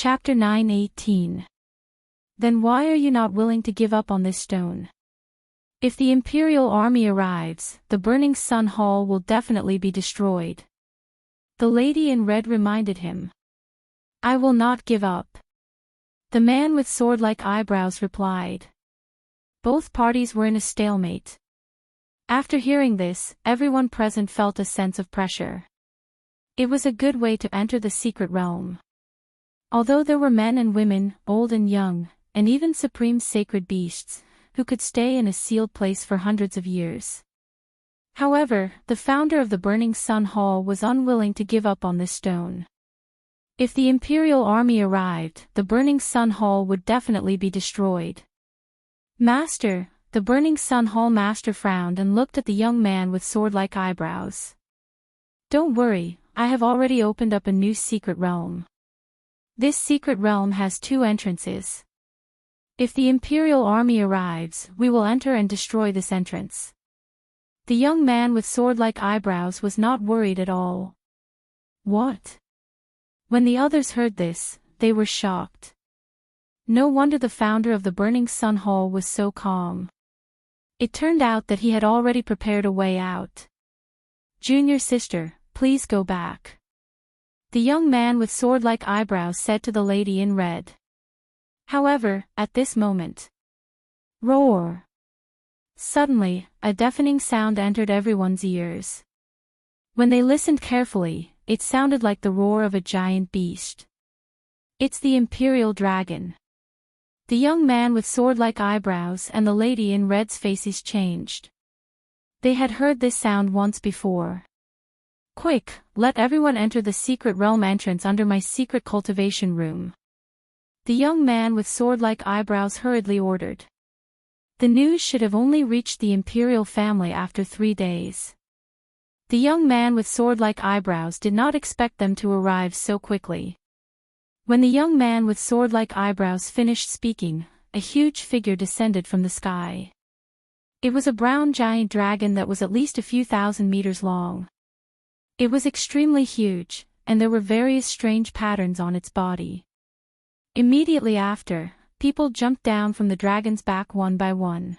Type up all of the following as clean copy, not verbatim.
Chapter 9:18. Then why are you not willing to give up on this stone? If the Imperial army arrives, the burning Sun Hall will definitely be destroyed. The lady in red reminded him. I will not give up. The man with sword-like eyebrows replied. Both parties were in a stalemate. After hearing this, everyone present felt a sense of pressure. It was a good way to enter the secret realm. Although there were men and women, old and young, and even supreme sacred beasts, who could stay in a sealed place for hundreds of years. However, the founder of the Burning Sun Hall was unwilling to give up on this stone. If the Imperial army arrived, the Burning Sun Hall would definitely be destroyed. Master, the Burning Sun Hall master frowned and looked at the young man with sword-like eyebrows. Don't worry, I have already opened up a new secret realm. This secret realm has 2 entrances. If the Imperial army arrives, we will enter and destroy this entrance. The young man with sword-like eyebrows was not worried at all. What? When the others heard this, they were shocked. No wonder the founder of the Burning Sun Hall was so calm. It turned out that he had already prepared a way out. Junior sister, please go back. The young man with sword-like eyebrows said to the lady in red. However, at this moment. Roar! Suddenly, a deafening sound entered everyone's ears. When they listened carefully, it sounded like the roar of a giant beast. It's the Imperial Dragon. The young man with sword-like eyebrows and the lady in red's faces changed. They had heard this sound once before. Quick, let everyone enter the secret realm entrance under my secret cultivation room. The young man with sword-like eyebrows hurriedly ordered. The news should have only reached the Imperial family after 3 days. The young man with sword-like eyebrows did not expect them to arrive so quickly. When the young man with sword-like eyebrows finished speaking, a huge figure descended from the sky. It was a brown giant dragon that was at least a few thousand meters long. It was extremely huge, and there were various strange patterns on its body. Immediately after, people jumped down from the dragon's back one by one.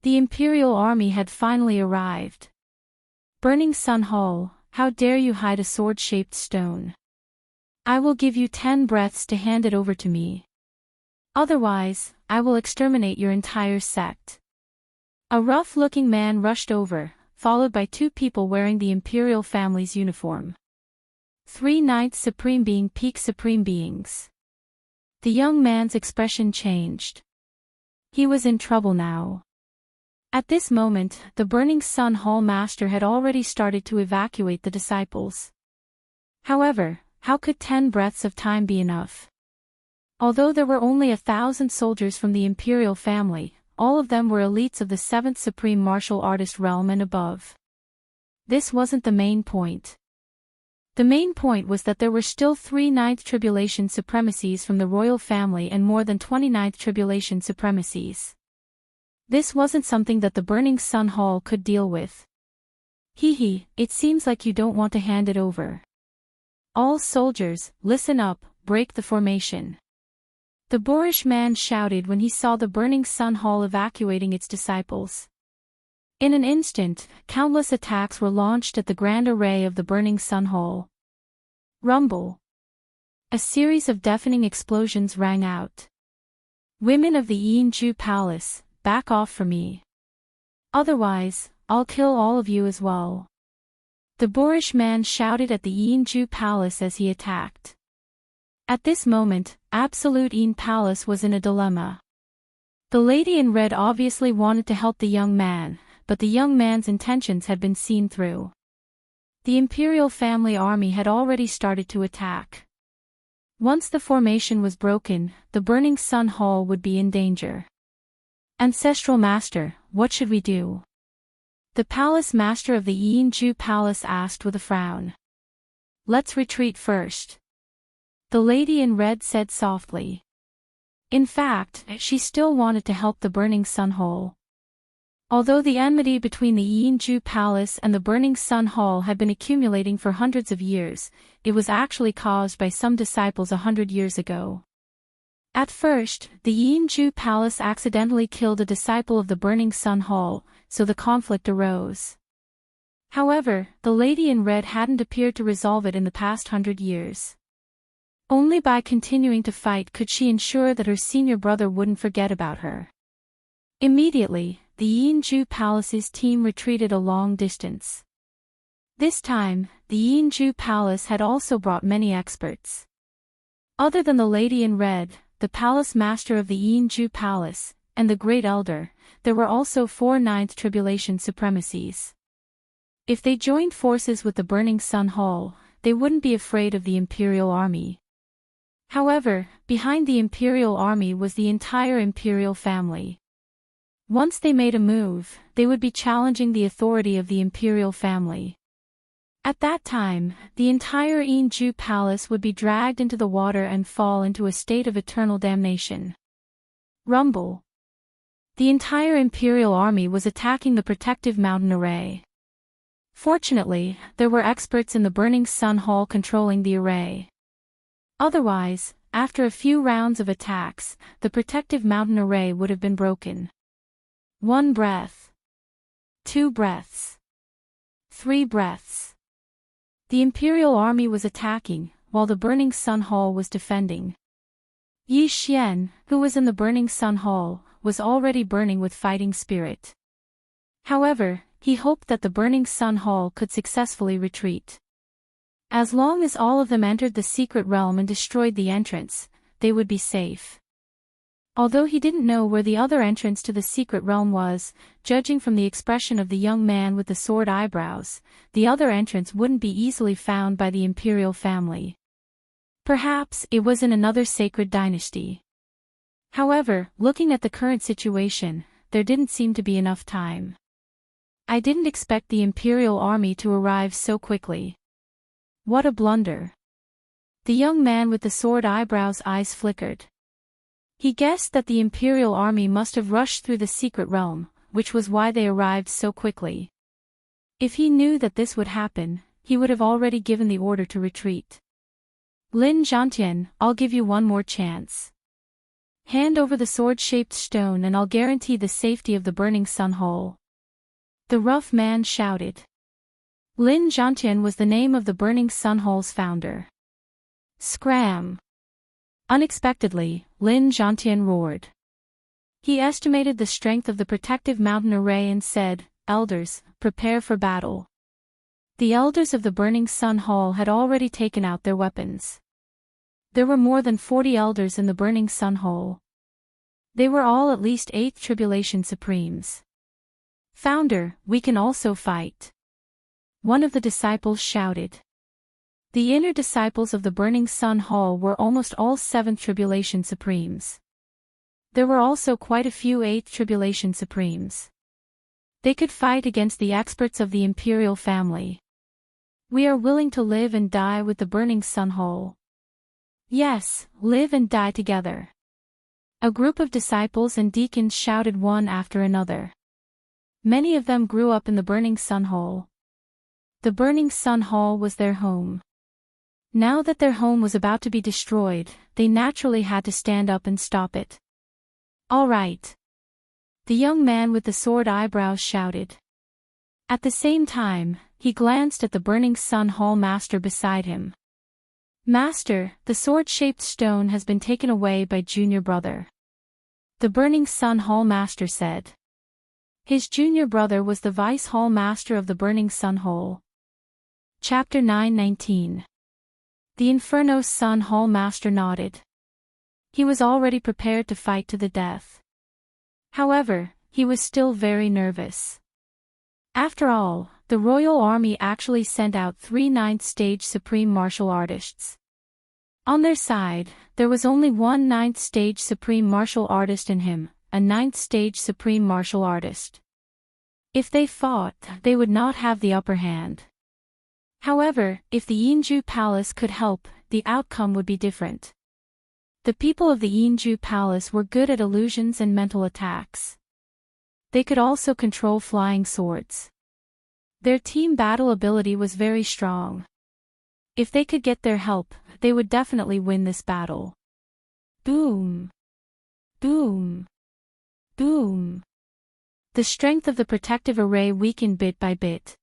The Imperial army had finally arrived. Burning Sun Hall, how dare you hide a sword-shaped stone? I will give you 10 breaths to hand it over to me. Otherwise, I will exterminate your entire sect. A rough-looking man rushed over, followed by 2 people wearing the Imperial family's uniform. 3 Ninth Supreme Being Peak Supreme Beings. The young man's expression changed. He was in trouble now. At this moment, the Burning Sun Hall master had already started to evacuate the disciples. However, how could 10 breaths of time be enough? Although there were only 1,000 soldiers from the Imperial family, all of them were elites of the 7th Supreme Martial Artist realm and above. This wasn't the main point. The main point was that there were still 3 Ninth Tribulation Supremacies from the royal family and more than 29th Tribulation Supremacies. This wasn't something that the Burning Sun Hall could deal with. Hee, it seems like you don't want to hand it over. All soldiers, listen up, break the formation. The boorish man shouted when he saw the Burning Sun Hall evacuating its disciples. In an instant, countless attacks were launched at the grand array of the Burning Sun Hall. Rumble. A series of deafening explosions rang out. Women of the Yenju Palace, back off from me. Otherwise, I'll kill all of you as well. The boorish man shouted at the Yenju Palace as he attacked. At this moment, Absolute Yin Palace was in a dilemma. The lady in red obviously wanted to help the young man, but the young man's intentions had been seen through. The Imperial family army had already started to attack. Once the formation was broken, the Burning Sun Hall would be in danger. Ancestral Master, what should we do? The palace master of the Yenju Palace asked with a frown. Let's retreat first. The lady in red said softly. In fact, she still wanted to help the Burning Sun Hall. Although the enmity between the Yeonju Palace and the Burning Sun Hall had been accumulating for hundreds of years, it was actually caused by some disciples 100 years ago. At first, the Yeonju Palace accidentally killed a disciple of the Burning Sun Hall, so the conflict arose. However, the Lady in Red hadn't appeared to resolve it in the past 100 years. Only by continuing to fight could she ensure that her senior brother wouldn't forget about her. Immediately, the Yeonju Palace's team retreated a long distance. This time, the Yeonju Palace had also brought many experts. Other than the Lady in Red, the Palace Master of the Yeonju Palace, and the Great Elder, there were also 4 Ninth Tribulation Supremacies. If they joined forces with the Burning Sun Hall, they wouldn't be afraid of the Imperial Army. However, behind the Imperial Army was the entire Imperial family. Once they made a move, they would be challenging the authority of the Imperial family. At that time, the entire Yeonju Palace would be dragged into the water and fall into a state of eternal damnation. Rumble. The entire Imperial Army was attacking the protective mountain array. Fortunately, there were experts in the Burning Sun Hall controlling the array. Otherwise, after a few rounds of attacks, the protective mountain array would have been broken. 1 breath. 2 breaths. 3 breaths. The Imperial Army was attacking, while the Burning Sun Hall was defending. Yi Xian, who was in the Burning Sun Hall, was already burning with fighting spirit. However, he hoped that the Burning Sun Hall could successfully retreat. As long as all of them entered the secret realm and destroyed the entrance, they would be safe. Although he didn't know where the other entrance to the secret realm was, judging from the expression of the young man with the sword eyebrows, the other entrance wouldn't be easily found by the Imperial family. Perhaps it was in another sacred dynasty. However, looking at the current situation, there didn't seem to be enough time. I didn't expect the Imperial army to arrive so quickly. What a blunder. The young man with the sword eyebrows' eyes flickered. He guessed that the Imperial army must have rushed through the secret realm, which was why they arrived so quickly. If he knew that this would happen, he would have already given the order to retreat. Lin Zhantian, I'll give you one more chance. Hand over the sword-shaped stone and I'll guarantee the safety of the Burning Sun Hall. The rough man shouted. Lin Zhantian was the name of the Burning Sun Hall's founder. Scram! Unexpectedly, Lin Zhantian roared. He estimated the strength of the protective mountain array and said, "Elders, prepare for battle." The elders of the Burning Sun Hall had already taken out their weapons. There were more than 40 elders in the Burning Sun Hall. They were all at least 8th Tribulation Supremes. "Founder, we can also fight," one of the disciples shouted. The inner disciples of the Burning Sun Hall were almost all 7th Tribulation Supremes. There were also quite a few 8th Tribulation Supremes. They could fight against the experts of the Imperial family. "We are willing to live and die with the Burning Sun Hall." Yes, live and die together. A group of disciples and deacons shouted one after another. Many of them grew up in the Burning Sun Hall. The Burning Sun Hall was their home. Now that their home was about to be destroyed, they naturally had to stand up and stop it. "All right." The young man with the sword eyebrows shouted. At the same time, he glanced at the Burning Sun Hall master beside him. "Master, the sword-shaped stone has been taken away by junior brother," the Burning Sun Hall master said. His junior brother was the vice hall master of the Burning Sun Hall. Chapter 9:19. The Inferno Sun Hall master nodded. He was already prepared to fight to the death. However, he was still very nervous. After all, the royal army actually sent out 3 9th stage supreme martial artists. On their side, there was only one 9th stage supreme martial artist in him, a 9th stage supreme martial artist. If they fought, they would not have the upper hand. However, if the Yeonju Palace could help, the outcome would be different. The people of the Yeonju Palace were good at illusions and mental attacks. They could also control flying swords. Their team battle ability was very strong. If they could get their help, they would definitely win this battle. Boom! Boom! Boom! The strength of the protective array weakened bit by bit.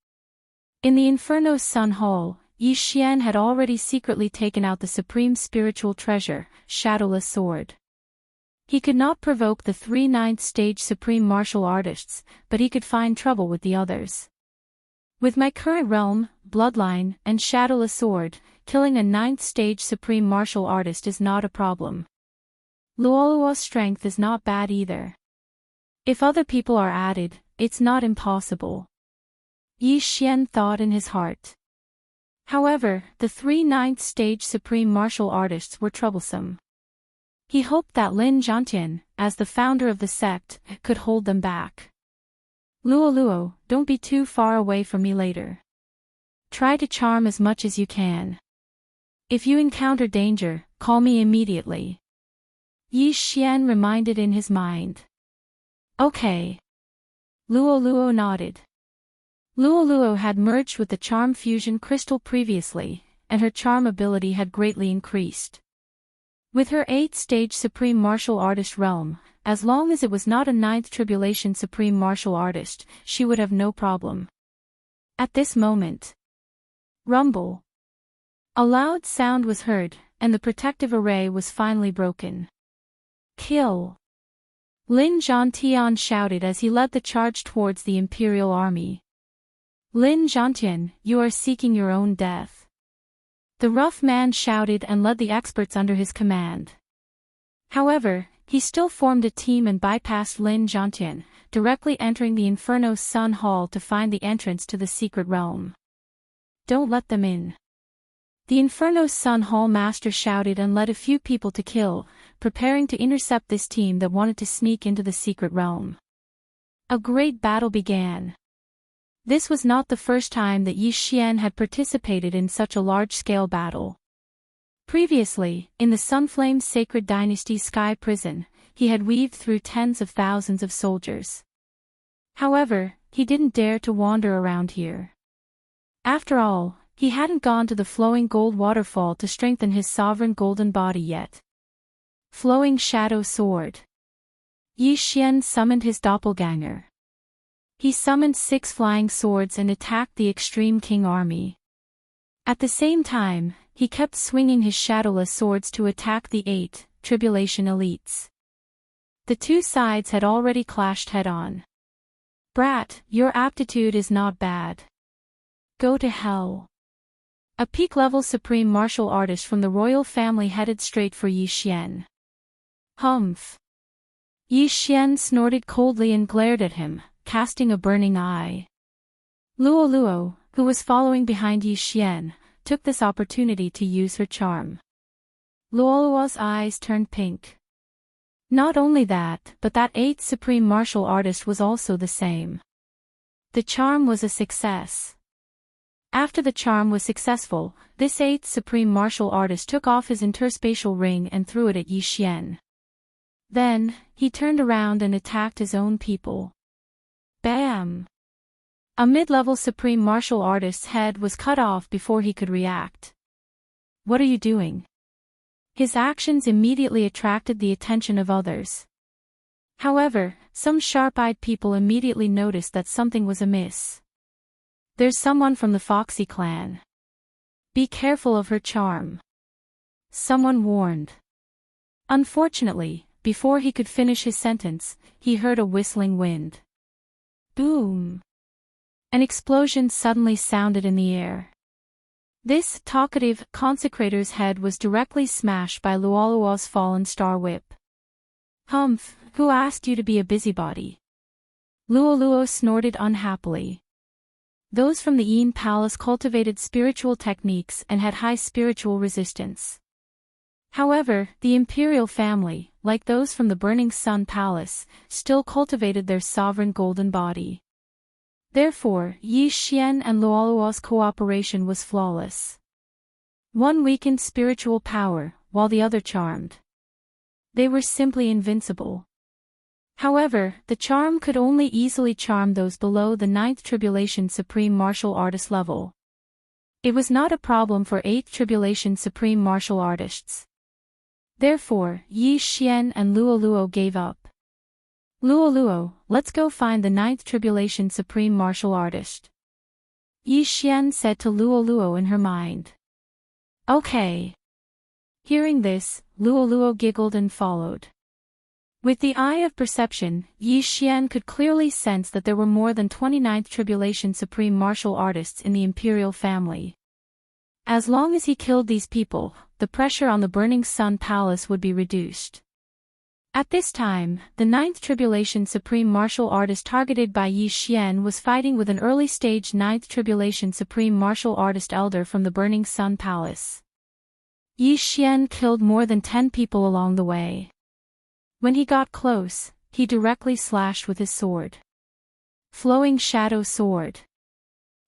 In the Inferno's Sun Hall, Yi Xian had already secretly taken out the supreme spiritual treasure, Shadowless Sword. He could not provoke the 3 9th stage supreme martial artists, but he could find trouble with the others. With my current realm, bloodline, and Shadowless Sword, killing a 9th stage supreme martial artist is not a problem. Luoluo's strength is not bad either. If other people are added, it's not impossible. Yi Xian thought in his heart. However, the 3 9th stage supreme martial artists were troublesome. He hoped that Lin Zhantian, as the founder of the sect, could hold them back. Luoluo, don't be too far away from me later. Try to charm as much as you can. If you encounter danger, call me immediately. Yi Xian reminded in his mind. Okay. Luoluo nodded. Luoluo had merged with the charm fusion crystal previously, and her charm ability had greatly increased. With her 8th stage supreme martial artist realm, as long as it was not a 9th tribulation supreme martial artist, she would have no problem. At this moment, rumble. A loud sound was heard, and the protective array was finally broken. Kill! Lin Zhantian shouted as he led the charge towards the Imperial army. Lin Zhantian, you are seeking your own death. The rough man shouted and led the experts under his command. However, he still formed a team and bypassed Lin Zhantian, directly entering the Inferno's Sun Hall to find the entrance to the secret realm. Don't let them in. The Inferno's Sun Hall master shouted and led a few people to kill, preparing to intercept this team that wanted to sneak into the secret realm. A great battle began. This was not the first time that Yi Xian had participated in such a large-scale battle. Previously, in the Sunflame Sacred Dynasty Sky Prison, he had weaved through tens of thousands of soldiers. However, he didn't dare to wander around here. After all, he hadn't gone to the Flowing Gold Waterfall to strengthen his sovereign golden body yet. Flowing Shadow Sword. Yi Xian summoned his doppelganger. He summoned 6 flying swords and attacked the Extreme King army. At the same time, he kept swinging his shadowless swords to attack the 8 tribulation elites. The two sides had already clashed head-on. Brat, your aptitude is not bad. Go to hell. A peak-level supreme martial artist from the royal family headed straight for Yi Xian. Humph. Yi Xian snorted coldly and glared at him, casting a burning eye. Luoluo, who was following behind Yi Xian, took this opportunity to use her charm. Luoluo's eyes turned pink. Not only that, but that 8th supreme martial artist was also the same. The charm was a success. After the charm was successful, this 8th supreme martial artist took off his interspatial ring and threw it at Yi Xian. Then, he turned around and attacked his own people. Bam! A mid-level supreme martial artist's head was cut off before he could react. What are you doing? His actions immediately attracted the attention of others. However, some sharp-eyed people immediately noticed that something was amiss. There's someone from the Foxy clan. Be careful of her charm. Someone warned. Unfortunately, before he could finish his sentence, he heard a whistling wind. Boom! An explosion suddenly sounded in the air. This talkative consecrator's head was directly smashed by Luoluo's fallen star whip. Humph, who asked you to be a busybody? Luoluo snorted unhappily. Those from the Yin Palace cultivated spiritual techniques and had high spiritual resistance. However, the imperial family, like those from the Burning Sun Palace, still cultivated their sovereign golden body. Therefore, Yi Xian and Luoluo's cooperation was flawless. One weakened spiritual power, while the other charmed. They were simply invincible. However, the charm could only easily charm those below the 9th Tribulation Supreme Martial Artist level. It was not a problem for 8th Tribulation Supreme Martial Artists. Therefore, Yi Xian and Luo Luo gave up. Luo Luo, let's go find the 9th Tribulation Supreme Martial Artist. Yi Xian said to Luo Luo in her mind. Okay. Hearing this, Luo Luo giggled and followed. With the eye of perception, Yi Xian could clearly sense that there were more than 29th Tribulation Supreme Martial Artists in the Imperial family. As long as he killed these people, the pressure on the Burning Sun Palace would be reduced. At this time, the 9th Tribulation Supreme Martial Artist targeted by Yi Xian was fighting with an early-stage 9th Tribulation Supreme Martial Artist Elder from the Burning Sun Palace. Yi Xian killed more than 10 people along the way. When he got close, he directly slashed with his sword. Flowing Shadow Sword.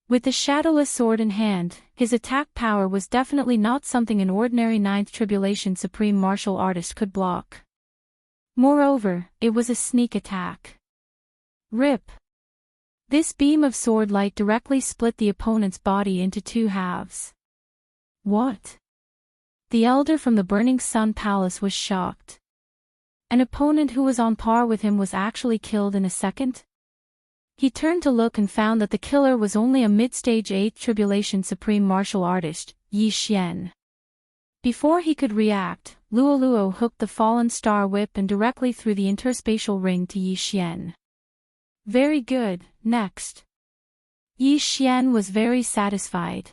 With the shadowless sword in hand, his attack power was definitely not something an ordinary 9th Tribulation Supreme Martial Artist could block. Moreover, it was a sneak attack. Rip! This beam of sword light directly split the opponent's body into 2 halves. What? The elder from the Burning Sun Palace was shocked. An opponent who was on par with him was actually killed in a second? He turned to look and found that the killer was only a mid-stage 8th Tribulation Supreme Martial Artist, Yi Xian. Before he could react, Luo Luo hooked the Fallen Star Whip and directly threw the interspatial ring to Yi Xian. Very good, next. Yi Xian was very satisfied.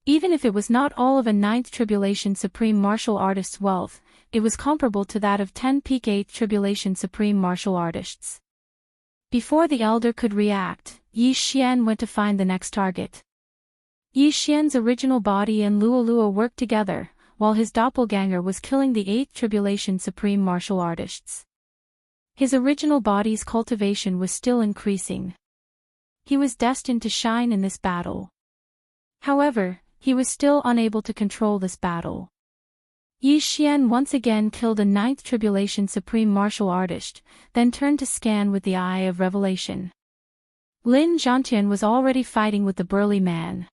Even if it was not all of a 9th Tribulation Supreme Martial Artist's wealth, it was comparable to that of 10 peak 8th Tribulation Supreme Martial Artists. Before the elder could react, Yi Xian went to find the next target. Yi Xian's original body and Luo Luo worked together, while his doppelganger was killing the 8th Tribulation Supreme Martial Artists. His original body's cultivation was still increasing. He was destined to shine in this battle. However, he was still unable to control this battle. Yi Xian once again killed a 9th Tribulation Supreme Martial Artist, then turned to scan with the eye of revelation. Lin Zhantian was already fighting with the burly man.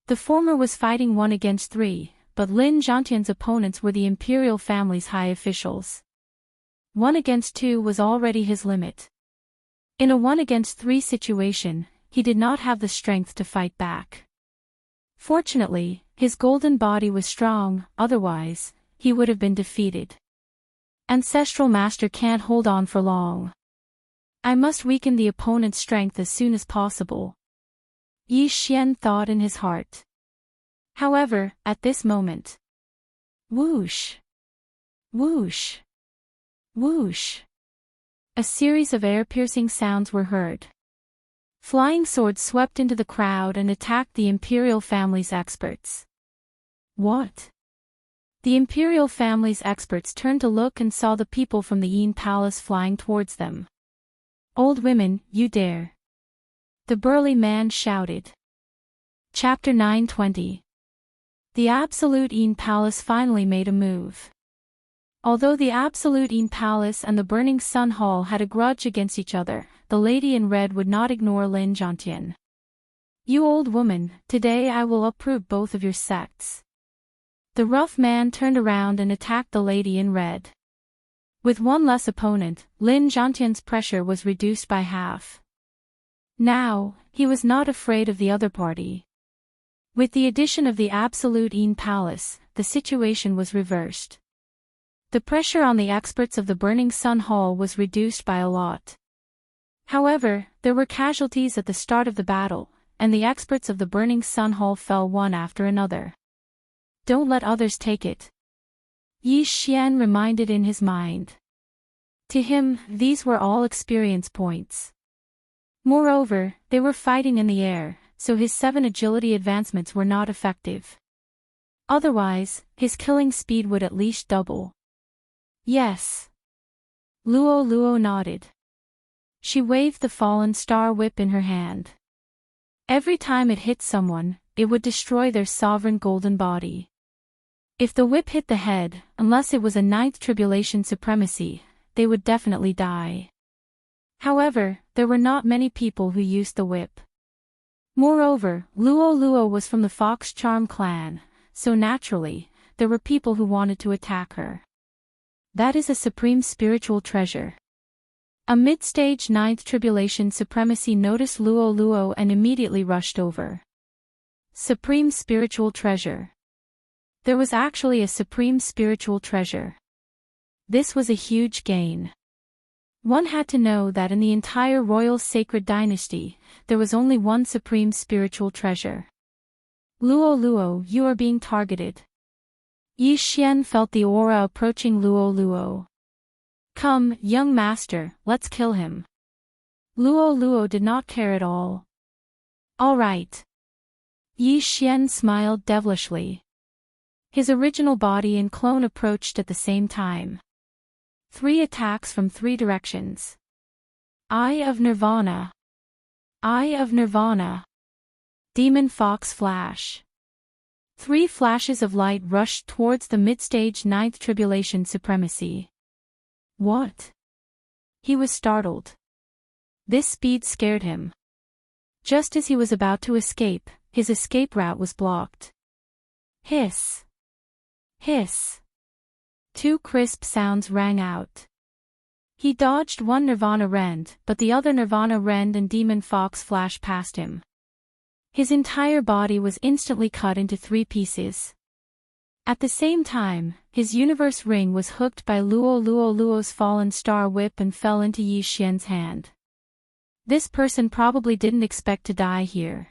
The former was fighting 1 against 3, but Lin Zhantian's opponents were the Imperial family's high officials. 1 against 2 was already his limit. In a 1 against 3 situation, he did not have the strength to fight back. Fortunately, his golden body was strong, otherwise, he would have been defeated. Ancestral Master can't hold on for long. I must weaken the opponent's strength as soon as possible. Yi Xian thought in his heart. However, at this moment. Whoosh! Whoosh! Whoosh! A series of air-piercing sounds were heard. Flying swords swept into the crowd and attacked the Imperial family's experts. What? The Imperial family's experts turned to look and saw the people from the Yin Palace flying towards them. Old women, you dare! The burly man shouted. Chapter 920. The Absolute Yin Palace finally made a move. Although the Absolute Yin Palace and the Burning Sun Hall had a grudge against each other, the lady in red would not ignore Lin Zhantian. You old woman, today I will uproot both of your sects. The rough man turned around and attacked the lady in red. With 1 less opponent, Lin Zhantian's pressure was reduced by half. Now, he was not afraid of the other party. With the addition of the Absolute Yin Palace, the situation was reversed. The pressure on the experts of the Burning Sun Hall was reduced by a lot. However, there were casualties at the start of the battle, and the experts of the Burning Sun Hall fell one after another. Don't let others take it. Yi Xian reminded in his mind. To him, these were all experience points. Moreover, they were fighting in the air, so his 7 agility advancements were not effective. Otherwise, his killing speed would at least double. Yes. Luo Luo nodded. She waved the Fallen Star Whip in her hand. Every time it hit someone, it would destroy their sovereign golden body. If the whip hit the head, unless it was a 9th Tribulation Supremacy, they would definitely die. However, there were not many people who used the whip. Moreover, Luo Luo was from the Fox Charm clan, so naturally, there were people who wanted to attack her. That is a supreme spiritual treasure. A mid-stage 9th Tribulation Supremacy noticed Luo Luo and immediately rushed over. Supreme spiritual treasure. There was actually a supreme spiritual treasure. This was a huge gain. One had to know that in the entire royal sacred dynasty, there was only one supreme spiritual treasure. Luo Luo, you are being targeted. Yi Xian felt the aura approaching Luo Luo. Come, young master, let's kill him. Luo Luo did not care at all. All right. Yi Xian smiled devilishly. His original body and clone approached at the same time. 3 attacks from 3 directions. Eye of Nirvana. Eye of Nirvana. Demon Fox Flash. 3 flashes of light rushed towards the mid-stage 9th Tribulation Supremacy. What? He was startled. This speed scared him. Just as he was about to escape, his escape route was blocked. Hiss. Hiss. 2 crisp sounds rang out. He dodged one Nirvana Rend, but the other Nirvana Rend and Demon Fox Flash passed him. His entire body was instantly cut into 3 pieces. At the same time, his universe ring was hooked by Luo Luo's fallen star whip and fell into Yi Xian's hand. This person probably didn't expect to die here.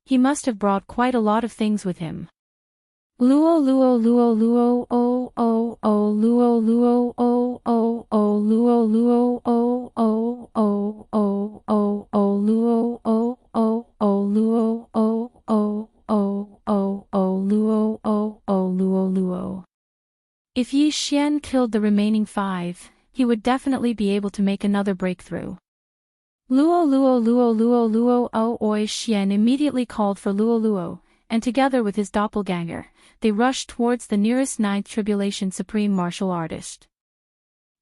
He must have brought quite a lot of things with him. Luo oh oh oh Luo oh oh oh Luo oh oh oh oh oh oh Luo oh oh oh Luo oh oh oh oh oh Luo oh oh Luo. If Yi Xian killed the remaining 5, he would definitely be able to make another breakthrough. Luo oh Oi Xian immediately called for Luo Luo, and together with his doppelganger, they rushed towards the nearest 9th Tribulation Supreme Martial Artist.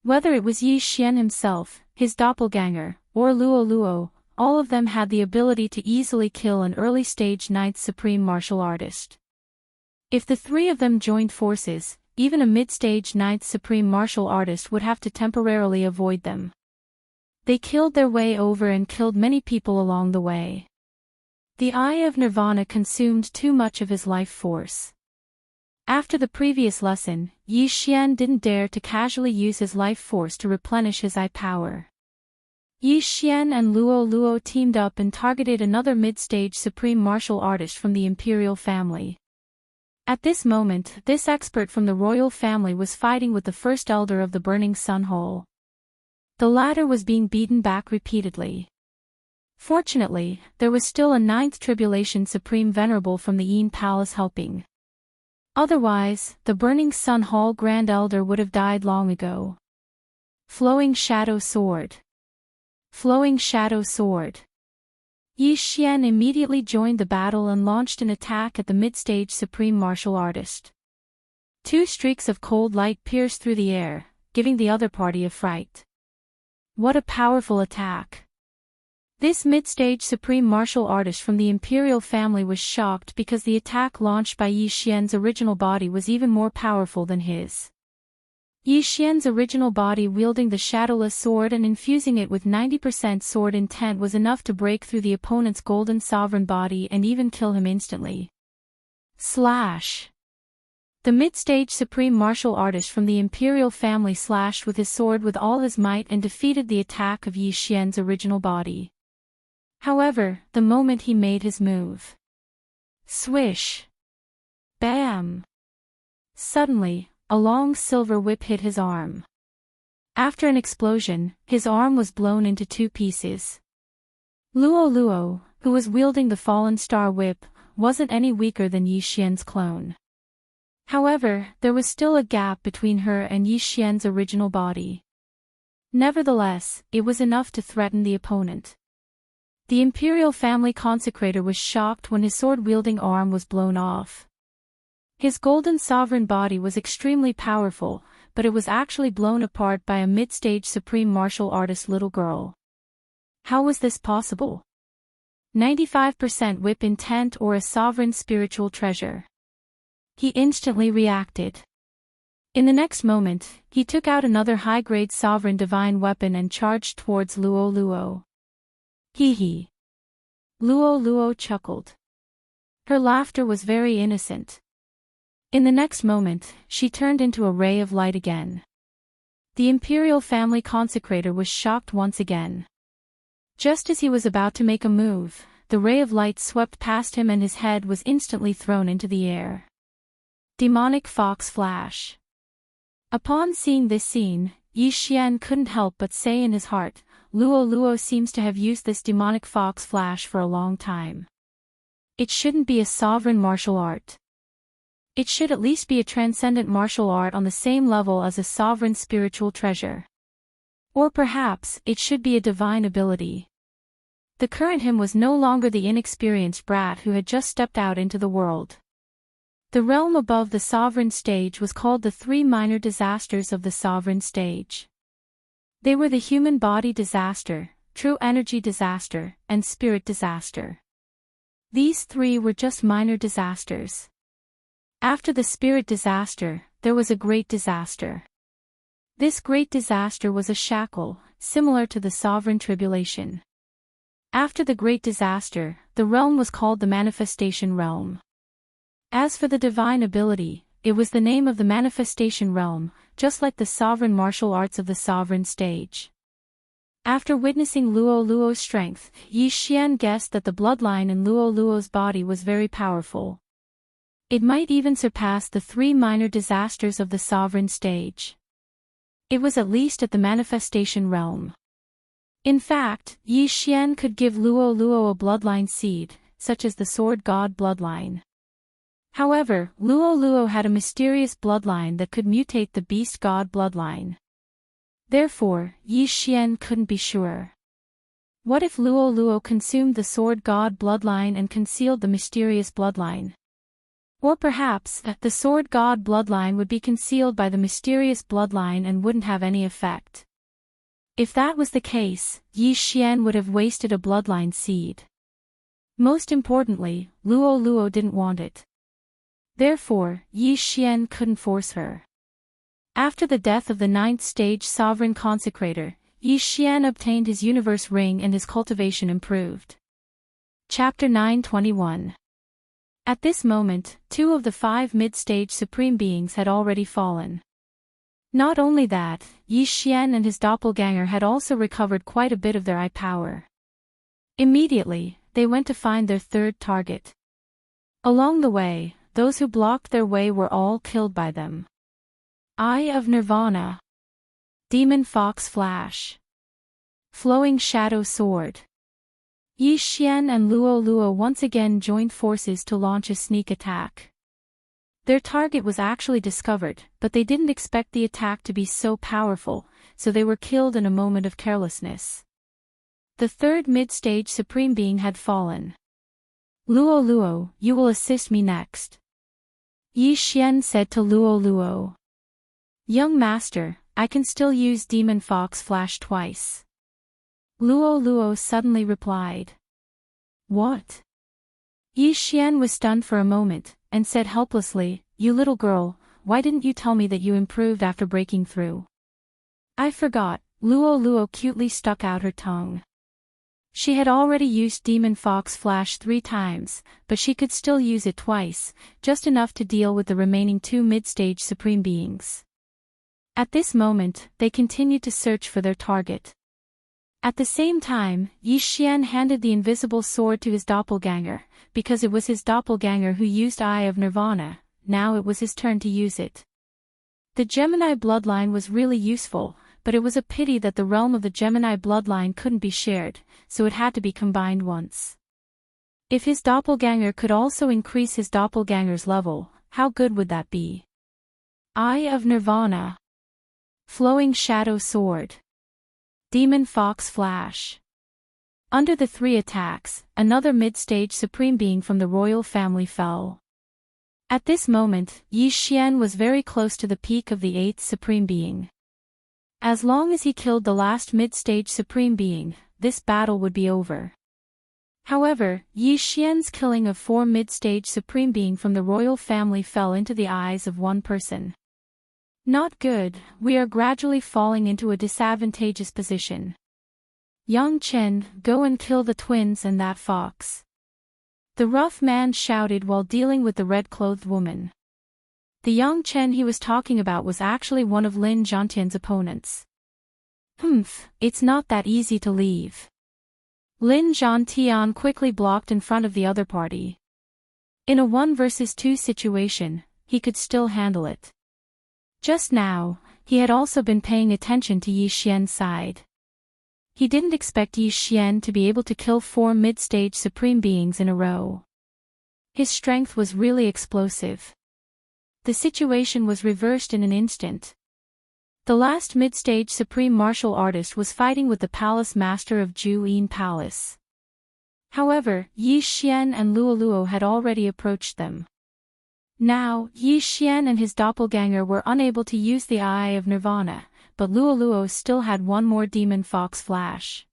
Whether it was Yi Xian himself, his doppelganger, or Luo Luo, all of them had the ability to easily kill an early-stage 9th Supreme Martial Artist. If the 3 of them joined forces, even a mid-stage 9th Supreme Martial Artist would have to temporarily avoid them. They killed their way over and killed many people along the way. The Eye of Nirvana consumed too much of his life force. After the previous lesson, Yi Xian didn't dare to casually use his life force to replenish his eye power. Yi Xian and Luo Luo teamed up and targeted another mid-stage supreme martial artist from the imperial family. At this moment, this expert from the royal family was fighting with the first elder of the Burning Sun Hole. The latter was being beaten back repeatedly. Fortunately, there was still a 9th Tribulation Supreme Venerable from the Yin Palace helping. Otherwise, the Burning Sun Hall Grand Elder would have died long ago. Flowing Shadow Sword. Flowing Shadow Sword. Yi Xian immediately joined the battle and launched an attack at the mid-stage Supreme Martial Artist. 2 streaks of cold light pierced through the air, giving the other party a fright. What a powerful attack! This mid-stage supreme martial artist from the imperial family was shocked because the attack launched by Yi Xian's original body was even more powerful than his. Yi Xian's original body wielding the shadowless sword and infusing it with 90% sword intent was enough to break through the opponent's golden sovereign body and even kill him instantly. Slash! The mid-stage supreme martial artist from the imperial family slashed with his sword with all his might and defeated the attack of Yi Xian's original body. However, the moment he made his move. Swish! Bam! Suddenly, a long silver whip hit his arm. After an explosion, his arm was blown into 2 pieces. Luo Luo, who was wielding the fallen star whip, wasn't any weaker than Yi Xian's clone. However, there was still a gap between her and Yi Xian's original body. Nevertheless, it was enough to threaten the opponent. The imperial family consecrator was shocked when his sword-wielding arm was blown off. His golden sovereign body was extremely powerful, but it was actually blown apart by a mid-stage supreme martial artist little girl. How was this possible? 95% whip intent or a sovereign spiritual treasure. He instantly reacted. In the next moment, he took out another high-grade sovereign divine weapon and charged towards Luo Luo. Hee hee. Luo Luo chuckled. Her laughter was very innocent. In the next moment, she turned into a ray of light again. The imperial family consecrator was shocked once again. Just as he was about to make a move, the ray of light swept past him and his head was instantly thrown into the air. Demonic Fox Flash. Upon seeing this scene, Yi Xian couldn't help but say in his heart, Luo Luo seems to have used this demonic fox flash for a long time. It shouldn't be a sovereign martial art. It should at least be a transcendent martial art on the same level as a sovereign spiritual treasure. Or perhaps, it should be a divine ability. The current him was no longer the inexperienced brat who had just stepped out into the world. The realm above the sovereign stage was called the three minor disasters of the sovereign stage. They were the human body disaster, true energy disaster, and spirit disaster. These three were just minor disasters. After the spirit disaster, there was a great disaster. This great disaster was a shackle, similar to the sovereign tribulation. After the great disaster, the realm was called the manifestation realm. As for the divine ability, it was the name of the manifestation realm, just like the sovereign martial arts of the sovereign stage. After witnessing Luo Luo's strength, Yi Xian guessed that the bloodline in Luo Luo's body was very powerful. It might even surpass the three minor disasters of the sovereign stage. It was at least at the manifestation realm. In fact, Yi Xian could give Luo Luo a bloodline seed, such as the sword god bloodline. However, Luo Luo had a mysterious bloodline that could mutate the beast god bloodline. Therefore, Yi Xian couldn't be sure. What if Luo Luo consumed the sword god bloodline and concealed the mysterious bloodline? Or perhaps, the sword god bloodline would be concealed by the mysterious bloodline and wouldn't have any effect. If that was the case, Yi Xian would have wasted a bloodline seed. Most importantly, Luo Luo didn't want it. Therefore, Yi Xian couldn't force her. After the death of the ninth stage sovereign consecrator, Yi Xian obtained his universe ring and his cultivation improved. Chapter 921. At this moment, 2 of the 5 mid-stage supreme beings had already fallen. Not only that, Yi Xian and his doppelganger had also recovered quite a bit of their eye power. Immediately, they went to find their third target. Along the way, those who blocked their way were all killed by them. Eye of Nirvana. Demon Fox Flash. Flowing Shadow Sword. Yi Xian and Luo Luo once again joined forces to launch a sneak attack. Their target was actually discovered, but they didn't expect the attack to be so powerful, so they were killed in a moment of carelessness. The third mid-stage supreme being had fallen. Luo Luo, you will assist me next. Yi Xian said to Luo Luo. Young master, I can still use Demon Fox Flash twice. Luo Luo suddenly replied. What? Yi Xian was stunned for a moment, and said helplessly, You little girl, why didn't you tell me that you improved after breaking through? I forgot, Luo Luo cutely stuck out her tongue. She had already used Demon Fox Flash 3 times, but she could still use it twice, just enough to deal with the remaining 2 mid-stage supreme beings. At this moment, they continued to search for their target. At the same time, Yi Xian handed the invisible sword to his doppelganger, because it was his doppelganger who used Eye of Nirvana, now it was his turn to use it. The Gemini bloodline was really useful, but it was a pity that the realm of the Gemini bloodline couldn't be shared, so it had to be combined once. If his doppelganger could also increase his doppelganger's level, how good would that be? Eye of Nirvana. Flowing Shadow Sword. Demon Fox Flash. Under the 3 attacks, another mid-stage supreme being from the royal family fell. At this moment, Yi Xian was very close to the peak of the 8th Supreme Being. As long as he killed the last mid-stage Supreme Being, this battle would be over. However, Yi Xian's killing of 4 mid-stage Supreme Being from the royal family fell into the eyes of one person. Not good, we are gradually falling into a disadvantageous position. Yang Chen, go and kill the twins and that fox. The rough man shouted while dealing with the red-clothed woman. The Yang Chen he was talking about was actually one of Lin Zhantian's opponents. It's not that easy to leave. Lin Zhantian quickly blocked in front of the other party. In a 1 versus 2 situation, he could still handle it. Just now, he had also been paying attention to Yi Xian's side. He didn't expect Yi Xian to be able to kill 4 mid-stage Supreme Beings in a row. His strength was really explosive. The situation was reversed in an instant. The last mid-stage Supreme Martial Artist was fighting with the Palace Master of Juyin Palace. However, Yi Xian and Luoluo had already approached them. Now, Yi Xian and his doppelganger were unable to use the Eye of Nirvana, but Luoluo still had one more Demon Fox Flash.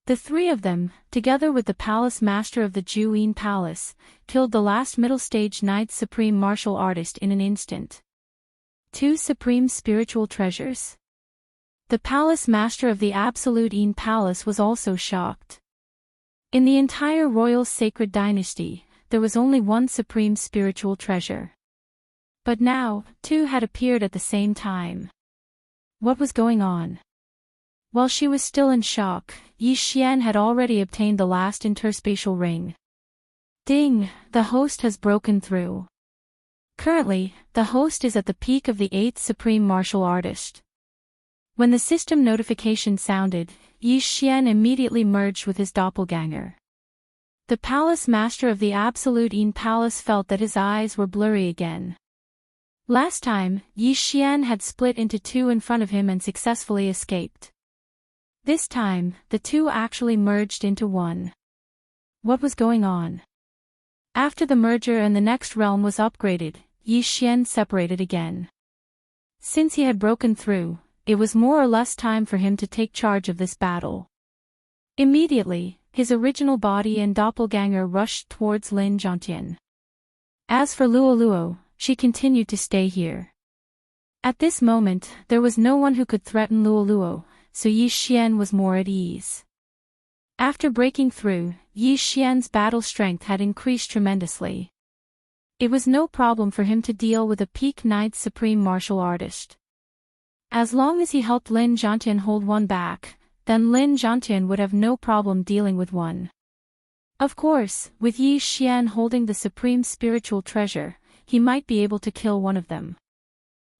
The 3 of them, together with the Palace Master of the Juyin Palace, killed the last middle stage 9th Supreme Martial Artist in an instant. 2 Supreme Spiritual Treasures. The Palace Master of the Absolute Yin Palace was also shocked. In the entire Royal Sacred Dynasty, there was only 1 Supreme Spiritual Treasure. But now, 2 had appeared at the same time. What was going on? While she was still in shock, Yi Xian had already obtained the last interspatial ring. Ding! The host has broken through. Currently, the host is at the peak of the 8th Supreme Martial Artist. When the system notification sounded, Yi Xian immediately merged with his doppelganger. The Palace Master of the Absolute Yin Palace felt that his eyes were blurry again. Last time, Yi Xian had split into 2 in front of him and successfully escaped. This time, the 2 actually merged into 1. What was going on? After the merger and the next realm was upgraded, Yi Xian separated again. Since he had broken through, it was more or less time for him to take charge of this battle. Immediately, his original body and doppelganger rushed towards Lin Zhantian. As for Luoluo, she continued to stay here. At this moment, there was no one who could threaten Luoluo, so Yi Xian was more at ease. After breaking through, Yi Xian's battle strength had increased tremendously. It was no problem for him to deal with a peak 9th Supreme Martial Artist. As long as he helped Lin Zhantian hold 1 back, then Lin Zhantian would have no problem dealing with 1. Of course, with Yi Xian holding the Supreme Spiritual Treasure, he might be able to kill 1 of them.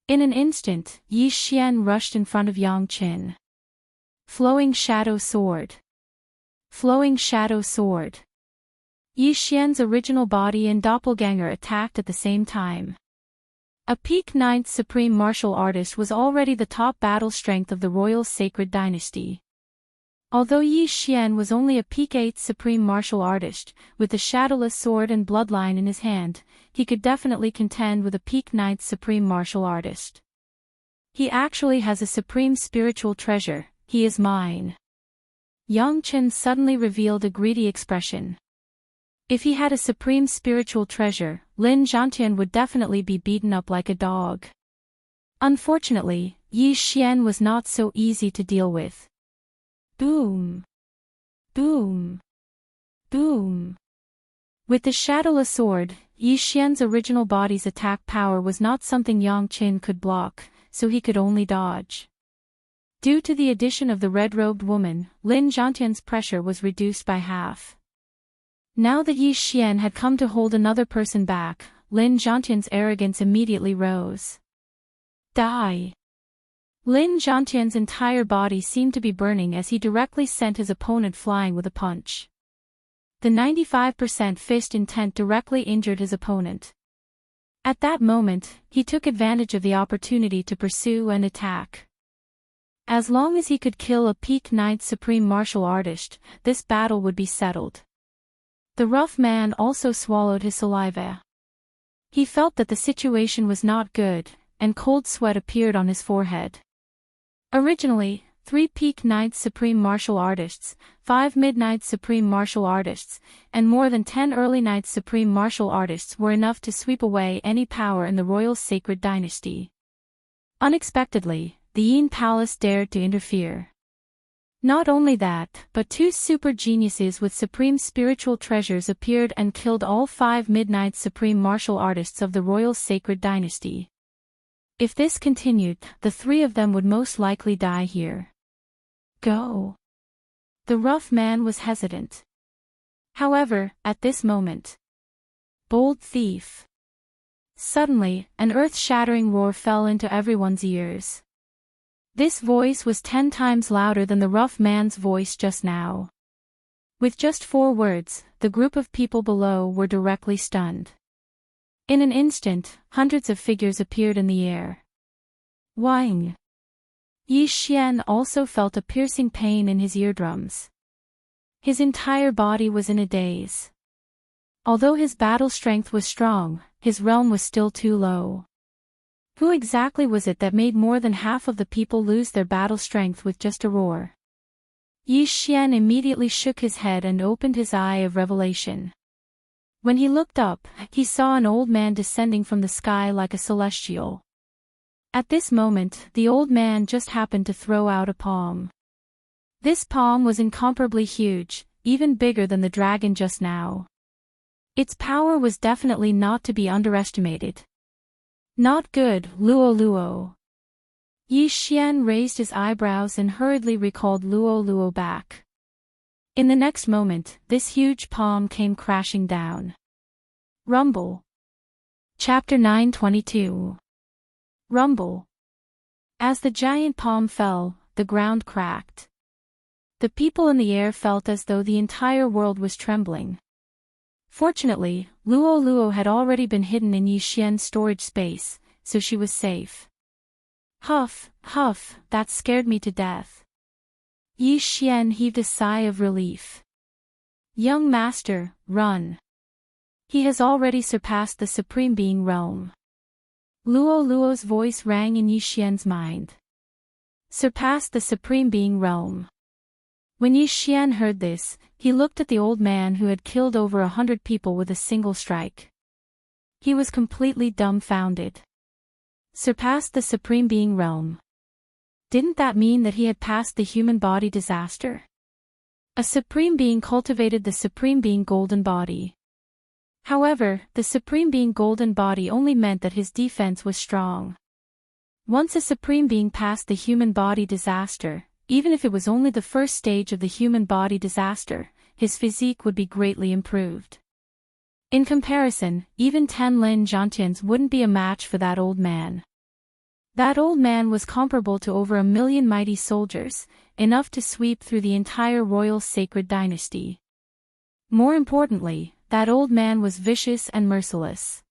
In an instant, Yi Xian rushed in front of Yang Chen. Flowing Shadow Sword. Flowing Shadow Sword. Yi Xian's original body and doppelganger attacked at the same time. A peak 9th Supreme Martial Artist was already the top battle strength of the Royal Sacred Dynasty. Although Yi Xian was only a peak 8th Supreme Martial Artist, with the Shadowless Sword and Bloodline in his hand, he could definitely contend with a peak 9th Supreme Martial Artist. He actually has a Supreme Spiritual Treasure, he is mine. Yang Chen suddenly revealed a greedy expression. If he had a Supreme Spiritual Treasure, Lin Zhantian would definitely be beaten up like a dog. Unfortunately, Yi Xian was not so easy to deal with. Boom! Boom! Boom! With the Shadowless Sword, Yi Xian's original body's attack power was not something Yang Chen could block, so he could only dodge. Due to the addition of the red-robed woman, Lin Zhantian's pressure was reduced by half. Now that Yi Xian had come to hold another person back, Lin Zhantian's arrogance immediately rose. Die! Lin Zhantian's entire body seemed to be burning as he directly sent his opponent flying with a punch. The 95% fist intent directly injured his opponent. At that moment, he took advantage of the opportunity to pursue and attack. As long as he could kill a peak 9th Supreme Martial Artist, this battle would be settled. The rough man also swallowed his saliva. He felt that the situation was not good, and cold sweat appeared on his forehead. Originally, 3 peak Knights Supreme Martial Artists, 5 Mid-Knights Supreme Martial Artists, and more than 10 Early Knights Supreme Martial Artists were enough to sweep away any power in the royal sacred dynasty. Unexpectedly, the Yin Palace dared to interfere. Not only that, but 2 super geniuses with supreme spiritual treasures appeared and killed all 5 Mid-Knights Supreme Martial Artists of the royal sacred dynasty. If this continued, the 3 of them would most likely die here. Go. The rough man was hesitant. However, at this moment. Bold thief. Suddenly, an earth-shattering roar fell into everyone's ears. This voice was 10 times louder than the rough man's voice just now. With just 4 words, the group of people below were directly stunned. In an instant, hundreds of figures appeared in the air. Wang. Yi Xian also felt a piercing pain in his eardrums. His entire body was in a daze. Although his battle strength was strong, his realm was still too low. Who exactly was it that made more than half of the people lose their battle strength with just a roar? Yi Xian immediately shook his head and opened his eye of revelation. When he looked up, he saw an old man descending from the sky like a celestial. At this moment, the old man just happened to throw out a palm. This palm was incomparably huge, even bigger than the dragon just now. Its power was definitely not to be underestimated. Not good, Luo Luo. Yi Xian raised his eyebrows and hurriedly recalled Luo Luo back. In the next moment, this huge palm came crashing down. Rumble. Chapter 922. Rumble. As the giant palm fell, the ground cracked. The people in the air felt as though the entire world was trembling. Fortunately, Luo Luo had already been hidden in Yi Xian's storage space, so she was safe. Huff, huff, that scared me to death. Yi Xian heaved a sigh of relief. Young master, run. He has already surpassed the Supreme Being realm. Luo Luo's voice rang in Yi Xian's mind. Surpassed the Supreme Being realm. When Yi Xian heard this, he looked at the old man who had killed over 100 people with a single strike. He was completely dumbfounded. Surpassed the Supreme Being realm. Didn't that mean that he had passed the human body disaster? A Supreme Being cultivated the Supreme Being golden body. However, the Supreme Being golden body only meant that his defense was strong. Once a Supreme Being passed the human body disaster, even if it was only the first stage of the human body disaster, his physique would be greatly improved. In comparison, even 10 Lin Zhantians wouldn't be a match for that old man. That old man was comparable to over 1 million mighty soldiers, enough to sweep through the entire royal sacred dynasty. More importantly, that old man was vicious and merciless.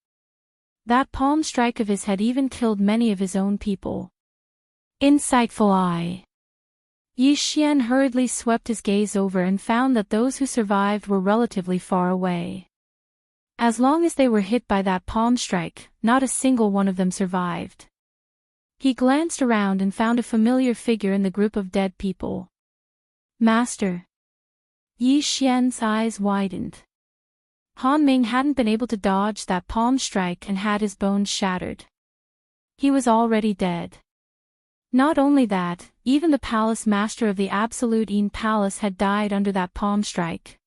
That palm strike of his had even killed many of his own people. Insightful eye. Yi Xian hurriedly swept his gaze over and found that those who survived were relatively far away. As long as they were hit by that palm strike, not a single one of them survived. He glanced around and found a familiar figure in the group of dead people. Master. Yi Xian's eyes widened. Han Ming hadn't been able to dodge that palm strike and had his bones shattered. He was already dead. Not only that, even the palace master of the Absolute Yin Palace had died under that palm strike.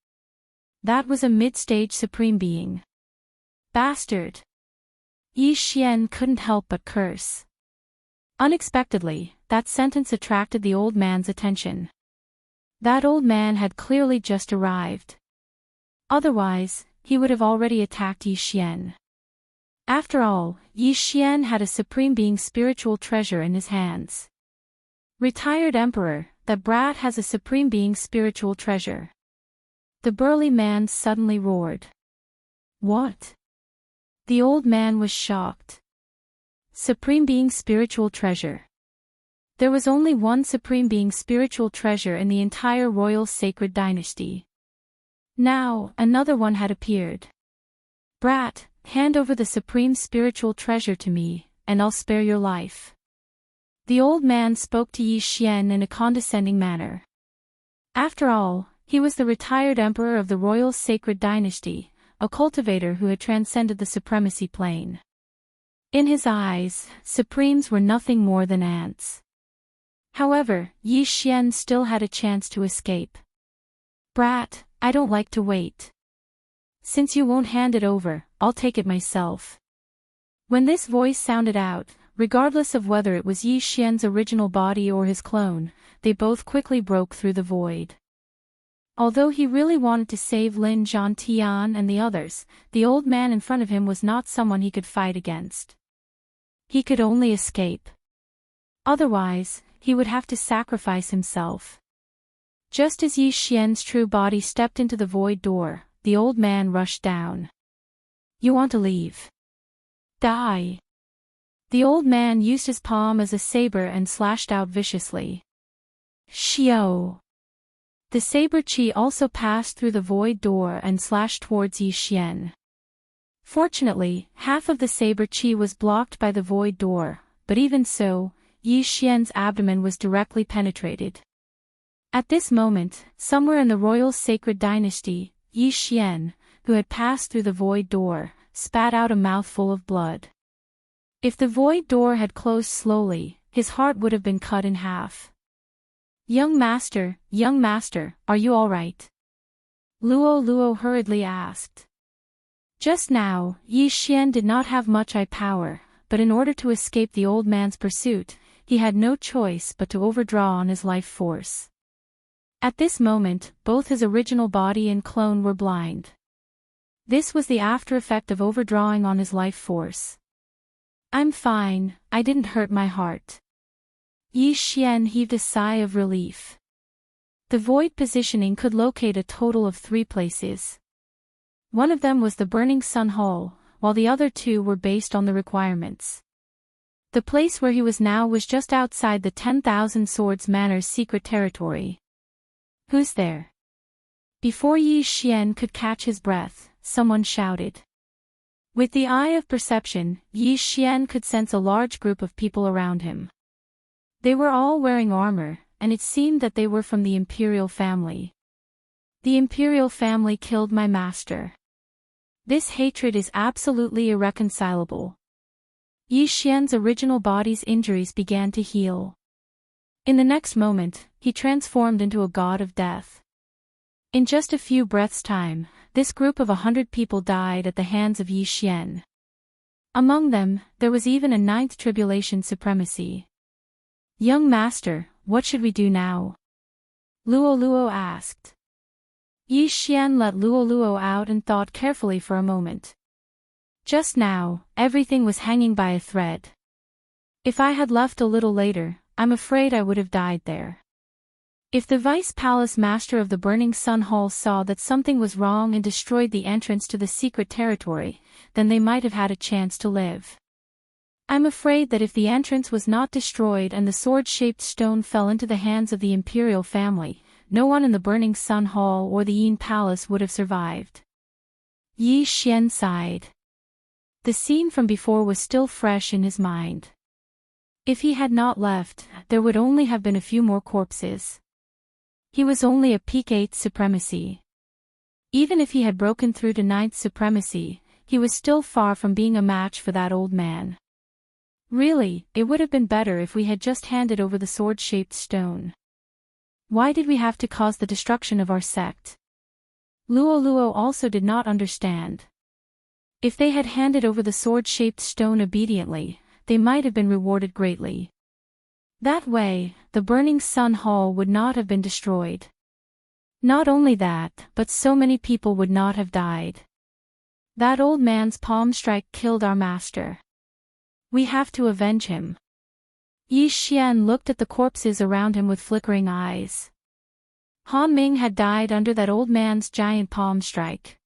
That was a mid-stage Supreme Being. Bastard! Yi Xian couldn't help but curse. Unexpectedly, that sentence attracted the old man's attention. That old man had clearly just arrived. Otherwise, he would have already attacked Yi Xian. After all, Yi Xian had a Supreme Being spiritual treasure in his hands. Retired Emperor, that brat has a Supreme Being spiritual treasure. The burly man suddenly roared. What? The old man was shocked. Supreme Being spiritual treasure. There was only one Supreme Being spiritual treasure in the entire royal sacred dynasty. Now, another one had appeared. Brat, hand over the supreme spiritual treasure to me, and I'll spare your life. The old man spoke to Yi Xian in a condescending manner. After all, he was the retired emperor of the royal sacred dynasty, a cultivator who had transcended the supremacy plane. In his eyes, supremes were nothing more than ants. However, Yi Xian still had a chance to escape. "Brat, I don't like to wait. Since you won't hand it over, I'll take it myself." When this voice sounded out, regardless of whether it was Yi Xian's original body or his clone, they both quickly broke through the void. Although he really wanted to save Lin Zhantian and the others, the old man in front of him was not someone he could fight against. He could only escape. Otherwise, he would have to sacrifice himself. Just as Yi Xian's true body stepped into the void door, the old man rushed down. "You want to leave? Die!" The old man used his palm as a saber and slashed out viciously. Xiao! The saber chi also passed through the void door and slashed towards Yi Xian. Fortunately, half of the saber chi was blocked by the void door, but even so, Yi Xian's abdomen was directly penetrated. At this moment, somewhere in the royal sacred dynasty, Yi Xian, who had passed through the void door, spat out a mouthful of blood. If the void door had closed slowly, his heart would have been cut in half. Young master, are you all right?" Luo hurriedly asked. Just now, Yi Xian did not have much eye power, but in order to escape the old man's pursuit, he had no choice but to overdraw on his life force. At this moment, both his original body and clone were blind. This was the after effect of overdrawing on his life force. "I'm fine, I didn't hurt my heart." Yi Xian heaved a sigh of relief. The void positioning could locate a total of 3 places. One of them was the Burning Sun Hall, while the other 2 were based on the requirements. The place where he was now was just outside the 10,000 Swords Manor's secret territory. "Who's there?" Before Yi Xian could catch his breath, someone shouted. With the eye of perception, Yi Xian could sense a large group of people around him. They were all wearing armor, and it seemed that they were from the imperial family. "The imperial family killed my master. This hatred is absolutely irreconcilable." Yi Xian's original body's injuries began to heal. In the next moment, he transformed into a god of death. In just a few breaths' time, this group of 100 people died at the hands of Yi Xian. Among them, there was even a 9th tribulation supremacy. "Young master, what should we do now?" Luo asked. Yi Xian let Luo out and thought carefully for a moment. Just now, everything was hanging by a thread. If I had left a little later, I'm afraid I would have died there. If the Vice Palace Master of the Burning Sun Hall saw that something was wrong and destroyed the entrance to the secret territory, then they might have had a chance to live. I'm afraid that if the entrance was not destroyed and the sword-shaped stone fell into the hands of the imperial family, no one in the Burning Sun Hall or the Yin Palace would have survived. Yi Xian sighed. The scene from before was still fresh in his mind. If he had not left, there would only have been a few more corpses. He was only a peak 8th supremacy. Even if he had broken through to 9th supremacy, he was still far from being a match for that old man. Really, it would have been better if we had just handed over the sword-shaped stone. Why did we have to cause the destruction of our sect? Luo also did not understand. If they had handed over the sword-shaped stone obediently, they might have been rewarded greatly. That way, the Burning Sun Hall would not have been destroyed. Not only that, but so many people would not have died. That old man's palm strike killed our master. We have to avenge him. Yi Xian looked at the corpses around him with flickering eyes. Han Ming had died under that old man's giant palm strike.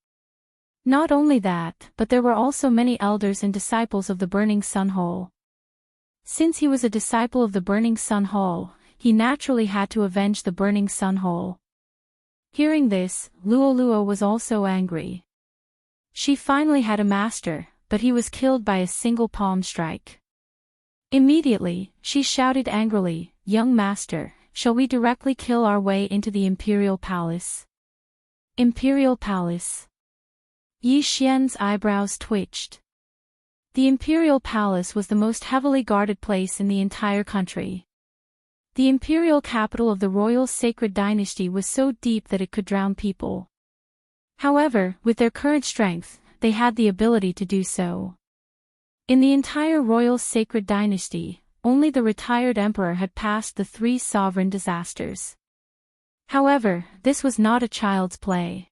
Not only that, but there were also many elders and disciples of the Burning Sun Hall. Since he was a disciple of the Burning Sun Hall, he naturally had to avenge the Burning Sun Hall. Hearing this, Luo was also angry. She finally had a master, but he was killed by a single palm strike. Immediately, she shouted angrily, "Young master, shall we directly kill our way into the Imperial Palace?" Imperial Palace. Yi Xian's eyebrows twitched. The Imperial Palace was the most heavily guarded place in the entire country. The imperial capital of the royal sacred dynasty was so deep that it could drown people. However, with their current strength, they had the ability to do so. In the entire royal sacred dynasty, only the retired emperor had passed the 3 sovereign disasters. However, this was not a child's play.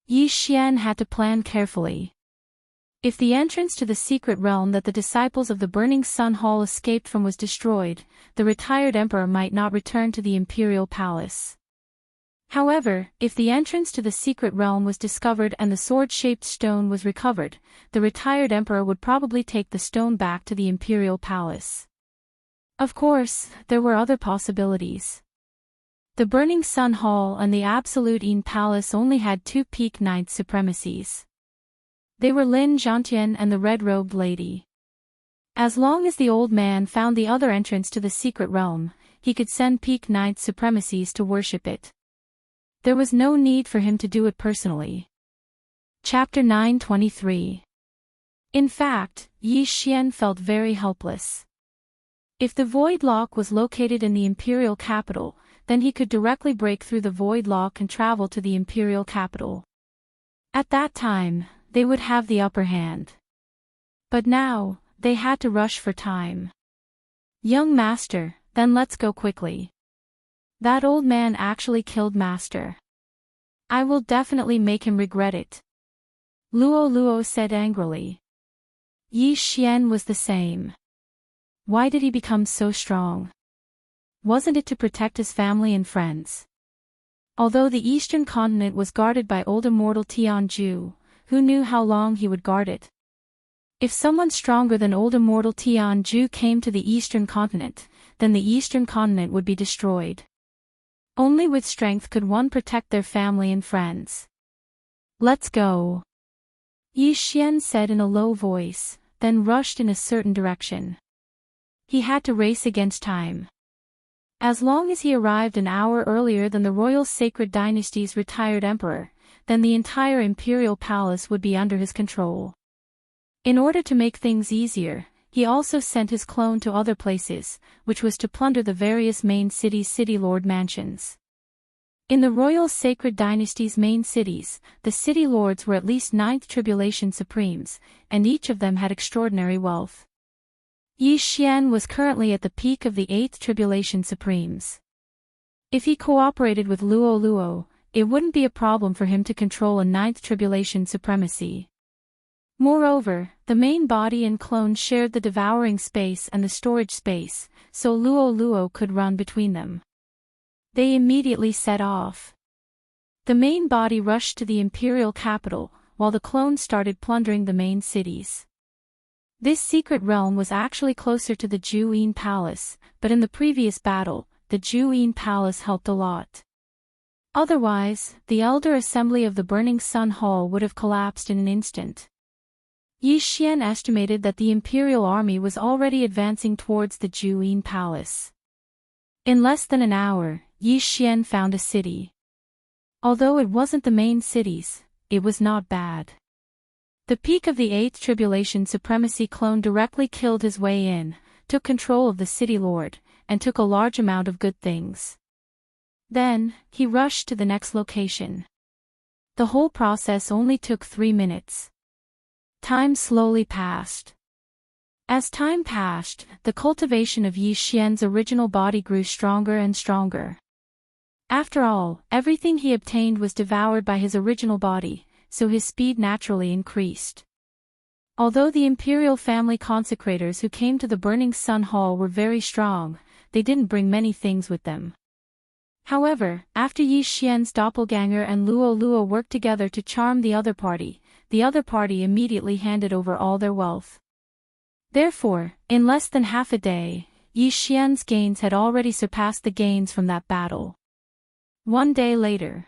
Yi Xian had to plan carefully. If the entrance to the secret realm that the disciples of the Burning Sun Hall escaped from was destroyed, the retired emperor might not return to the imperial palace. However, if the entrance to the secret realm was discovered and the sword-shaped stone was recovered, the retired emperor would probably take the stone back to the imperial palace. Of course, there were other possibilities. The Burning Sun Hall and the Absolute Yin Palace only had 2 peak knight supremacies. They were Lin Zhantian and the red-robed lady. As long as the old man found the other entrance to the secret realm, he could send peak knight supremacies to worship it. There was no need for him to do it personally. Chapter 923. In fact, Yi Xian felt very helpless. If the void lock was located in the imperial capital, then he could directly break through the void lock and travel to the imperial capital. At that time, they would have the upper hand. But now, they had to rush for time. "Young master, then let's go quickly. That old man actually killed master. I will definitely make him regret it," Luo said angrily. Yi Xian was the same. Why did he become so strong? Wasn't it to protect his family and friends? Although the eastern continent was guarded by old immortal Tianju, who knew how long he would guard it? If someone stronger than old immortal Tianju came to the eastern continent, then the eastern continent would be destroyed. Only with strength could one protect their family and friends. "Let's go," Yi Xian said in a low voice, then rushed in a certain direction. He had to race against time. As long as he arrived an hour earlier than the royal sacred dynasty's retired emperor, then the entire imperial palace would be under his control. In order to make things easier, he also sent his clone to other places, which was to plunder the various main cities' city lord mansions. In the royal sacred dynasty's main cities, the city lords were at least 9th tribulation supremes, and each of them had extraordinary wealth. Yi Xian was currently at the peak of the 8th tribulation supremes. If he cooperated with Luo, it wouldn't be a problem for him to control a 9th tribulation supremacy. Moreover, the main body and clone shared the devouring space and the storage space, so Luo could run between them. They immediately set off. The main body rushed to the imperial capital, while the clone started plundering the main cities. This secret realm was actually closer to the Juyin Palace, but in the previous battle, the Juyin Palace helped a lot. Otherwise, the Elder Assembly of the Burning Sun Hall would have collapsed in an instant. Yi Xian estimated that the imperial army was already advancing towards the Juyin Palace. In less than an hour, Yi Xian found a city. Although it wasn't the main cities, it was not bad. The peak of the 8th tribulation supremacy clone directly killed his way in, took control of the city lord, and took a large amount of good things. Then, he rushed to the next location. The whole process only took 3 minutes. Time slowly passed. As time passed, the cultivation of Yi Xian's original body grew stronger and stronger. After all, everything he obtained was devoured by his original body, so his speed naturally increased. Although the imperial family consecrators who came to the Burning Sun Hall were very strong, they didn't bring many things with them. However, after Yi Xian's doppelganger and Luo worked together to charm the other party immediately handed over all their wealth. Therefore, in less than half a day, Yi Xian's gains had already surpassed the gains from that battle. 1 day later.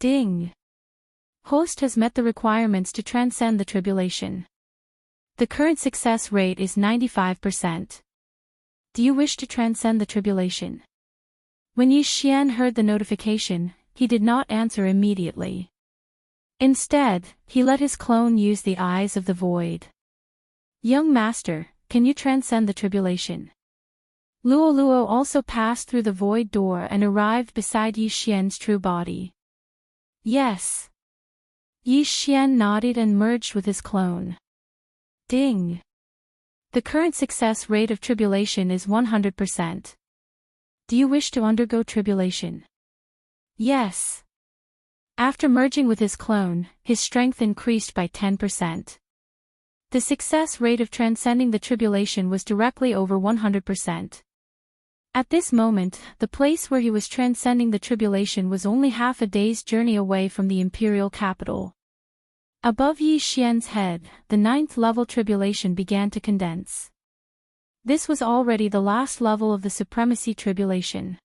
Ding! Host has met the requirements to transcend the tribulation. The current success rate is 95%. Do you wish to transcend the tribulation? When Yi Xian heard the notification, he did not answer immediately. Instead, he let his clone use the eyes of the void. Young master, can you transcend the tribulation? Luo Luo also passed through the void door and arrived beside Yi Xian's true body. Yes. Yi Xian nodded and merged with his clone. Ding. The current success rate of tribulation is 100%. Do you wish to undergo tribulation? Yes. After merging with his clone, his strength increased by 10%. The success rate of transcending the tribulation was directly over 100%. At this moment, the place where he was transcending the tribulation was only half a day's journey away from the imperial capital. Above Yi Xian's head, the 9th level tribulation began to condense. This was already the last level of the supremacy tribulation.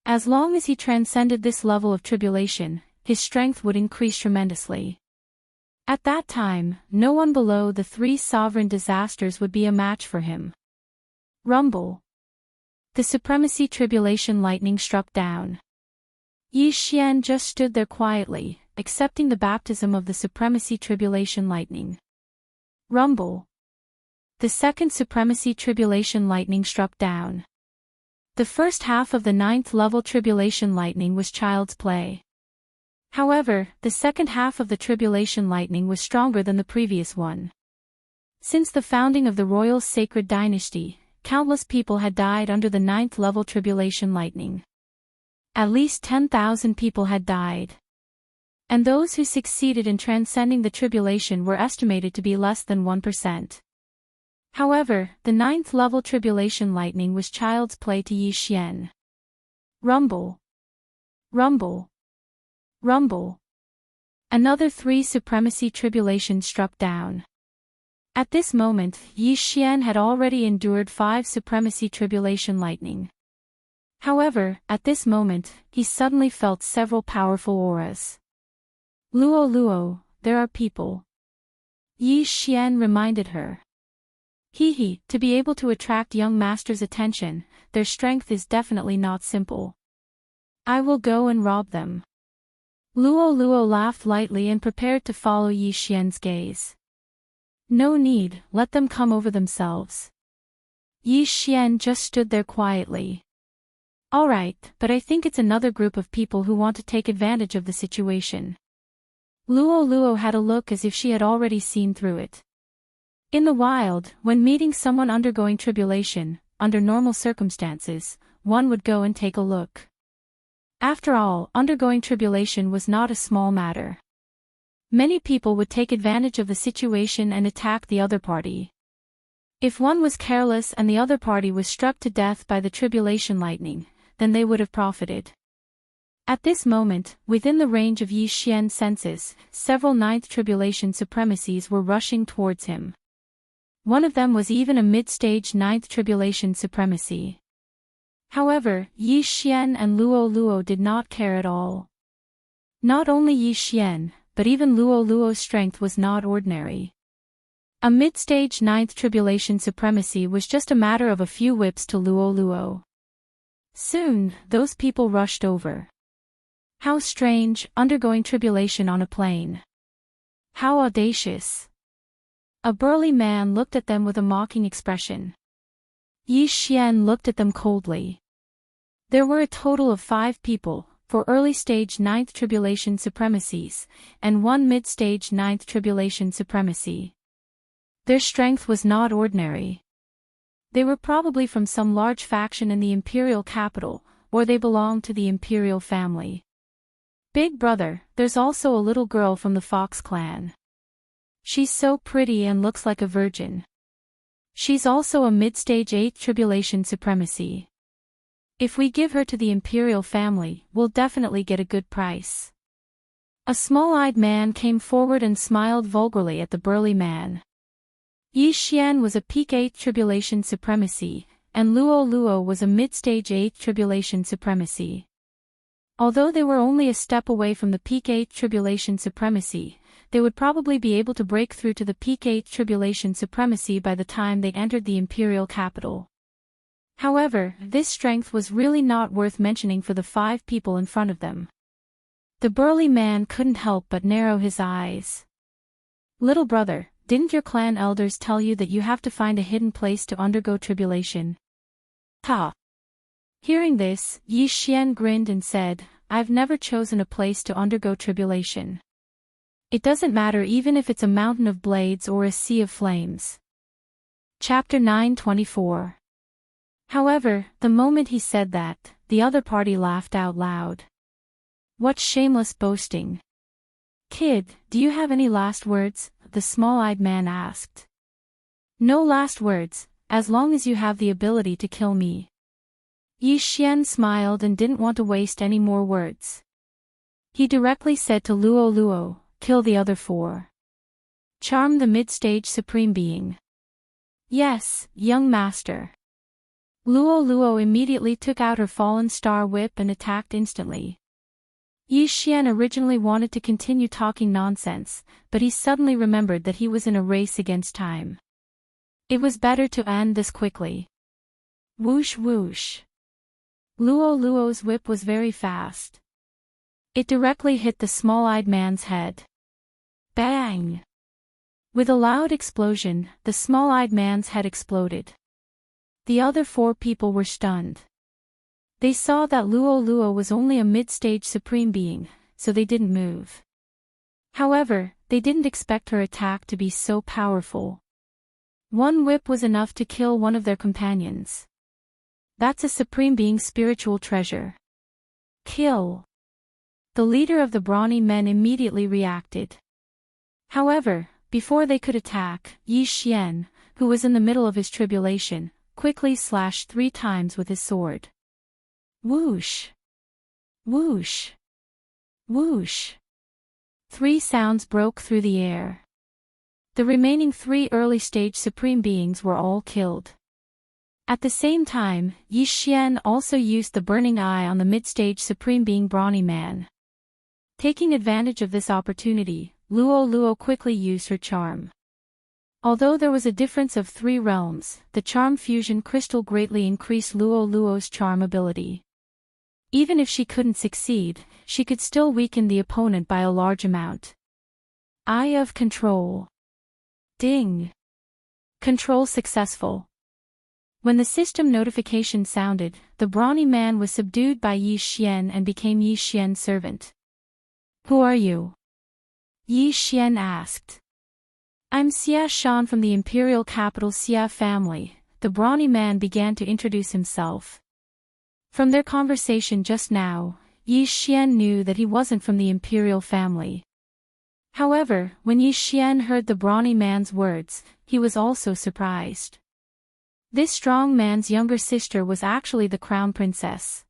As long as he transcended this level of tribulation, his strength would increase tremendously. At that time, no one below the 3 sovereign disasters would be a match for him. Rumble. The supremacy tribulation lightning struck down. Yi Xian just stood there quietly, accepting the baptism of the supremacy tribulation lightning. Rumble. The 2nd supremacy tribulation lightning struck down. The first half of the 9th level tribulation lightning was child's play. However, the second half of the tribulation lightning was stronger than the previous one. Since the founding of the royal sacred dynasty, countless people had died under the 9th level tribulation lightning. At least 10,000 people had died. And those who succeeded in transcending the tribulation were estimated to be less than 1%. However, the 9th level tribulation lightning was child's play to Yi Xian. Rumble. Rumble. Rumble. Another 3 supremacy tribulations struck down. At this moment, Yi Xian had already endured 5 supremacy tribulation lightning. However, at this moment, he suddenly felt several powerful auras. Luo Luo, there are people. Yi Xian reminded her. To be able to attract young master's attention, their strength is definitely not simple. I will go and rob them. Luo Luo laughed lightly and prepared to follow Yi Xian's gaze. No need, let them come over themselves. Yi Xian just stood there quietly. Alright, but I think it's another group of people who want to take advantage of the situation. Luo Luo had a look as if she had already seen through it. In the wild, when meeting someone undergoing tribulation, under normal circumstances, one would go and take a look. After all, undergoing tribulation was not a small matter. Many people would take advantage of the situation and attack the other party. If one was careless and the other party was struck to death by the tribulation lightning, then they would have profited. At this moment, within the range of Yi Xian's senses, several 9th tribulation supremacies were rushing towards him. One of them was even a mid-stage 9th tribulation supremacy. However, Yi Xian and Luo Luo did not care at all. Not only Yi Xian, but even Luo Luo's strength was not ordinary. A mid-stage 9th tribulation supremacy was just a matter of a few whips to Luo Luo. Soon, those people rushed over. How strange, undergoing tribulation on a plane. How audacious. A burly man looked at them with a mocking expression. Yi Xian looked at them coldly. There were a total of 5 people, 4 early-stage 9th tribulation supremacies, and 1 mid-stage 9th tribulation supremacy. Their strength was not ordinary. They were probably from some large faction in the imperial capital, or they belonged to the imperial family. Big brother, there's also a little girl from the Fox clan. She's so pretty and looks like a virgin. She's also a mid-stage 8th tribulation supremacy. If we give her to the imperial family, we'll definitely get a good price. A small-eyed man came forward and smiled vulgarly at the burly man. Yi Xian was a peak 8th tribulation supremacy, and Luo Luo was a mid-stage 8th tribulation supremacy. Although they were only a step away from the Peak 8 Tribulation Supremacy, they would probably be able to break through to the Peak 8 Tribulation Supremacy by the time they entered the Imperial capital. However, this strength was really not worth mentioning for the 5 people in front of them. The burly man couldn't help but narrow his eyes. "Little brother, didn't your clan elders tell you that you have to find a hidden place to undergo tribulation?" "Ha!" Hearing this, Yi Xian grinned and said, "I've never chosen a place to undergo tribulation. It doesn't matter even if it's a mountain of blades or a sea of flames." Chapter 9:24. However, the moment he said that, the other party laughed out loud. "What shameless boasting. Kid, do you have any last words?" the small-eyed man asked. "No last words, as long as you have the ability to kill me." Yi Xian smiled and didn't want to waste any more words. He directly said to Luo Luo, "Kill the other 4. Charm the mid-stage supreme being." "Yes, young master." Luo Luo immediately took out her fallen star whip and attacked instantly. Yi Xian originally wanted to continue talking nonsense, but he suddenly remembered that he was in a race against time. It was better to end this quickly. Whoosh whoosh. Luo Luo's whip was very fast. It directly hit the small-eyed man's head. Bang! With a loud explosion, the small-eyed man's head exploded. The other 4 people were stunned. They saw that Luo Luo was only a mid-stage supreme being, so they didn't move. However, they didn't expect her attack to be so powerful. One whip was enough to kill one of their companions. That's a supreme being's spiritual treasure. Kill! The leader of the brawny men immediately reacted. However, before they could attack, Yi Xian, who was in the middle of his tribulation, quickly slashed 3 times with his sword. Whoosh! Whoosh! Whoosh! 3 sounds broke through the air. The remaining 3 early-stage supreme beings were all killed. At the same time, Yi Xian also used the burning eye on the mid-stage supreme being brawny man. Taking advantage of this opportunity, Luo Luo quickly used her charm. Although there was a difference of 3 realms, the charm fusion crystal greatly increased Luo Luo's charm ability. Even if she couldn't succeed, she could still weaken the opponent by a large amount. Eye of Control. Ding! Control successful. When the system notification sounded, the brawny man was subdued by Yi Xian and became Yi Xian's servant. "Who are you?" Yi Xian asked. "I'm Xia Shan from the imperial capital Xia family," the brawny man began to introduce himself. From their conversation just now, Yi Xian knew that he wasn't from the imperial family. However, when Yi Xian heard the brawny man's words, he was also surprised. This strong man's younger sister was actually the crown princess.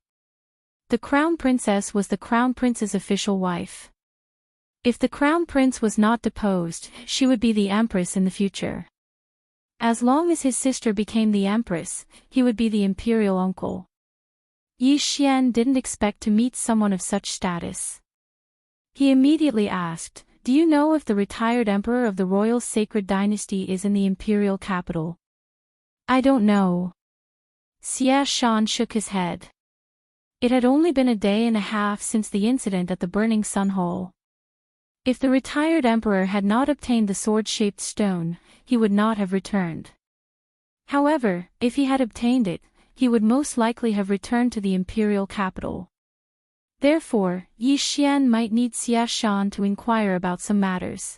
The crown princess was the crown prince's official wife. If the crown prince was not deposed, she would be the empress in the future. As long as his sister became the empress, he would be the imperial uncle. Yi Xian didn't expect to meet someone of such status. He immediately asked, "Do you know if the retired emperor of the royal sacred dynasty is in the imperial capital?" "I don't know." Xia Shan shook his head. It had only been a day and a half since the incident at the Burning Sun Hall. If the retired emperor had not obtained the sword-shaped stone, he would not have returned. However, if he had obtained it, he would most likely have returned to the imperial capital. Therefore, Yi Xian might need Xia Shan to inquire about some matters.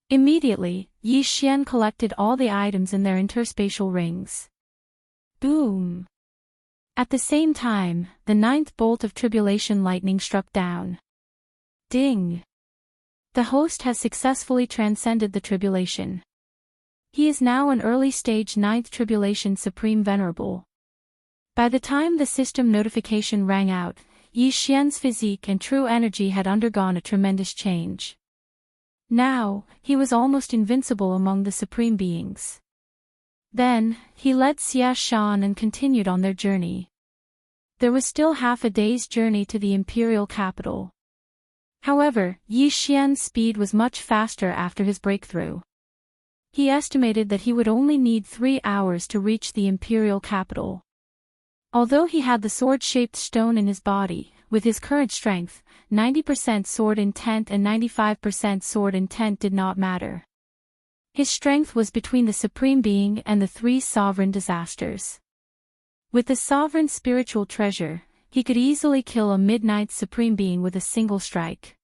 Immediately, Yi Xian collected all the items in their interspatial rings. Boom! At the same time, the 9th bolt of tribulation lightning struck down. Ding! The host has successfully transcended the tribulation. He is now an early-stage 9th tribulation supreme venerable. By the time the system notification rang out, Yi Xian's physique and true energy had undergone a tremendous change. Now, he was almost invincible among the supreme beings. Then, he led Xia Shan and continued on their journey. There was still half a day's journey to the imperial capital. However, Yi Xian's speed was much faster after his breakthrough. He estimated that he would only need 3 hours to reach the imperial capital. Although he had the sword-shaped stone in his body, with his current strength, 90% sword intent and 95% sword intent did not matter. His strength was between the Supreme Being and the 3 sovereign disasters. With the sovereign spiritual treasure, he could easily kill a mid-ninth Supreme Being with a single strike.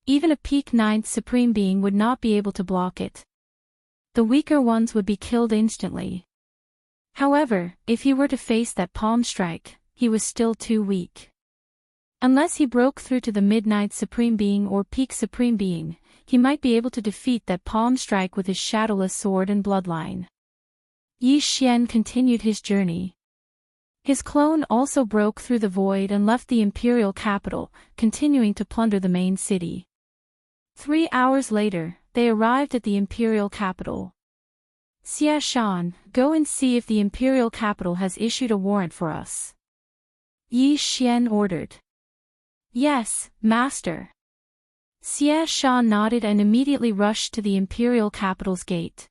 Even a peak 9th Supreme Being would not be able to block it. The weaker ones would be killed instantly. However, if he were to face that palm strike, he was still too weak. Unless he broke through to the mid-ninth Supreme Being or peak Supreme Being, he might be able to defeat that palm strike with his shadowless sword and bloodline. Yi Xian continued his journey. His clone also broke through the void and left the imperial capital, continuing to plunder the main city. 3 hours later, they arrived at the imperial capital. Xia Shan, go and see if the imperial capital has issued a warrant for us. Yi Xian ordered. Yes, master. Xia Shan nodded and immediately rushed to the imperial capital's gate.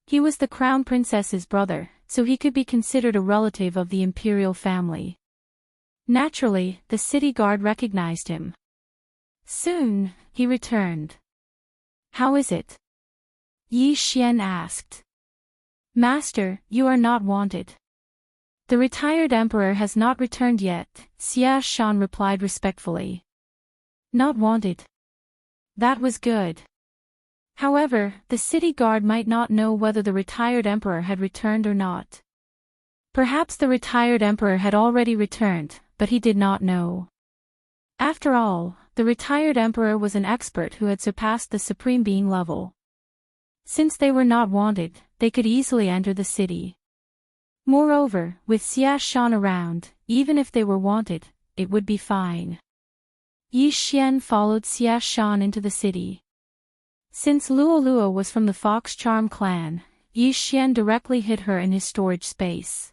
He was the crown princess's brother, so he could be considered a relative of the imperial family. Naturally, the city guard recognized him. Soon, he returned. How is it? Yi Xian asked. Master, you are not wanted. The retired emperor has not returned yet, Xia Shan replied respectfully. Not wanted. That was good. However, the city guard might not know whether the retired emperor had returned or not. Perhaps the retired emperor had already returned, but he did not know. After all, the retired emperor was an expert who had surpassed the Supreme Being level. Since they were not wanted, they could easily enter the city. Moreover, with Xia Shan around, even if they were wanted, it would be fine. Yi Xian followed Xia Shan into the city. Since Luo was from the Fox Charm clan, Yi Xian directly hid her in his storage space.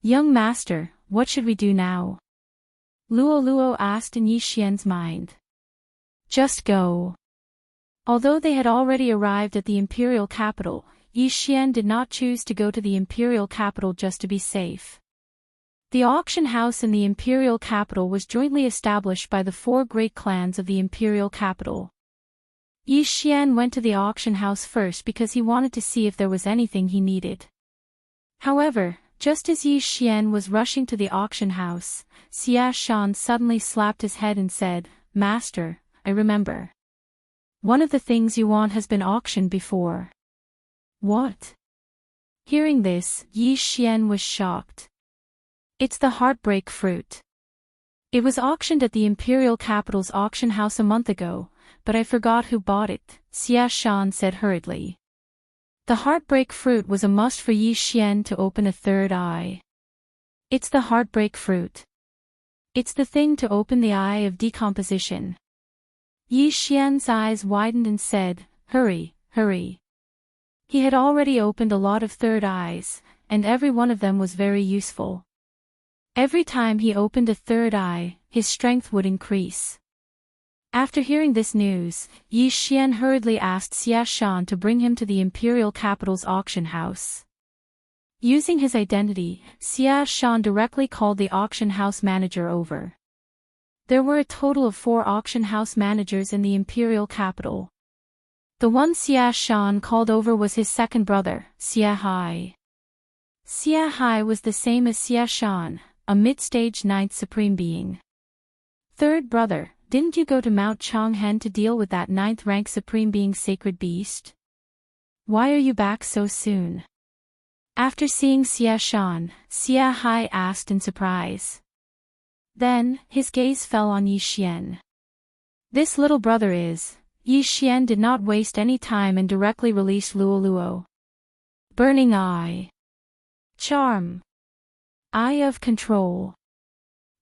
Young master, what should we do now? Luo asked in Yi Xian's mind. Just go. Although they had already arrived at the imperial capital, Yi Xian did not choose to go to the imperial capital just to be safe. The auction house in the imperial capital was jointly established by the 4 great clans of the imperial capital. Yi Xian went to the auction house first because he wanted to see if there was anything he needed. However, just as Yi Xian was rushing to the auction house, Xia Shan suddenly slapped his head and said, Master, I remember. One of the things you want has been auctioned before. What? Hearing this, Yi Xian was shocked. It's the heartbreak fruit. It was auctioned at the imperial capital's auction house a month ago, but I forgot who bought it, Xia Shan said hurriedly. The heartbreak fruit was a must for Yi Xian to open a third eye. It's the heartbreak fruit. It's the thing to open the eye of decomposition. Yi Xian's eyes widened and said, Hurry, hurry. He had already opened a lot of third eyes, and every one of them was very useful. Every time he opened a third eye, his strength would increase. After hearing this news, Yi Xian hurriedly asked Xia Shan to bring him to the imperial capital's auction house. Using his identity, Xia Shan directly called the auction house manager over. There were a total of 4 auction house managers in the imperial capital. The one Xia Shan called over was his second brother, Xia Hai. Xia Hai was the same as Xia Shan, a mid-stage 9th Supreme Being. Third brother, didn't you go to Mount Changhen to deal with that 9th rank Supreme Being sacred beast? Why are you back so soon? After seeing Xia Shan, Xia Hai asked in surprise. Then, his gaze fell on Yi Xian. This little brother is... Yi Xian did not waste any time and directly released Luo. Burning Eye. Charm. Eye of Control.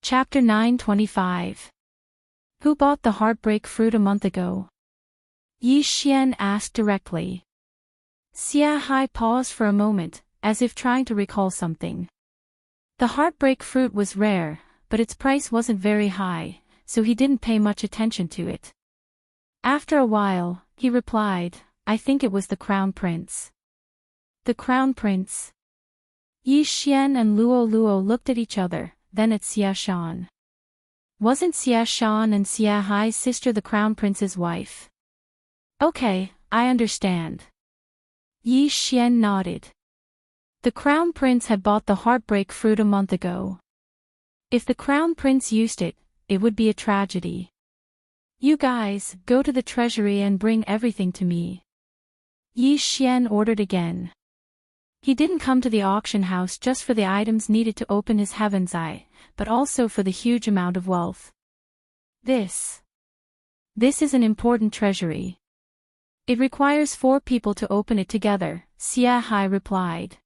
Chapter 925. Who bought the heartbreak fruit a month ago? Yi Xian asked directly. Xia Hai paused for a moment, as if trying to recall something. The heartbreak fruit was rare, but its price wasn't very high, so he didn't pay much attention to it. After a while, he replied, I think it was the Crown Prince. The Crown Prince? Yi Xian and Luo Luo looked at each other, then at Xia Shan. Wasn't Xia Shan and Xia Hai's sister the Crown Prince's wife? Okay, I understand. Yi Xian nodded. The Crown Prince had bought the heartbreak fruit a month ago. If the Crown Prince used it, it would be a tragedy. You guys, go to the treasury and bring everything to me. Yi Xian ordered again. He didn't come to the auction house just for the items needed to open his heaven's eye, but also for the huge amount of wealth. This is an important treasury. It requires 4 people to open it together, Xia Hai replied.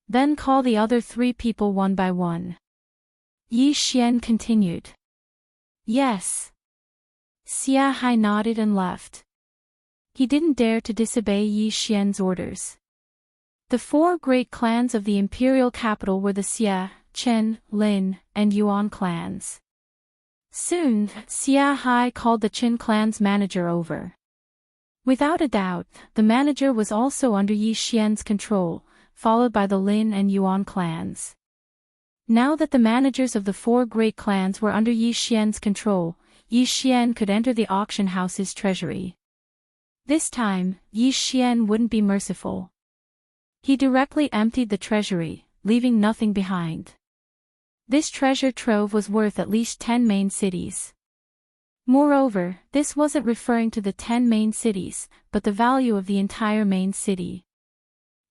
Then call the other 3 people one by one. Yi Xian continued. Yes. Xia Hai nodded and left. He didn't dare to disobey Yi Xian's orders. The 4 great clans of the imperial capital were the Xia, Chen, Lin, and Yuan clans. Soon, Xia Hai called the Qin clan's manager over. Without a doubt, the manager was also under Yi Xian's control, followed by the Lin and Yuan clans. Now that the managers of the 4 great clans were under Yi Xian's control, Yi Xian could enter the auction house's treasury. This time, Yi Xian wouldn't be merciful. He directly emptied the treasury, leaving nothing behind. This treasure trove was worth at least 10 main cities. Moreover, this wasn't referring to the 10 main cities, but the value of the entire main city.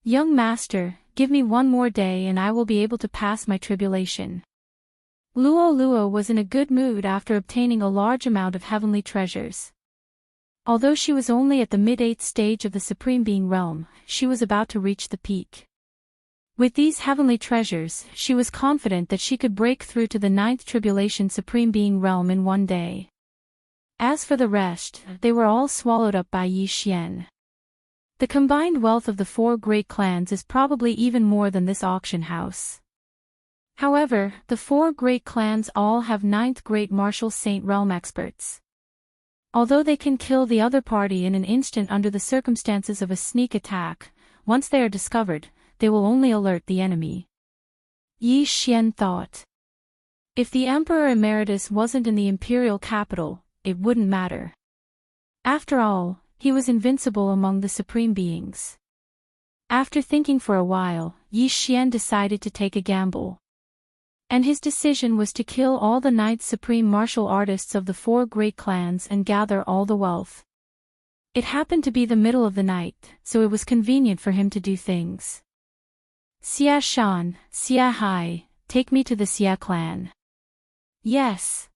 Young master, give me 1 more day and I will be able to pass my tribulation. Luo Luo was in a good mood after obtaining a large amount of heavenly treasures. Although she was only at the mid-8th stage of the Supreme Being realm, she was about to reach the peak. With these heavenly treasures, she was confident that she could break through to the 9th Tribulation Supreme Being realm in 1 day. As for the rest, they were all swallowed up by Yi Xian. The combined wealth of the 4 great clans is probably even more than this auction house. However, the 4 great clans all have 9th Great Martial Saint realm experts. Although they can kill the other party in an instant under the circumstances of a sneak attack, once they are discovered, they will only alert the enemy. Yi Xian thought. If the Emperor Emeritus wasn't in the imperial capital, it wouldn't matter. After all, he was invincible among the supreme beings. After thinking for a while, Yi Xian decided to take a gamble. And his decision was to kill all the 9th supreme martial artists of the 4 great clans and gather all the wealth. It happened to be the middle of the night, so it was convenient for him to do things. Xia Shan, Xia Hai, take me to the Xia clan. Yes.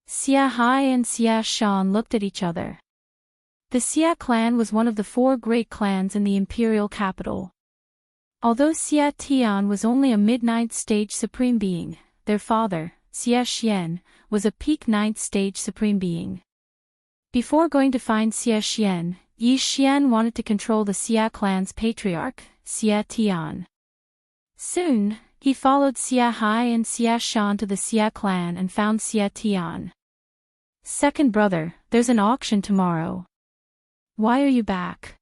Xia Hai and Xia Shan looked at each other. The Xia clan was one of the 4 great clans in the imperial capital. Although Xia Tian was only a mid-9th stage supreme being, their father, Xia Xian, was a peak 9th stage supreme being. Before going to find Xia Xian, Yi Xian wanted to control the Xia clan's patriarch, Xia Tian. Soon, he followed Xia Hai and Xia Shan to the Xia clan and found Xia Tian. Second brother, there's an auction tomorrow. Why are you back?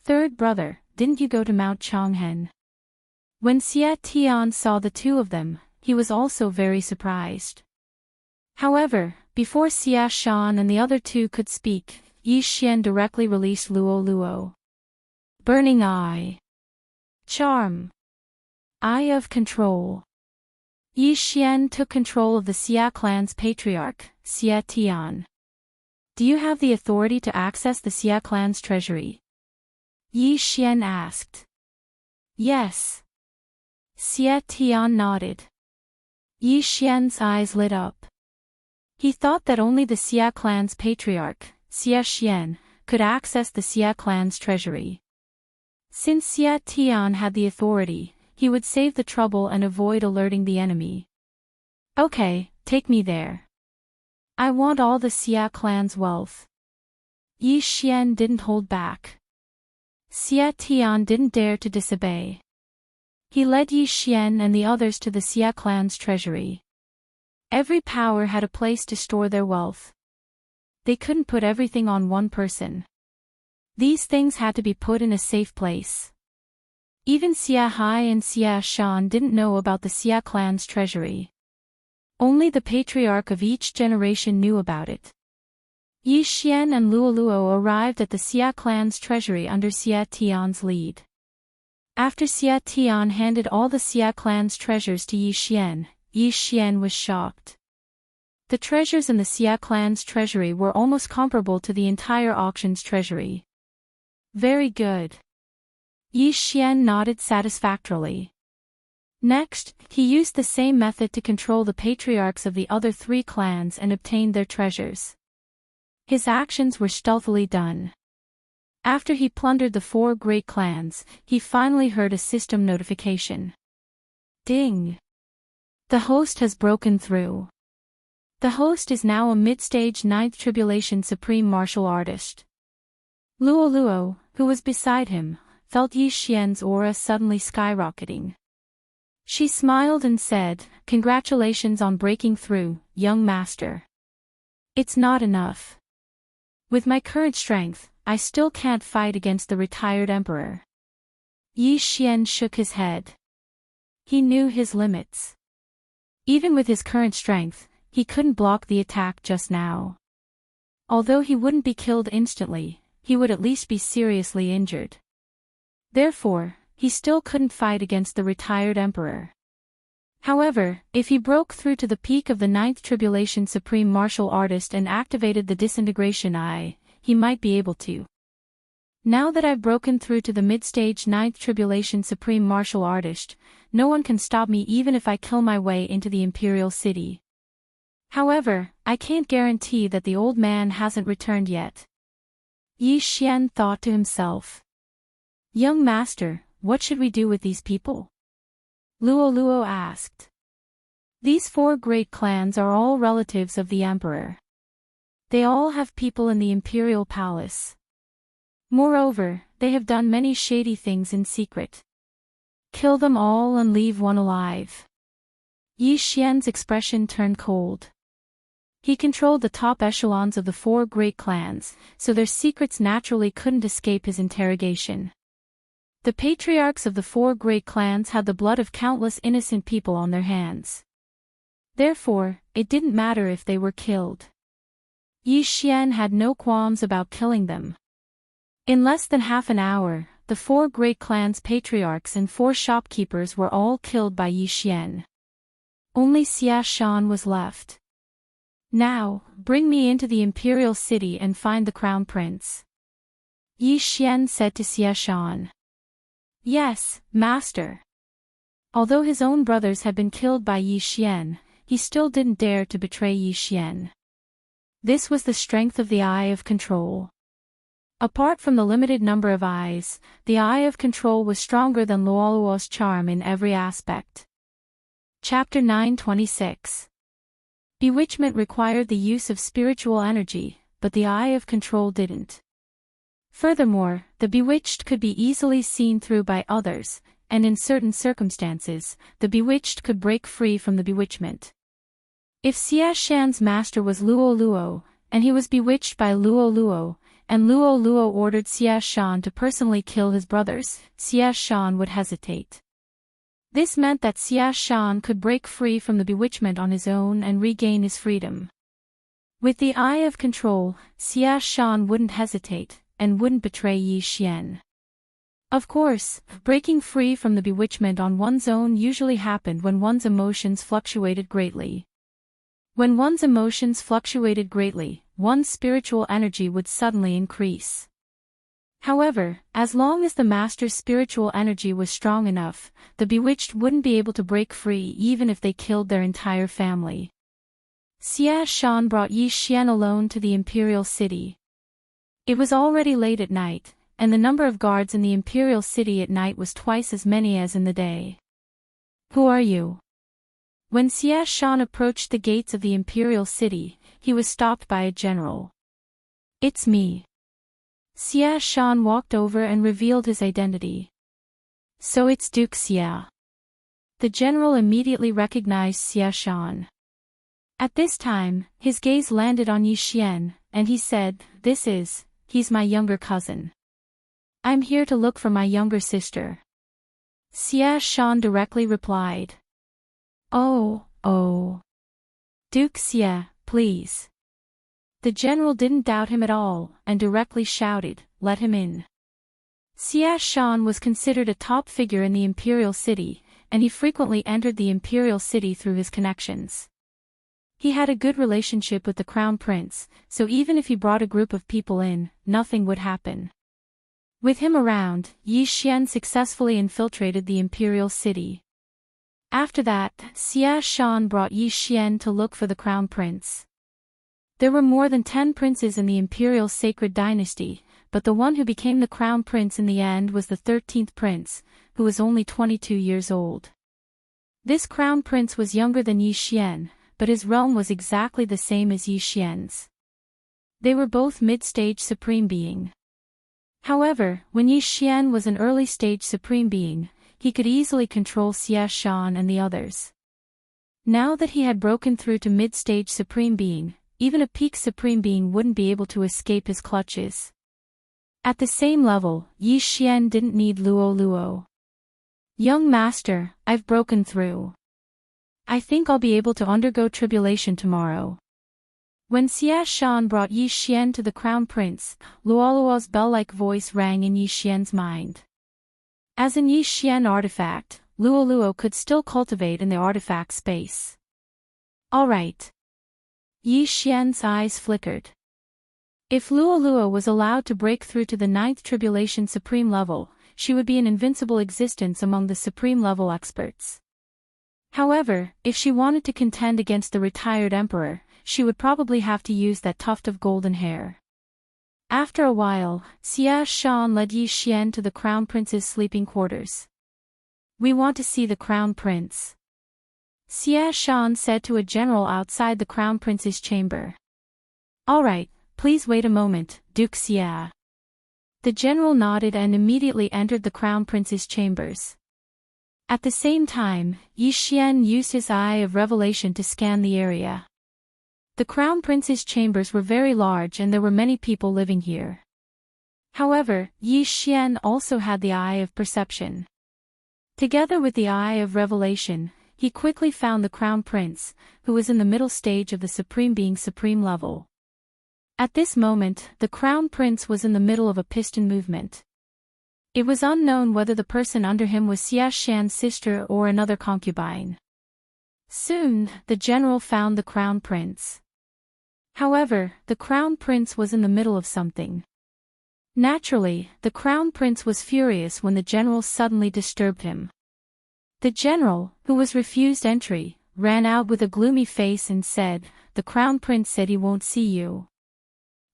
Third brother, didn't you go to Mount Changhen? When Xia Tian saw the 2 of them, he was also very surprised. However, before Xia Shan and the other 2 could speak, Yi Xian directly released Luo Luo. Burning Eye. Charm. Eye of Control. Yi Xian took control of the Xia clan's patriarch, Xia Tian. Do you have the authority to access the Xia clan's treasury? Yi Xian asked. Yes. Xia Tian nodded. Yi Xian's eyes lit up. He thought that only the Xia clan's patriarch, Xia Xian, could access the Xia clan's treasury. Since Xia Tian had the authority, he would save the trouble and avoid alerting the enemy. Okay, take me there. I want all the Xia clan's wealth. Yi Xian didn't hold back. Xia Tian didn't dare to disobey. He led Yi Xian and the others to the Xia clan's treasury. Every power had a place to store their wealth. They couldn't put everything on one person. These things had to be put in a safe place. Even Xia Hai and Xia Shan didn't know about the Xia clan's treasury. Only the patriarch of each generation knew about it. Yi Xian and Luoluo arrived at the Xia clan's treasury under Xia Tian's lead. After Xia Tian handed all the Xia clan's treasures to Yi Xian was shocked. The treasures in the Xia clan's treasury were almost comparable to the entire auction's treasury. Very good. Yi Xian nodded satisfactorily. Next, he used the same method to control the patriarchs of the other 3 clans and obtain their treasures. His actions were stealthily done. After he plundered the 4 great clans, he finally heard a system notification. Ding! The host has broken through. The host is now a mid-stage 9th Tribulation Supreme Martial Artist. Luoluo, who was beside him, felt Yi Xian's aura suddenly skyrocketing. She smiled and said, "Congratulations on breaking through, young master. It's not enough. With my current strength, I still can't fight against the retired emperor." Yi Xian shook his head. He knew his limits. Even with his current strength, he couldn't block the attack just now. Although he wouldn't be killed instantly, he would at least be seriously injured. Therefore, he still couldn't fight against the retired emperor. However, if he broke through to the peak of the 9th Tribulation Supreme Martial Artist and activated the Disintegration Eye, he might be able to. Now that I've broken through to the mid-stage 9th Tribulation Supreme Martial Artist, no one can stop me even if I kill my way into the Imperial City. However, I can't guarantee that the old man hasn't returned yet. Yi Xian thought to himself. "Young master, what should we do with these people?" Luoluo asked. "These 4 great clans are all relatives of the emperor. They all have people in the imperial palace. Moreover, they have done many shady things in secret. Kill them all and leave one alive." Yi Xian's expression turned cold. He controlled the top echelons of the 4 great clans, so their secrets naturally couldn't escape his interrogation. The patriarchs of the 4 great clans had the blood of countless innocent people on their hands. Therefore, it didn't matter if they were killed. Yi Xian had no qualms about killing them. In less than half an hour, the 4 great clans' patriarchs and 4 shopkeepers were all killed by Yi Xian. Only Xia Shan was left. "Now, bring me into the Imperial City and find the Crown Prince," Yi Xian said to Xia Shan. "Yes, master." Although his own brothers had been killed by Yi Xian, he still didn't dare to betray Yi Xian. This was the strength of the Eye of Control. Apart from the limited number of eyes, the Eye of Control was stronger than Luoluo's charm in every aspect. Chapter 926. Bewitchment required the use of spiritual energy, but the Eye of Control didn't. Furthermore, the bewitched could be easily seen through by others, and in certain circumstances, the bewitched could break free from the bewitchment. If Xia Shan's master was Luoluo, and he was bewitched by Luoluo, and Luoluo ordered Xia Shan to personally kill his brothers, Xia Shan would hesitate. This meant that Xia Shan could break free from the bewitchment on his own and regain his freedom. With the Eye of Control, Xia Shan wouldn't hesitate, and wouldn't betray Yi Xian. Of course, breaking free from the bewitchment on one's own usually happened when one's emotions fluctuated greatly. When one's emotions fluctuated greatly, one's spiritual energy would suddenly increase. However, as long as the master's spiritual energy was strong enough, the bewitched wouldn't be able to break free even if they killed their entire family. Xia Shan brought Yi Xian alone to the Imperial City. It was already late at night, and the number of guards in the Imperial City at night was twice as many as in the day. "Who are you?" When Xia Shan approached the gates of the Imperial City, he was stopped by a general. "It's me." Xia Shan walked over and revealed his identity. "So it's Duke Xia. The general immediately recognized Xie Shan. At this time, his gaze landed on Yi Xian, and he said, he's my younger cousin. I'm here to look for my younger sister. Xie Shan directly replied. Oh. Duke Xie, please. The general didn't doubt him at all, and directly shouted, let him in. Xie Shan was considered a top figure in the imperial city, and he frequently entered the imperial city through his connections. He had a good relationship with the crown prince, so even if he brought a group of people in, nothing would happen. With him around, Yi Xian successfully infiltrated the imperial city. After that, Xie Shan brought Yi Xian to look for the crown prince. There were more than 10 princes in the imperial sacred dynasty, but the one who became the crown prince in the end was the 13th prince, who was only 22 years old. This crown prince was younger than Yi Xian, but his realm was exactly the same as Yi Xian's. They were both mid-stage supreme being. However, when Yi Xian was an early-stage supreme being, he could easily control Xie Shan and the others. Now that he had broken through to mid-stage supreme being, even a peak supreme being wouldn't be able to escape his clutches. At the same level, Yi Xian didn't need Luo. Young master, I've broken through. I think I'll be able to undergo tribulation tomorrow. When Xie Shan brought Yi Xian to the crown prince, Luo's bell-like voice rang in Yi Xian's mind. As an Yi Xian artifact, Luo could still cultivate in the artifact space. Alright. Yi Xian's eyes flickered. If Luo was allowed to break through to the 9th tribulation supreme level, she would be an invincible existence among the supreme level experts. However, if she wanted to contend against the retired emperor, she would probably have to use that tuft of golden hair. After a while, Xie Shan led Yi Xian to the crown prince's sleeping quarters. We want to see the crown prince. Xie Shan said to a general outside the crown prince's chamber. Alright, please wait a moment, Duke Xie. The general nodded and immediately entered the crown prince's chambers. At the same time, Yi Xian used his eye of revelation to scan the area. The crown prince's chambers were very large and there were many people living here. However, Yi Xian also had the eye of perception. Together with the eye of revelation, he quickly found the crown prince, who was in the middle stage of the supreme being supreme level. At this moment, the crown prince was in the middle of a piston movement. It was unknown whether the person under him was Xie Shan's sister or another concubine. Soon, the general found the crown prince. However, the crown prince was in the middle of something. Naturally, the crown prince was furious when the general suddenly disturbed him. The general, who was refused entry, ran out with a gloomy face and said, "The crown prince said he won't see you.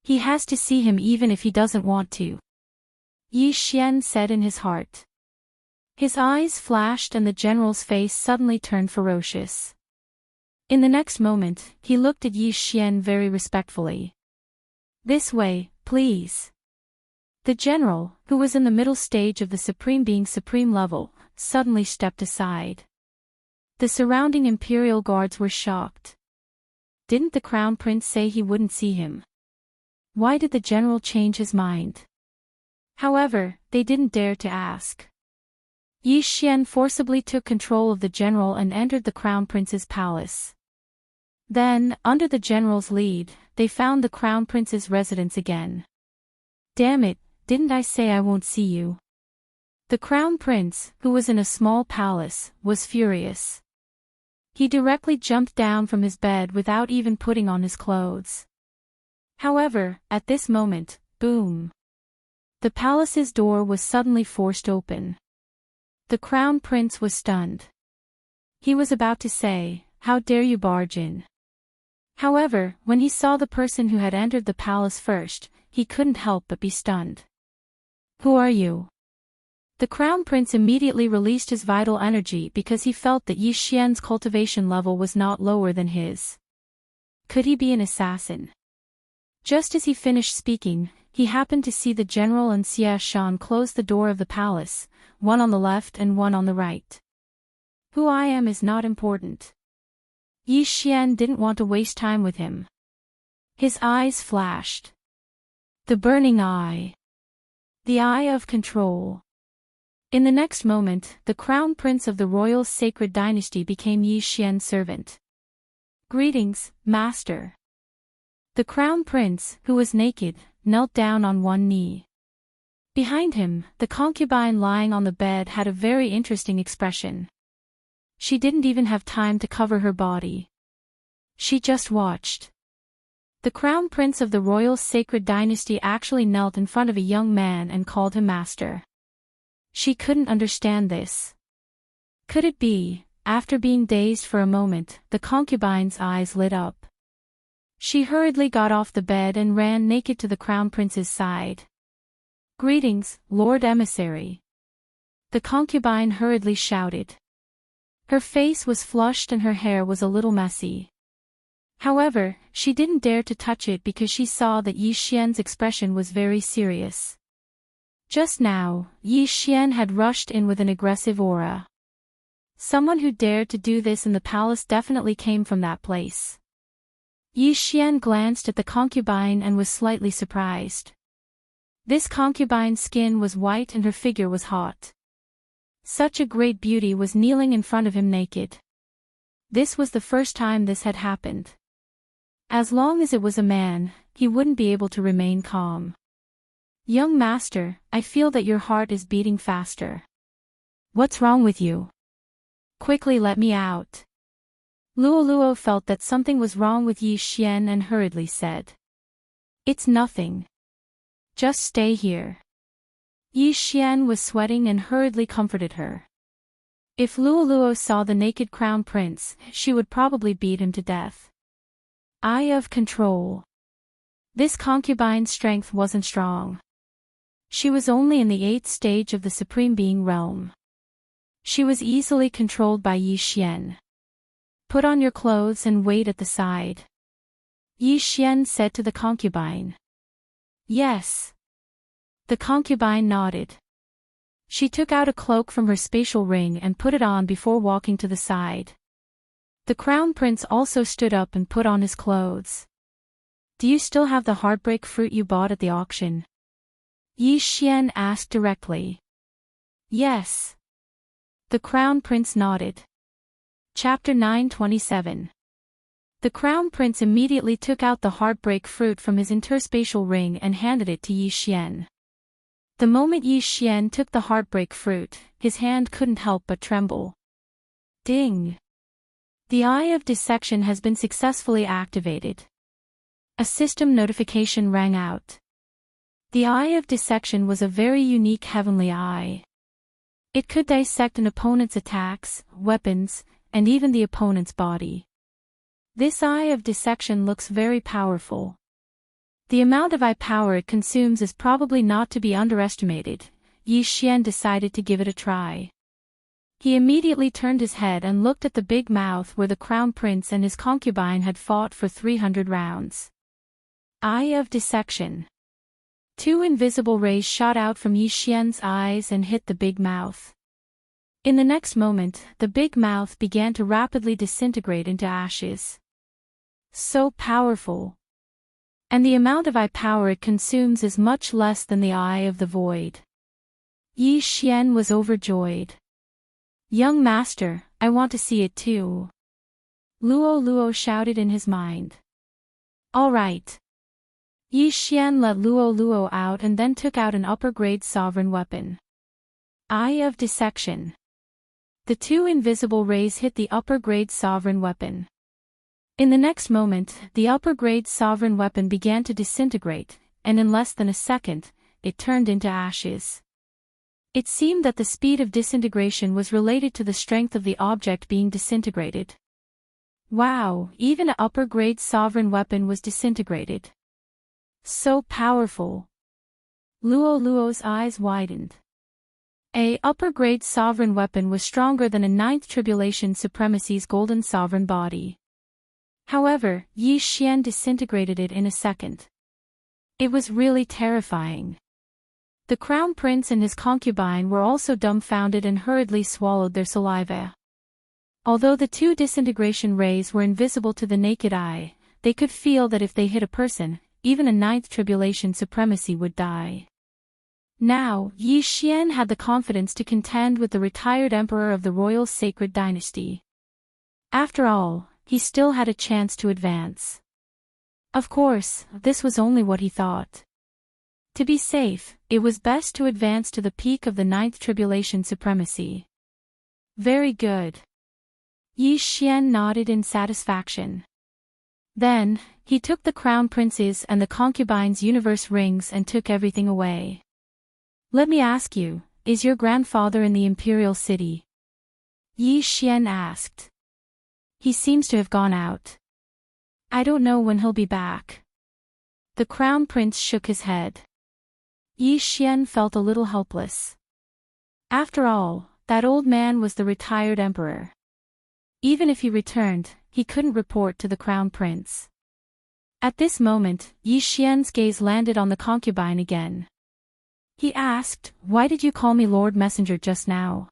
He has to see him even if he doesn't want to," Yi Xian said in his heart. His eyes flashed and the general's face suddenly turned ferocious. In the next moment, he looked at Yi Xian very respectfully. "This way, please." The general, who was in the middle stage of the supreme being supreme level, suddenly stepped aside. The surrounding imperial guards were shocked. Didn't the crown prince say he wouldn't see him? Why did the general change his mind? However, they didn't dare to ask. Yi Xian forcibly took control of the general and entered the crown prince's palace. Then, under the general's lead, they found the crown prince's residence again. "Damn it, didn't I say I won't see you?" The crown prince, who was in a small palace, was furious. He directly jumped down from his bed without even putting on his clothes. However, at this moment, boom! The palace's door was suddenly forced open. The crown prince was stunned. He was about to say, "How dare you barge in?" However, when he saw the person who had entered the palace first, he couldn't help but be stunned. "Who are you?" The crown prince immediately released his vital energy because he felt that Yi Xian's cultivation level was not lower than his. Could he be an assassin? Just as he finished speaking, he happened to see the general and Xie Shan close the door of the palace, one on the left and one on the right. Who I am is not important. Yi Xian didn't want to waste time with him. His eyes flashed. The burning eye. The eye of control. In the next moment, the crown prince of the royal sacred dynasty became Yi Xian's servant. Greetings, master. The crown prince, who was naked, knelt down on one knee. Behind him, the concubine lying on the bed had a very interesting expression. She didn't even have time to cover her body. She just watched. The crown prince of the royal sacred dynasty actually knelt in front of a young man and called him master. She couldn't understand this. Could it be, after being dazed for a moment, the concubine's eyes lit up? She hurriedly got off the bed and ran naked to the crown prince's side. Greetings, Lord Emissary. The concubine hurriedly shouted. Her face was flushed and her hair was a little messy. However, she didn't dare to touch it because she saw that Yi Xian's expression was very serious. Just now, Yi Xian had rushed in with an aggressive aura. Someone who dared to do this in the palace definitely came from that place. Yi Xian glanced at the concubine and was slightly surprised. This concubine's skin was white and her figure was hot. Such a great beauty was kneeling in front of him naked. This was the first time this had happened. As long as it was a man, he wouldn't be able to remain calm. Young master, I feel that your heart is beating faster. What's wrong with you? Quickly let me out. Luo felt that something was wrong with Yi Xian and hurriedly said. It's nothing. Just stay here. Yi Xian was sweating and hurriedly comforted her. If Luo saw the naked crown prince, she would probably beat him to death. Eye of control. This concubine's strength wasn't strong. She was only in the 8th stage of the Supreme Being realm. She was easily controlled by Yi Xian. Put on your clothes and wait at the side. Yi Xian said to the concubine. Yes. The concubine nodded. She took out a cloak from her spatial ring and put it on before walking to the side. The crown prince also stood up and put on his clothes. Do you still have the heartbreak fruit you bought at the auction? Yi Xian asked directly. Yes. The crown prince nodded. Chapter 927. The crown prince immediately took out the heartbreak fruit from his interspatial ring and handed it to Yi Xian. The moment Yi Xian took the heartbreak fruit, his hand couldn't help but tremble. Ding! The eye of dissection has been successfully activated. A system notification rang out. The eye of dissection was a very unique heavenly eye. It could dissect an opponent's attacks, weapons, and even the opponent's body. This eye of dissection looks very powerful. The amount of eye power it consumes is probably not to be underestimated. Yi Xian decided to give it a try. He immediately turned his head and looked at the big mouth where the crown prince and his concubine had fought for 300 rounds. Eye of dissection. 2 invisible rays shot out from Yi Xian's eyes and hit the big mouth. In the next moment, the big mouth began to rapidly disintegrate into ashes. So powerful. And the amount of eye power it consumes is much less than the eye of the void. Yi Xian was overjoyed. Young master, I want to see it too. Luo shouted in his mind. All right. Yi Xian let Luo out and then took out an upper-grade sovereign weapon. Eye of dissection. The 2 invisible rays hit the upper-grade sovereign weapon. In the next moment, the upper-grade sovereign weapon began to disintegrate, and in less than a second, it turned into ashes. It seemed that the speed of disintegration was related to the strength of the object being disintegrated. Wow, even an upper-grade sovereign weapon was disintegrated. So powerful. Luo's eyes widened. A upper-grade sovereign weapon was stronger than a 9th Tribulation Supremacy's golden sovereign body. However, Yi Xian disintegrated it in a second. It was really terrifying. The crown prince and his concubine were also dumbfounded and hurriedly swallowed their saliva. Although the two disintegration rays were invisible to the naked eye, they could feel that if they hit a person, even a ninth tribulation supremacy would die. Now, Yi Xian had the confidence to contend with the retired emperor of the royal sacred dynasty. After all, he still had a chance to advance. Of course, this was only what he thought. To be safe, it was best to advance to the peak of the ninth tribulation supremacy. Very good. Yi Xian nodded in satisfaction. Then, he took the crown prince's and the concubine's universe rings and took everything away. Let me ask you, is your grandfather in the imperial city? Yi Xian asked. He seems to have gone out. I don't know when he'll be back. The crown prince shook his head. Yi Xian felt a little helpless. After all, that old man was the retired emperor. Even if he returned, he couldn't report to the crown prince. At this moment, Yi Xian's gaze landed on the concubine again. He asked, "Why did you call me Lord Messenger just now?"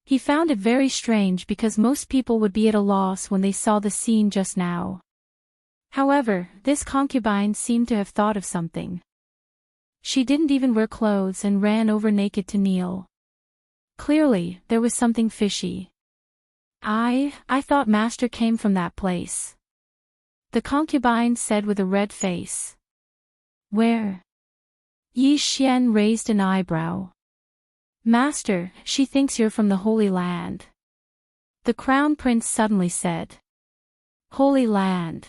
He found it very strange because most people would be at a loss when they saw the scene just now. However, this concubine seemed to have thought of something. She didn't even wear clothes and ran over naked to kneel. Clearly, there was something fishy. I thought Master came from that place. The concubine said with a red face. Where? Yi Xian raised an eyebrow. Master, she thinks you're from the Holy Land. The crown prince suddenly said. Holy Land.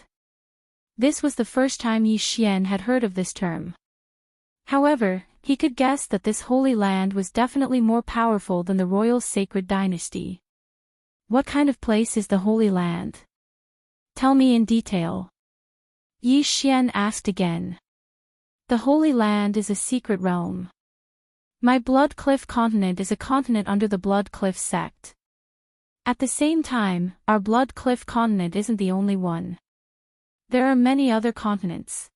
This was the first time Yi Xian had heard of this term. However, he could guess that this Holy Land was definitely more powerful than the royal sacred dynasty. What kind of place is the Holy Land? Tell me in detail. Yi Xian asked again. The Holy Land is a secret realm. My Blood Cliff continent is a continent under the Blood Cliff sect. At the same time, our Blood Cliff continent isn't the only one. There are many other continents.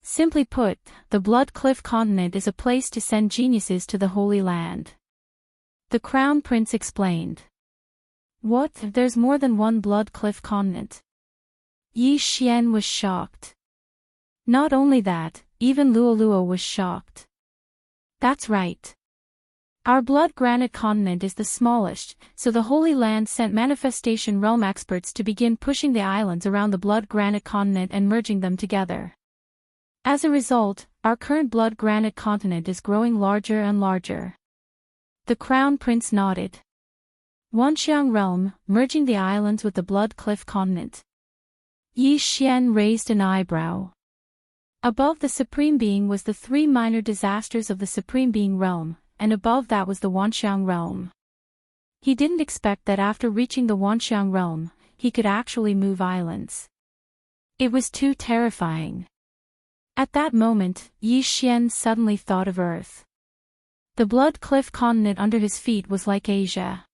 Simply put, the Blood Cliff continent is a place to send geniuses to the Holy Land. The Crown Prince explained. What? There's more than one Blood Cliff continent? Yi Xian was shocked. Not only that, even Luo was shocked. That's right. Our Blood Granite continent is the smallest, so the Holy Land sent Manifestation Realm experts to begin pushing the islands around the Blood Granite continent and merging them together. As a result, our current Blood Granite continent is growing larger and larger. The Crown Prince nodded. Wanxiang Realm, merging the islands with the Blood Cliff continent. Yi Xian raised an eyebrow. Above the Supreme Being was the three minor disasters of the Supreme Being realm, and above that was the Wanxiang realm. He didn't expect that after reaching the Wanxiang realm, he could actually move islands. It was too terrifying. At that moment, Yi Xian suddenly thought of Earth. The Blood Cliff continent under his feet was like Asia.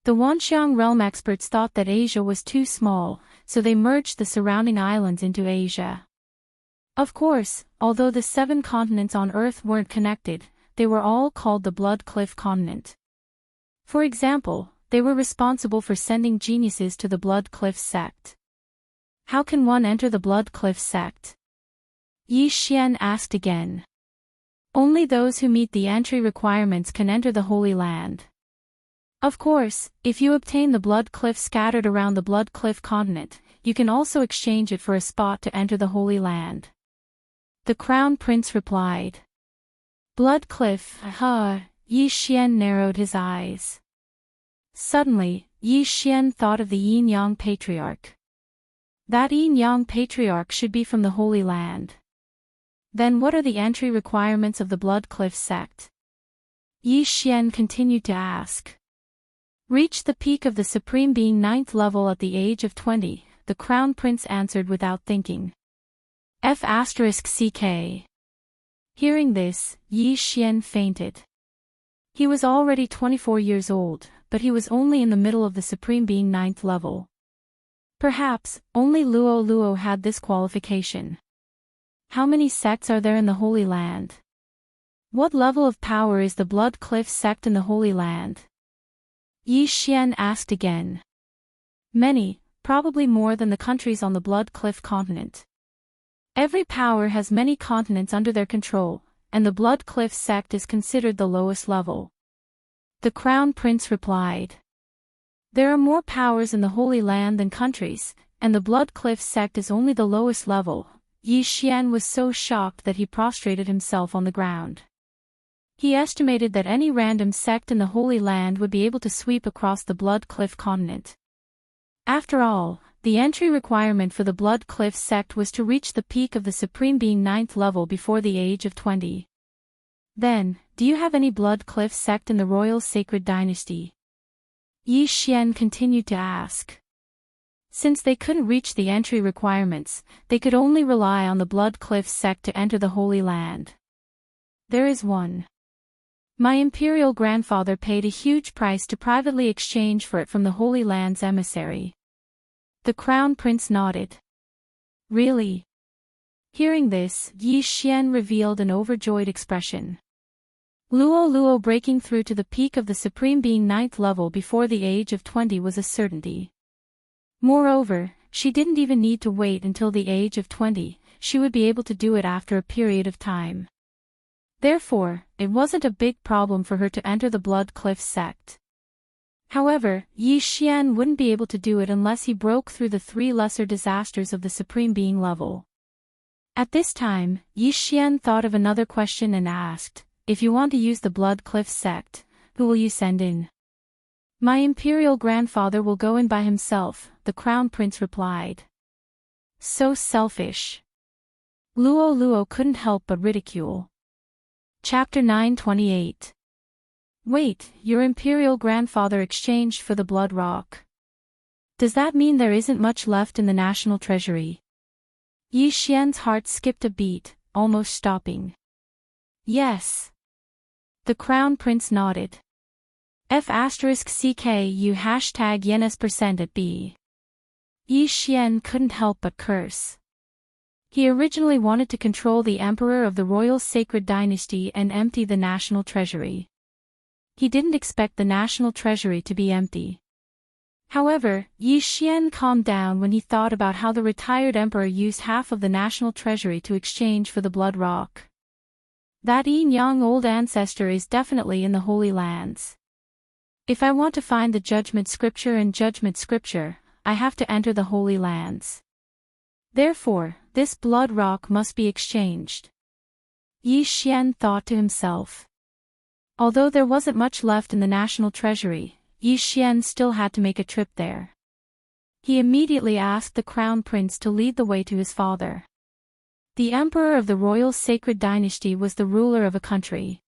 The Wanxiang realm experts thought that Asia was too small, so they merged the surrounding islands into Asia. Of course, although the 7 continents on Earth weren't connected, they were all called the Blood Cliff continent. For example, they were responsible for sending geniuses to the Blood Cliff sect. How can one enter the Blood Cliff sect? Yi Xian asked again. Only those who meet the entry requirements can enter the Holy Land. Of course, if you obtain the Blood Cliff scattered around the Blood Cliff continent, you can also exchange it for a spot to enter the Holy Land. The Crown Prince replied. Blood Cliff, Yi Xian narrowed his eyes. Suddenly, Yi Xian thought of the Yin-Yang Patriarch. That Yin-Yang Patriarch should be from the Holy Land. Then what are the entry requirements of the Blood Cliff sect? Yi Xian continued to ask. Reach the peak of the Supreme Being 9th level at the age of 20, the Crown Prince answered without thinking. F***CK. Hearing this, Yi Xian fainted. He was already 24 years old, but he was only in the middle of the Supreme Being 9th level. Perhaps, only Luo had this qualification. How many sects are there in the Holy Land? What level of power is the Blood Cliff sect in the Holy Land? Yi Xian asked again. Many, probably more than the countries on the Blood Cliff continent. Every power has many continents under their control, and the Blood Cliff sect is considered the lowest level. The Crown Prince replied. There are more powers in the Holy Land than countries, and the Blood Cliff sect is only the lowest level. Yi Xian was so shocked that he prostrated himself on the ground. He estimated that any random sect in the Holy Land would be able to sweep across the Blood Cliff continent. After all, the entry requirement for the Blood Cliff sect was to reach the peak of the Supreme Being 9th level before the age of 20. Then, do you have any Blood Cliff sect in the Royal Sacred Dynasty? Yi Xian continued to ask. Since they couldn't reach the entry requirements, they could only rely on the Blood Cliff sect to enter the Holy Land. There is one. My imperial grandfather paid a huge price to privately exchange for it from the Holy Land's emissary. The Crown Prince nodded. Really? Hearing this, Yi Xian revealed an overjoyed expression. Luo breaking through to the peak of the Supreme Being 9th level before the age of 20 was a certainty. Moreover, she didn't even need to wait until the age of 20, she would be able to do it after a period of time. Therefore, it wasn't a big problem for her to enter the Blood Cliff sect. However, Yi Xian wouldn't be able to do it unless he broke through the 3 lesser disasters of the Supreme Being level. At this time, Yi Xian thought of another question and asked, if you want to use the Blood Cliff sect, who will you send in? My imperial grandfather will go in by himself, the Crown Prince replied. So selfish. Luo couldn't help but ridicule. Chapter 928. Wait, your imperial grandfather exchanged for the Blood Rock. Does that mean there isn't much left in the national treasury? Yi Xian's heart skipped a beat, almost stopping. Yes. The Crown Prince nodded. F*CKU #YENS% at B. Yi Xian couldn't help but curse. He originally wanted to control the Emperor of the Royal Sacred Dynasty and empty the national treasury. He didn't expect the national treasury to be empty. However, Yi Xian calmed down when he thought about how the retired emperor used half of the national treasury to exchange for the Blood Rock. That young old ancestor is definitely in the Holy Lands. If I want to find the Judgment Scripture and Judgment Scripture, I have to enter the Holy Lands. Therefore, this Blood Rock must be exchanged. Yi Xian thought to himself. Although there wasn't much left in the national treasury, Yi Xian still had to make a trip there. He immediately asked the Crown Prince to lead the way to his father. The Emperor of the Royal Sacred Dynasty was the ruler of a country.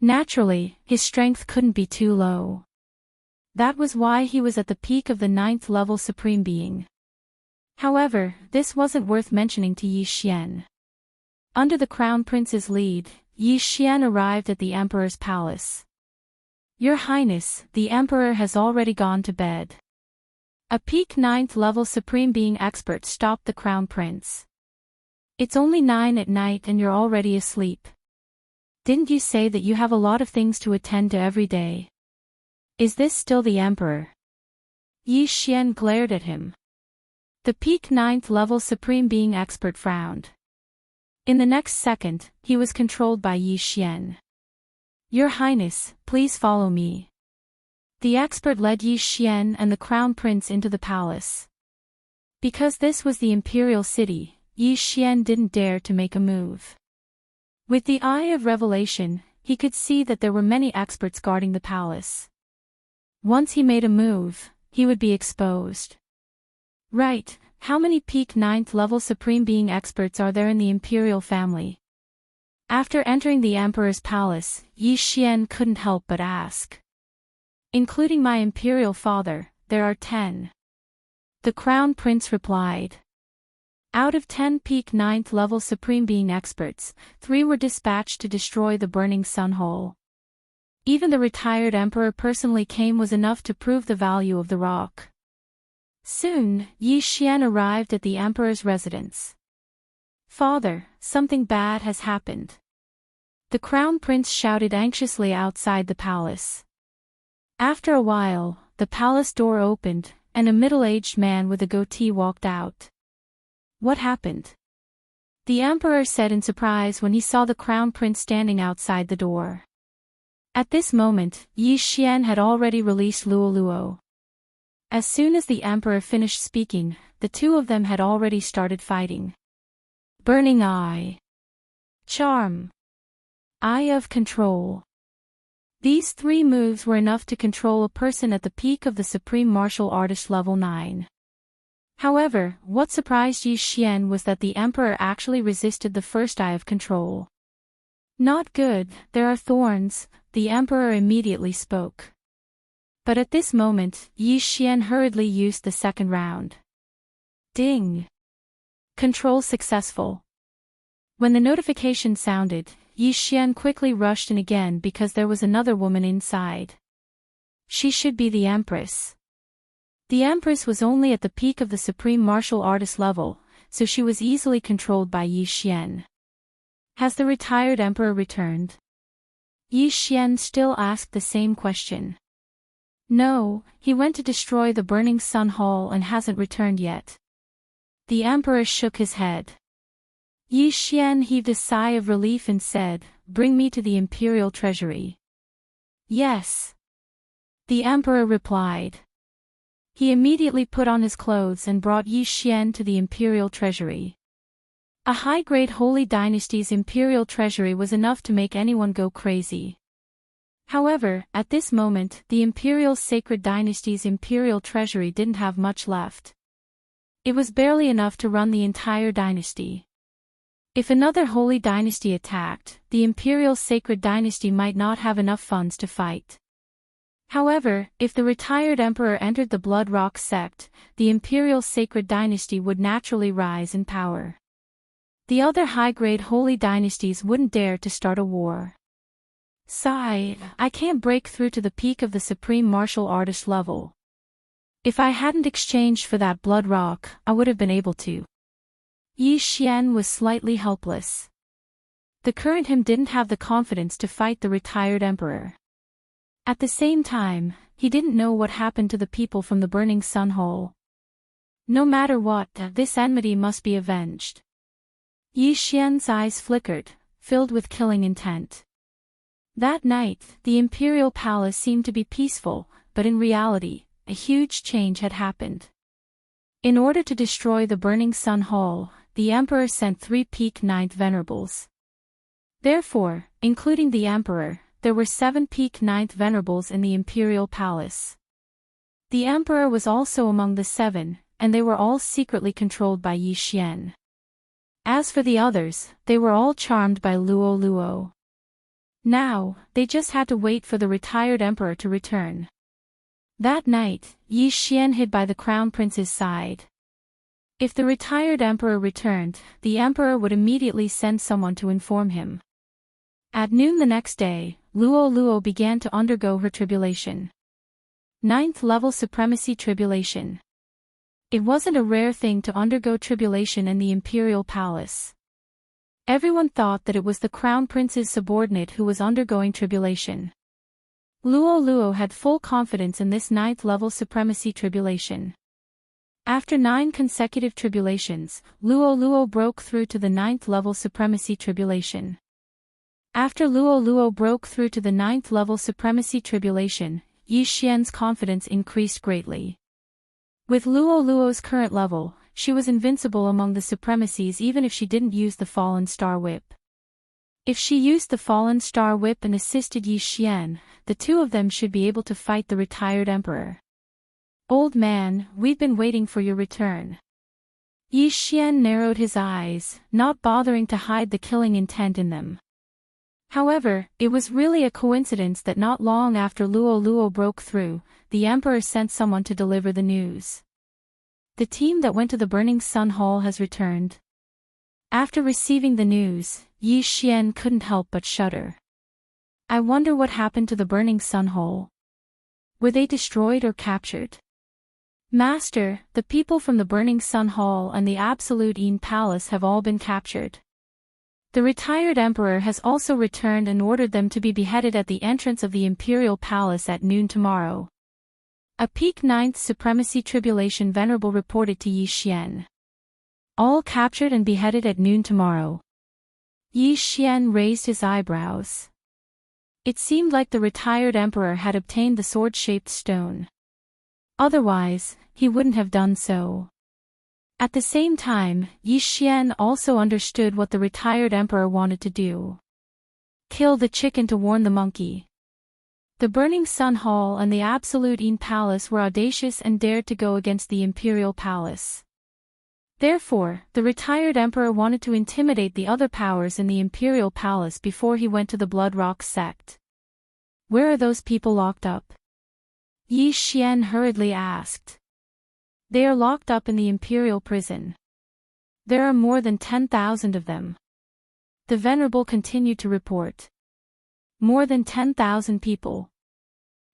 Naturally, his strength couldn't be too low. That was why he was at the peak of the 9th level Supreme Being. However, this wasn't worth mentioning to Yi Xian. Under the Crown Prince's lead, Yi Xian arrived at the Emperor's palace. Your Highness, the Emperor has already gone to bed. A peak 9th level Supreme Being expert stopped the Crown Prince. It's only 9 at night and you're already asleep. Didn't you say that you have a lot of things to attend to every day? Is this still the Emperor? Yi Xian glared at him. The peak 9th level Supreme Being expert frowned. In the next second, he was controlled by Yi Xian. Your Highness, please follow me. The expert led Yi Xian and the Crown Prince into the palace. Because this was the imperial city, Yi Xian didn't dare to make a move. With the eye of revelation, he could see that there were many experts guarding the palace. Once he made a move, he would be exposed. Right, how many peak 9th level Supreme Being experts are there in the imperial family? After entering the Emperor's palace, Yi Xian couldn't help but ask. Including my imperial father, there are 10. The Crown Prince replied. Out of 10 peak 9th level Supreme Being experts, 3 were dispatched to destroy the burning sun hole. Even the retired emperor personally came was enough to prove the value of the rock. Soon, Yi Xian arrived at the emperor's residence. Father, something bad has happened. The Crown Prince shouted anxiously outside the palace. After a while, the palace door opened, and a middle-aged man with a goatee walked out. What happened? The emperor said in surprise when he saw the crown prince standing outside the door. At this moment, Yi Xian had already released Luo Luo. As soon as the emperor finished speaking, the two of them had already started fighting. Burning Eye. Charm. Eye of Control. These three moves were enough to control a person at the peak of the Supreme Martial Artist level 9. However, what surprised Yi Xian was that the emperor actually resisted the first Eye of Control. Not good, there are thorns, the emperor immediately spoke. But at this moment, Yi Xian hurriedly used the second round. Ding! Control successful. When the notification sounded, Yi Xian quickly rushed in again because there was another woman inside. She should be the Empress. The Empress was only at the peak of the Supreme Martial Artist level, so she was easily controlled by Yi Xian. Has the retired Emperor returned? Yi Xian still asked the same question. No, he went to destroy the Burning Sun Hall and hasn't returned yet. The Emperor shook his head. Yi Xian heaved a sigh of relief and said, "Bring me to the Imperial Treasury." Yes. The Emperor replied. He immediately put on his clothes and brought Yi Xian to the Imperial Treasury. A high-grade Holy Dynasty's Imperial Treasury was enough to make anyone go crazy. However, at this moment, the Imperial Sacred Dynasty's Imperial Treasury didn't have much left. It was barely enough to run the entire dynasty. If another Holy Dynasty attacked, the Imperial Sacred Dynasty might not have enough funds to fight. However, if the retired emperor entered the Blood Rock sect, the Imperial Sacred Dynasty would naturally rise in power. The other high-grade Holy Dynasties wouldn't dare to start a war. Sigh, I can't break through to the peak of the Supreme Martial Artist level. If I hadn't exchanged for that Blood Rock, I would have been able to. Yi Xian was slightly helpless. The current him didn't have the confidence to fight the retired emperor. At the same time, he didn't know what happened to the people from the Burning Sun Hall. No matter what, this enmity must be avenged. Yi Xian's eyes flickered, filled with killing intent. That night, the imperial palace seemed to be peaceful, but in reality, a huge change had happened. In order to destroy the Burning Sun Hall, the emperor sent 3 peak 9th venerables. Therefore, including the emperor, there were 7 peak 9th venerables in the imperial palace. The emperor was also among the 7, and they were all secretly controlled by Yi Xian. As for the others, they were all charmed by Luo Luo. Now, they just had to wait for the retired emperor to return. That night, Yi Xian hid by the crown prince's side. If the retired emperor returned, the emperor would immediately send someone to inform him. At noon the next day, Luo Luo began to undergo her tribulation. 9th level supremacy tribulation. It wasn't a rare thing to undergo tribulation in the imperial palace. Everyone thought that it was the crown prince's subordinate who was undergoing tribulation. Luo Luo had full confidence in this 9th level supremacy tribulation. After 9 consecutive tribulations, Luo Luo broke through to the 9th level supremacy tribulation. After Luo Luo broke through to the 9th level supremacy tribulation, Yi Xian's confidence increased greatly. With Luo Luo's current level, she was invincible among the supremacies even if she didn't use the Fallen Star Whip. If she used the Fallen Star Whip and assisted Yi Xian, the two of them should be able to fight the retired emperor. Old man, we've been waiting for your return. Yi Xian narrowed his eyes, not bothering to hide the killing intent in them. However, it was really a coincidence that not long after Luo Luo broke through, the emperor sent someone to deliver the news. The team that went to the Burning Sun Hall has returned. After receiving the news, Yi Xian couldn't help but shudder. I wonder what happened to the Burning Sun Hall. Were they destroyed or captured? Master, the people from the Burning Sun Hall and the Absolute Een Palace have all been captured. The retired emperor has also returned and ordered them to be beheaded at the entrance of the imperial palace at noon tomorrow. A peak ninth supremacy tribulation venerable reported to Yi Xian. All captured and beheaded at noon tomorrow. Yi Xian raised his eyebrows. It seemed like the retired emperor had obtained the sword-shaped stone. Otherwise, he wouldn't have done so. At the same time, Yi Xian also understood what the retired emperor wanted to do. Kill the chicken to warn the monkey. The Burning Sun Hall and the Absolute Yin Palace were audacious and dared to go against the imperial palace. Therefore, the retired emperor wanted to intimidate the other powers in the imperial palace before he went to the Blood Rock sect. Where are those people locked up? Yi Xian hurriedly asked. They are locked up in the imperial prison. There are more than 10,000 of them. The venerable continued to report. More than 10,000 people.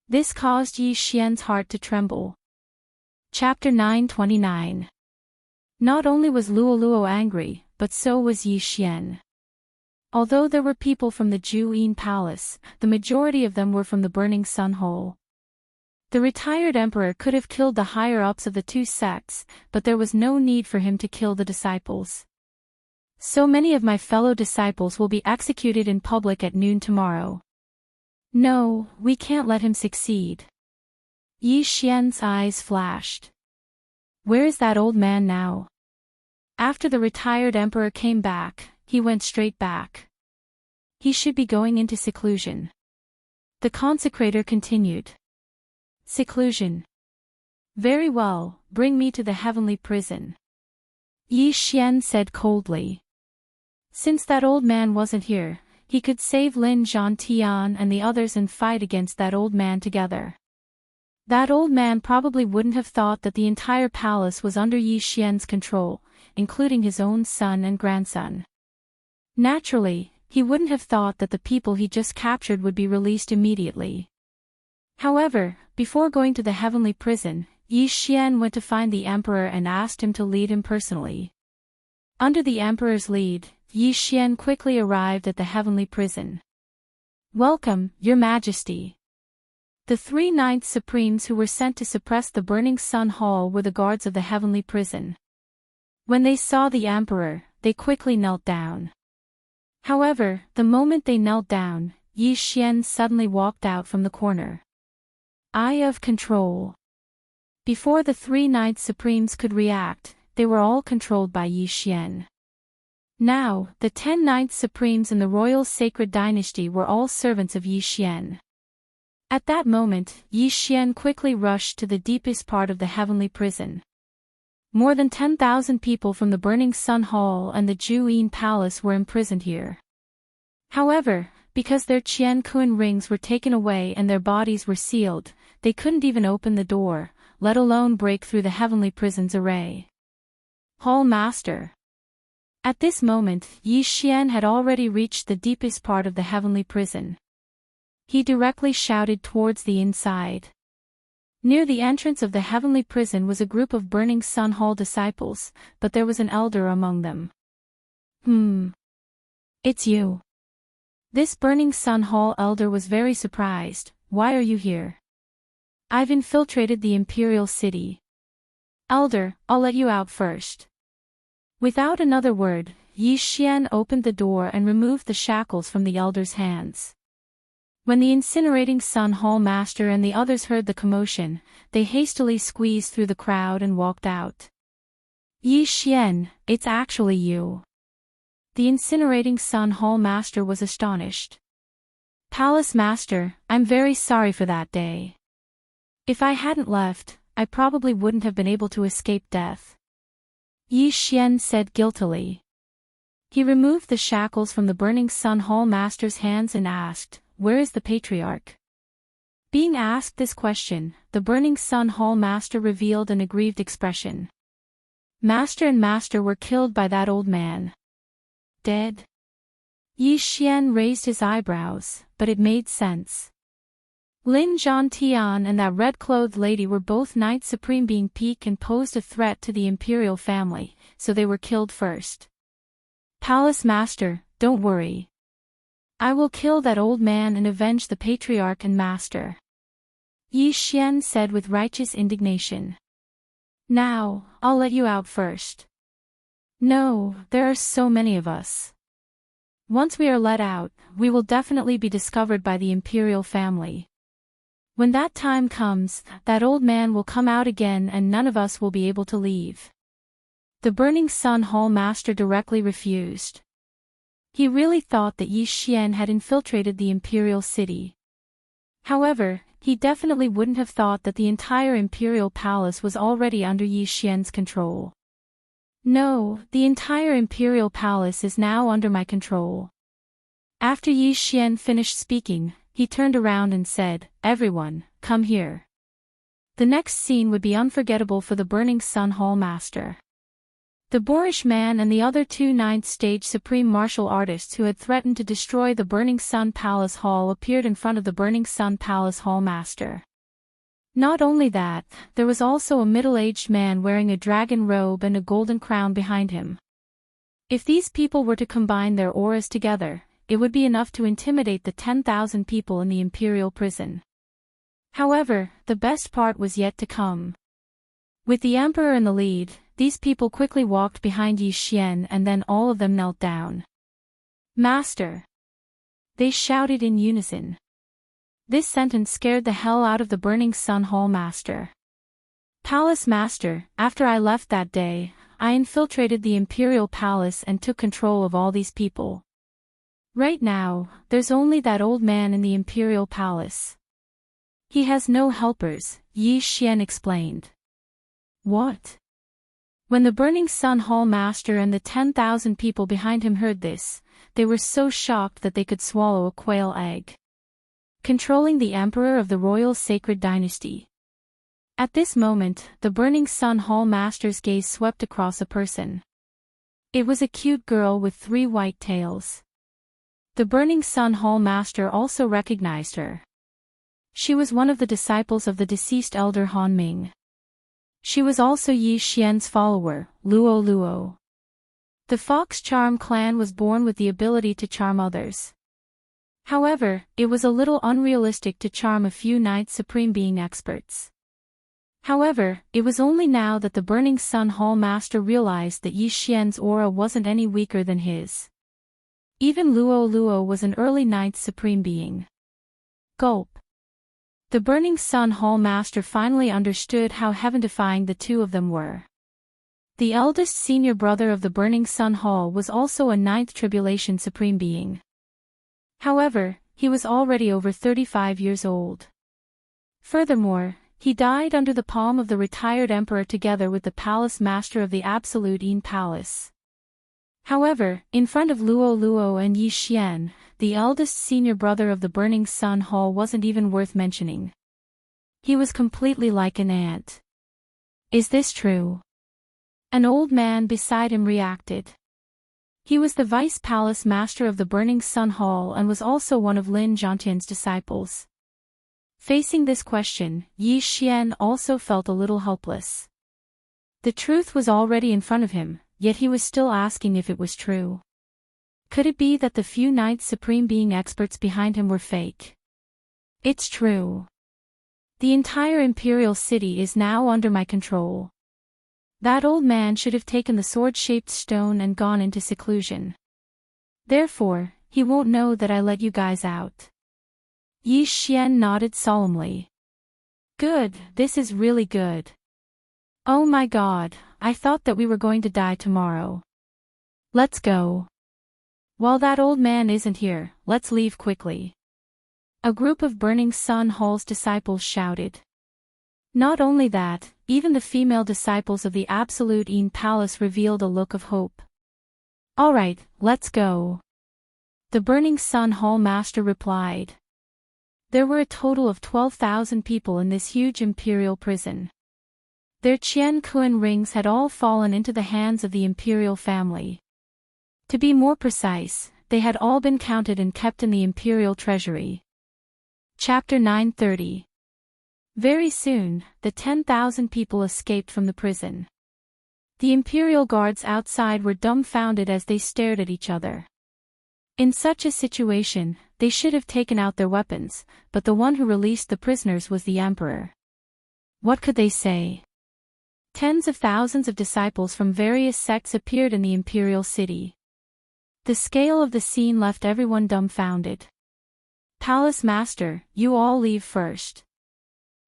This caused Yi Xian's heart to tremble. Chapter 929. Not only was Luoluo angry, but so was Yi Xian. Although there were people from the Ju-Yin Palace, the majority of them were from the Burning Sun Hole. The retired emperor could have killed the higher-ups of the two sects, but there was no need for him to kill the disciples. So many of my fellow disciples will be executed in public at noon tomorrow. No, we can't let him succeed. Yi Xian's eyes flashed. Where is that old man now? After the retired emperor came back, he went straight back. He should be going into seclusion. The consecrator continued. Seclusion. Very well, bring me to the heavenly prison. Yi Xian said coldly. Since that old man wasn't here, he could save Lin Zhantian and the others and fight against that old man together. That old man probably wouldn't have thought that the entire palace was under Yi Xian's control, including his own son and grandson. Naturally, he wouldn't have thought that the people he just captured would be released immediately. However, before going to the heavenly prison, Yi Xian went to find the emperor and asked him to lead him personally. Under the emperor's lead, Yi Xian quickly arrived at the heavenly prison. Welcome, Your Majesty. The three Ninth Supremes who were sent to suppress the Burning Sun Hall were the guards of the heavenly prison. When they saw the emperor, they quickly knelt down. However, the moment they knelt down, Yi Xian suddenly walked out from the corner. Eye of control. Before the three Ninth Supremes could react, they were all controlled by Yi Xian. Now, the 10 Ninth Supremes in the royal sacred dynasty were all servants of Yi Xian. At that moment, Yi Xian quickly rushed to the deepest part of the heavenly prison. More than 10,000 people from the Burning Sun Hall and the Ju-Yin Palace were imprisoned here. However, because their Qian Kun rings were taken away and their bodies were sealed, they couldn't even open the door, let alone break through the heavenly prison's array. Hall Master. At this moment, Yi Xian had already reached the deepest part of the heavenly prison. He directly shouted towards the inside. Near the entrance of the heavenly prison was a group of Burning Sun Hall disciples, but there was an elder among them. It's you. This Burning Sun Hall elder was very surprised. Why are you here? I've infiltrated the imperial city. Elder, I'll let you out first. Without another word, Yi Xian opened the door and removed the shackles from the elder's hands. When the incinerating Sun Hall Master and the others heard the commotion, they hastily squeezed through the crowd and walked out. Yi Xian, it's actually you. The incinerating Sun Hall Master was astonished. Palace Master, I'm very sorry for that day. If I hadn't left, I probably wouldn't have been able to escape death. Yi Xian said guiltily. He removed the shackles from the Burning Sun Hall Master's hands and asked, where is the Patriarch? Being asked this question, the Burning Sun Hall Master revealed an aggrieved expression. Master and Master were killed by that old man. Dead? Yi Xian raised his eyebrows, but it made sense. Lin Zhantian and that red-clothed lady were both Ninth Supreme being peak and posed a threat to the imperial family, so they were killed first. Palace Master, don't worry. I will kill that old man and avenge the patriarch and master. Yi Xian said with righteous indignation. Now, I'll let you out first. No, there are so many of us. Once we are let out, we will definitely be discovered by the imperial family. When that time comes, that old man will come out again and none of us will be able to leave. The Burning Sun Hall Master directly refused. He really thought that Yi Xian had infiltrated the imperial city. However, he definitely wouldn't have thought that the entire imperial palace was already under Yi Xian's control. No, the entire imperial palace is now under my control. After Yi Xian finished speaking, he turned around and said, Everyone, come here. The next scene would be unforgettable for the Burning Sun Hall Master. The boorish man and the other two ninth-stage supreme martial artists who had threatened to destroy the Burning Sun Palace Hall appeared in front of the Burning Sun Palace Hall Master. Not only that, there was also a middle-aged man wearing a dragon robe and a golden crown behind him. If these people were to combine their auras together, it would be enough to intimidate the 10,000 people in the imperial prison. However, the best part was yet to come. With the emperor in the lead, these people quickly walked behind Yi Xian and then all of them knelt down. Master! They shouted in unison. This sentence scared the hell out of the Burning Sun Hall Master. Palace Master, after I left that day, I infiltrated the imperial palace and took control of all these people. Right now, there's only that old man in the imperial palace. He has no helpers, Yi Xian explained. What? When the Burning Sun Hall Master and the 10,000 people behind him heard this, they were so shocked that they could swallow a quail egg. Controlling the Emperor of the Royal Sacred Dynasty. At this moment, the Burning Sun Hall Master's gaze swept across a person. It was a cute girl with 3 white tails. The Burning Sun Hall Master also recognized her. She was one of the disciples of the deceased elder Han Ming. She was also Yi Xian's follower, Luo Luo. The Fox Charm clan was born with the ability to charm others. However, it was a little unrealistic to charm a few Ninth Supreme Being experts. However, it was only now that the Burning Sun Hall Master realized that Yi Xian's aura wasn't any weaker than his. Even Luo Luo was an early Ninth Supreme Being. Gulp. The Burning Sun Hall Master finally understood how heaven-defying the two of them were. The eldest senior brother of the Burning Sun Hall was also a Ninth Tribulation Supreme Being. However, he was already over 35 years old. Furthermore, he died under the palm of the retired emperor together with the palace master of the Absolute Yin Palace. However, in front of Luo Luo and Yi Xian, the eldest senior brother of the Burning Sun Hall wasn't even worth mentioning. He was completely like an ant. Is this true? An old man beside him reacted. He was the vice palace master of the Burning Sun Hall and was also one of Lin Zhangtian's disciples. Facing this question, Yi Xian also felt a little helpless. The truth was already in front of him, yet he was still asking if it was true. Could it be that the few Ninth Supreme Being experts behind him were fake? It's true. The entire Imperial City is now under my control. That old man should have taken the sword-shaped stone and gone into seclusion. Therefore, he won't know that I let you guys out. Yi Xian nodded solemnly. Good, this is really good. Oh my god, I thought that we were going to die tomorrow. Let's go. While that old man isn't here, let's leave quickly. A group of Burning Sun Hall's disciples shouted. Not only that, even the female disciples of the Absolute Yin Palace revealed a look of hope. Alright, let's go. The Burning Sun Hall Master replied. There were a total of 12,000 people in this huge imperial prison. Their Qian Kuan rings had all fallen into the hands of the imperial family. To be more precise, they had all been counted and kept in the imperial treasury. Chapter 930. Very soon, the 10,000 people escaped from the prison. The imperial guards outside were dumbfounded as they stared at each other. In such a situation, they should have taken out their weapons, but the one who released the prisoners was the emperor. What could they say? Tens of thousands of disciples from various sects appeared in the imperial city. The scale of the scene left everyone dumbfounded. Palace Master, you all leave first.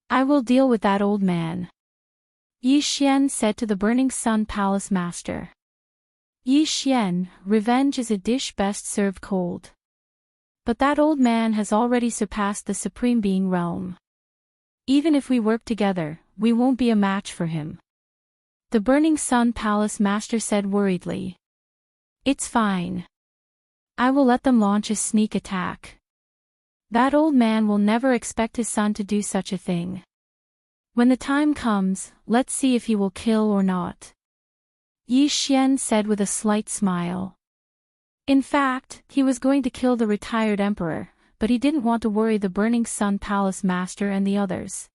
I will deal with that old man. Yi Xian said to the Burning Sun Palace Master. Yi Xian, revenge is a dish best served cold. But that old man has already surpassed the Supreme Being realm. Even if we work together, we won't be a match for him. The Burning Sun Palace Master said worriedly. It's fine. I will let them launch a sneak attack. That old man will never expect his son to do such a thing. When the time comes, let's see if he will kill or not. Yi Xian said with a slight smile. In fact, he was going to kill the retired emperor, but he didn't want to worry the Burning Sun Palace Master and the others.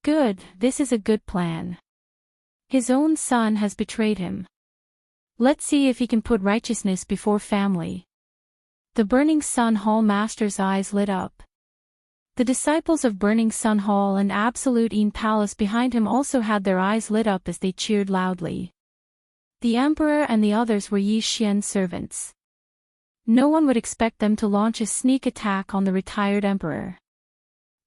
Good, this is a good plan. His own son has betrayed him. Let's see if he can put righteousness before family. The Burning Sun Hall Master's eyes lit up. The disciples of Burning Sun Hall and Absolute Een Palace behind him also had their eyes lit up as they cheered loudly. The emperor and the others were Yi Xian's servants. No one would expect them to launch a sneak attack on the retired emperor.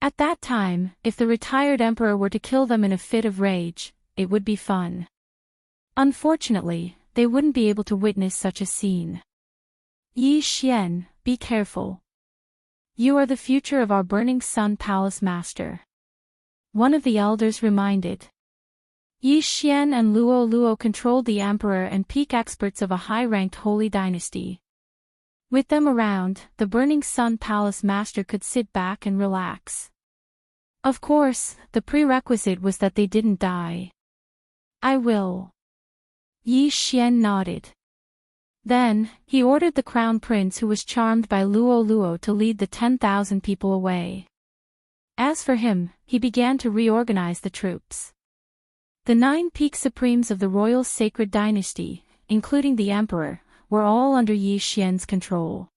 At that time, if the retired emperor were to kill them in a fit of rage, it would be fun. Unfortunately, they wouldn't be able to witness such a scene. Yi Xian, be careful. You are the future of our Burning Sun Palace Master. One of the elders reminded. Yi Xian and Luo Luo controlled the emperor and peak experts of a high-ranked holy dynasty. With them around, the Burning Sun Palace Master could sit back and relax. Of course, the prerequisite was that they didn't die. I will. Yi Xian nodded. Then, he ordered the crown prince who was charmed by Luo Luo to lead the 10,000 people away. As for him, he began to reorganize the troops. The 9 peak supremes of the royal sacred dynasty, including the emperor, were all under Yi Xian's control.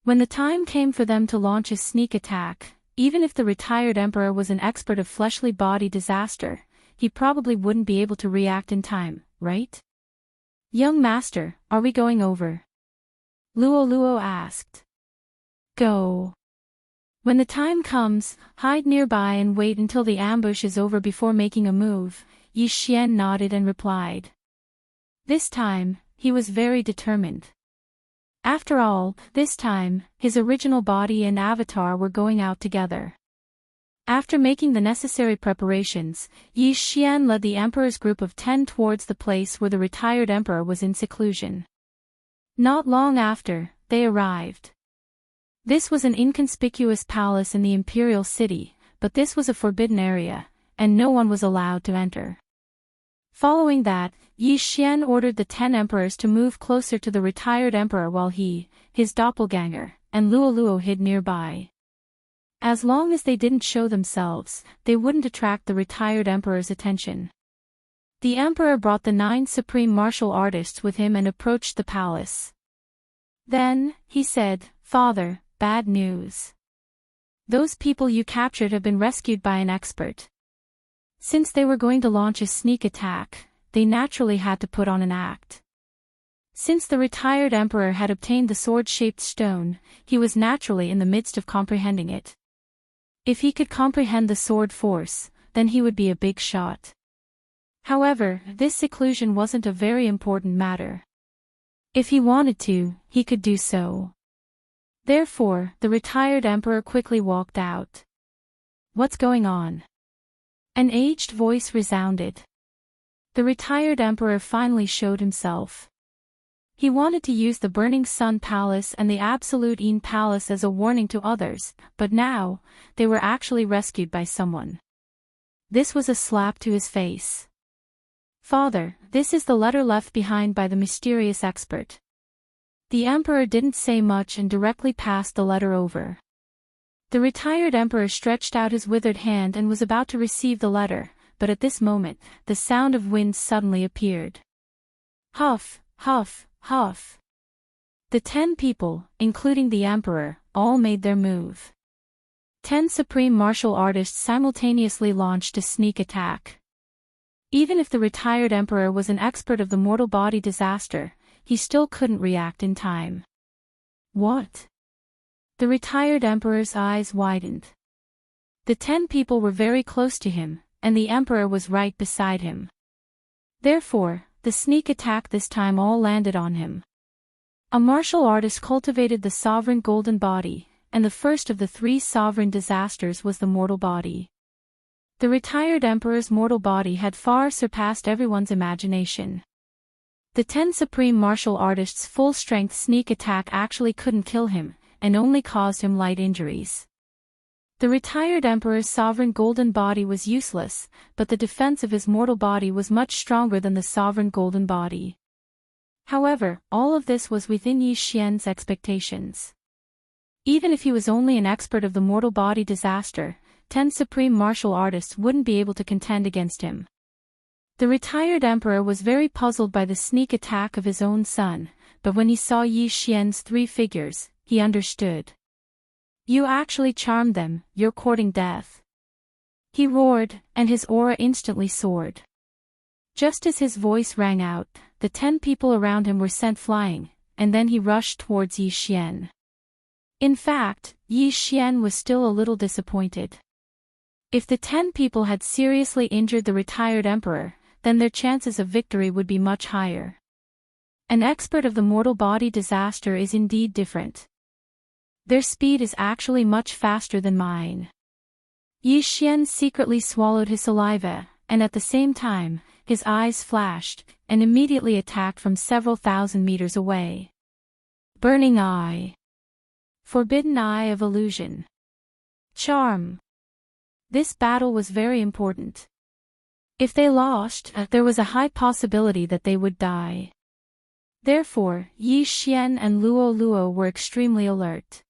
When the time came for them to launch a sneak attack, even if the retired emperor was an expert of fleshly body disaster, he probably wouldn't be able to react in time, right? Young master, are we going over? Luo Luo asked. Go. When the time comes, hide nearby and wait until the ambush is over before making a move. Yi Xian nodded and replied. This time, he was very determined. After all, this time, his original body and avatar were going out together. After making the necessary preparations, Yi Xian led the emperor's group of 10 towards the place where the retired emperor was in seclusion. Not long after, they arrived. This was an inconspicuous palace in the imperial city, but this was a forbidden area, and no one was allowed to enter. Following that, Yi Xian ordered the 10 emperors to move closer to the retired emperor while he, his doppelganger, and Luo Luo hid nearby. As long as they didn't show themselves, they wouldn't attract the retired emperor's attention. The emperor brought the 9 supreme martial artists with him and approached the palace. Then, he said, Father, bad news. Those people you captured have been rescued by an expert. Since they were going to launch a sneak attack, they naturally had to put on an act. Since the retired emperor had obtained the sword-shaped stone, he was naturally in the midst of comprehending it. If he could comprehend the sword force, then he would be a big shot. However, this seclusion wasn't a very important matter. If he wanted to, he could do so. Therefore, the retired emperor quickly walked out. What's going on? An aged voice resounded. The retired emperor finally showed himself. He wanted to use the Burning Sun Palace and the Absolute Een Palace as a warning to others, but now, they were actually rescued by someone. This was a slap to his face. Father, this is the letter left behind by the mysterious expert. The emperor didn't say much and directly passed the letter over. The retired emperor stretched out his withered hand and was about to receive the letter, but at this moment, the sound of wind suddenly appeared. Huff, huff, huff. The 10 people, including the Emperor, all made their move. 10 supreme martial artists simultaneously launched a sneak attack. Even if the retired Emperor was an expert of the mortal body disaster, he still couldn't react in time. What? The retired Emperor's eyes widened. The 10 people were very close to him, and the Emperor was right beside him. Therefore, the sneak attack this time all landed on him. A martial artist cultivated the sovereign golden body, and the first of the 3 sovereign disasters was the mortal body. The retired Emperor's mortal body had far surpassed everyone's imagination. The 10 supreme martial artists' full-strength sneak attack actually couldn't kill him, and only caused him light injuries. The retired Emperor's sovereign golden body was useless, but the defense of his mortal body was much stronger than the sovereign golden body. However, all of this was within Yi Xian's expectations. Even if he was only an expert of the mortal body disaster, 10 supreme martial artists wouldn't be able to contend against him. The retired Emperor was very puzzled by the sneak attack of his own son, but when he saw Yi Xian's 3 figures, he understood. You actually charmed them, you're courting death. He roared, and his aura instantly soared. Just as his voice rang out, the 10 people around him were sent flying, and then he rushed towards Yi Xian. In fact, Yi Xian was still a little disappointed. If the 10 people had seriously injured the retired Emperor, then their chances of victory would be much higher. An expert of the mortal body disaster is indeed different. Their speed is actually much faster than mine. Yi Xian secretly swallowed his saliva, and at the same time, his eyes flashed, and immediately attacked from several thousand meters away. Burning Eye. Forbidden Eye of Illusion. Charm. This battle was very important. If they lost, there was a high possibility that they would die. Therefore, Yi Xian and Luo Luo were extremely alert.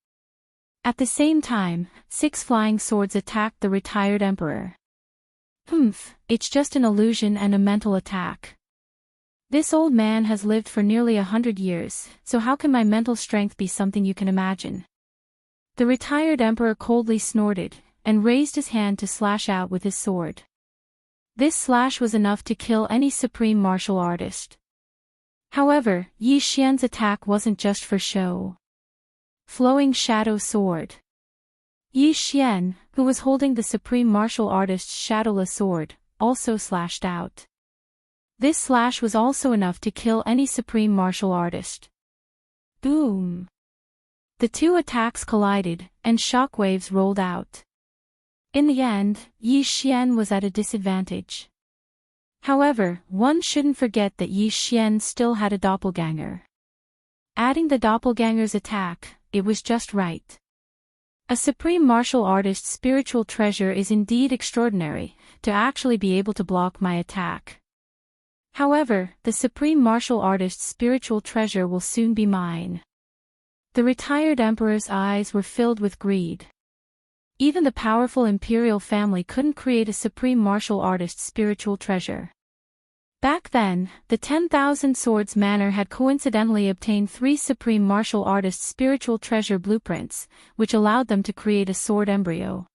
At the same time, 6 flying swords attacked the retired Emperor. It's just an illusion and a mental attack. This old man has lived for nearly 100 years, so how can my mental strength be something you can imagine? The retired Emperor coldly snorted, and raised his hand to slash out with his sword. This slash was enough to kill any supreme martial artist. However, Yi Xian's attack wasn't just for show. Flowing Shadow Sword. Yi Xian, who was holding the supreme martial artist's shadowless sword, also slashed out. This slash was also enough to kill any supreme martial artist. Boom! The 2 attacks collided, and shockwaves rolled out. In the end, Yi Xian was at a disadvantage. However, one shouldn't forget that Yi Xian still had a doppelganger. Adding the doppelganger's attack, it was just right. A supreme martial artist's spiritual treasure is indeed extraordinary, to actually be able to block my attack. However, the supreme martial artist's spiritual treasure will soon be mine. The retired Emperor's eyes were filled with greed. Even the powerful imperial family couldn't create a supreme martial artist's spiritual treasure. Back then, the 10,000 Swords Manor had coincidentally obtained 3 supreme martial artists' spiritual treasure blueprints, which allowed them to create a sword embryo.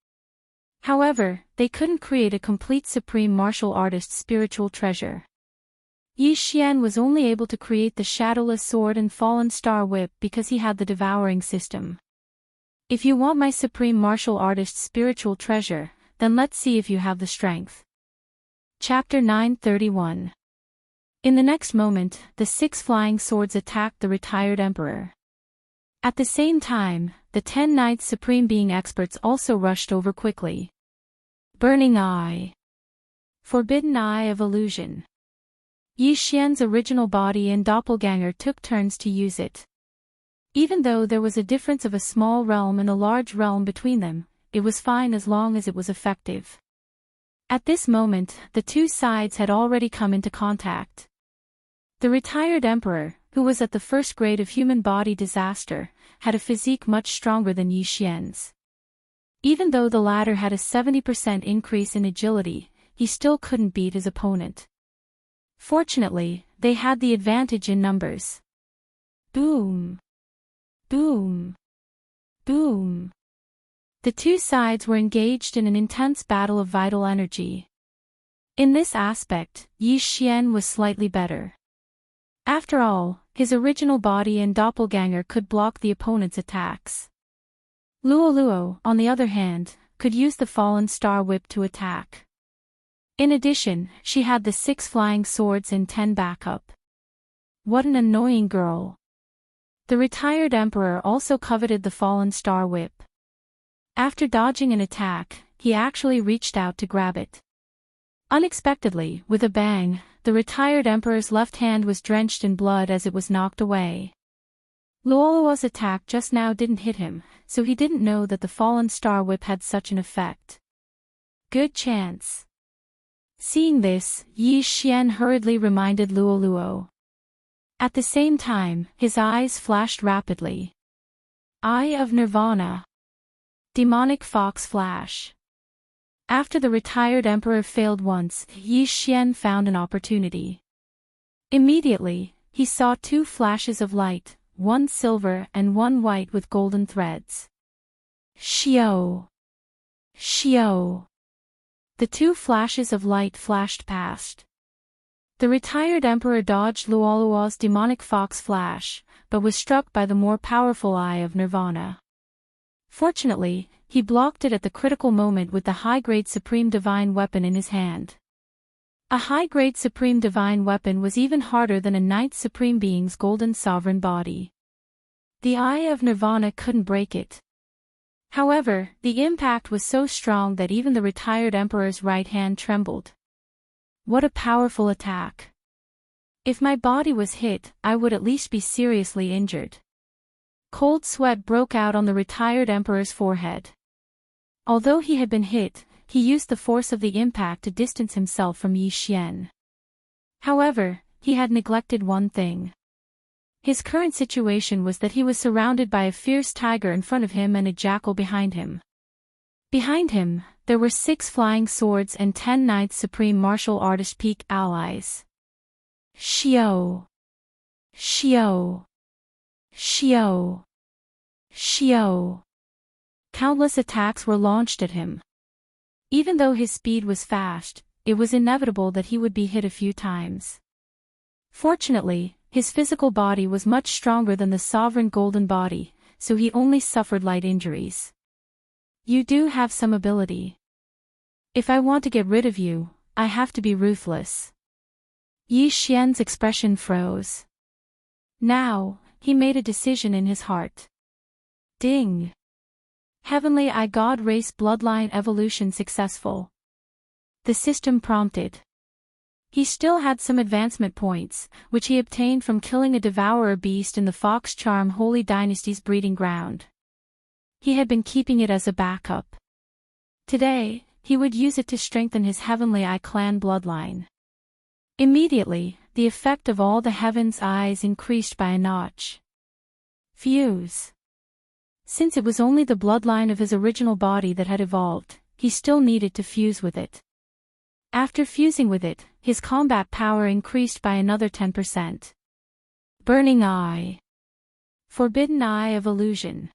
However, they couldn't create a complete supreme martial artist's spiritual treasure. Yi Xian was only able to create the Shadowless Sword and Fallen Star Whip because he had the Devouring system. If you want my supreme martial artist's spiritual treasure, then let's see if you have the strength. Chapter 931. In the next moment, the 6 flying swords attacked the retired Emperor. At the same time, the 10 Knights Supreme Being experts also rushed over quickly. Burning Eye. Forbidden Eye of Illusion. Yi Xian's original body and doppelganger took turns to use it. Even though there was a difference of a small realm and a large realm between them, it was fine as long as it was effective. At this moment, the 2 sides had already come into contact. The retired Emperor, who was at the first grade of human body disaster, had a physique much stronger than Yi Xian's. Even though the latter had a 70% increase in agility, he still couldn't beat his opponent. Fortunately, they had the advantage in numbers. Boom! Boom! Boom! The two sides were engaged in an intense battle of vital energy. In this aspect, Yi Xian was slightly better. After all, his original body and doppelganger could block the opponent's attacks. Luo Luo, on the other hand, could use the fallen star whip to attack. In addition, she had the 6 flying swords and 10 backup. What an annoying girl. The retired emperor also coveted the fallen star whip. After dodging an attack, he actually reached out to grab it. Unexpectedly, with a bang, the retired emperor's left hand was drenched in blood as it was knocked away. Luoluo's attack just now didn't hit him, so he didn't know that the fallen star whip had such an effect. Good chance. Seeing this, Yi Xian hurriedly reminded Luoluo. At the same time, his eyes flashed rapidly. Eye of Nirvana. Demonic Fox Flash. After the retired emperor failed once, Yi Xian found an opportunity. Immediately, he saw 2 flashes of light, one silver and one white with golden threads. Xiao! Xiao! The 2 flashes of light flashed past. The retired emperor dodged Luoluo's demonic fox flash, but was struck by the more powerful Eye of Nirvana. Fortunately, he blocked it at the critical moment with the high-grade Supreme Divine Weapon in his hand. A high-grade Supreme Divine Weapon was even harder than a Ninth Supreme Being's Golden Sovereign Body. The Eye of Nirvana couldn't break it. However, the impact was so strong that even the retired emperor's right hand trembled. What a powerful attack. If my body was hit, I would at least be seriously injured. Cold sweat broke out on the retired emperor's forehead. Although he had been hit, he used the force of the impact to distance himself from Yi Xian. However, he had neglected one thing. His current situation was that he was surrounded by a fierce tiger in front of him and a jackal behind him. Behind him, there were 6 flying swords and 10 Ninth Supreme Martial Artist Peak allies. Xiao! Xiao! Xiao! Xiao! Countless attacks were launched at him. Even though his speed was fast, it was inevitable that he would be hit a few times. Fortunately, his physical body was much stronger than the sovereign golden body, so he only suffered light injuries. You do have some ability. If I want to get rid of you, I have to be ruthless. Yi Xian's expression froze. Now, he made a decision in his heart. Ding! Heavenly Eye God Race Bloodline Evolution successful. The system prompted. He still had some advancement points, which he obtained from killing a Devourer beast in the Fox Charm Holy Dynasty's breeding ground. He had been keeping it as a backup. Today, he would use it to strengthen his Heavenly Eye clan bloodline. Immediately, the effect of all the Heaven's Eyes increased by a notch. Fuse. Since it was only the bloodline of his original body that had evolved, he still needed to fuse with it. After fusing with it, his combat power increased by another 10%. Burning Eye. Forbidden Eye of Illusion.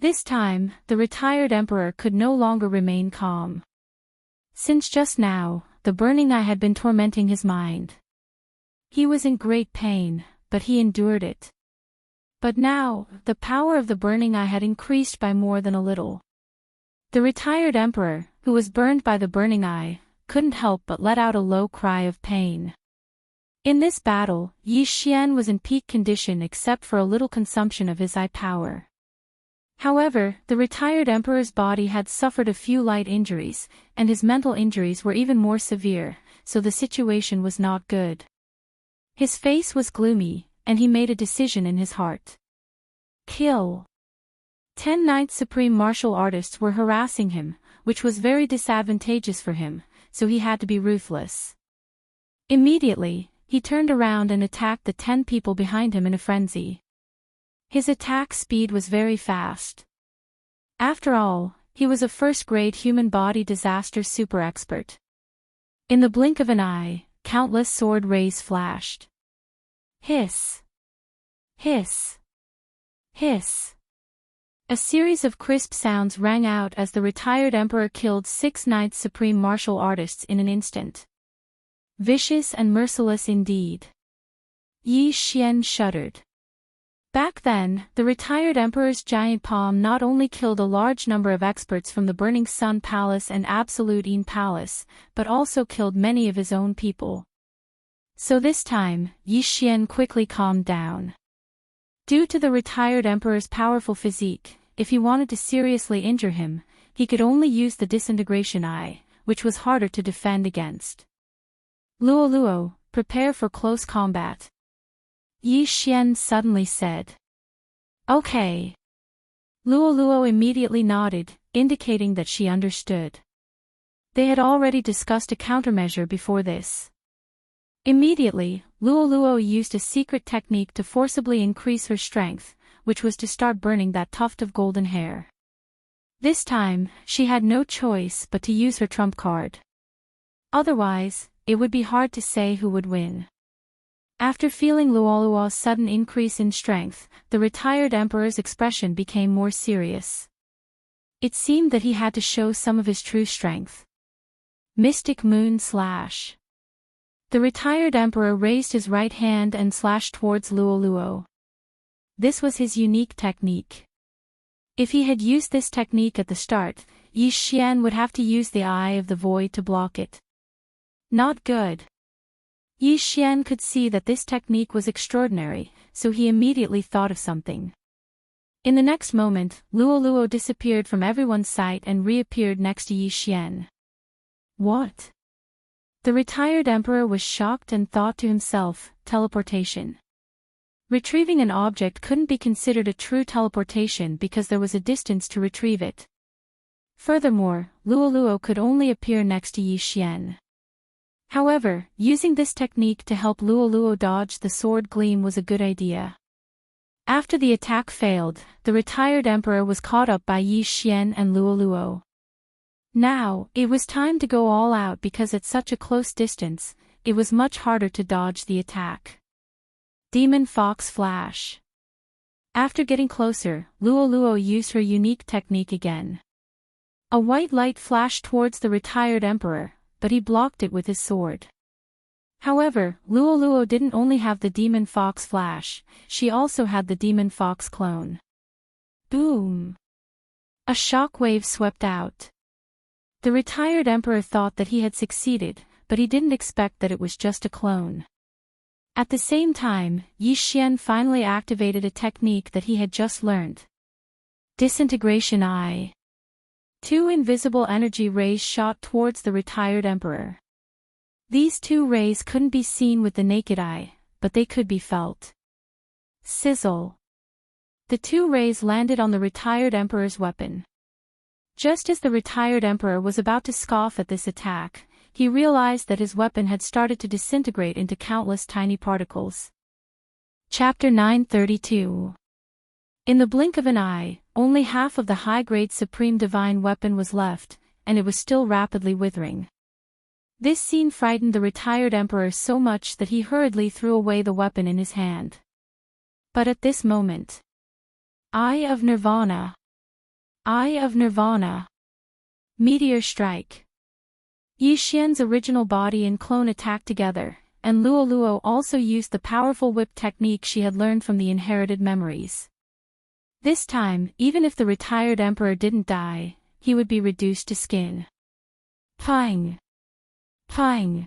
This time, the retired emperor could no longer remain calm. Since just now, the burning eye had been tormenting his mind. He was in great pain, but he endured it. But now, the power of the burning eye had increased by more than a little. The retired emperor, who was burned by the burning eye, couldn't help but let out a low cry of pain. In this battle, Yi Xian was in peak condition except for a little consumption of his eye power. However, the retired emperor's body had suffered a few light injuries, and his mental injuries were even more severe, so the situation was not good. His face was gloomy, and he made a decision in his heart. Kill. 10 Ninth Supreme Martial Artists were harassing him, which was very disadvantageous for him, so he had to be ruthless. Immediately, he turned around and attacked the 10 people behind him in a frenzy. His attack speed was very fast. After all, he was a first-grade human body disaster super expert. In the blink of an eye, countless sword rays flashed. Hiss! Hiss! Hiss. A series of crisp sounds rang out as the retired emperor killed 6 knights supreme martial artists in an instant. Vicious and merciless indeed. Yi Xian shuddered. Back then, the retired emperor's giant palm not only killed a large number of experts from the Burning Sun Palace and Absolute Een Palace, but also killed many of his own people. So this time, Yi Xian quickly calmed down. Due to the retired emperor's powerful physique, if he wanted to seriously injure him, he could only use the disintegration eye, which was harder to defend against. Luo, prepare for close combat. Yi Xian suddenly said. Okay. Luo immediately nodded, indicating that she understood. They had already discussed a countermeasure before this. Immediately, Luo used a secret technique to forcibly increase her strength, which was to start burning that tuft of golden hair. This time, she had no choice but to use her trump card. Otherwise, it would be hard to say who would win. After feeling Luo's sudden increase in strength, the retired emperor's expression became more serious. It seemed that he had to show some of his true strength. Mystic Moon Slash. The retired emperor raised his right hand and slashed towards Luo. This was his unique technique. If he had used this technique at the start, Yi Xian would have to use the Eye of the Void to block it. Not good. Yi Xian could see that this technique was extraordinary, so he immediately thought of something. In the next moment, Luo disappeared from everyone's sight and reappeared next to Yi Xian. What? The retired emperor was shocked and thought to himself, teleportation. Retrieving an object couldn't be considered a true teleportation because there was a distance to retrieve it. Furthermore, Luo could only appear next to Yi Xian. However, using this technique to help Luo dodge the sword gleam was a good idea. After the attack failed, the retired emperor was caught up by Yi Xian and Luo. Now, it was time to go all out because at such a close distance, it was much harder to dodge the attack. Demon Fox Flash. After getting closer, Luo used her unique technique again. A white light flashed towards the retired emperor, but he blocked it with his sword. However, Luo didn't only have the Demon Fox Flash, she also had the Demon Fox clone. Boom! A shockwave swept out. The retired emperor thought that he had succeeded, but he didn't expect that it was just a clone. At the same time, Yi Xian finally activated a technique that he had just learned. Disintegration Eye. 2 invisible energy rays shot towards the retired emperor. These 2 rays couldn't be seen with the naked eye, but they could be felt. Sizzle. The 2 rays landed on the retired emperor's weapon. Just as the retired emperor was about to scoff at this attack, he realized that his weapon had started to disintegrate into countless tiny particles. Chapter 932. In the blink of an eye, only half of the high-grade Supreme Divine weapon was left, and it was still rapidly withering. This scene frightened the retired emperor so much that he hurriedly threw away the weapon in his hand. But at this moment... Eye of Nirvana! Eye of Nirvana! Meteor Strike! Yi Xian's original body and clone attacked together, and Luo also used the powerful whip technique she had learned from the inherited memories. This time, even if the retired emperor didn't die, he would be reduced to skin. Pang! Pang!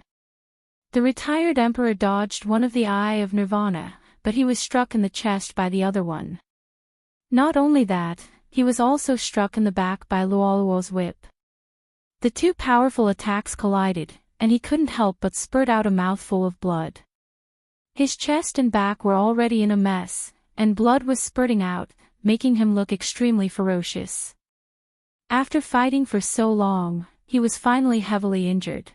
The retired emperor dodged one of the Eye of Nirvana, but he was struck in the chest by the other one. Not only that, he was also struck in the back by Luo's whip. The 2 powerful attacks collided, and he couldn't help but spurt out a mouthful of blood. His chest and back were already in a mess, and blood was spurting out, making him look extremely ferocious. After fighting for so long, he was finally heavily injured.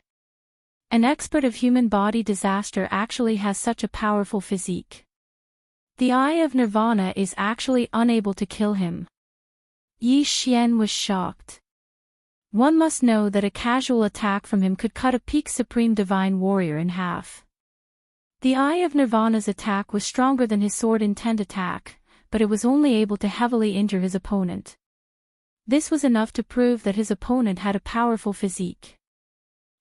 An expert of human body disaster actually has such a powerful physique. The Eye of Nirvana is actually unable to kill him. Yi Xian was shocked. One must know that a casual attack from him could cut a peak Supreme Divine Warrior in half. The Eye of Nirvana's attack was stronger than his sword intent attack, but it was only able to heavily injure his opponent. This was enough to prove that his opponent had a powerful physique.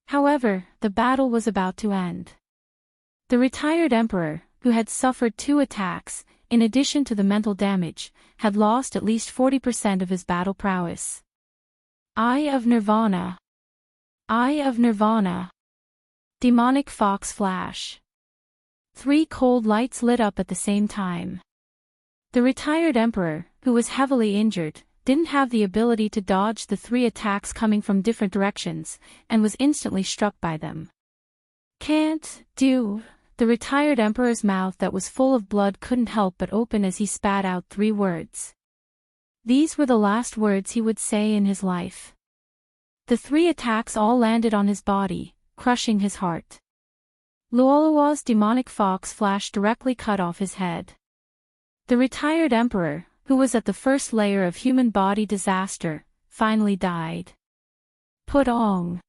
However, the battle was about to end. The retired emperor, who had suffered 2 attacks, in addition to the mental damage, had lost at least 40% of his battle prowess. Eye of Nirvana. Eye of Nirvana. Demonic Fox Flash. 3 cold lights lit up at the same time. The retired emperor, who was heavily injured, didn't have the ability to dodge the 3 attacks coming from different directions, and was instantly struck by them. Can't do. The retired emperor's mouth that was full of blood couldn't help but open as he spat out 3 words. These were the last words he would say in his life. The 3 attacks all landed on his body, crushing his heart. Luolua's demonic fox flash directly cut off his head. The retired emperor, who was at the first layer of human body disaster, finally died. Putong.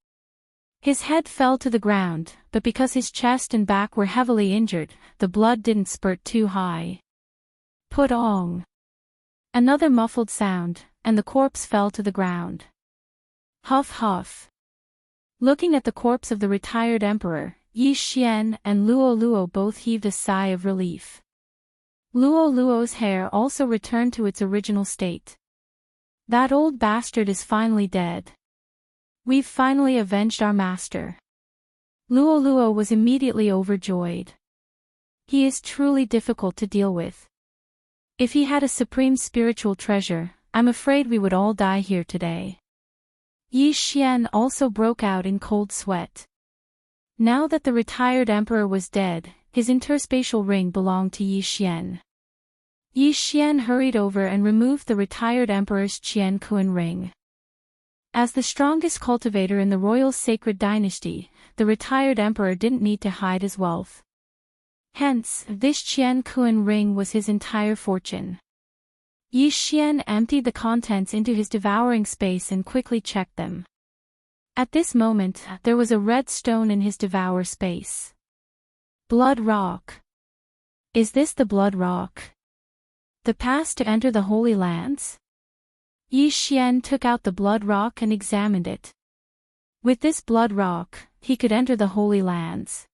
His head fell to the ground, but because his chest and back were heavily injured, the blood didn't spurt too high. Putong. Another muffled sound, and the corpse fell to the ground. Huff huff. Looking at the corpse of the retired emperor, Yi Xian and Luo Luo both heaved a sigh of relief. Luo Luo's hair also returned to its original state. That old bastard is finally dead. We've finally avenged our master. Luo Luo was immediately overjoyed. He is truly difficult to deal with. If he had a supreme spiritual treasure, I'm afraid we would all die here today. Yi Xian also broke out in cold sweat. Now that the retired emperor was dead, his interspatial ring belonged to Yi Xian. Yi Xian hurried over and removed the retired emperor's Qian Kuan ring. As the strongest cultivator in the royal sacred dynasty, the retired emperor didn't need to hide his wealth. Hence, this Qian Kuan ring was his entire fortune. Yi Xian emptied the contents into his devouring space and quickly checked them. At this moment, there was a red stone in his devour space. Blood Rock. Is this the Blood Rock? The pass to enter the Holy Lands? Yi Xian took out the Blood Rock and examined it. With this Blood Rock, he could enter the Holy Lands.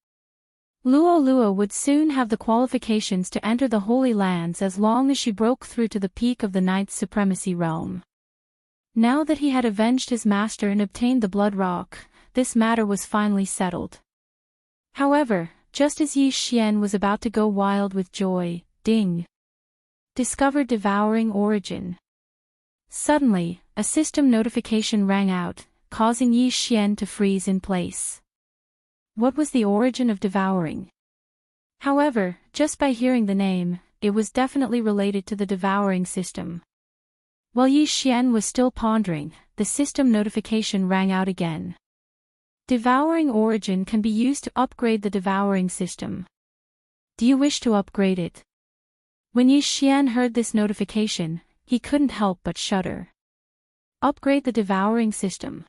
Luo Luo would soon have the qualifications to enter the Holy Lands as long as she broke through to the peak of the Ninth Supremacy realm. Now that he had avenged his master and obtained the Blood Rock, this matter was finally settled. However, just as Yi Xian was about to go wild with joy, ding! Discovered devouring origin. Suddenly, a system notification rang out, causing Yi Xian to freeze in place. What was the origin of devouring? However, just by hearing the name, it was definitely related to the devouring system. While Yi Xian was still pondering, the system notification rang out again. Devouring origin can be used to upgrade the devouring system. Do you wish to upgrade it? When Yi Xian heard this notification, he couldn't help but shudder. Upgrade the devouring system.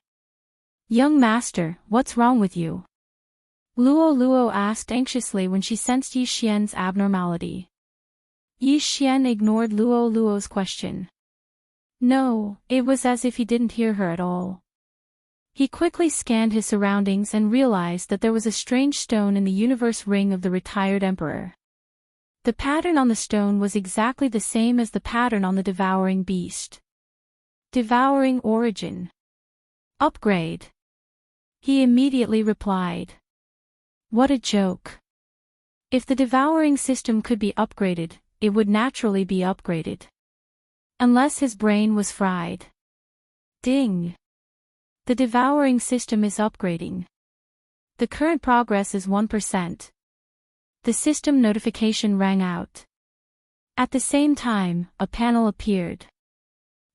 Young master, what's wrong with you? Luo Luo asked anxiously when she sensed Yi Xian's abnormality. Yi Xian ignored Luo Luo's question. No, it was as if he didn't hear her at all. He quickly scanned his surroundings and realized that there was a strange stone in the universe ring of the retired emperor. The pattern on the stone was exactly the same as the pattern on the devouring beast. Devouring origin. Upgrade. He immediately replied. What a joke. If the devouring system could be upgraded, it would naturally be upgraded. Unless his brain was fried. Ding. The devouring system is upgrading. The current progress is 1%. The system notification rang out. At the same time, a panel appeared.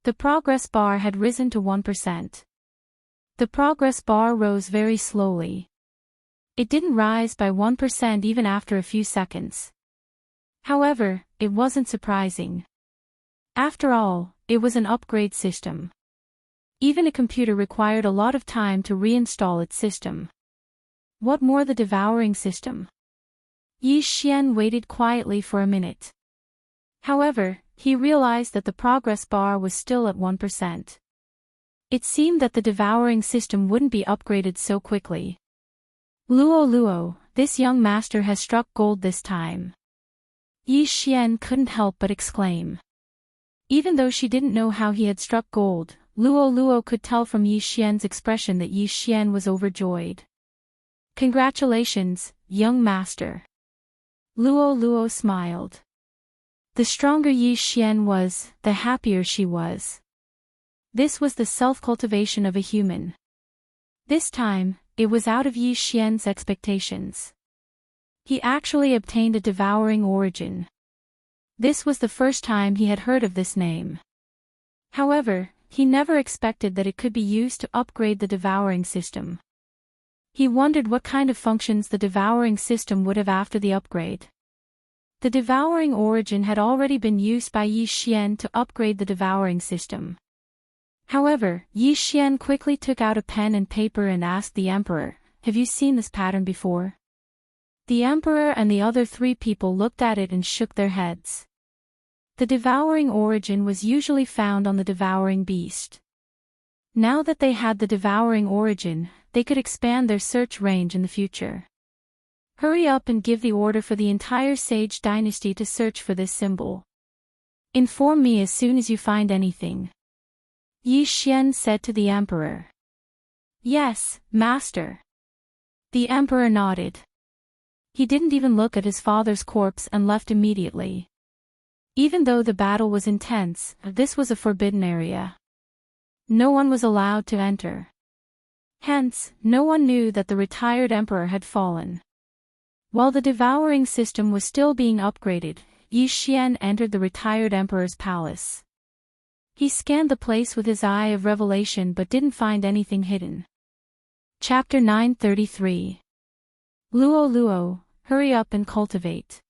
The progress bar had risen to 1%. The progress bar rose very slowly. It didn't rise by 1% even after a few seconds. However, it wasn't surprising. After all, it was an upgrade system. Even a computer required a lot of time to reinstall its system. What more the devouring system? Yi Xian waited quietly for a minute. However, he realized that the progress bar was still at 1%. It seemed that the devouring system wouldn't be upgraded so quickly. Luo, this young master has struck gold this time. Yi Xian couldn't help but exclaim. Even though she didn't know how he had struck gold, Luo could tell from Yi Xian's expression that Yi Xian was overjoyed. Congratulations, young master. Luo smiled. The stronger Yi Xian was, the happier she was. This was the self-cultivation of a human. This time, it was out of Yi Xian's expectations. He actually obtained a devouring origin. This was the first time he had heard of this name. However, he never expected that it could be used to upgrade the devouring system. He wondered what kind of functions the devouring system would have after the upgrade. The devouring origin had already been used by Yi Xian to upgrade the devouring system. However, Yi Xian quickly took out a pen and paper and asked the emperor, "Have you seen this pattern before?" The emperor and the other 3 people looked at it and shook their heads. The devouring origin was usually found on the devouring beast. Now that they had the devouring origin, they could expand their search range in the future. Hurry up and give the order for the entire Sage dynasty to search for this symbol. Inform me as soon as you find anything. Yi Xian said to the emperor. Yes, master. The emperor nodded. He didn't even look at his father's corpse and left immediately. Even though the battle was intense, this was a forbidden area. No one was allowed to enter. Hence, no one knew that the retired emperor had fallen. While the devouring system was still being upgraded, Yi Xian entered the retired emperor's palace. He scanned the place with his eye of revelation but didn't find anything hidden. Chapter 933. Luo, hurry up and cultivate.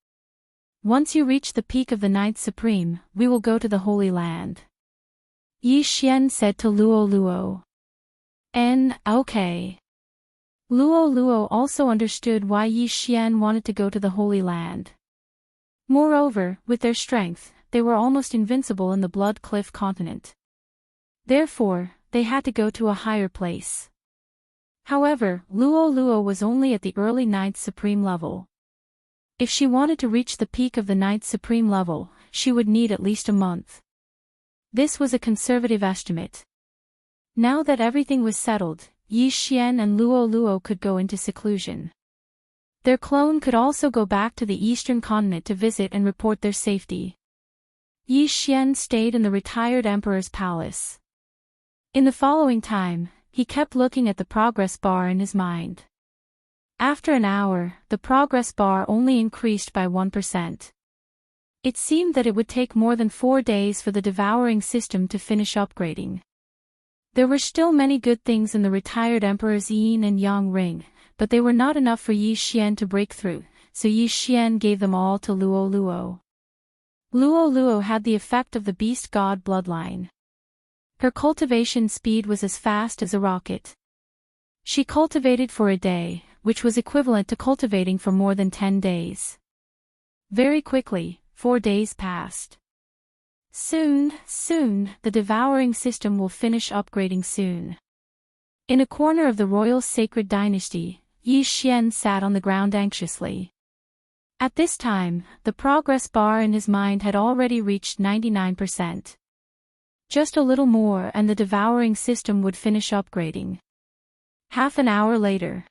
Once you reach the peak of the Ninth Supreme, we will go to the Holy Land. Yi Xian said to Luo. Okay. Luo also understood why Yi Xian wanted to go to the Holy Land. Moreover, with their strength, they were almost invincible in the Blood Cliff continent. Therefore, they had to go to a higher place. However, Luo was only at the early Ninth Supreme level. If she wanted to reach the peak of the Ninth Supreme level, she would need at least a month. This was a conservative estimate. Now that everything was settled, Yi Xian and Luo could go into seclusion. Their clone could also go back to the eastern continent to visit and report their safety. Yi Xian stayed in the retired emperor's palace. In the following time, he kept looking at the progress bar in his mind. After an hour, the progress bar only increased by 1%. It seemed that it would take more than 4 days for the devouring system to finish upgrading. There were still many good things in the retired emperor's yin and yang ring, but they were not enough for Yi Xian to break through, so Yi Xian gave them all to Luo. Luo had the effect of the beast god bloodline. Her cultivation speed was as fast as a rocket. She cultivated for a day, which was equivalent to cultivating for more than 10 days. Very quickly, 4 days passed. Soon, the devouring system will finish upgrading soon. In a corner of the royal sacred dynasty, Yi Xian sat on the ground anxiously. At this time, the progress bar in his mind had already reached 99%. Just a little more and the devouring system would finish upgrading. Half an hour later.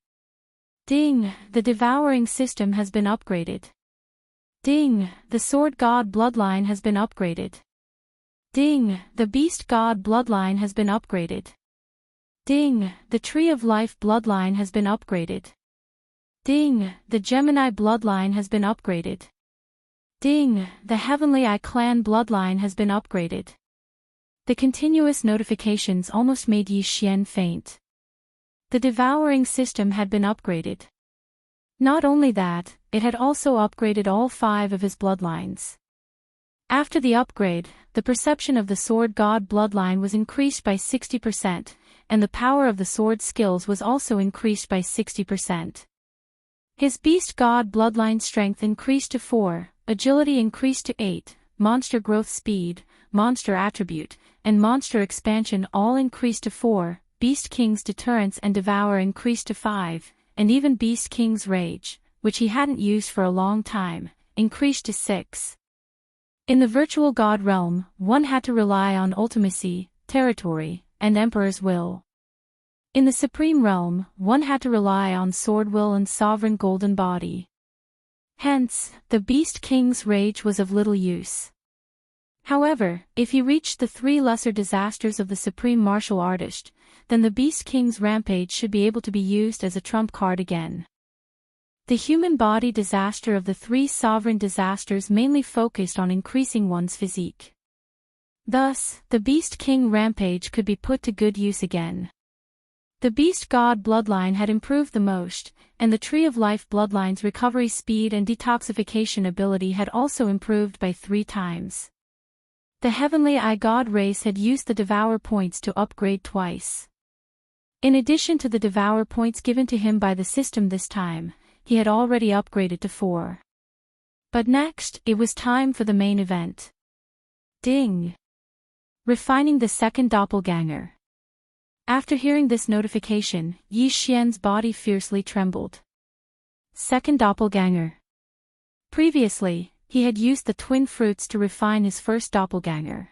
Ding, the devouring system has been upgraded. Ding, the sword god bloodline has been upgraded. Ding, the beast god bloodline has been upgraded. Ding, the tree of life bloodline has been upgraded. Ding, the Gemini bloodline has been upgraded. Ding, the Heavenly Eye clan bloodline has been upgraded. The continuous notifications almost made Yi Xian faint. The devouring system had been upgraded. Not only that, it had also upgraded all 5 of his bloodlines. After the upgrade, the perception of the sword god bloodline was increased by 60%, and the power of the sword skills was also increased by 60%. His beast god bloodline strength increased to 4, agility increased to 8, monster growth speed, monster attribute, and monster expansion all increased to 4, Beast King's deterrence and Devourer increased to 5, and even Beast King's rage, which he hadn't used for a long time, increased to 6. In the virtual god realm, one had to rely on ultimacy, territory, and emperor's will. In the supreme realm, one had to rely on sword will and sovereign golden body. Hence, the Beast King's rage was of little use. However, if he reached the 3 lesser disasters of the supreme martial artist, then the Beast King's rampage should be able to be used as a trump card again. The human body disaster of the 3 sovereign disasters mainly focused on increasing one's physique. Thus, the Beast King rampage could be put to good use again. The Beast God bloodline had improved the most, and the Tree of Life bloodline's recovery speed and detoxification ability had also improved by 3 times. The Heavenly Eye God race had used the Devourer points to upgrade twice. In addition to the Devourer points given to him by the system this time, he had already upgraded to 4. But next, it was time for the main event. Ding! Refining the second doppelganger. After hearing this notification, Yi Xian's body fiercely trembled. Second doppelganger. Previously, he had used the twin fruits to refine his first doppelganger.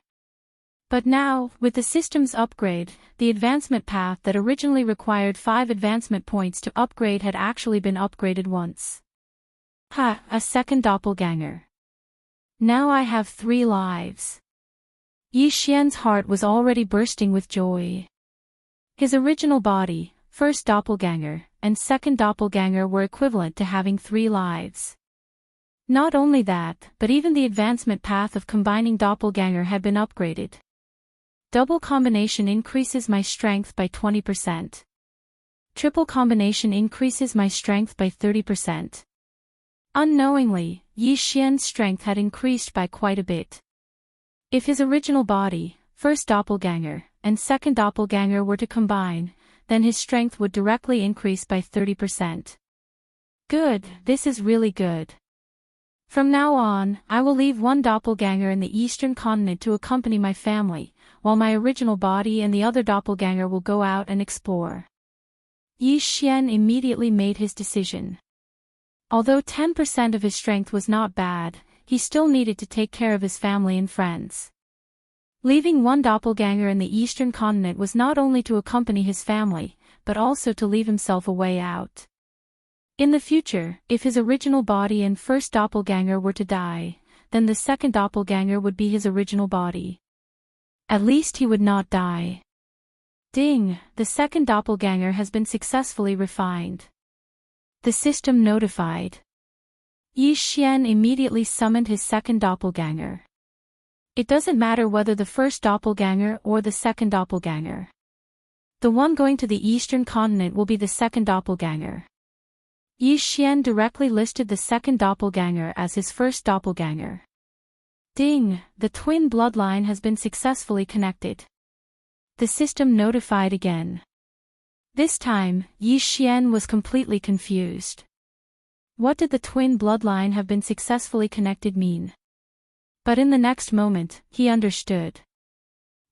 But now, with the system's upgrade, the advancement path that originally required 5 advancement points to upgrade had actually been upgraded once. Ha! A second doppelganger. Now I have 3 lives. Yi Xian's heart was already bursting with joy. His original body, first doppelganger, and second doppelganger were equivalent to having 3 lives. Not only that, but even the advancement path of combining doppelganger had been upgraded. Double combination increases my strength by 20%. Triple combination increases my strength by 30%. Unknowingly, Yi Xian's strength had increased by quite a bit. If his original body, first doppelganger, and second doppelganger were to combine, then his strength would directly increase by 30%. Good, this is really good. From now on, I will leave 1 doppelganger in the eastern continent to accompany my family, while my original body and the other doppelganger will go out and explore. Yi Xian immediately made his decision. Although 10% of his strength was not bad, he still needed to take care of his family and friends. Leaving 1 doppelganger in the eastern continent was not only to accompany his family, but also to leave himself a way out. In the future, if his original body and first doppelganger were to die, then the second doppelganger would be his original body. At least he would not die. Ding! The second doppelganger has been successfully refined. The system notified. Yi Xian immediately summoned his second doppelganger. It doesn't matter whether the first doppelganger or the second doppelganger. The one going to the eastern continent will be the second doppelganger. Yi Xian directly listed the second doppelganger as his first doppelganger. Ding! The twin bloodline has been successfully connected. The system notified again. This time, Yi Xian was completely confused. What did the twin bloodline have been successfully connected mean? But in the next moment, he understood.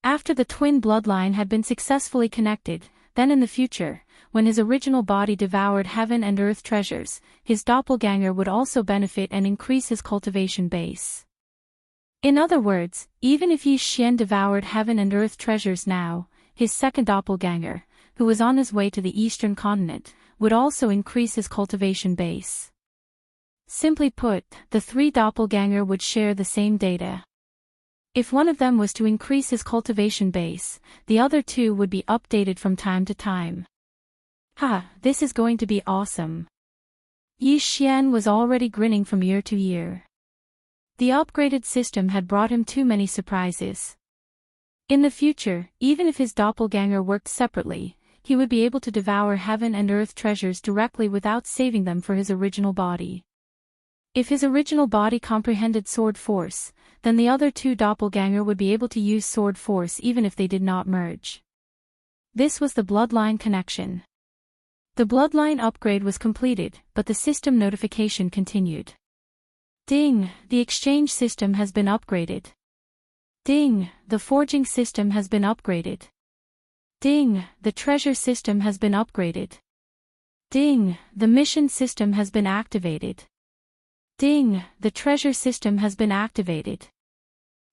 After the twin bloodline had been successfully connected, then in the future, when his original body devoured heaven and earth treasures, his doppelganger would also benefit and increase his cultivation base. In other words, even if Yi Xian devoured heaven and earth treasures now, his second doppelganger, who was on his way to the eastern continent, would also increase his cultivation base. Simply put, the 3 doppelganger would share the same data. If one of them was to increase his cultivation base, the other 2 would be updated from time to time. Ha, this is going to be awesome. Yi Xian was already grinning from year to year. The upgraded system had brought him too many surprises. In the future, even if his doppelganger worked separately, he would be able to devour heaven and earth treasures directly without saving them for his original body. If his original body comprehended sword force, then the other 2 doppelganger would be able to use sword force even if they did not merge. This was the bloodline connection. The bloodline upgrade was completed, but the system notification continued. Ding, the exchange system has been upgraded. Ding, the forging system has been upgraded. Ding, the treasure system has been upgraded. Ding, the mission system has been activated. Ding, the treasure system has been activated.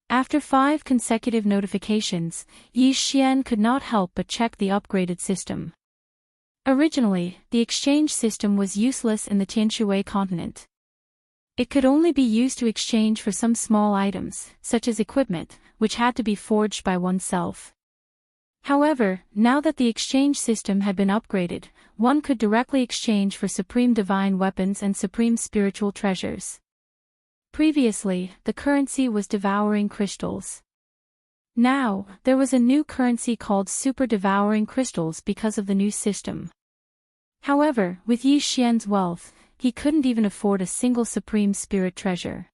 After 5 consecutive notifications, Yi Xian could not help but check the upgraded system. Originally, the exchange system was useless in the Tianshui continent. It could only be used to exchange for some small items, such as equipment, which had to be forged by oneself. However, now that the exchange system had been upgraded, one could directly exchange for supreme divine weapons and supreme spiritual treasures. Previously, the currency was devouring crystals. Now, there was a new currency called super devouring crystals because of the new system. However, with Yi Xian's wealth, he couldn't even afford a single supreme spirit treasure.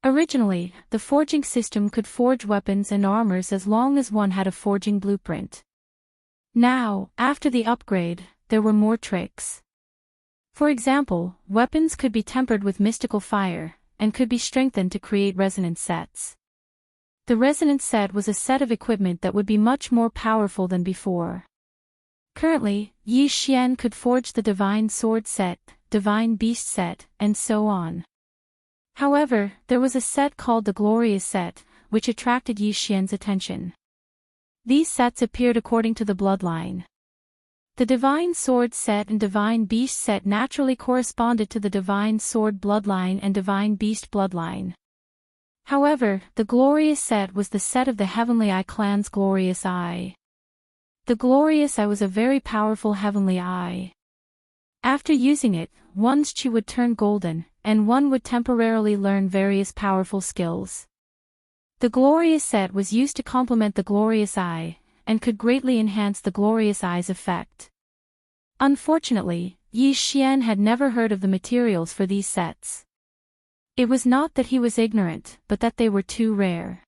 Originally, the forging system could forge weapons and armors as long as one had a forging blueprint. Now, after the upgrade, there were more tricks. For example, weapons could be tempered with mystical fire, and could be strengthened to create resonance sets. The resonance set was a set of equipment that would be much more powerful than before. Currently, Yi Xian could forge the divine sword set, divine beast set, and so on. However, there was a set called the glorious set, which attracted Yi Xian's attention. These sets appeared according to the bloodline. The divine sword set and divine beast set naturally corresponded to the divine sword bloodline and divine beast bloodline. However, the glorious set was the set of the Heavenly Eye clan's glorious eye. The glorious eye was a very powerful heavenly eye. After using it, one's chi would turn golden, and one would temporarily learn various powerful skills. The glorious set was used to complement the glorious eye, and could greatly enhance the glorious eye's effect. Unfortunately, Yi Xian had never heard of the materials for these sets. It was not that he was ignorant, but that they were too rare.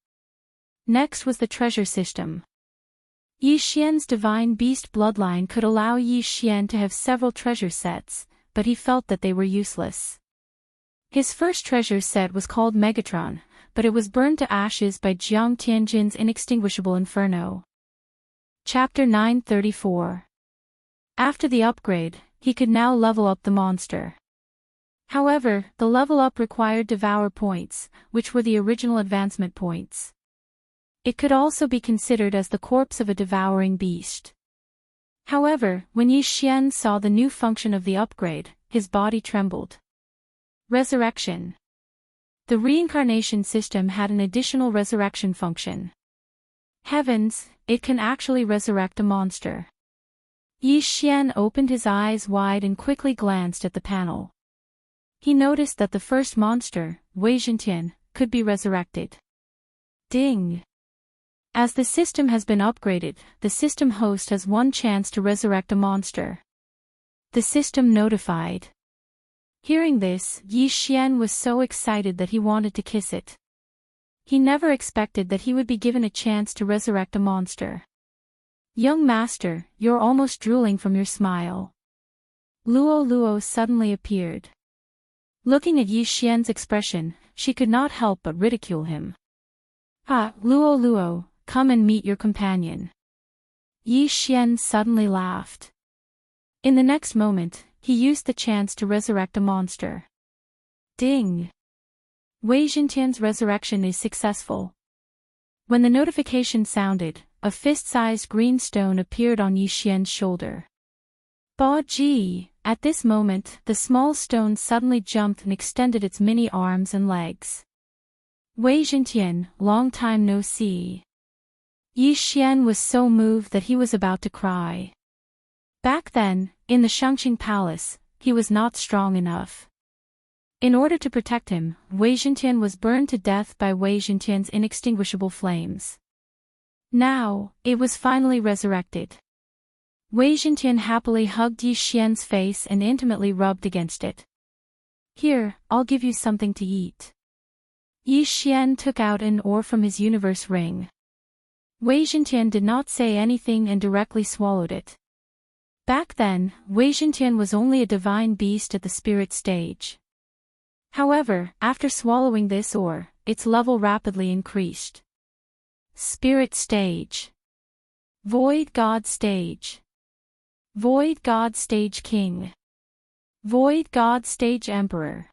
Next was the treasure system. Yi Xian's divine beast bloodline could allow Yi Xian to have several treasure sets, but he felt that they were useless. His first treasure set was called Megatron, but it was burned to ashes by Jiang Tianjin's inextinguishable inferno. Chapter 934. After the upgrade, he could now level up the monster. However, the level up required Devourer points, which were the original advancement points. It could also be considered as the corpse of a devouring beast. However, when Yi Xian saw the new function of the upgrade, his body trembled. Resurrection. The reincarnation system had an additional resurrection function. Heavens, it can actually resurrect a monster. Yi Xian opened his eyes wide and quickly glanced at the panel. He noticed that the first monster, Wei Zhentian, could be resurrected. Ding! As the system has been upgraded, the system host has one chance to resurrect a monster. The system notified. Hearing this, Yi Xian was so excited that he wanted to kiss it. He never expected that he would be given a chance to resurrect a monster. Young master, you're almost drooling from your smile. Luo suddenly appeared. Looking at Yi Xian's expression, she could not help but ridicule him. Ah, Luo, come and meet your companion. Yi Xian suddenly laughed. In the next moment, he used the chance to resurrect a monster. Ding! Wei Zhentian's resurrection is successful. When the notification sounded, a fist-sized green stone appeared on Yi Xian's shoulder. Ba Ji! At this moment, the small stone suddenly jumped and extended its many arms and legs. Wei Zhentian, long time no see. Yi Xian was so moved that he was about to cry. Back then, in the Shangqing Palace, he was not strong enough. In order to protect him, Wei Zhentian was burned to death by Wei Zhentian's inextinguishable flames. Now, it was finally resurrected. Wei Zhentian happily hugged Yi Xian's face and intimately rubbed against it. Here, I'll give you something to eat. Yi Xian took out an ore from his universe ring. Wei Zhentian did not say anything and directly swallowed it. Back then, Wei Zhentian was only a divine beast at the spirit stage. However, after swallowing this ore, its level rapidly increased. Spirit Stage. Void God Stage. Void God Stage King. Void God Stage Emperor.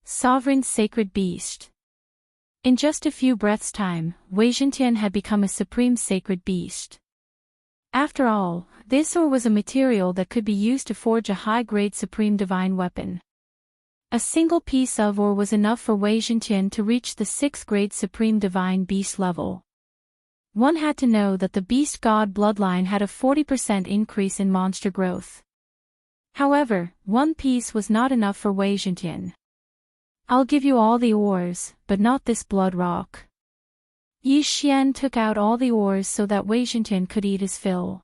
Sovereign Sacred Beast. In just a few breaths' time, Wei Zhentian had become a supreme sacred beast. After all, this ore was a material that could be used to forge a high-grade supreme divine weapon. A single piece of ore was enough for Wei Zhentian to reach the 6th grade supreme divine beast level. One had to know that the beast god bloodline had a 40% increase in monster growth. However, one piece was not enough for Wei Zhentian. I'll give you all the ores, but not this blood rock. Yi Xian took out all the ores so that Wei Zhentian could eat his fill.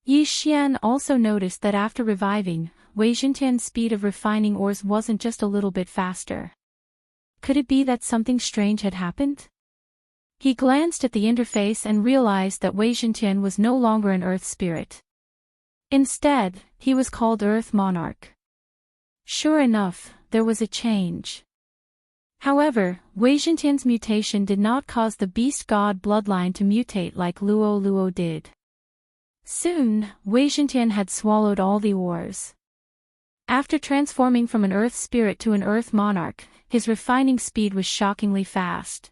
Yi Xian also noticed that after reviving, Wei Zhentian's speed of refining ores wasn't just a little bit faster. Could it be that something strange had happened? He glanced at the interface and realized that Wei Zhentian was no longer an Earth spirit. Instead, he was called Earth Monarch. Sure enough, there was a change. However, Wei Zhentian's mutation did not cause the beast god bloodline to mutate like Luo Luo did. Soon, Wei Zhentian had swallowed all the ores. After transforming from an Earth spirit to an Earth Monarch, his refining speed was shockingly fast.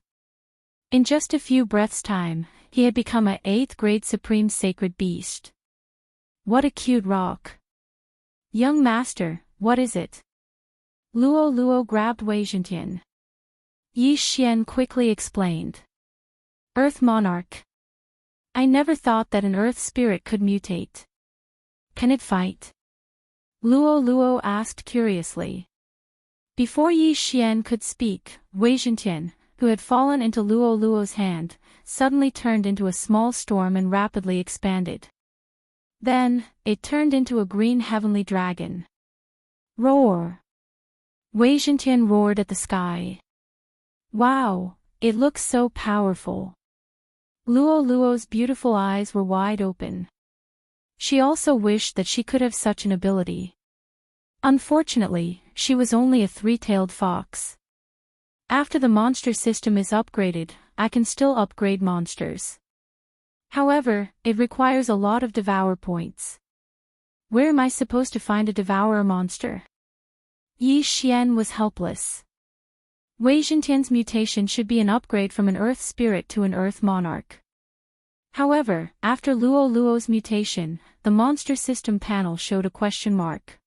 In just a few breaths' time, he had become a 8th grade supreme sacred beast. What a cute rock. Young master, what is it? Luo Luo grabbed Wei Zhentian. Yi Xian quickly explained. Earth Monarch. I never thought that an Earth spirit could mutate. Can it fight? Luo Luo asked curiously. Before Yi Xian could speak, Wei Zhentian, who had fallen into Luo Luo's hand, suddenly turned into a small storm and rapidly expanded. Then, it turned into a green heavenly dragon. Roar! Wei Zhentian roared at the sky. Wow, it looks so powerful. Luo Luo's beautiful eyes were wide open. She also wished that she could have such an ability. Unfortunately, she was only a 3-tailed fox. After the monster system is upgraded, I can still upgrade monsters. However, it requires a lot of Devourer points. Where am I supposed to find a Devourer monster? Yi Xian was helpless. Wei Zhentian's mutation should be an upgrade from an Earth spirit to an Earth Monarch. However, after Luo Luo's mutation, the monster system panel showed a question mark.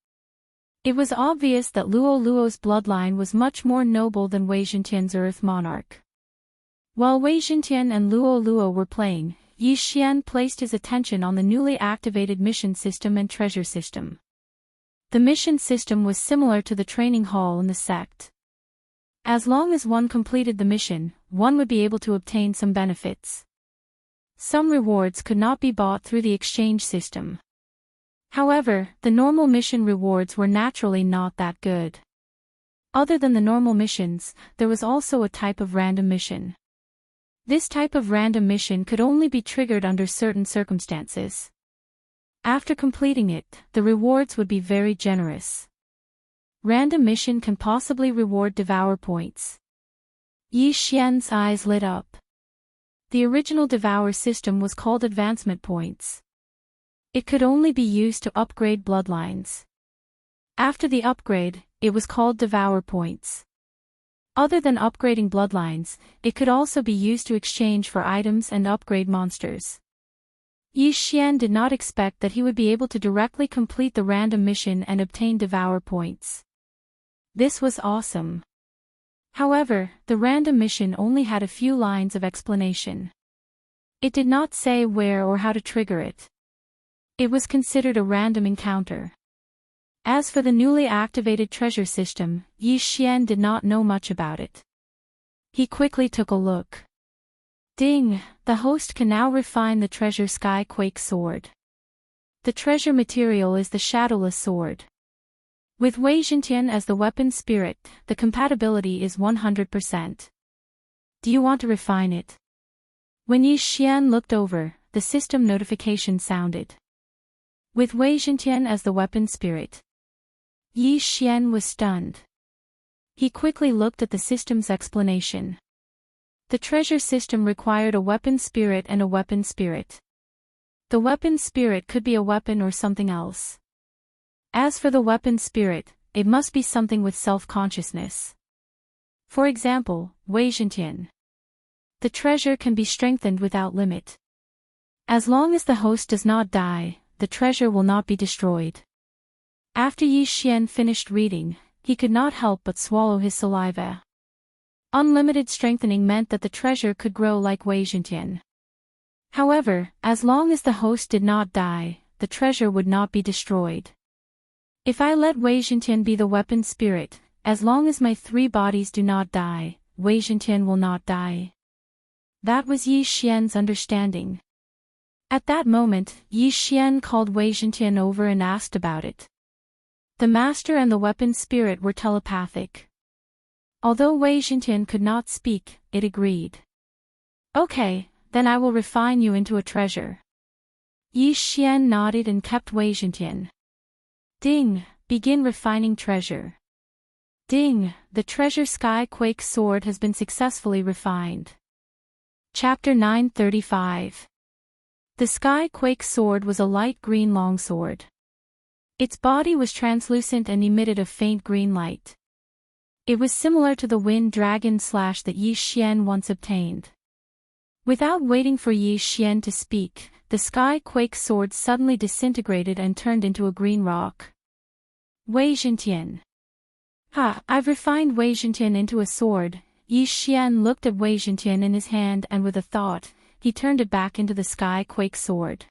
It was obvious that Luo Luo's bloodline was much more noble than Wei Zhentian's Earth Monarch. While Wei Zhentian and Luo Luo were playing, Yi Xian placed his attention on the newly activated mission system and treasure system. The mission system was similar to the training hall in the sect. As long as one completed the mission, one would be able to obtain some benefits. Some rewards could not be bought through the exchange system. However, the normal mission rewards were naturally not that good. Other than the normal missions, there was also a type of random mission. This type of random mission could only be triggered under certain circumstances. After completing it, the rewards would be very generous. Random mission can possibly reward Devourer points. Yi Xian's eyes lit up. The original Devourer system was called advancement points. It could only be used to upgrade bloodlines. After the upgrade, it was called Devourer points. Other than upgrading bloodlines, it could also be used to exchange for items and upgrade monsters. Yi Xian did not expect that he would be able to directly complete the random mission and obtain Devourer points. This was awesome. However, the random mission only had a few lines of explanation. It did not say where or how to trigger it. It was considered a random encounter. As for the newly activated treasure system, Yi Xian did not know much about it. He quickly took a look. Ding! The host can now refine the treasure Skyquake sword. The treasure material is the Shadowless sword. With Wei Zhentian as the weapon spirit, the compatibility is 100%. Do you want to refine it? When Yi Xian looked over, the system notification sounded. With Wei Zhentian as the weapon spirit. Yi Xian was stunned. He quickly looked at the system's explanation. The treasure system required a weapon spirit and a weapon spirit. The weapon spirit could be a weapon or something else. As for the weapon spirit, it must be something with self-consciousness. For example, Weijintian. The treasure can be strengthened without limit. As long as the host does not die, the treasure will not be destroyed. After Yi Xian finished reading, he could not help but swallow his saliva. Unlimited strengthening meant that the treasure could grow like Weijintian. However, as long as the host did not die, the treasure would not be destroyed. If I let Weijintian be the weapon spirit, as long as my 3 bodies do not die, Weijintian will not die. That was Yi Xian's understanding. At that moment, Yi Xian called Weijintian over and asked about it. The master and the weapon spirit were telepathic. Although Weijintian could not speak, it agreed. Okay, then I will refine you into a treasure. Yi Xian nodded and kept Weijintian. Ding, begin refining treasure. Ding, the treasure Sky Quake sword has been successfully refined. Chapter 935. The Sky Quake sword was a light green longsword. Its body was translucent and emitted a faint green light. It was similar to the wind dragon slash that Yi Xian once obtained. Without waiting for Yi Xian to speak, the Sky Quake sword suddenly disintegrated and turned into a green rock. Weijintian. I've refined Weijintian into a sword. Yi Xian looked at Weijintian in his hand and with a thought, he turned it back into the Sky Quake sword.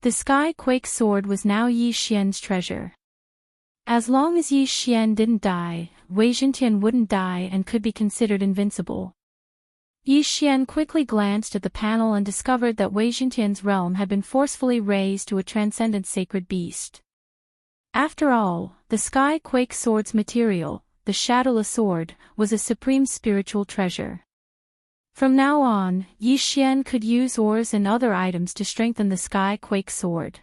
The Sky Quake sword was now Yi Xian's treasure. As long as Yi Xian didn't die, Weijintian wouldn't die and could be considered invincible. Yi Xian quickly glanced at the panel and discovered that Weijintian's realm had been forcefully raised to a transcendent sacred beast. After all, the Sky Quake sword's material, the Shadowless sword, was a supreme spiritual treasure. From now on, Yi Xian could use ores and other items to strengthen the Sky Quake sword.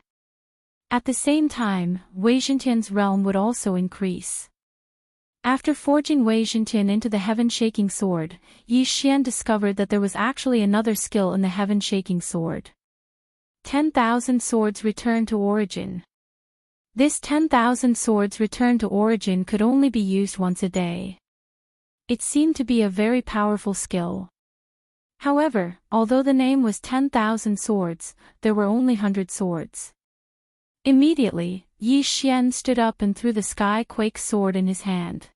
At the same time, Weijintian's realm would also increase. After forging Weijintian into the heaven-shaking sword, Yi Xian discovered that there was actually another skill in the heaven-shaking sword. 10,000 swords return to origin. This 10,000 swords return to origin could only be used once a day. It seemed to be a very powerful skill. However, although the name was 10,000 swords, there were only 100 swords. Immediately, Yi Xian stood up and threw the Sky Quake sword in his hand.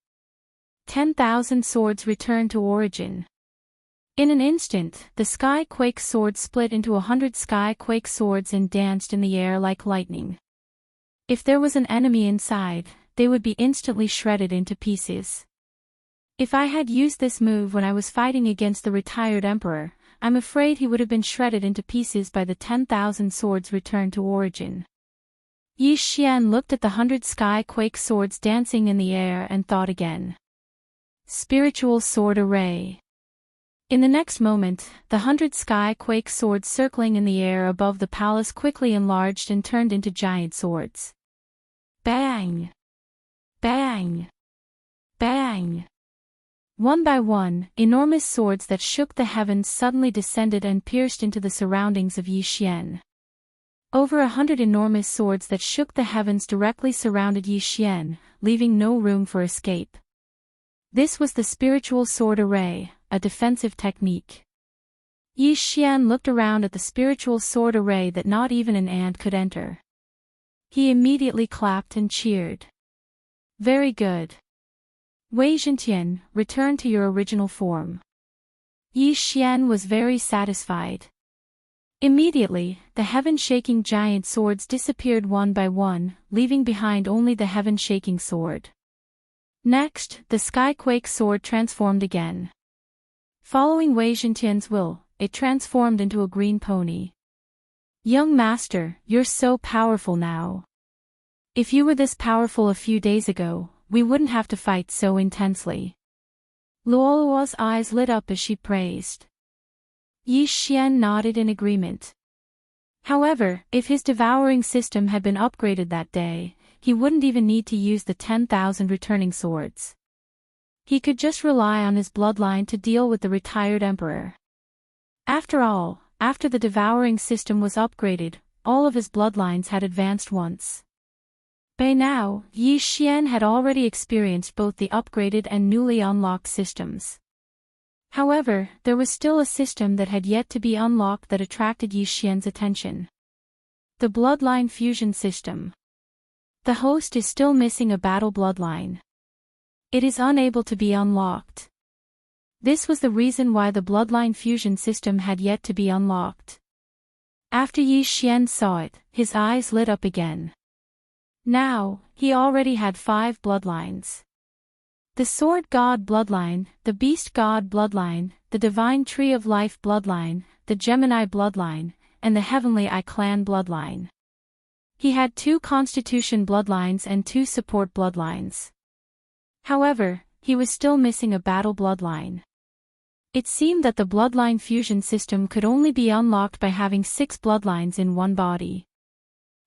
10,000 swords returned to origin. In an instant, the Sky Quake sword split into 100 Sky Quake swords and danced in the air like lightning. If there was an enemy inside, they would be instantly shredded into pieces. If I had used this move when I was fighting against the retired emperor, I'm afraid he would have been shredded into pieces by the 10,000 swords returned to origin. Yi Xian looked at the 100 Sky Quake swords dancing in the air and thought again. Spiritual sword array. In the next moment, the 100 Sky Quake swords circling in the air above the palace quickly enlarged and turned into giant swords. Bang! Bang! Bang! One by one, enormous swords that shook the heavens suddenly descended and pierced into the surroundings of Yi Xian. Over 100 enormous swords that shook the heavens directly surrounded Yi Xian, leaving no room for escape. This was the spiritual sword array, a defensive technique. Yi Xian looked around at the spiritual sword array that not even an ant could enter. He immediately clapped and cheered. Very good. Weijintian, return to your original form. Yi Xian was very satisfied. Immediately, the heaven-shaking giant swords disappeared one by one, leaving behind only the heaven-shaking sword. Next, the Skyquake sword transformed again. Following Weijintian's will, it transformed into a green pony. Young master, you're so powerful now. If you were this powerful a few days ago, we wouldn't have to fight so intensely. Luoluo's eyes lit up as she praised. Yi Xian nodded in agreement. However, if his devouring system had been upgraded that day, he wouldn't even need to use the 10,000 returning swords. He could just rely on his bloodline to deal with the retired emperor. After all, after the devouring system was upgraded, all of his bloodlines had advanced once. By now, Yi Xian had already experienced both the upgraded and newly unlocked systems. However, there was still a system that had yet to be unlocked that attracted Yi Xian's attention. The bloodline fusion system. The host is still missing a battle bloodline. It is unable to be unlocked. This was the reason why the bloodline fusion system had yet to be unlocked. After Yi Xian saw it, his eyes lit up again. Now, he already had 5 bloodlines. The Sword God bloodline, the Beast God bloodline, the Divine Tree of Life bloodline, the Gemini bloodline, and the Heavenly Eye clan bloodline. He had 2 Constitution bloodlines and 2 support bloodlines. However, he was still missing a battle bloodline. It seemed that the bloodline fusion system could only be unlocked by having 6 bloodlines in one body.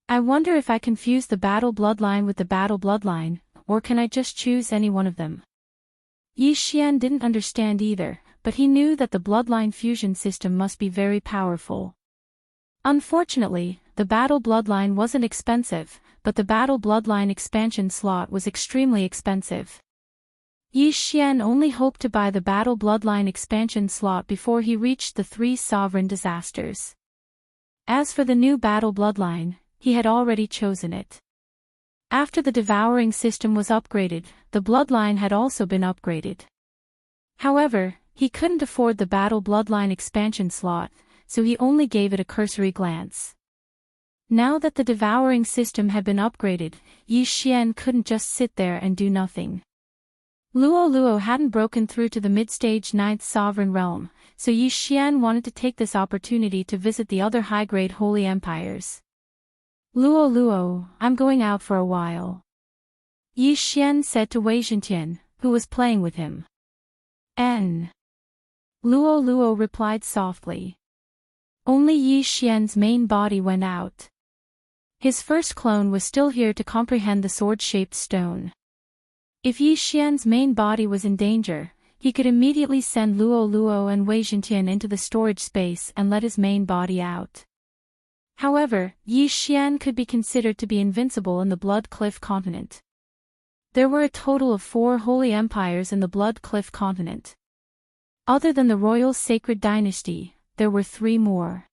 I wonder if I confuse the battle bloodline with the battle bloodline, or can I just choose any one of them? Yi Xian didn't understand either, but he knew that the bloodline fusion system must be very powerful. Unfortunately, the battle bloodline wasn't expensive, but the battle bloodline expansion slot was extremely expensive. Yi Xian only hoped to buy the battle bloodline expansion slot before he reached the 3 sovereign disasters. As for the new battle bloodline, he had already chosen it. After the devouring system was upgraded, the bloodline had also been upgraded. However, he couldn't afford the battle bloodline expansion slot, so he only gave it a cursory glance. Now that the devouring system had been upgraded, Yi Xian couldn't just sit there and do nothing. Luo hadn't broken through to the mid-stage 9th sovereign realm, so Yi Xian wanted to take this opportunity to visit the other high-grade holy empires. Luo, I'm going out for a while. Yi Xian said to Wei Zhentian, who was playing with him. Luo replied softly. Only Yi Xian's main body went out. His first clone was still here to comprehend the sword-shaped stone. If Yi Xian's main body was in danger, he could immediately send Luo and Wei Zhentian into the storage space and let his main body out. However, Yi Xian could be considered to be invincible in the Blood Cliff continent. There were a total of 4 holy empires in the Blood Cliff continent. Other than the royal sacred dynasty, there were 3 more.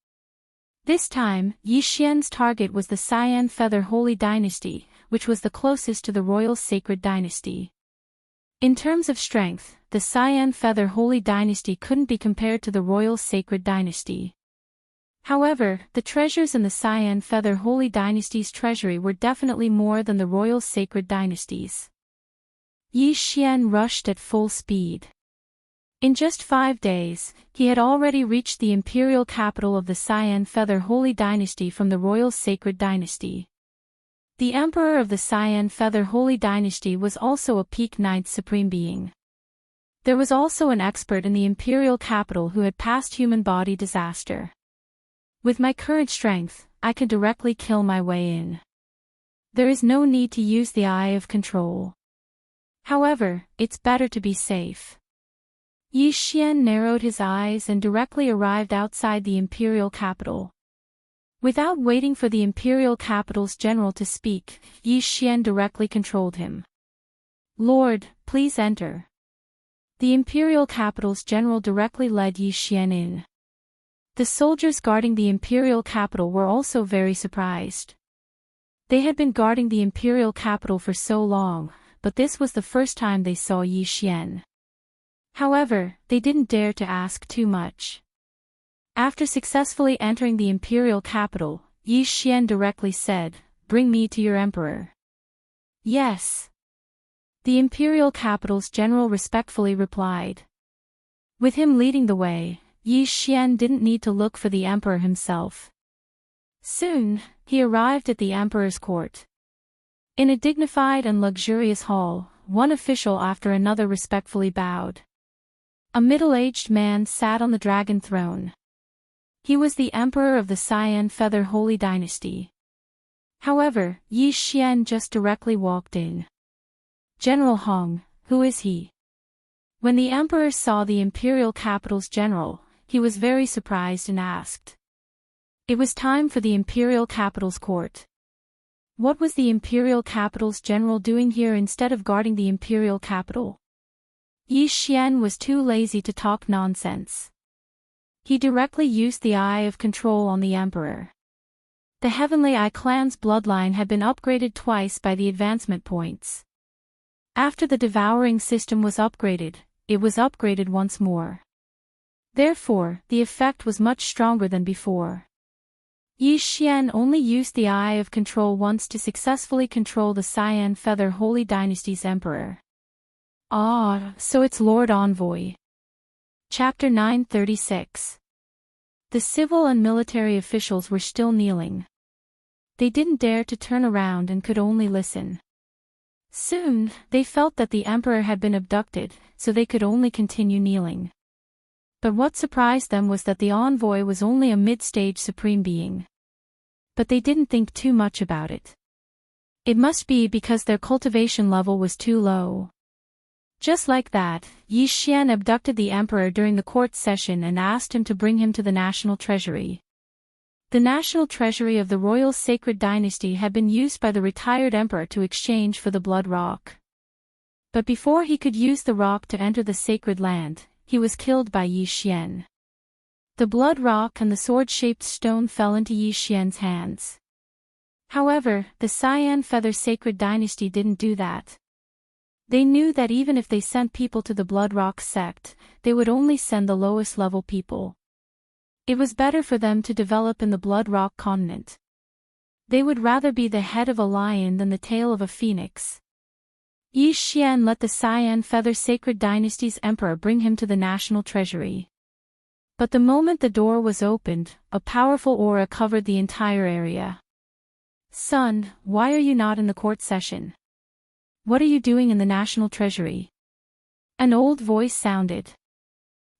This time, Yi Xian's target was the Cyan Feather Holy Dynasty, which was the closest to the royal sacred dynasty. In terms of strength, the Cyan Feather Holy Dynasty couldn't be compared to the royal sacred dynasty. However, the treasures in the Cyan Feather Holy Dynasty's treasury were definitely more than the royal sacred dynasty's. Yi Xian rushed at full speed. In just 5 days, he had already reached the imperial capital of the Cyan Feather Holy Dynasty from the royal sacred dynasty. The emperor of the Cyan Feather Holy Dynasty was also a peak 9th supreme being. There was also an expert in the imperial capital who had passed human body disaster. With my current strength, I could directly kill my way in. There is no need to use the eye of control. However, it's better to be safe. Yi Xian narrowed his eyes and directly arrived outside the imperial capital. Without waiting for the imperial capital's general to speak, Yi Xian directly controlled him. Lord, please enter. The imperial capital's general directly led Yi Xian in. The soldiers guarding the imperial capital were also very surprised. They had been guarding the imperial capital for so long, but this was the first time they saw Yi Xian. However, they didn't dare to ask too much. After successfully entering the imperial capital, Yi Xian directly said, "Bring me to your emperor." Yes. The imperial capital's general respectfully replied. With him leading the way, Yi Xian didn't need to look for the emperor himself. Soon, he arrived at the emperor's court. In a dignified and luxurious hall, one official after another respectfully bowed. A middle-aged man sat on the dragon throne. He was the emperor of the Cyan Feather Holy Dynasty. However, Yi Xian just directly walked in. "General Hong, who is he?" When the emperor saw the imperial capital's general, he was very surprised and asked. It was time for the imperial capital's court. What was the imperial capital's general doing here instead of guarding the imperial capital? Yi Xian was too lazy to talk nonsense. He directly used the Eye of Control on the emperor. The Heavenly Eye clan's bloodline had been upgraded twice by the advancement points. After the devouring system was upgraded, it was upgraded once more. Therefore, the effect was much stronger than before. Yi Xian only used the Eye of Control once to successfully control the Cyan Feather Holy Dynasty's emperor. Ah, so it's Lord Envoy. Chapter 936. The civil and military officials were still kneeling. They didn't dare to turn around and could only listen. Soon, they felt that the emperor had been abducted, so they could only continue kneeling. But what surprised them was that the envoy was only a mid-stage supreme being. But they didn't think too much about it. It must be because their cultivation level was too low. Just like that, Yi Xian abducted the emperor during the court session and asked him to bring him to the national treasury. The national treasury of the royal sacred dynasty had been used by the retired emperor to exchange for the blood rock. But before he could use the rock to enter the sacred land, he was killed by Yi Xian. The blood rock and the sword-shaped stone fell into Yi Xian's hands. However, the Cyan Feather Sacred Dynasty didn't do that. They knew that even if they sent people to the Blood Rock sect, they would only send the lowest level people. It was better for them to develop in the Blood Rock continent. They would rather be the head of a lion than the tail of a phoenix. Yi Xian let the Cyan Feather Sacred Dynasty's emperor bring him to the national treasury. But the moment the door was opened, a powerful aura covered the entire area. Son, why are you not in the court session? What are you doing in the national treasury? An old voice sounded.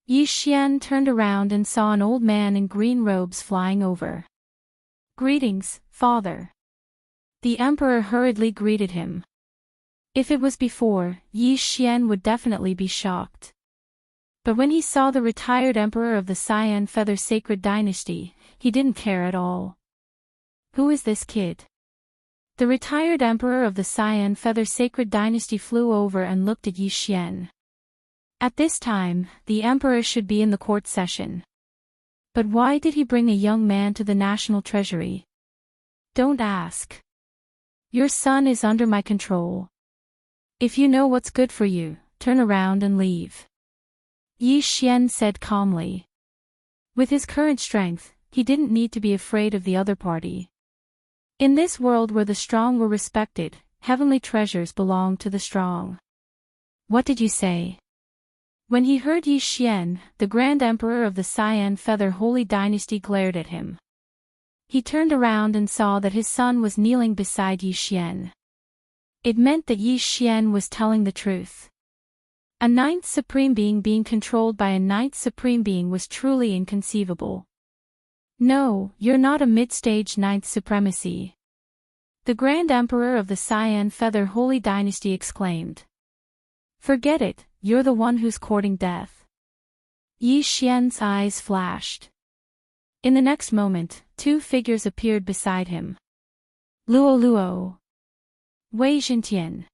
Yi Xian turned around and saw an old man in green robes flying over. Greetings, father. The emperor hurriedly greeted him. If it was before, Yi Xian would definitely be shocked. But when he saw the retired emperor of the Cyan Feather Sacred Dynasty, he didn't care at all. Who is this kid? The retired emperor of the Cyan Feather Sacred Dynasty flew over and looked at Yi Xian. At this time, the emperor should be in the court session. But why did he bring a young man to the national treasury? Don't ask. Your son is under my control. If you know what's good for you, turn around and leave. Yi Xian said calmly. With his current strength, he didn't need to be afraid of the other party. In this world where the strong were respected, heavenly treasures belonged to the strong. What did you say? When he heard Yi Xian, the Grand Emperor of the Cyan Feather Holy Dynasty glared at him. He turned around and saw that his son was kneeling beside Yi Xian. It meant that Yi Xian was telling the truth. A ninth supreme being controlled by a ninth supreme being was truly inconceivable. No, you're not a mid-stage ninth supremacy. The Grand Emperor of the Cyan Feather Holy Dynasty exclaimed. Forget it, you're the one who's courting death. Yi Xian's eyes flashed. In the next moment, two figures appeared beside him. Luo. Wei Xintian.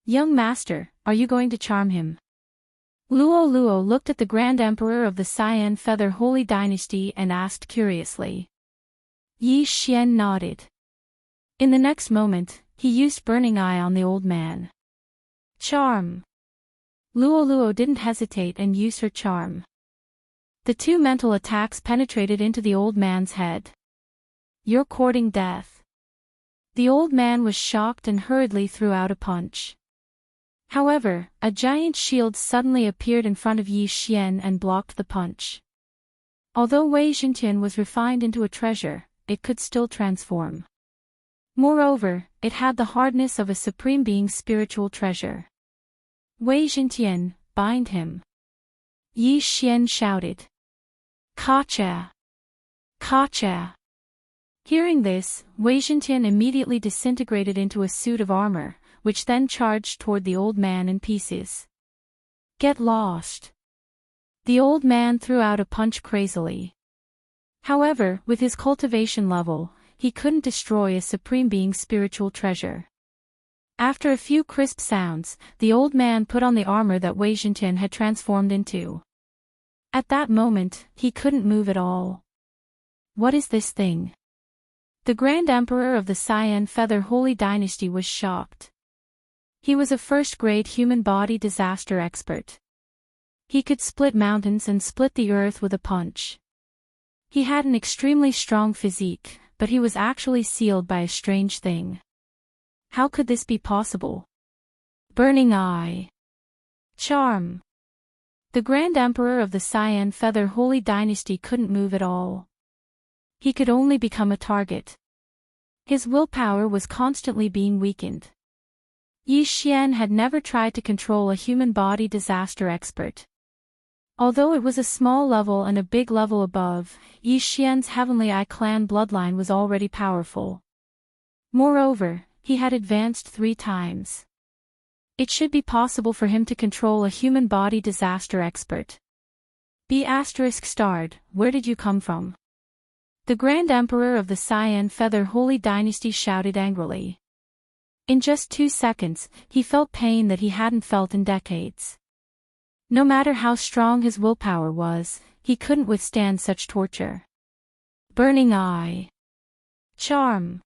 Young master, are you going to charm him? Luo looked at the Grand Emperor of the Cyan Feather Holy Dynasty and asked curiously. Yi Xian nodded. In the next moment, he used Burning Eye on the old man. Charm. Luo didn't hesitate and used her charm. The two mental attacks penetrated into the old man's head. You're courting death. The old man was shocked and hurriedly threw out a punch. However, a giant shield suddenly appeared in front of Yi Xian and blocked the punch. Although Wei Xintian was refined into a treasure, it could still transform. Moreover, it had the hardness of a supreme being's spiritual treasure. Wei Xintian, bind him. Yi Xian shouted. Kacha! Kacha! Hearing this, Wei Xintian immediately disintegrated into a suit of armor, which then charged toward the old man in pieces. Get lost. The old man threw out a punch crazily. However, with his cultivation level, he couldn't destroy a supreme being's spiritual treasure. After a few crisp sounds, the old man put on the armor that Wei Zhentian had transformed into. At that moment, he couldn't move at all. What is this thing? The Grand Emperor of the Cyan Feather Holy Dynasty was shocked. He was a first-grade human body disaster expert. He could split mountains and split the earth with a punch. He had an extremely strong physique, but he was actually sealed by a strange thing. How could this be possible? Burning Eye. Charm. The Grand Emperor of the Cyan Feather Holy Dynasty couldn't move at all. He could only become a target. His willpower was constantly being weakened. Yi Xian had never tried to control a human body disaster expert. Although it was a small level and a big level above, Yi Xian's Heavenly Eye clan bloodline was already powerful. Moreover, he had advanced 3 times. It should be possible for him to control a human body disaster expert. B****, where did you come from? The Grand Emperor of the Cyan Feather Holy Dynasty shouted angrily. In just 2 seconds, he felt pain that he hadn't felt in decades. No matter how strong his willpower was, he couldn't withstand such torture. Burning Eye. Charm.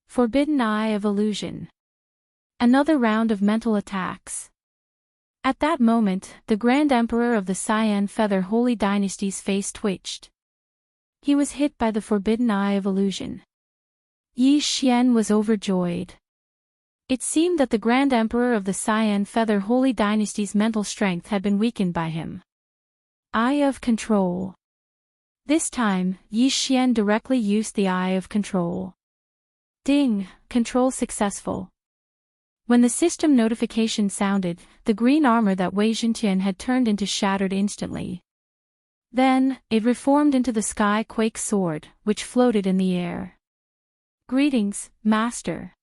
Forbidden Eye of Illusion. Another round of mental attacks. At that moment, the Grand Emperor of the Cyan Feather Holy Dynasty's face twitched. He was hit by the Forbidden Eye of Illusion. Yi Xian was overjoyed. It seemed that the Grand Emperor of the Cyan Feather Holy Dynasty's mental strength had been weakened by him. Eye of Control. This time, Yi Xian directly used the Eye of Control. Ding, control successful. When the system notification sounded, the green armor that Wei Zhentian had turned into shattered instantly. Then, it reformed into the Sky Quake sword, which floated in the air. Greetings, Master.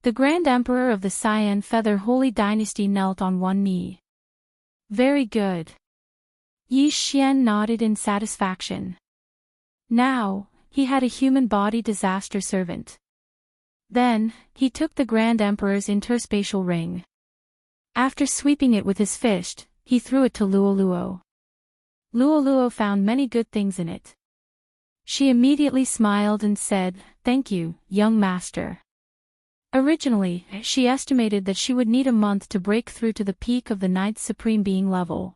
The Grand Emperor of the Cyan Feather Holy Dynasty knelt on one knee. Very good. Yi Xian nodded in satisfaction. Now, he had a human body disaster servant. Then, he took the Grand Emperor's interspatial ring. After sweeping it with his fist, he threw it to Luoluo. Luoluo found many good things in it. She immediately smiled and said, "Thank you, young master." Originally, she estimated that she would need a month to break through to the peak of the Ninth Supreme Being level.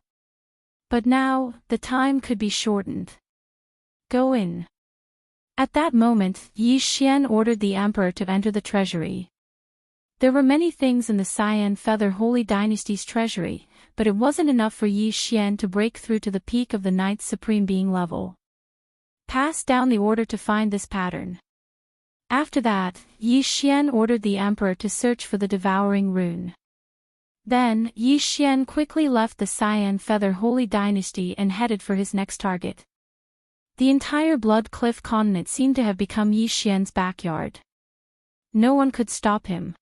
But now, the time could be shortened. Go in. At that moment, Yi Xian ordered the Emperor to enter the treasury. There were many things in the Cyan Feather Holy Dynasty's treasury, but it wasn't enough for Yi Xian to break through to the peak of the Ninth Supreme Being level. Pass down the order to find this pattern. After that, Yi Xian ordered the Emperor to search for the Devouring rune. Then, Yi Xian quickly left the Cyan Feather Holy Dynasty and headed for his next target. The entire Blood Cliff continent seemed to have become Yi Xian's backyard. No one could stop him.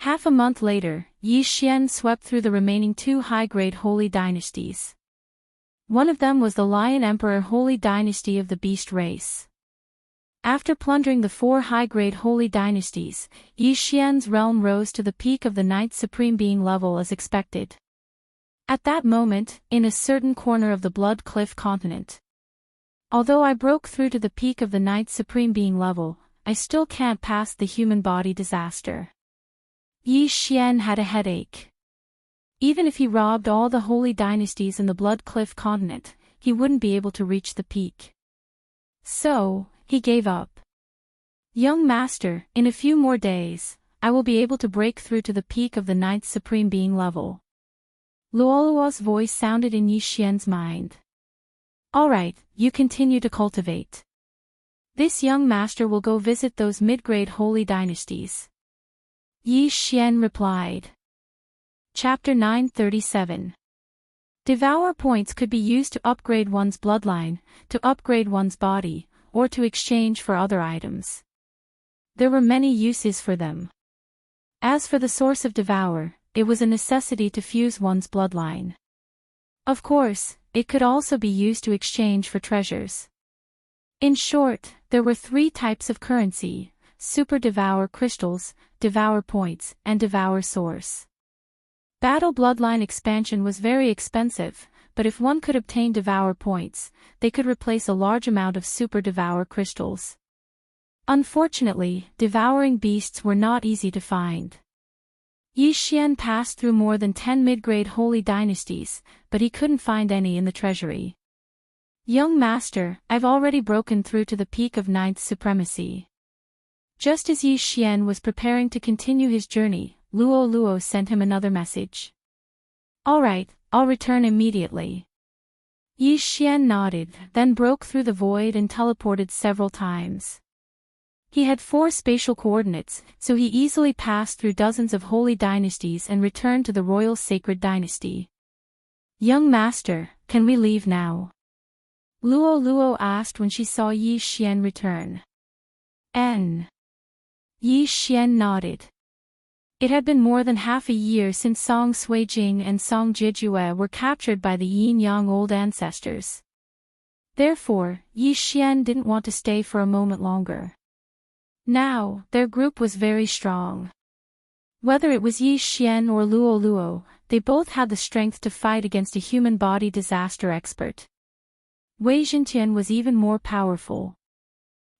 Half a month later, Yi Xian swept through the remaining 2 high-grade holy dynasties. One of them was the Lion Emperor Holy Dynasty of the Beast race. After plundering the 4 high-grade holy dynasties, Yi Xian's realm rose to the peak of the Ninth Supreme Being level as expected. At that moment, in a certain corner of the Blood Cliff continent. Although I broke through to the peak of the Ninth Supreme Being level, I still can't pass the human body disaster. Yi Xian had a headache. Even if he robbed all the holy dynasties in the Blood Cliff continent, he wouldn't be able to reach the peak. So, he gave up. Young master, in a few more days, I will be able to break through to the peak of the Ninth Supreme Being level. Luoluo's voice sounded in Yi Xian's mind. Alright, you continue to cultivate. This young master will go visit those mid-grade holy dynasties. Yi Xian replied. Chapter 937. Devour points could be used to upgrade one's bloodline, to upgrade one's body, or to exchange for other items. There were many uses for them. As for the source of Devourer, it was a necessity to fuse one's bloodline. Of course, it could also be used to exchange for treasures. In short, there were 3 types of currency: Super Devour crystals, Devour points, and Devour source. Battle bloodline expansion was very expensive, but if one could obtain Devour points, they could replace a large amount of Super Devour crystals. Unfortunately, devouring beasts were not easy to find. Yi Xian passed through more than 10 mid-grade holy dynasties, but he couldn't find any in the treasury. Young master, I've already broken through to the peak of 9th supremacy. Just as Yi Xian was preparing to continue his journey, Luo Luo sent him another message. Alright, I'll return immediately. Yi Xian nodded, then broke through the void and teleported several times. He had 4 spatial coordinates, so he easily passed through dozens of holy dynasties and returned to the royal sacred dynasty. Young master, can we leave now? Luo Luo asked when she saw Yi Xian return. Yi Xian nodded. It had been more than half a year since Song Suijing and Song Jijue were captured by the Yin-Yang old ancestors. Therefore, Yi Xian didn't want to stay for a moment longer. Now, their group was very strong. Whether it was Yi Xian or Luo Luo, they both had the strength to fight against a human body disaster expert. Wei Zhentian was even more powerful.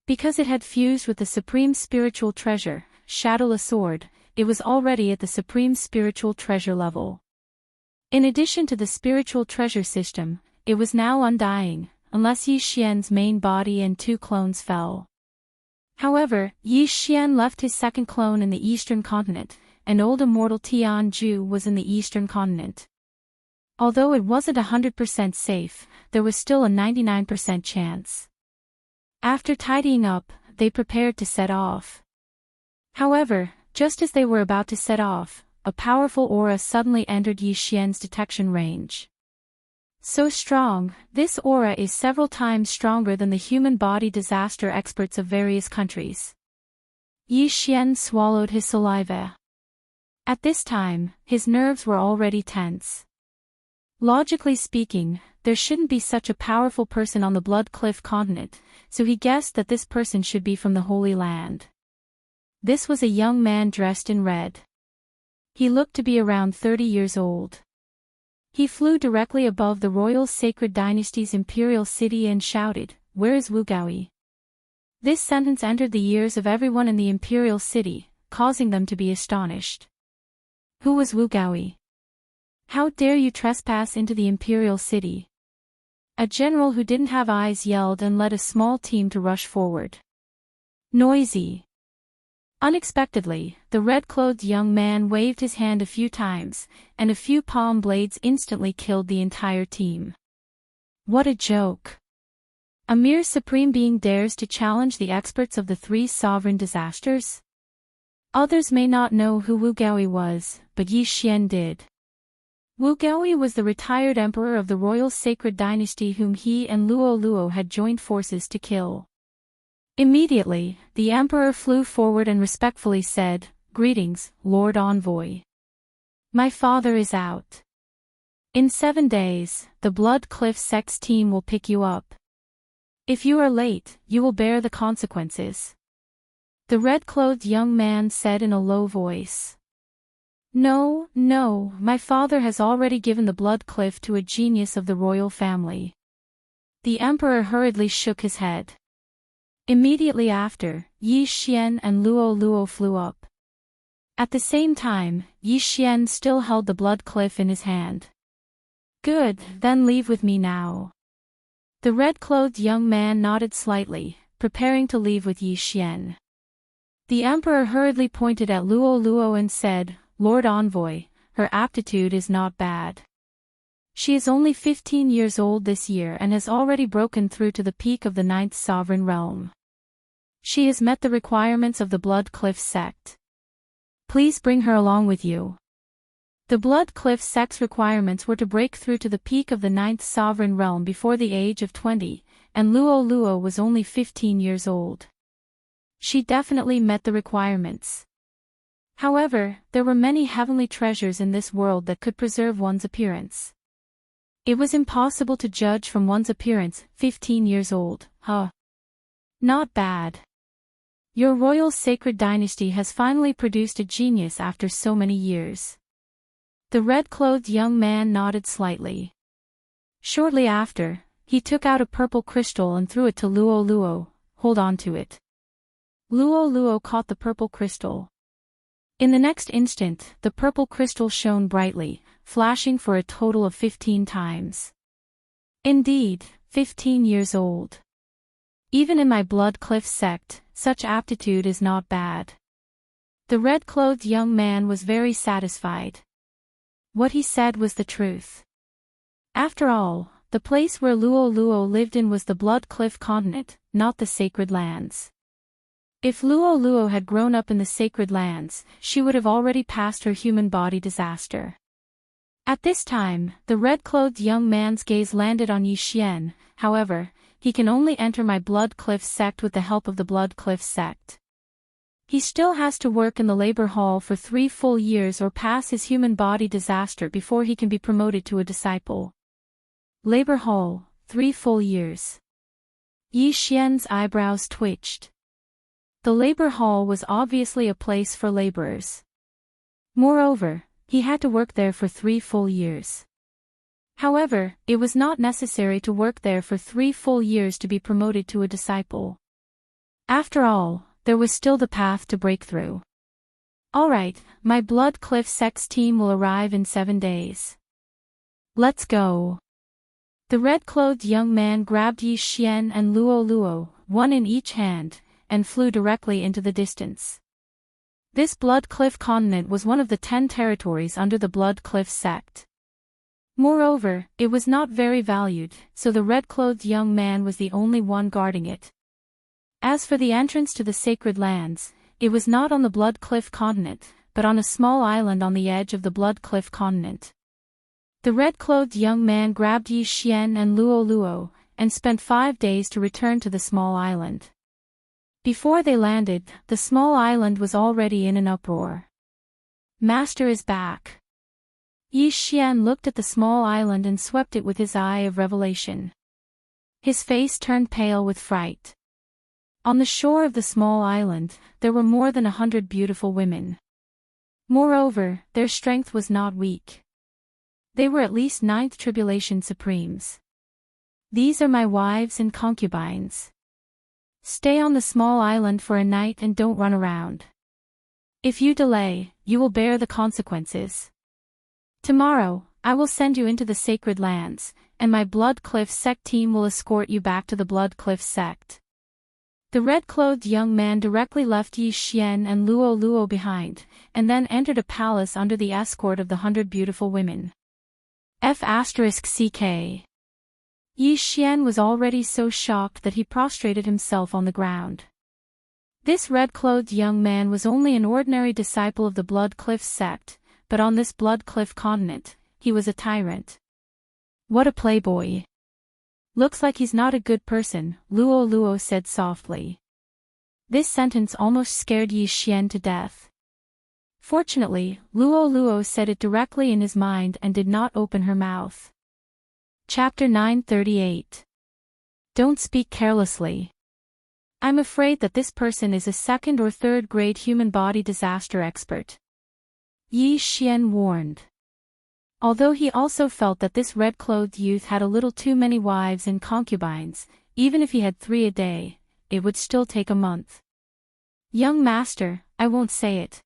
Because it had fused with the supreme spiritual treasure, Shadowless Sword, it was already at the supreme spiritual treasure level. In addition to the spiritual treasure system, it was now undying, unless Yi Xian's main body and 2 clones fell. However, Yi Xian left his second clone in the eastern continent, and old immortal Tian Ju was in the eastern continent. Although it wasn't 100% safe, there was still a 99% chance. After tidying up, they prepared to set off. However, just as they were about to set off, a powerful aura suddenly entered Yi Xian's detection range. So strong, this aura is several times stronger than the human body disaster experts of various countries. Yi Xian swallowed his saliva. At this time, his nerves were already tense. Logically speaking, there shouldn't be such a powerful person on the Blood Cliff continent, so he guessed that this person should be from the Holy Land. This was a young man dressed in red. He looked to be around 30 years old. He flew directly above the royal sacred dynasty's imperial city and shouted, "Where is Wu Gaoyi?" This sentence entered the ears of everyone in the imperial city, causing them to be astonished. Who was Wu Gaoyi? How dare you trespass into the imperial city? A general who didn't have eyes yelled and led a small team to rush forward. Noisy. Unexpectedly, the red-clothed young man waved his hand a few times, and a few palm blades instantly killed the entire team. What a joke! A mere supreme being dares to challenge the experts of the 3 sovereign disasters? Others may not know who Wu Gaoyi was, but Yi Xian did. Wu Gaoyi was the retired emperor of the royal sacred dynasty whom he and Luo Luo had joined forces to kill. Immediately, the emperor flew forward and respectfully said, "Greetings, Lord Envoy. My father is out. In 7 days, the Blood Cliff Sect's team will pick you up. If you are late, you will bear the consequences." The red-clothed young man said in a low voice. No, my father has already given the Blood Cliff to a genius of the royal family." The emperor hurriedly shook his head. Immediately after, Yi Xian and Luo Luo flew up. At the same time, Yi Xian still held the Blood Cliff in his hand. "Good, then leave with me now." The red-clothed young man nodded slightly, preparing to leave with Yi Xian. The emperor hurriedly pointed at Luo Luo and said, "Lord Envoy, her aptitude is not bad. She is only 15 years old this year and has already broken through to the peak of the 9th sovereign realm. She has met the requirements of the Blood Cliff sect. Please bring her along with you." The Blood Cliff sect's requirements were to break through to the peak of the 9th sovereign realm before the age of 20, and Luo Luo was only 15 years old. She definitely met the requirements. However, there were many heavenly treasures in this world that could preserve one's appearance. It was impossible to judge from one's appearance, 15 years old, huh? Not bad. Your royal sacred dynasty has finally produced a genius after so many years. The red-clothed young man nodded slightly. Shortly after, he took out a purple crystal and threw it to Luo Luo. Hold on to it. Luo Luo caught the purple crystal. In the next instant, the purple crystal shone brightly, flashing for a total of 15 times. Indeed, 15 years old. Even in my Blood Cliff sect, such aptitude is not bad. The red-clothed young man was very satisfied. What he said was the truth. After all, the place where Luo Luo lived in was the Blood Cliff continent, not the Sacred Lands. If Luo Luo had grown up in the Sacred Lands, she would have already passed her human body disaster. At this time, the red-clothed young man's gaze landed on Yi Xian. However, he can only enter my Blood Cliff sect with the help of the Blood Cliff sect. He still has to work in the labor hall for 3 full years or pass his human body disaster before he can be promoted to a disciple. Labor hall, 3 full years. Yi Xian's eyebrows twitched. The labor hall was obviously a place for laborers. Moreover, he had to work there for 3 full years. However, it was not necessary to work there for 3 full years to be promoted to a disciple. After all, there was still the path to breakthrough. Alright, my Blood Cliff Sect's team will arrive in 7 days. Let's go. The red-clothed young man grabbed Yi Xian and Luo Luo, one in each hand, and flew directly into the distance. This Blood Cliff continent was one of the 10 territories under the Blood Cliff sect. Moreover, it was not very valued, so the red-clothed young man was the only one guarding it. As for the entrance to the Sacred Lands, it was not on the Blood Cliff continent, but on a small island on the edge of the Blood Cliff continent. The red-clothed young man grabbed Yi Xian and Luo Luo, and spent 5 days to return to the small island. Before they landed, the small island was already in an uproar. Master is back. Yi Xian looked at the small island and swept it with his eye of revelation. His face turned pale with fright. On the shore of the small island, there were more than 100 beautiful women. Moreover, their strength was not weak. They were at least 9th Tribulation Supremes. These are my wives and concubines. Stay on the small island for a night and don't run around. If you delay, you will bear the consequences. Tomorrow, I will send you into the Sacred Lands, and my Blood Cliff sect team will escort you back to the Blood Cliff sect. The red-clothed young man directly left Yi Xian and Luo Luo behind, and then entered a palace under the escort of the 100 beautiful women. F***CK. Yi Xian was already so shocked that he prostrated himself on the ground. This red-clothed young man was only an ordinary disciple of the Blood Cliff sect, but on this Blood Cliff continent, he was a tyrant. What a playboy. Looks like he's not a good person, Luo Luo said softly. This sentence almost scared Yi Xian to death. Fortunately, Luo Luo said it directly in his mind and did not open her mouth. Chapter 938. Don't speak carelessly. I'm afraid that this person is a 2nd or 3rd grade human body disaster expert. Yi Xian warned. Although he also felt that this red-clothed youth had a little too many wives and concubines, even if he had 3 a day, it would still take a month. Young master, I won't say it.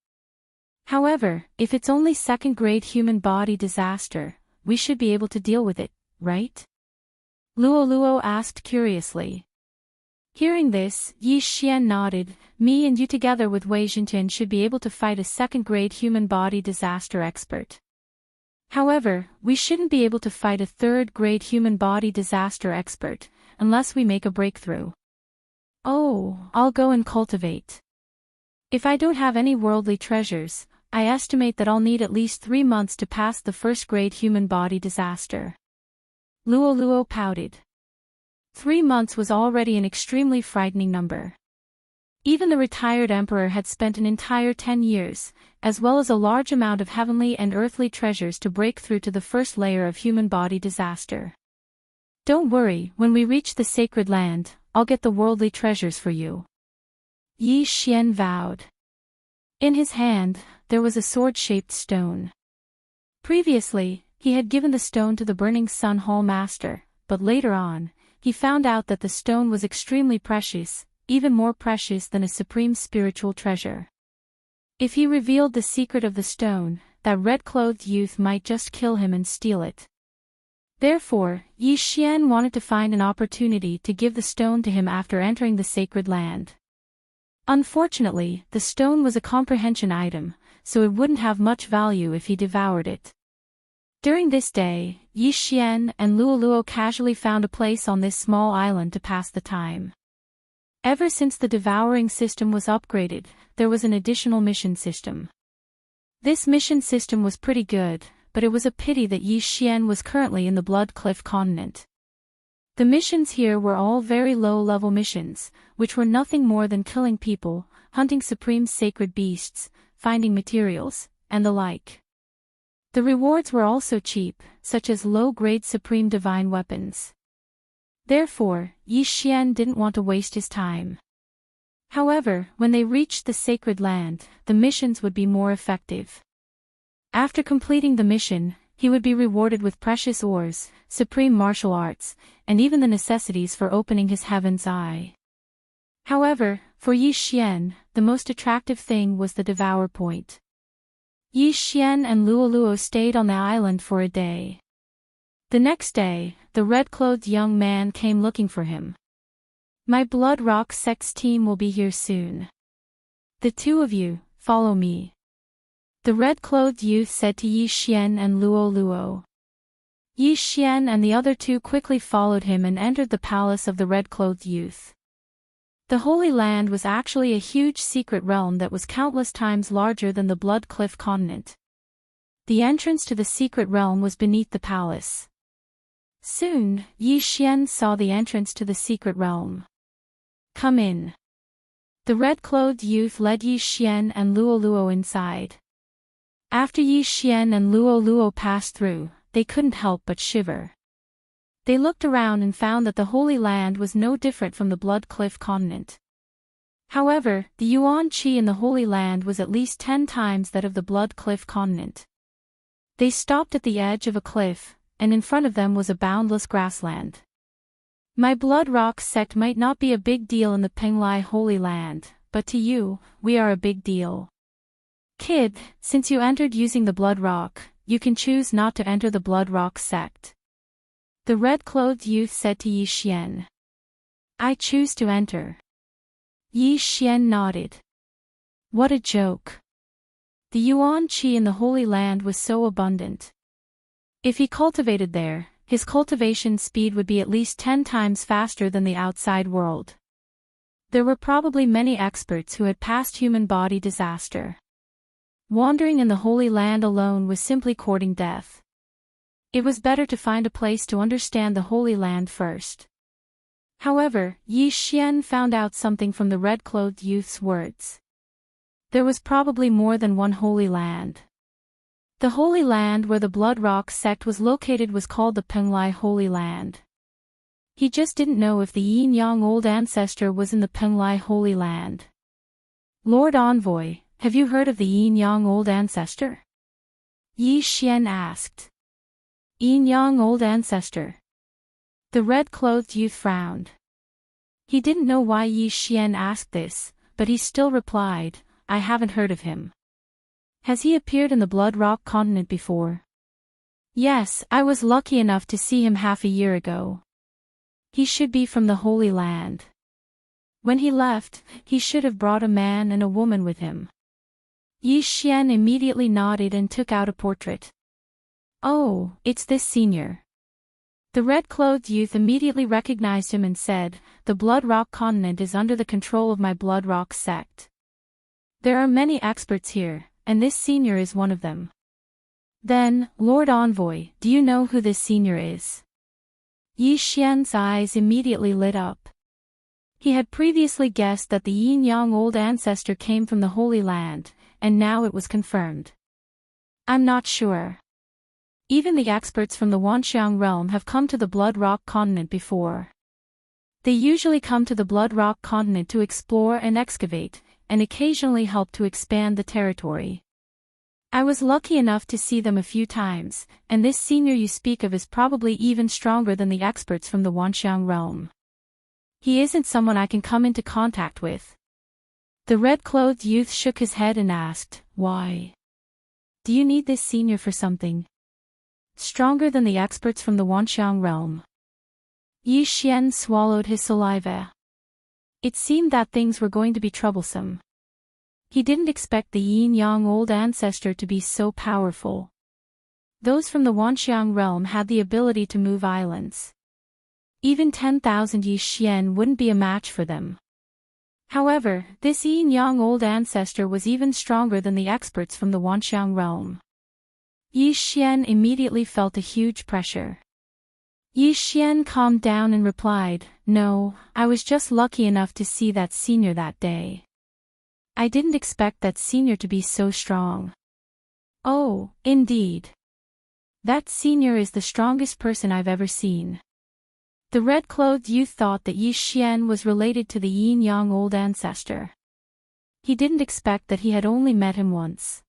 However, if it's only 2nd grade human body disaster, we should be able to deal with it, right? Luo Luo asked curiously. Hearing this, Yi Xian nodded. Me and you together with Wei Zhentian should be able to fight a 2nd grade human body disaster expert. However, we shouldn't be able to fight a 3rd grade human body disaster expert, unless we make a breakthrough. Oh, I'll go and cultivate. If I don't have any worldly treasures, I estimate that I'll need at least 3 months to pass the 1st grade human body disaster. Luo Luo pouted. 3 months was already an extremely frightening number. Even the retired emperor had spent an entire 10 years, as well as a large amount of heavenly and earthly treasures to break through to the first layer of human body disaster. Don't worry, when we reach the sacred land, I'll get the worldly treasures for you. Yi Xian vowed. In his hand, there was a sword-shaped stone. Previously, he had given the stone to the Burning Sun Hall Master, but later on, he found out that the stone was extremely precious, even more precious than a supreme spiritual treasure. If he revealed the secret of the stone, that red-clothed youth might just kill him and steal it. Therefore, Yi Xian wanted to find an opportunity to give the stone to him after entering the sacred land. Unfortunately, the stone was a comprehension item, so it wouldn't have much value if he devoured it. During this day, Yi Xian and Luoluo casually found a place on this small island to pass the time. Ever since the devouring system was upgraded, there was an additional mission system. This mission system was pretty good, but it was a pity that Yi Xian was currently in the Blood Cliff continent. The missions here were all very low-level missions, which were nothing more than killing people, hunting supreme sacred beasts, finding materials, and the like. The rewards were also cheap, such as low-grade supreme divine weapons. Therefore, Yi Xian didn't want to waste his time. However, when they reached the sacred land, the missions would be more effective. After completing the mission, he would be rewarded with precious ores, supreme martial arts, and even the necessities for opening his heaven's eye. However, for Yi Xian, the most attractive thing was the Devourer point. Yi Xian and Luoluo stayed on the island for a day. The next day, the red-clothed young man came looking for him. My Blood Rock sect's team will be here soon. The two of you, follow me. The red-clothed youth said to Yi Xian and Luoluo. Yi Xian and the other two quickly followed him and entered the palace of the red-clothed youth. The Holy Land was actually a huge secret realm that was countless times larger than the Blood Cliff continent. The entrance to the secret realm was beneath the palace. Soon, Yi Xian saw the entrance to the secret realm. Come in. The red-clothed youth led Yi Xian and Luoluo inside. After Yi Xian and Luoluo passed through, they couldn't help but shiver. They looked around and found that the Holy Land was no different from the Blood Cliff continent. However, the Yuan Qi in the Holy Land was at least 10 times that of the Blood Cliff continent. They stopped at the edge of a cliff, and in front of them was a boundless grassland. My Blood Rock sect might not be a big deal in the Penglai Holy Land, but to you, we are a big deal. Kid, since you entered using the Blood Rock, you can choose not to enter the Blood Rock sect. The red-clothed youth said to Yi Xian. I choose to enter. Yi Xian nodded. What a joke. The Yuan Qi in the Holy Land was so abundant. If he cultivated there, his cultivation speed would be at least 10 times faster than the outside world. There were probably many experts who had passed human body disaster. Wandering in the Holy Land alone was simply courting death. It was better to find a place to understand the Holy Land first. However, Yi Xian found out something from the red-clothed youth's words. There was probably more than one Holy Land. The Holy Land where the Blood Rock sect was located was called the Penglai Holy Land. He just didn't know if the Yin-Yang Old Ancestor was in the Penglai Holy Land. Lord Envoy, have you heard of the Yin-Yang Old Ancestor? Yi Xian asked. Yin-Yang Old Ancestor. The red-clothed youth frowned. He didn't know why Yi Xian asked this, but he still replied, I haven't heard of him. Has he appeared in the Blood Rock continent before? Yes, I was lucky enough to see him half a year ago. He should be from the Holy Land. When he left, he should have brought a man and a woman with him. Yi Xian immediately nodded and took out a portrait. Oh, it's this senior. The red-clothed youth immediately recognized him and said, the Blood Rock continent is under the control of my Blood Rock sect. There are many experts here, and this senior is one of them. Then, Lord Envoy, do you know who this senior is? Yi Xian's eyes immediately lit up. He had previously guessed that the yin-yang old ancestor came from the Holy Land, and now it was confirmed. I'm not sure. Even the experts from the Wanxiang realm have come to the Blood Rock continent before. They usually come to the Blood Rock continent to explore and excavate, and occasionally help to expand the territory. I was lucky enough to see them a few times, and this senior you speak of is probably even stronger than the experts from the Wanxiang realm. He isn't someone I can come into contact with. The red-clothed youth shook his head and asked, "Why? Do you need this senior for something? Stronger than the experts from the Wanxiang realm?" Yi Xian swallowed his saliva. It seemed that things were going to be troublesome. He didn't expect the yin-yang old ancestor to be so powerful. Those from the Wanxiang realm had the ability to move islands. Even 10,000 Yi Xian wouldn't be a match for them. However, this yin-yang old ancestor was even stronger than the experts from the Wanxiang realm. Yi Xian immediately felt a huge pressure. Yi Xian calmed down and replied, "No, I was just lucky enough to see that senior that day. I didn't expect that senior to be so strong." "Oh, indeed. That senior is the strongest person I've ever seen." The red-clothed youth thought that Yi Xian was related to the yin-yang old ancestor. He didn't expect that he had only met him once.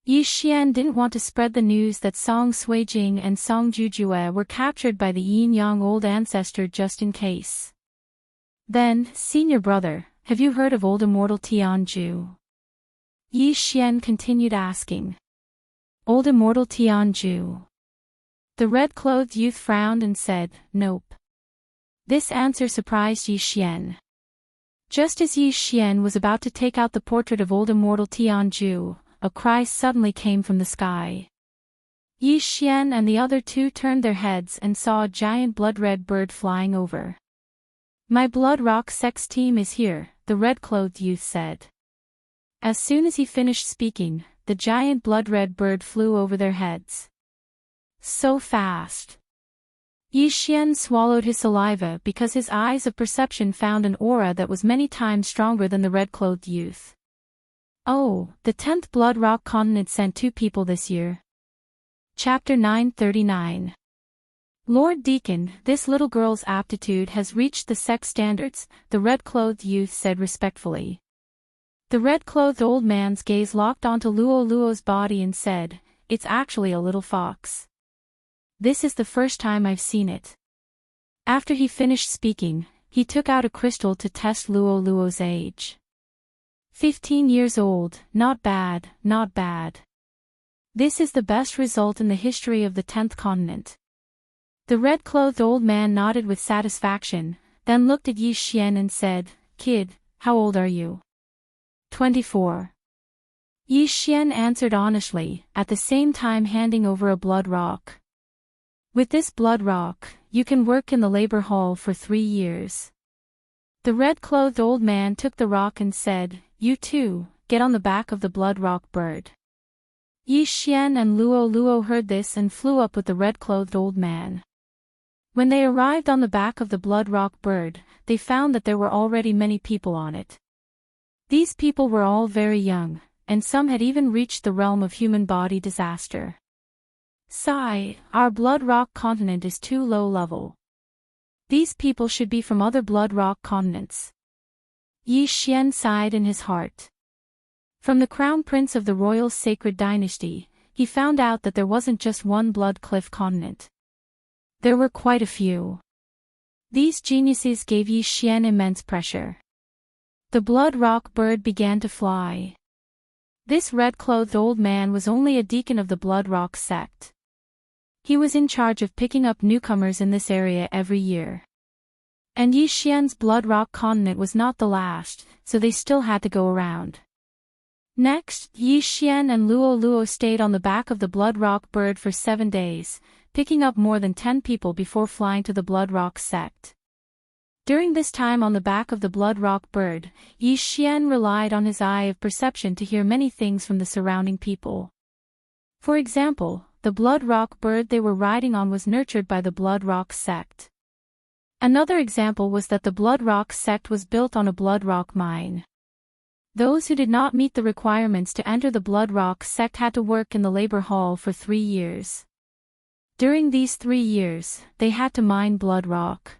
Yi Xian didn't want to spread the news that Song Suijing and Song Jujue were captured by the yin-yang old ancestor just in case. "Then, senior brother, have you heard of old immortal Tianju?" Yi Xian continued asking. "Old immortal Tianju?" The red-clothed youth frowned and said, "Nope." This answer surprised Yi Xian. Just as Yi Xian was about to take out the portrait of old immortal Tianju, a cry suddenly came from the sky. Yi Xian and the other two turned their heads and saw a giant blood-red bird flying over. "My Blood Rock sex team is here," the red-clothed youth said. As soon as he finished speaking, the giant blood-red bird flew over their heads. So fast. Yi Xian swallowed his saliva because his eyes of perception found an aura that was many times stronger than the red-clothed youth. Oh, the 10th Blood Rock continent sent 2 people this year. Chapter 939. Lord Deacon, this little girl's aptitude has reached the sex standards, the red-clothed youth said respectfully. The red-clothed old man's gaze locked onto Luo Luo's body and said, "It's actually a little fox. This is the first time I've seen it." After he finished speaking, he took out a crystal to test Luo Luo's age. 15 years old, not bad, not bad. This is the best result in the history of the 10th continent. The red-clothed old man nodded with satisfaction, then looked at Yi Xian and said, "Kid, how old are you?" 24. Yi Xian answered honestly, at the same time handing over a blood rock. "With this blood rock, you can work in the labor hall for 3 years. The red-clothed old man took the rock and said, "You too, get on the back of the blood rock bird." Yi Xian and Luo Luo heard this and flew up with the red-clothed old man. When they arrived on the back of the blood rock bird, they found that there were already many people on it. These people were all very young, and some had even reached the realm of human body disaster. "Sigh, our Blood Rock continent is too low level. These people should be from other Blood Rock continents." Yi Xian sighed in his heart. From the crown prince of the royal sacred dynasty, he found out that there wasn't just one Blood Cliff continent. There were quite a few. These geniuses gave Yi Xian immense pressure. The Blood Rock bird began to fly. This red-clothed old man was only a deacon of the Blood Rock sect. He was in charge of picking up newcomers in this area every year. And Yi Xian's Blood Rock continent was not the last, so they still had to go around. Next, Yi Xian and Luo Luo stayed on the back of the Blood Rock bird for 7 days, picking up more than 10 people before flying to the Blood Rock sect. During this time on the back of the Blood Rock bird, Yi Xian relied on his eye of perception to hear many things from the surrounding people. For example, the Blood Rock bird they were riding on was nurtured by the Blood Rock sect. Another example was that the Blood Rock sect was built on a blood rock mine. Those who did not meet the requirements to enter the Blood Rock sect had to work in the labor hall for 3 years. During these 3 years, they had to mine blood rock.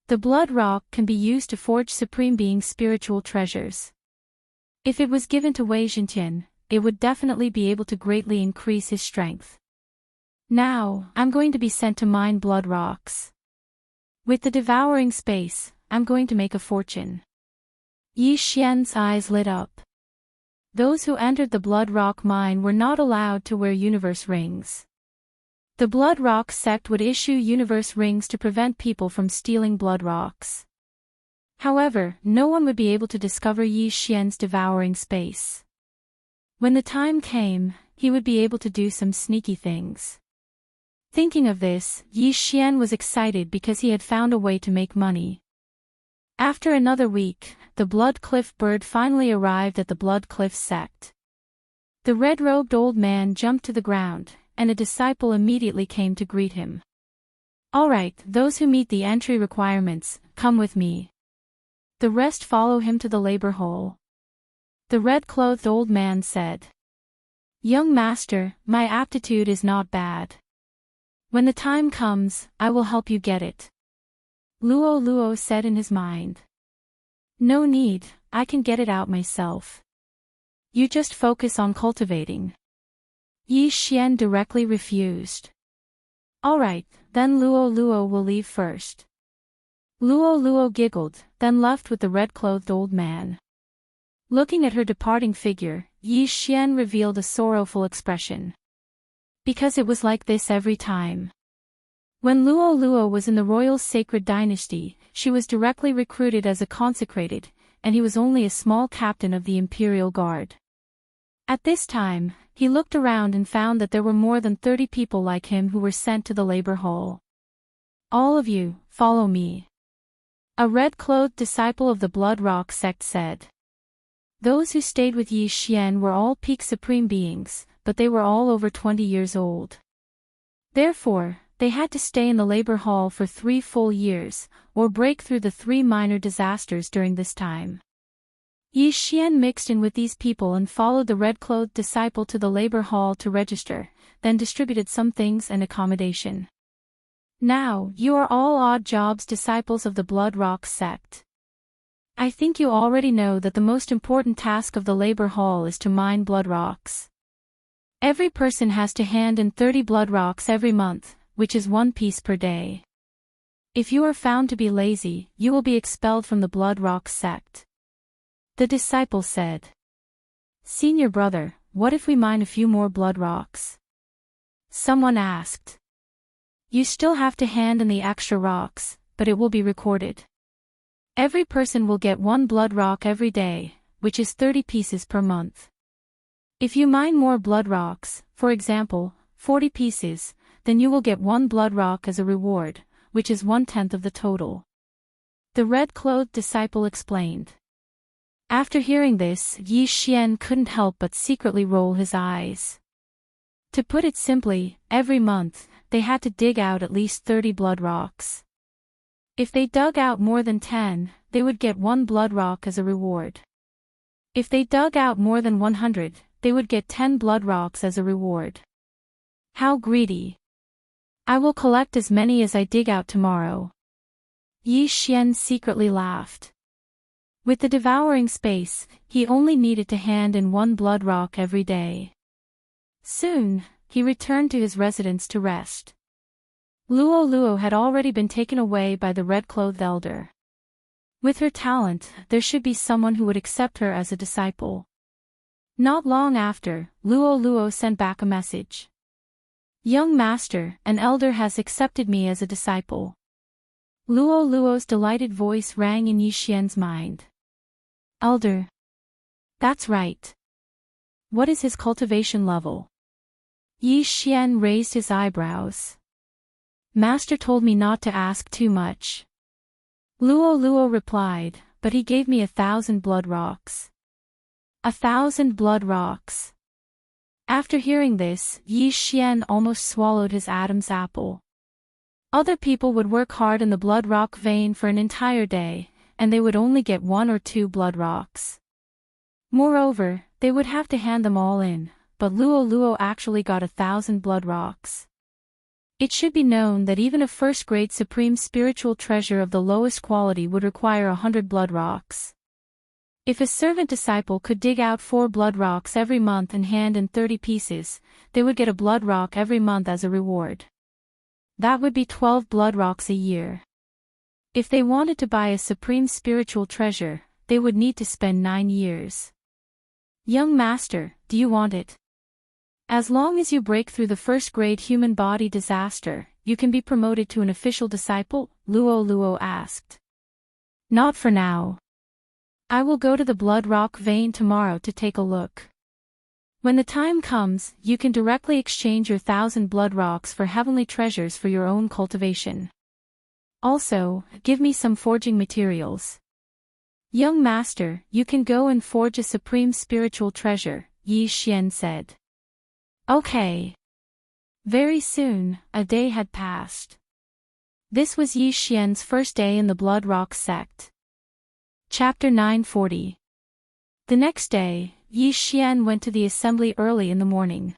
The blood rock can be used to forge Supreme Being's spiritual treasures. If it was given to Wei Jintian, it would definitely be able to greatly increase his strength. Now, I'm going to be sent to mine blood rocks. With the devouring space, I'm going to make a fortune. Yi Xian's eyes lit up. Those who entered the blood rock mine were not allowed to wear universe rings. The blood rock sect would issue universe rings to prevent people from stealing blood rocks. However, no one would be able to discover Yi Xian's devouring space. When the time came, he would be able to do some sneaky things. Thinking of this, Yi Xian was excited because he had found a way to make money. After another week, the Blood Cliff bird finally arrived at the Blood Cliff sect. The red-robed old man jumped to the ground, and a disciple immediately came to greet him. "All right, those who meet the entry requirements, come with me." The rest follow him to the labor hole. The red-clothed old man said, "Young master, my aptitude is not bad. When the time comes, I will help you get it." Luo Luo said in his mind. "No need, I can get it out myself. You just focus on cultivating." Yi Xian directly refused. "All right, then Luo Luo will leave first." Luo Luo giggled, then left with the red-clothed old man. Looking at her departing figure, Yi Xian revealed a sorrowful expression. Because it was like this every time. When Luo Luo was in the royal sacred dynasty, she was directly recruited as a consecrated, and he was only a small captain of the imperial guard. At this time, he looked around and found that there were more than 30 people like him who were sent to the labor hall. "All of you, follow me," a red-clothed disciple of the Blood Rock sect said. Those who stayed with Yi Xian were all peak Supreme Beings, but they were all over 20 years old. Therefore, they had to stay in the labor hall for 3 full years, or break through the 3 minor disasters during this time. Yi Xian mixed in with these people and followed the red-clothed disciple to the labor hall to register, then distributed some things and accommodation. "Now, you are all odd jobs disciples of the Blood Rock sect. I think you already know that the most important task of the labor hall is to mine blood rocks. Every person has to hand in 30 blood rocks every month, which is 1 piece per day. If you are found to be lazy, you will be expelled from the Blood Rock sect." The disciple said. "Senior brother, what if we mine a few more blood rocks?" Someone asked. "You still have to hand in the extra rocks, but it will be recorded. Every person will get 1 blood rock every day, which is 30 pieces per month. If you mine more blood rocks, for example, 40 pieces, then you will get 1 blood rock as a reward, which is 1/10 of the total." The red-clothed disciple explained. After hearing this, Yi Xian couldn't help but secretly roll his eyes. To put it simply, every month, they had to dig out at least 30 blood rocks. If they dug out more than 10, they would get 1 blood rock as a reward. If they dug out more than 100, they would get 10 blood rocks as a reward. How greedy! "I will collect as many as I dig out tomorrow." Yi Xian secretly laughed. With the devouring space, he only needed to hand in 1 blood rock every day. Soon, he returned to his residence to rest. Luo Luo had already been taken away by the red-clothed elder. With her talent, there should be someone who would accept her as a disciple. Not long after, Luo Luo sent back a message. "Young master, an elder has accepted me as a disciple." Luo Luo's delighted voice rang in Yi Xian's mind. "Elder? That's right. What is his cultivation level?" Yi Xian raised his eyebrows. "Master told me not to ask too much." Luo Luo replied, "But he gave me 1,000 blood rocks." 1,000 blood rocks. After hearing this, Yi Xian almost swallowed his Adam's apple. Other people would work hard in the blood rock vein for an entire day, and they would only get 1 or 2 blood rocks. Moreover, they would have to hand them all in, but Luo actually got 1,000 blood rocks. It should be known that even a first-grade supreme spiritual treasure of the lowest quality would require 100 blood rocks. If a servant disciple could dig out 4 blood rocks every month and hand in 30 pieces, they would get a blood rock every month as a reward. That would be 12 blood rocks a year. If they wanted to buy a supreme spiritual treasure, they would need to spend 9 years. Young master, do you want it? As long as you break through the first-grade human body disaster, you can be promoted to an official disciple, Luo asked. Not for now. I will go to the blood rock vein tomorrow to take a look. When the time comes, you can directly exchange your 1,000 blood rocks for heavenly treasures for your own cultivation. Also, give me some forging materials. Young master, you can go and forge a supreme spiritual treasure, Yi Xian said. Okay. Very soon, a day had passed. This was Yi Xian's first day in the Blood Rock sect. Chapter 940. The next day, Yi Xian went to the assembly early in the morning.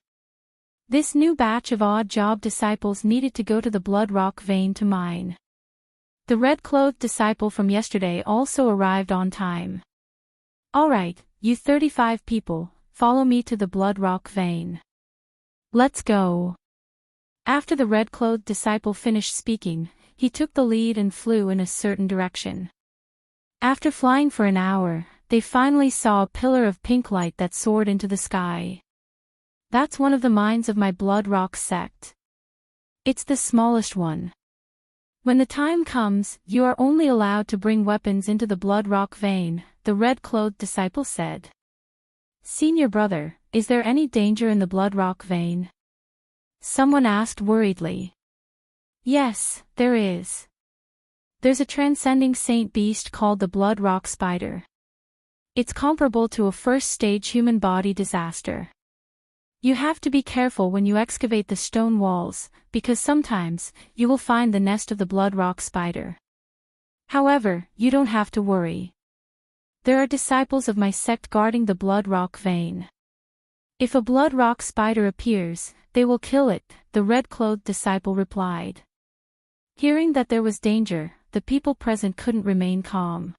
This new batch of odd-job disciples needed to go to the Blood Rock vein to mine. The red-clothed disciple from yesterday also arrived on time. Alright, you 35 people, follow me to the Blood Rock vein. Let's go. After the red-clothed disciple finished speaking, he took the lead and flew in a certain direction. After flying for an hour, they finally saw a pillar of pink light that soared into the sky. That's one of the mines of my Blood Rock sect. It's the smallest one. When the time comes, you are only allowed to bring weapons into the Blood Rock vein, the red-clothed disciple said. Senior brother, is there any danger in the Blood Rock vein? Someone asked worriedly. Yes, there is. There's a transcending saint beast called the Blood Rock Spider. It's comparable to a first-stage human body disaster. You have to be careful when you excavate the stone walls, because sometimes, you will find the nest of the Blood Rock Spider. However, you don't have to worry. There are disciples of my sect guarding the Blood Rock vein. If a Blood Rock Spider appears, they will kill it, the red-clothed disciple replied. Hearing that there was danger, the people present couldn't remain calm.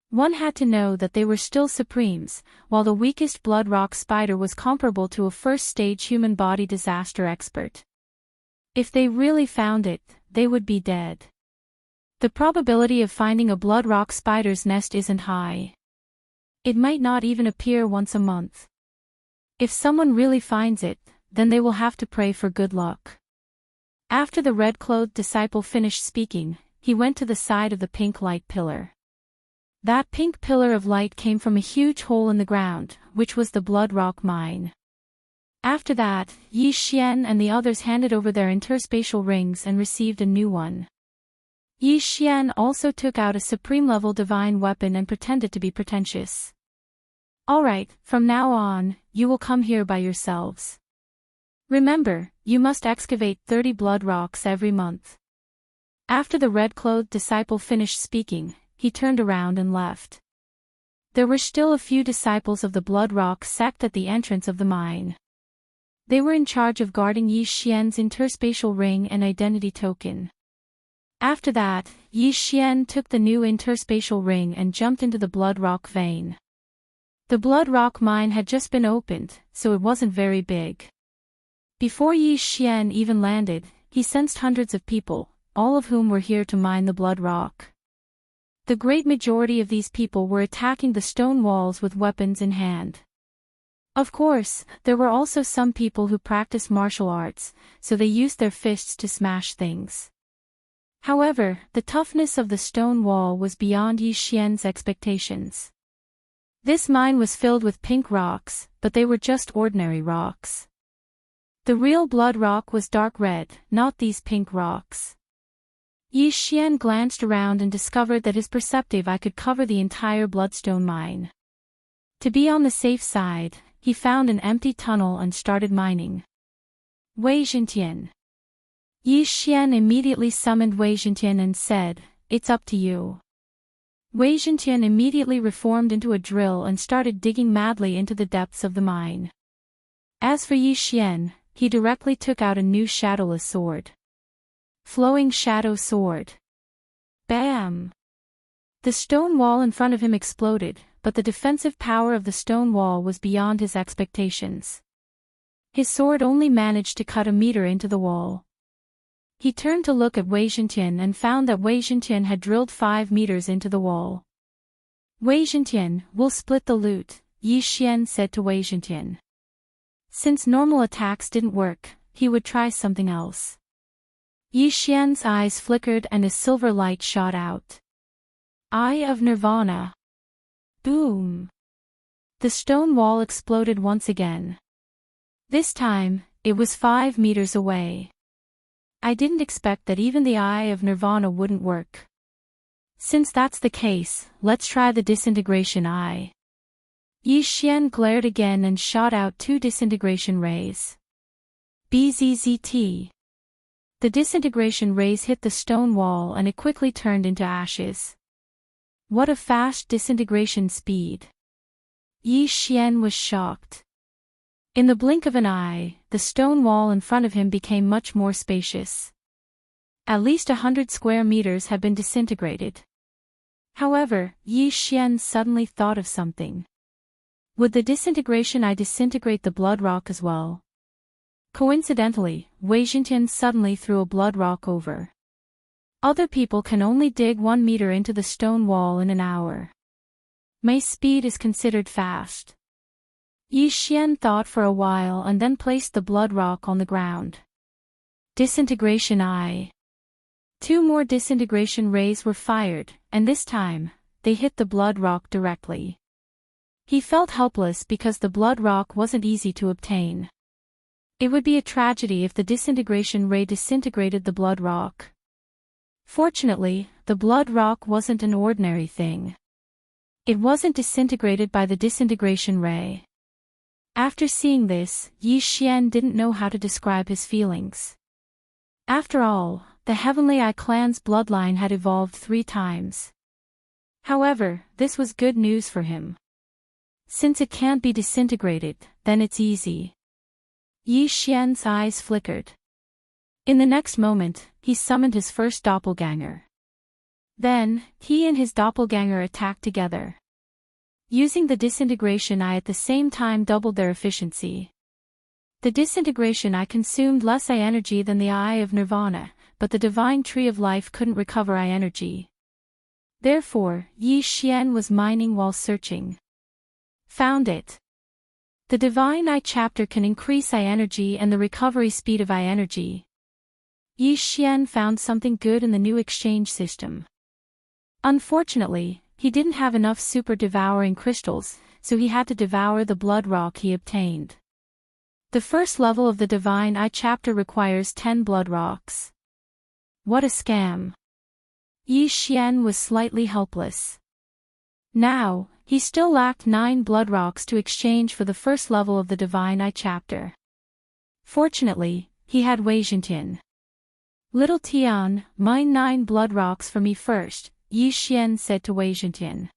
One had to know that they were still supremes, while the weakest Blood Rock Spider was comparable to a first-stage human body disaster expert. If they really found it, they would be dead. The probability of finding a Blood Rock Spider's nest isn't high. It might not even appear once a month. If someone really finds it, then they will have to pray for good luck. After the red-clothed disciple finished speaking, he went to the side of the pink light pillar. That pink pillar of light came from a huge hole in the ground, which was the Blood Rock mine. After that, Yi Xian and the others handed over their interspatial rings and received a new one. Yi Xian also took out a supreme-level divine weapon and pretended to be pretentious. Alright, from now on, you will come here by yourselves. Remember, you must excavate 30 blood rocks every month. After the red-clothed disciple finished speaking, he turned around and left. There were still a few disciples of the Blood Rock sect at the entrance of the mine. They were in charge of guarding Yi Xian's interspatial ring and identity token. After that, Yi Xian took the new interspatial ring and jumped into the Blood Rock vein. The Blood Rock mine had just been opened, so it wasn't very big. Before Yi Xian even landed, he sensed hundreds of people, all of whom were here to mine the Blood Rock. The great majority of these people were attacking the stone walls with weapons in hand. Of course, there were also some people who practiced martial arts, so they used their fists to smash things. However, the toughness of the stone wall was beyond Yi Xian's expectations. This mine was filled with pink rocks, but they were just ordinary rocks. The real blood rock was dark red, not these pink rocks. Yi Xian glanced around and discovered that his perceptive eye could cover the entire bloodstone mine. To be on the safe side, he found an empty tunnel and started mining. Wei Xintian. Yi Xian immediately summoned Wei Zhentian and said, "It's up to you." Wei Zhentian immediately reformed into a drill and started digging madly into the depths of the mine. As for Yi Xian, he directly took out a new shadowless sword. Flowing Shadow Sword. Bam! The stone wall in front of him exploded, but the defensive power of the stone wall was beyond his expectations. His sword only managed to cut a meter into the wall. He turned to look at Wei Zhentian and found that Wei Zhentian had drilled 5 meters into the wall. "Wei Zhentian, we'll split the loot," Yi Xian said to Wei Zhentian. Since normal attacks didn't work, he would try something else. Yi Xian's eyes flickered and a silver light shot out. Eye of Nirvana. Boom! The stone wall exploded once again. This time, it was 5 meters away. I didn't expect that even the Eye of Nirvana wouldn't work. Since that's the case, let's try the Disintegration Eye. Yi Xian glared again and shot out 2 disintegration rays. BZZT. The disintegration rays hit the stone wall and it quickly turned into ashes. What a fast disintegration speed. Yi Xian was shocked. In the blink of an eye, the stone wall in front of him became much more spacious. At least 100 square meters had been disintegrated. However, Yi Xian suddenly thought of something. Would the disintegration eye disintegrate the blood rock as well? Coincidentally, Wei Zhentian suddenly threw a blood rock over. Other people can only dig 1 meter into the stone wall in an hour. My speed is considered fast. Yi Xian thought for a while and then placed the blood rock on the ground. Disintegration Eye. 2 more disintegration rays were fired, and this time, they hit the blood rock directly. He felt helpless because the blood rock wasn't easy to obtain. It would be a tragedy if the disintegration ray disintegrated the blood rock. Fortunately, the blood rock wasn't an ordinary thing. It wasn't disintegrated by the disintegration ray. After seeing this, Yi Xian didn't know how to describe his feelings. After all, the Heavenly Eye clan's bloodline had evolved 3 times. However, this was good news for him. Since it can't be disintegrated, then it's easy. Yi Xian's eyes flickered. In the next moment, he summoned his first doppelganger. Then, he and his doppelganger attacked together. Using the disintegration eye at the same time doubled their efficiency. The disintegration eye consumed less eye energy than the Eye of Nirvana, but the Divine Tree of Life couldn't recover eye energy. Therefore, Yi Xian was mining while searching. Found it. The Divine Eye chapter can increase eye energy and the recovery speed of eye energy. Yi Xian found something good in the new exchange system. Unfortunately, he didn't have enough super devouring crystals, so he had to devour the blood rock he obtained. The first level of the Divine Eye chapter requires 10 blood rocks. What a scam. Yi Xian was slightly helpless. Now, he still lacked 9 blood rocks to exchange for the first level of the Divine Eye chapter. Fortunately, he had Wei Zhentian. Little Tian, mine 9 blood rocks for me first, Yi Xian said to Wei Zhentian.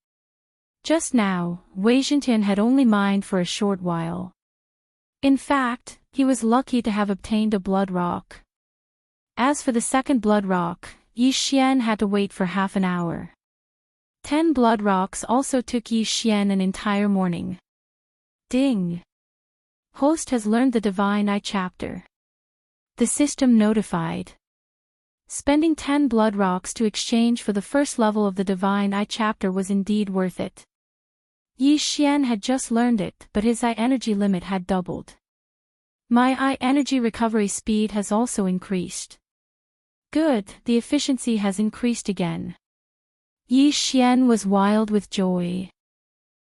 Just now, Wei Zhentian had only mined for a short while. In fact, he was lucky to have obtained a blood rock. As for the second blood rock, Yi Xian had to wait for half an hour. 10 blood rocks also took Yi Xian an entire morning. Ding! Host has learned the Divine Eye chapter. The system notified. Spending 10 blood rocks to exchange for the first level of the Divine Eye chapter was indeed worth it. Yi Xian had just learned it, but his eye energy limit had doubled. My eye energy recovery speed has also increased. Good, the efficiency has increased again. Yi Xian was wild with joy.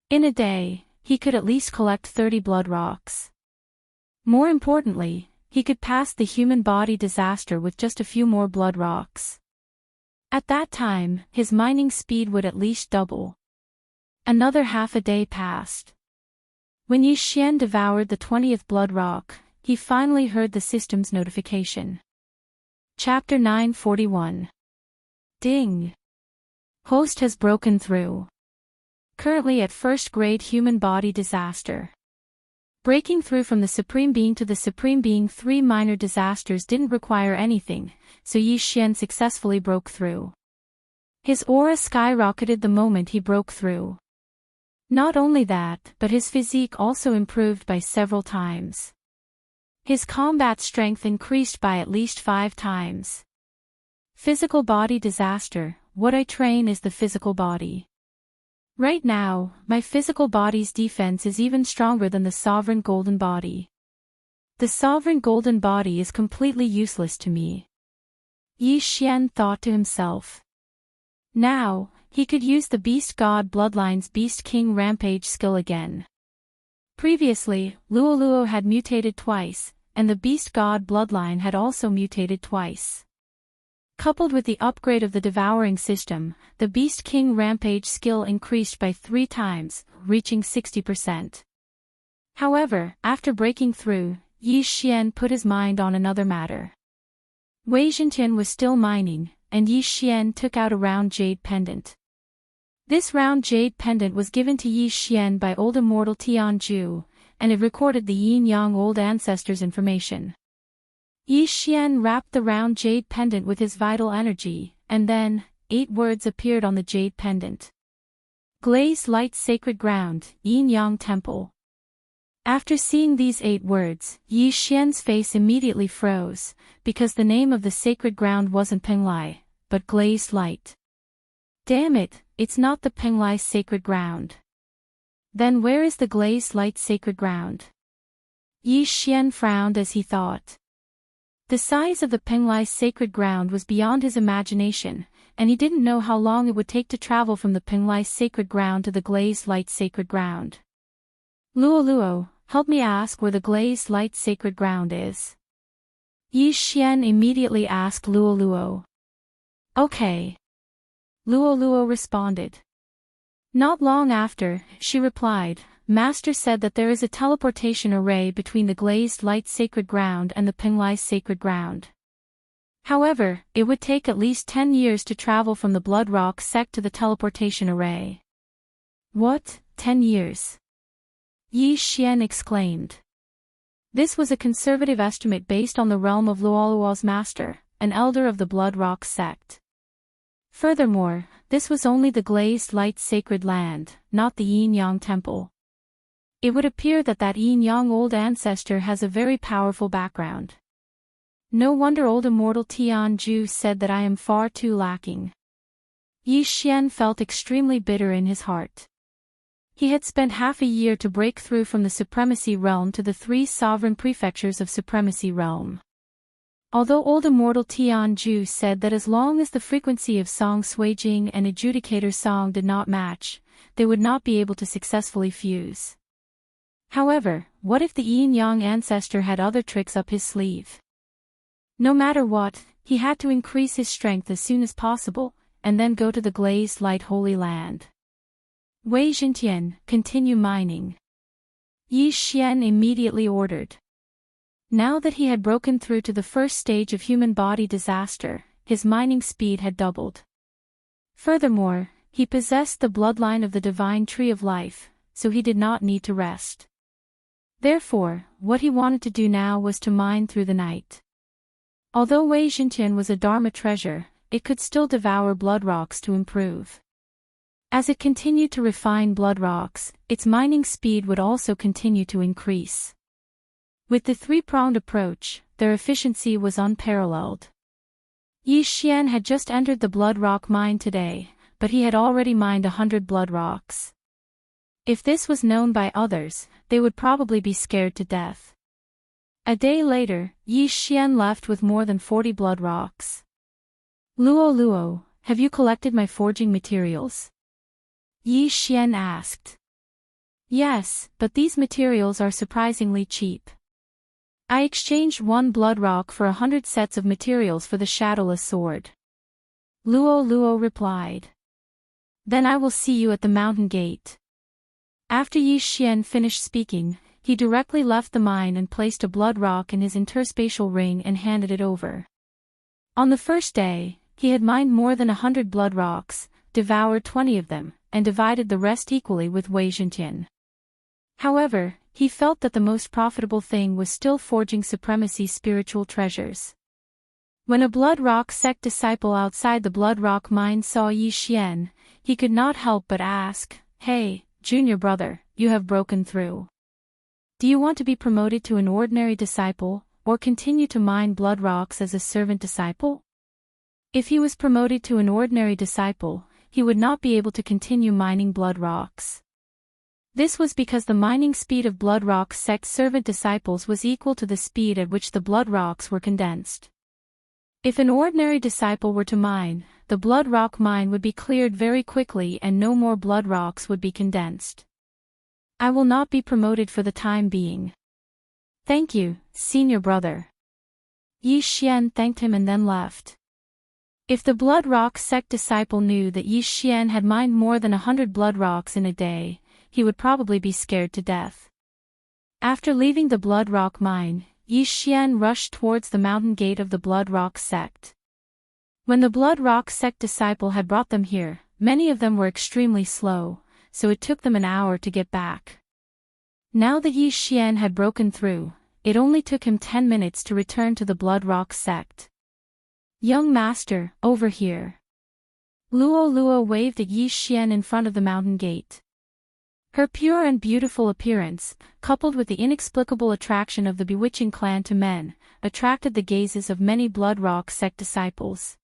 In a day, he could at least collect 30 blood rocks. More importantly, he could pass the human body disaster with just a few more blood rocks. At that time, his mining speed would at least double. Another half a day passed. When Yi Xian devoured the 20th blood rock, he finally heard the system's notification. Chapter 941. Ding. Host has broken through. Currently at first grade human body disaster. Breaking through from the Supreme Being to the Supreme Being, 3 minor disasters didn't require anything, so Yi Xian successfully broke through. His aura skyrocketed the moment he broke through. Not only that, but his physique also improved by several times. His combat strength increased by at least 5 times. Physical body disaster. What I train is the physical body. Right now, my physical body's defense is even stronger than the sovereign golden body. The sovereign golden body is completely useless to me. Yi Xian thought to himself. Now, he could use the Beast God Bloodline's Beast King Rampage skill again. Previously, LoveLore had mutated twice, and the Beast God Bloodline had also mutated twice. Coupled with the upgrade of the Devouring system, the Beast King Rampage skill increased by 3 times, reaching 60%. However, after breaking through, Yi Xian put his mind on another matter. Wei Zhentian was still mining, and Yi Xian took out a round jade pendant. This round jade pendant was given to Yi Xian by old immortal Tianju, and it recorded the yin-yang old ancestors' information. Yi Xian wrapped the round jade pendant with his vital energy, and then, 8 words appeared on the jade pendant. Glazed light sacred ground, yin-yang temple. After seeing these 8 words, Yi Xian's face immediately froze, because the name of the sacred ground wasn't Penglai, but glazed light. Damn it, it's not the Penglai sacred ground. Then where is the glazed light sacred ground? Yi Xian frowned as he thought. The size of the Penglai sacred ground was beyond his imagination, and he didn't know how long it would take to travel from the Penglai sacred ground to the glazed light sacred ground. LoveLore, help me ask where the glazed light sacred ground is. Yi Xian immediately asked LoveLore. Okay. LoveLore responded. Not long after, she replied, Master said that there is a teleportation array between the glazed light sacred ground and the Penglai sacred ground. However, it would take at least 10 years to travel from the Blood Rock sect to the teleportation array. What, 10 years? Yi Xian exclaimed. This was a conservative estimate based on the realm of LoveLore's master, an elder of the Blood Rock sect. Furthermore, this was only the glazed light sacred land, not the yin-yang temple. It would appear that yin-yang old ancestor has a very powerful background. No wonder old immortal Tianju said that I am far too lacking. Yi Xian felt extremely bitter in his heart. He had spent half a year to break through from the Supremacy Realm to the 3 sovereign prefectures of Supremacy Realm. Although old immortal Tianju said that as long as the frequency of Song Suijing and Adjudicator Song did not match, they would not be able to successfully fuse. However, what if the yin-yang ancestor had other tricks up his sleeve? No matter what, he had to increase his strength as soon as possible, and then go to the glazed light holy land. Wei Zhentian, continue mining. Yi Xian immediately ordered. Now that he had broken through to the first stage of human body disaster, his mining speed had doubled. Furthermore, he possessed the bloodline of the divine tree of life, so he did not need to rest. Therefore, what he wanted to do now was to mine through the night. Although Wei Zhentian was a Dharma treasure, it could still devour blood rocks to improve. As it continued to refine blood rocks, its mining speed would also continue to increase. With the 3-pronged approach, their efficiency was unparalleled. Yi Xian had just entered the blood rock mine today, but he had already mined 100 blood rocks. If this was known by others, they would probably be scared to death. A day later, Yi Xian left with more than 40 blood rocks. LoveLore, have you collected my forging materials? Yi Xian asked. Yes, but these materials are surprisingly cheap. I exchanged 1 blood rock for 100 sets of materials for the shadowless sword. LoveLore replied. Then I will see you at the mountain gate. After Yi Xian finished speaking, he directly left the mine and placed a blood rock in his interspatial ring and handed it over. On the first day, he had mined more than 100 blood rocks, devoured 20 of them, and divided the rest equally with Wei Zhentian. However, he felt that the most profitable thing was still forging supremacy spiritual treasures. When a Blood Rock sect disciple outside the Blood Rock mine saw Yi Xian, he could not help but ask, "Hey, junior brother, you have broken through. Do you want to be promoted to an ordinary disciple, or continue to mine blood rocks as a servant disciple?" If he was promoted to an ordinary disciple, he would not be able to continue mining blood rocks. This was because the mining speed of Blood Rock sect servant disciples was equal to the speed at which the blood rocks were condensed. If an ordinary disciple were to mine, the blood rock mine would be cleared very quickly and no more blood rocks would be condensed. "I will not be promoted for the time being. Thank you, senior brother." Yi Xian thanked him and then left. If the Blood Rock sect disciple knew that Yi Xian had mined more than 100 blood rocks in a day, he would probably be scared to death. After leaving the Blood Rock mine, Yi Xian rushed towards the mountain gate of the Blood Rock sect. When the Blood Rock sect disciple had brought them here, many of them were extremely slow, so it took them an hour to get back. Now that Yi Xian had broken through, it only took him 10 minutes to return to the Blood Rock sect. "Young master, over here." Luo Luo waved at Yi Xian in front of the mountain gate. Her pure and beautiful appearance, coupled with the inexplicable attraction of the bewitching clan to men, attracted the gazes of many Blood Rock sect disciples.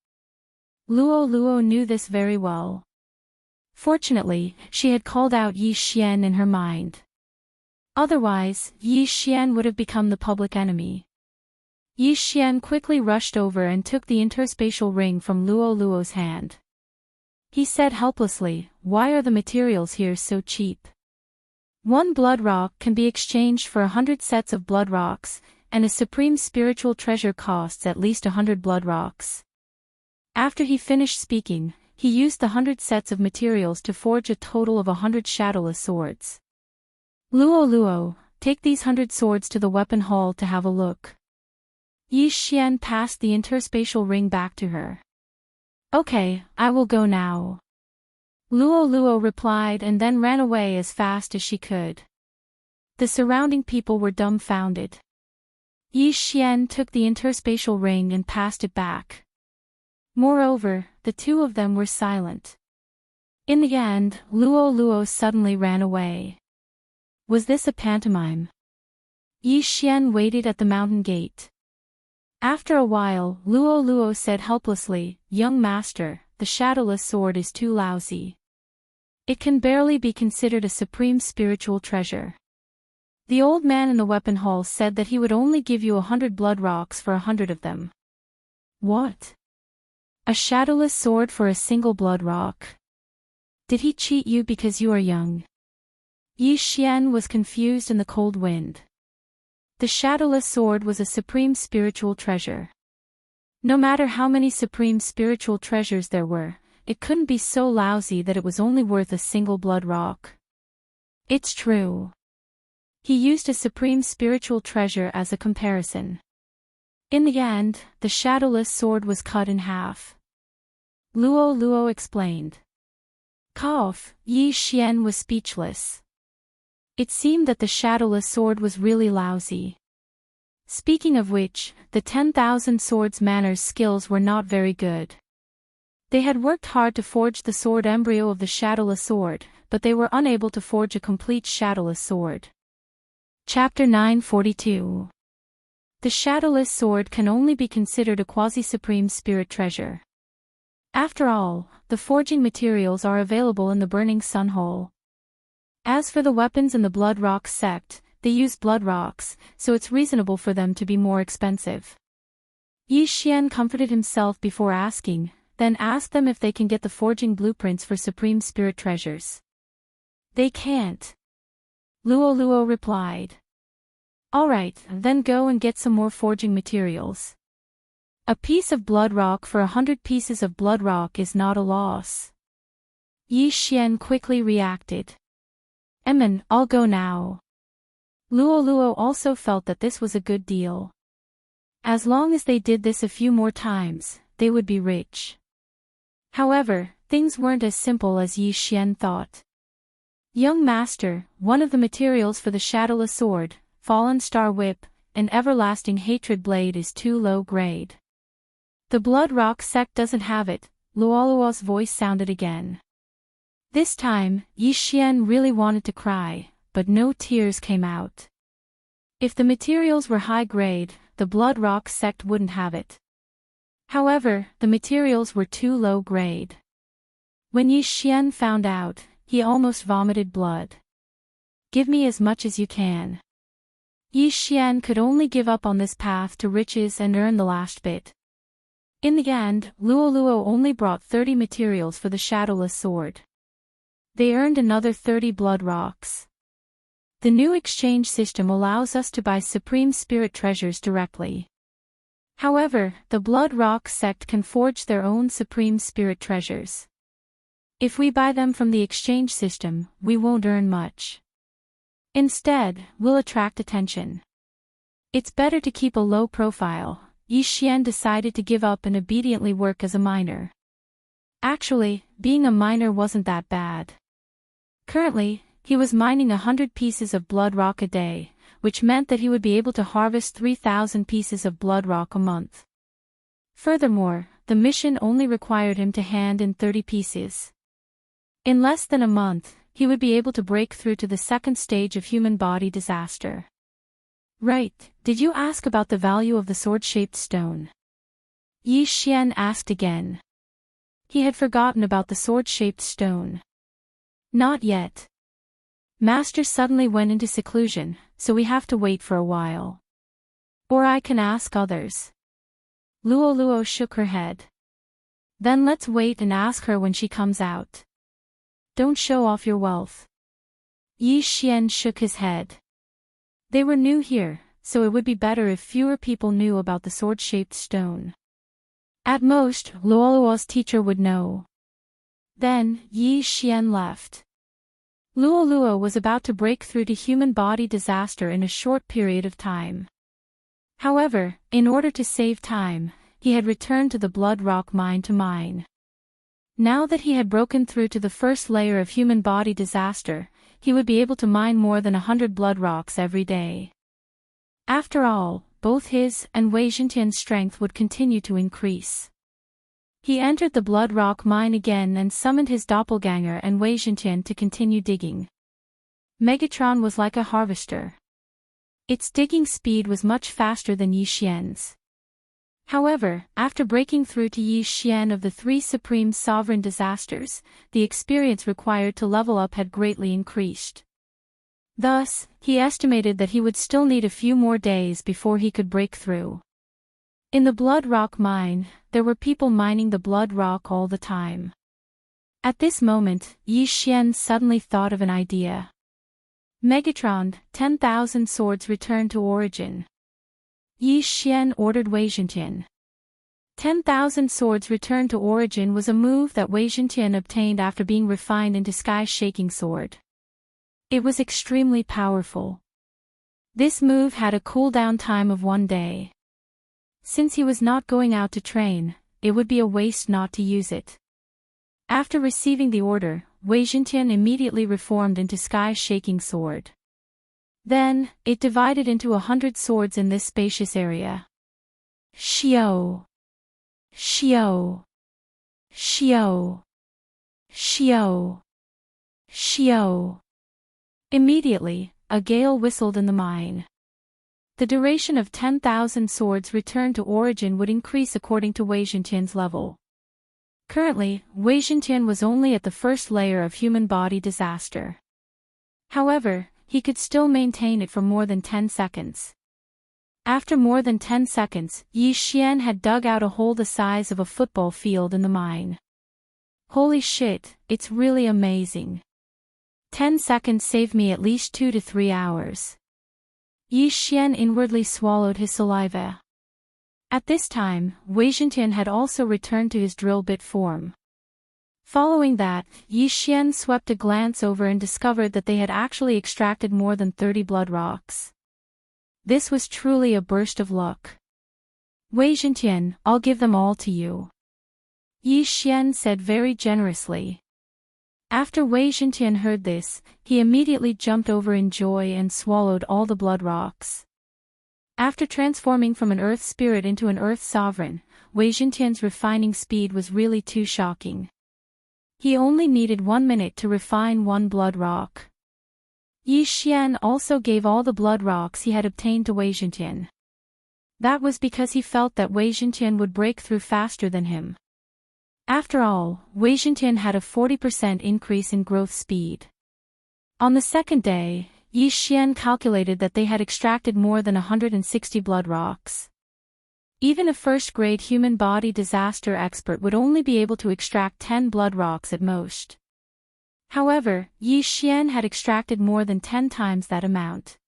Luo Luo knew this very well. Fortunately, she had called out Yi Xian in her mind. Otherwise, Yi Xian would have become the public enemy. Yi Xian quickly rushed over and took the interspatial ring from Luo Luo's hand. He said helplessly, "Why are the materials here so cheap? One blood rock can be exchanged for 100 sets of blood rocks, and a supreme spiritual treasure costs at least 100 blood rocks." After he finished speaking, he used the 100 sets of materials to forge a total of 100 shadowless swords. "Luo Luo, take these 100 swords to the weapon hall to have a look." Yi Xian passed the interspatial ring back to her. "Okay, I will go now." Luo Luo replied and then ran away as fast as she could. The surrounding people were dumbfounded. Yi Xian took the interspatial ring and passed it back. Moreover, the two of them were silent. In the end, Luo Luo suddenly ran away. Was this a pantomime? Yi Xian waited at the mountain gate. After a while, Luo Luo said helplessly, "Young master, the shadowless sword is too lousy. It can barely be considered a supreme spiritual treasure." The old man in the weapon hall said that he would only give you 100 blood rocks for 100 of them. What? A shadowless sword for a single blood rock? Did he cheat you because you are young? Yi Xian was confused in the cold wind. The shadowless sword was a supreme spiritual treasure. No matter how many supreme spiritual treasures there were, it couldn't be so lousy that it was only worth a single blood rock. It's true. He used a supreme spiritual treasure as a comparison. In the end, the shadowless sword was cut in half. Luo Luo explained. Cough, Yi Xian was speechless. It seemed that the shadowless sword was really lousy. Speaking of which, the 10,000 swords manners skills were not very good. They had worked hard to forge the sword embryo of the shadowless sword, but they were unable to forge a complete shadowless sword. Chapter 942. The shadowless sword can only be considered a quasi-supreme spirit treasure. After all, the forging materials are available in the Burning Sun Hole. As for the weapons in the Blood Rock sect, they use blood rocks, so it's reasonable for them to be more expensive. Yi Xian comforted himself before asking, then asked them if they can get the forging blueprints for supreme spirit treasures. They can't. Luo Luo replied. Alright, then go and get some more forging materials. A piece of blood rock for 100 pieces of blood rock is not a loss. Yi Xian quickly reacted. I'll go now. Luo Luo also felt that this was a good deal. As long as they did this a few more times, they would be rich. However, things weren't as simple as Yi Xian thought. Young master, one of the materials for the shadowless sword, fallen star whip, and everlasting hatred blade is too low grade. The Blood Rock sect doesn't have it, Luoluo's voice sounded again. This time, Yi Xian really wanted to cry, but no tears came out. If the materials were high grade, the Blood Rock sect wouldn't have it. However, the materials were too low grade. When Yi Xian found out, he almost vomited blood. Give me as much as you can. Yi Xian could only give up on this path to riches and earn the last bit. In the end, Luoluo only brought 30 materials for the shadowless sword. They earned another 30 blood rocks. The new exchange system allows us to buy supreme spirit treasures directly. However, the Blood Rock sect can forge their own supreme spirit treasures. If we buy them from the exchange system, we won't earn much. Instead, we'll attract attention. It's better to keep a low profile. Yi Xian decided to give up and obediently work as a miner. Actually, being a miner wasn't that bad. Currently, he was mining 100 pieces of blood rock a day, which meant that he would be able to harvest 3,000 pieces of blood rock a month. Furthermore, the mission only required him to hand in 30 pieces. In less than a month, he would be able to break through to the second stage of human body disaster. Right, did you ask about the value of the sword-shaped stone? Yi Xian asked again. He had forgotten about the sword-shaped stone. Not yet. Master suddenly went into seclusion, so we have to wait for a while. Or I can ask others. Luoluo shook her head. Then let's wait and ask her when she comes out. Don't show off your wealth. Yi Xian shook his head. They were new here, so it would be better if fewer people knew about the sword-shaped stone. At most, Luoluo's teacher would know. Then, Yi Xian left. Luoluo was about to break through to human body disaster in a short period of time. However, in order to save time, he had returned to the Blood Rock mine to mine. Now that he had broken through to the first layer of human body disaster, he would be able to mine more than 100 blood rocks every day. After all, both his and Wei Zhentian's strength would continue to increase. He entered the blood rock mine again and summoned his doppelganger and Wei Zhentian to continue digging. Megatron was like a harvester. Its digging speed was much faster than Yi Xian's. However, after breaking through to Yi Xian of the 3 supreme sovereign disasters, the experience required to level up had greatly increased. Thus, he estimated that he would still need a few more days before he could break through. In the Blood Rock mine, there were people mining the blood rock all the time. At this moment, Yi Xian suddenly thought of an idea. Megatron, 10,000 swords return to origin. Yi Xian ordered Wei Zhentian. 10,000 swords return to origin was a move that Wei Zhentian obtained after being refined into Sky-Shaking Sword. It was extremely powerful. This move had a cooldown time of 1 day. Since he was not going out to train, it would be a waste not to use it. After receiving the order, Wei Zhentian immediately reformed into Sky-Shaking Sword. Then, it divided into 100 swords in this spacious area. Xiao! Xiao! Xiao! Xiao! Xiao! Immediately, a gale whistled in the mine. The duration of 10,000 swords returned to origin would increase according to Wei Zhentian's level. Currently, Wei Zhentian was only at the first layer of human body disaster. However, he could still maintain it for more than 10 seconds. After more than 10 seconds, Yi Xian had dug out a hole the size of a football field in the mine. Holy shit, it's really amazing. 10 seconds saved me at least 2 to 3 hours. Yi Xian inwardly swallowed his saliva. At this time, Wei Zhentian had also returned to his drill bit form. Following that, Yi Xian swept a glance over and discovered that they had actually extracted more than 30 blood rocks. This was truly a burst of luck. Wei Zhentian, I'll give them all to you. Yi Xian said very generously. After Wei Zhentian heard this, he immediately jumped over in joy and swallowed all the blood rocks. After transforming from an earth spirit into an earth sovereign, Wei Zhentian's refining speed was really too shocking. He only needed 1 minute to refine 1 blood rock. Yi Xian also gave all the blood rocks he had obtained to Wei Zhentian. That was because he felt that Wei Zhentian would break through faster than him. After all, Wei Zhentian had a 40% increase in growth speed. On the second day, Yi Xian calculated that they had extracted more than 160 blood rocks. Even a first-grade human body disaster expert would only be able to extract 10 blood rocks at most. However, Yi Xian had extracted more than 10 times that amount.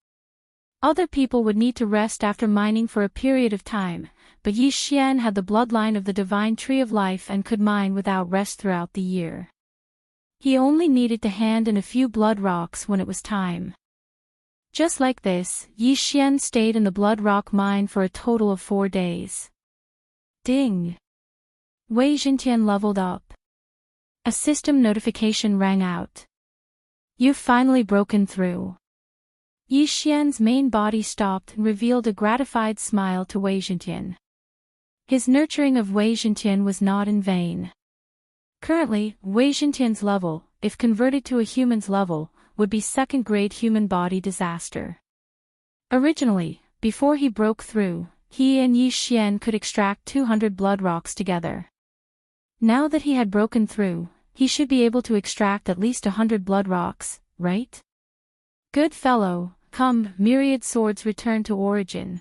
Other people would need to rest after mining for a period of time, but Yi Xian had the bloodline of the divine tree of life and could mine without rest throughout the year. He only needed to hand in a few blood rocks when it was time. Just like this, Yi Xian stayed in the blood rock mine for a total of 4 days. Ding! Wei Zhentian leveled up. A system notification rang out. You've finally broken through. Yi Xian's main body stopped and revealed a gratified smile to Wei Zhentian. His nurturing of Wei Zhentian was not in vain. Currently, Wei Zhentian's level, if converted to a human's level, would be second-grade human body disaster. Originally, before he broke through, he and Yi Xian could extract 200 blood rocks together. Now that he had broken through, he should be able to extract at least 100 blood rocks, right? Good fellow, come, myriad swords return to origin.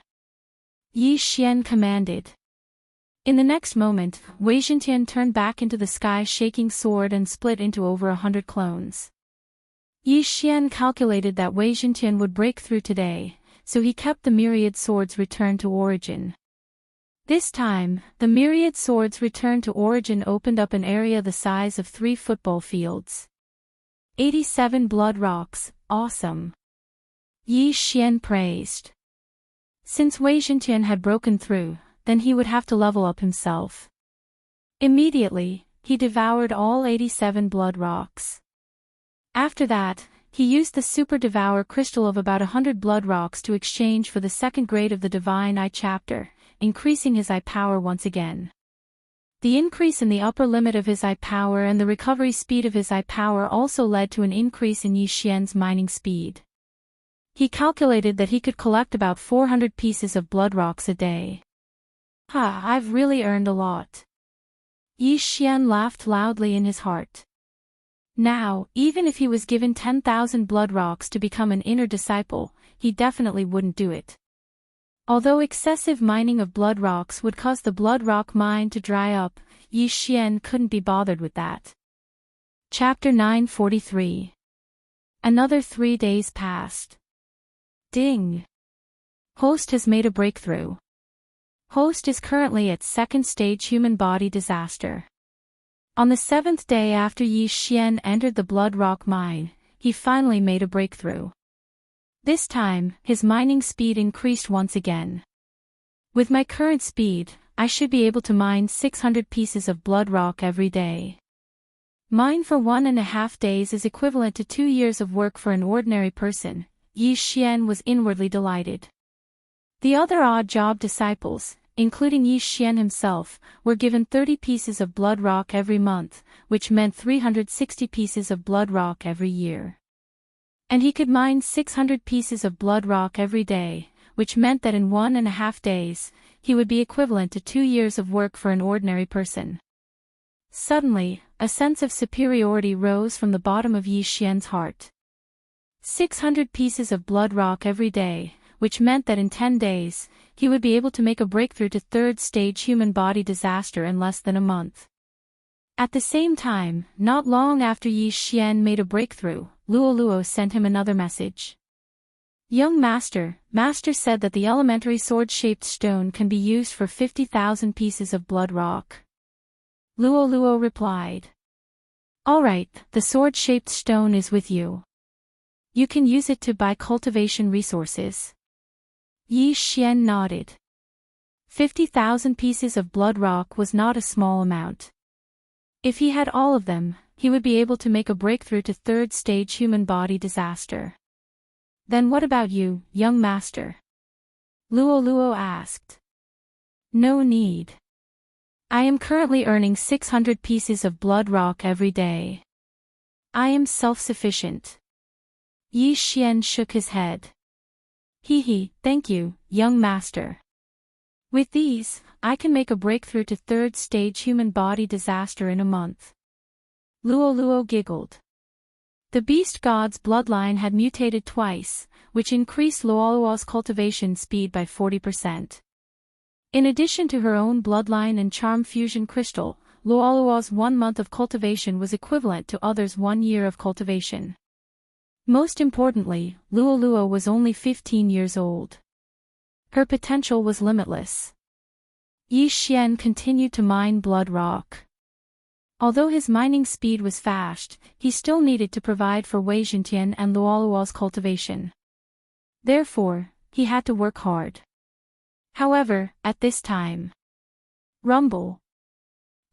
Yi Xian commanded. In the next moment, Wei Zhentian turned back into the sky-shaking sword and split into over 100 clones. Yi Xian calculated that Wei Zhentian would break through today, so he kept the myriad swords return to origin. This time, the myriad swords return to origin opened up an area the size of 3 football fields. 87 blood rocks, awesome. Yi Xian praised. Since Wei Zhentian had broken through, then he would have to level up himself. Immediately, he devoured all 87 blood rocks. After that, he used the Super Devourer crystal of about 100 blood rocks to exchange for the second grade of the Divine Eye chapter, increasing his eye power once again. The increase in the upper limit of his eye power and the recovery speed of his eye power also led to an increase in Yi Xian's mining speed. He calculated that he could collect about 400 pieces of blood rocks a day. Ha, I've really earned a lot. Yi Xian laughed loudly in his heart. Now, even if he was given 10,000 blood rocks to become an inner disciple, he definitely wouldn't do it. Although excessive mining of blood rocks would cause the blood rock mine to dry up, Yi Xian couldn't be bothered with that. Chapter 943. Another 3 days passed. Ding! Host has made a breakthrough. Host is currently at second stage human body disaster. On the 7th day after Yi Xian entered the blood rock mine, he finally made a breakthrough. This time, his mining speed increased once again. With my current speed, I should be able to mine 600 pieces of blood rock every day. Mine for 1.5 days is equivalent to 2 years of work for an ordinary person. Yi Xian was inwardly delighted. The other odd job disciples, including Yi Xian himself, were given 30 pieces of blood rock every month, which meant 360 pieces of blood rock every year. And he could mine 600 pieces of blood rock every day, which meant that in 1.5 days, he would be equivalent to 2 years of work for an ordinary person. Suddenly, a sense of superiority rose from the bottom of Yi Xian's heart. 600 pieces of blood rock every day, which meant that in 10 days, he would be able to make a breakthrough to third stage human body disaster in less than a month. At the same time, not long after Yi Xian made a breakthrough, Luoluo sent him another message. Young Master, Master said that the elementary sword-shaped stone can be used for 50,000 pieces of blood rock. Luoluo replied. Alright, the sword-shaped stone is with you. You can use it to buy cultivation resources. Yi Xian nodded. 50,000 pieces of blood rock was not a small amount. If he had all of them, he would be able to make a breakthrough to third-stage human body disaster. Then what about you, young master? Luo asked. No need. I am currently earning 600 pieces of blood rock every day. I am self-sufficient. Yi Xian shook his head. Thank you, young master. With these, I can make a breakthrough to third-stage human body disaster in a month. Luo giggled. The beast god's bloodline had mutated twice, which increased Luo's cultivation speed by 40%. In addition to her own bloodline and charm fusion crystal, Luo's 1 month of cultivation was equivalent to others' 1 year of cultivation. Most importantly, Luo was only 15 years old. Her potential was limitless. Yi Xian continued to mine blood rock. Although his mining speed was fast, he still needed to provide for Wei Jintian and Luo's cultivation. Therefore, he had to work hard. However, at this time, rumble.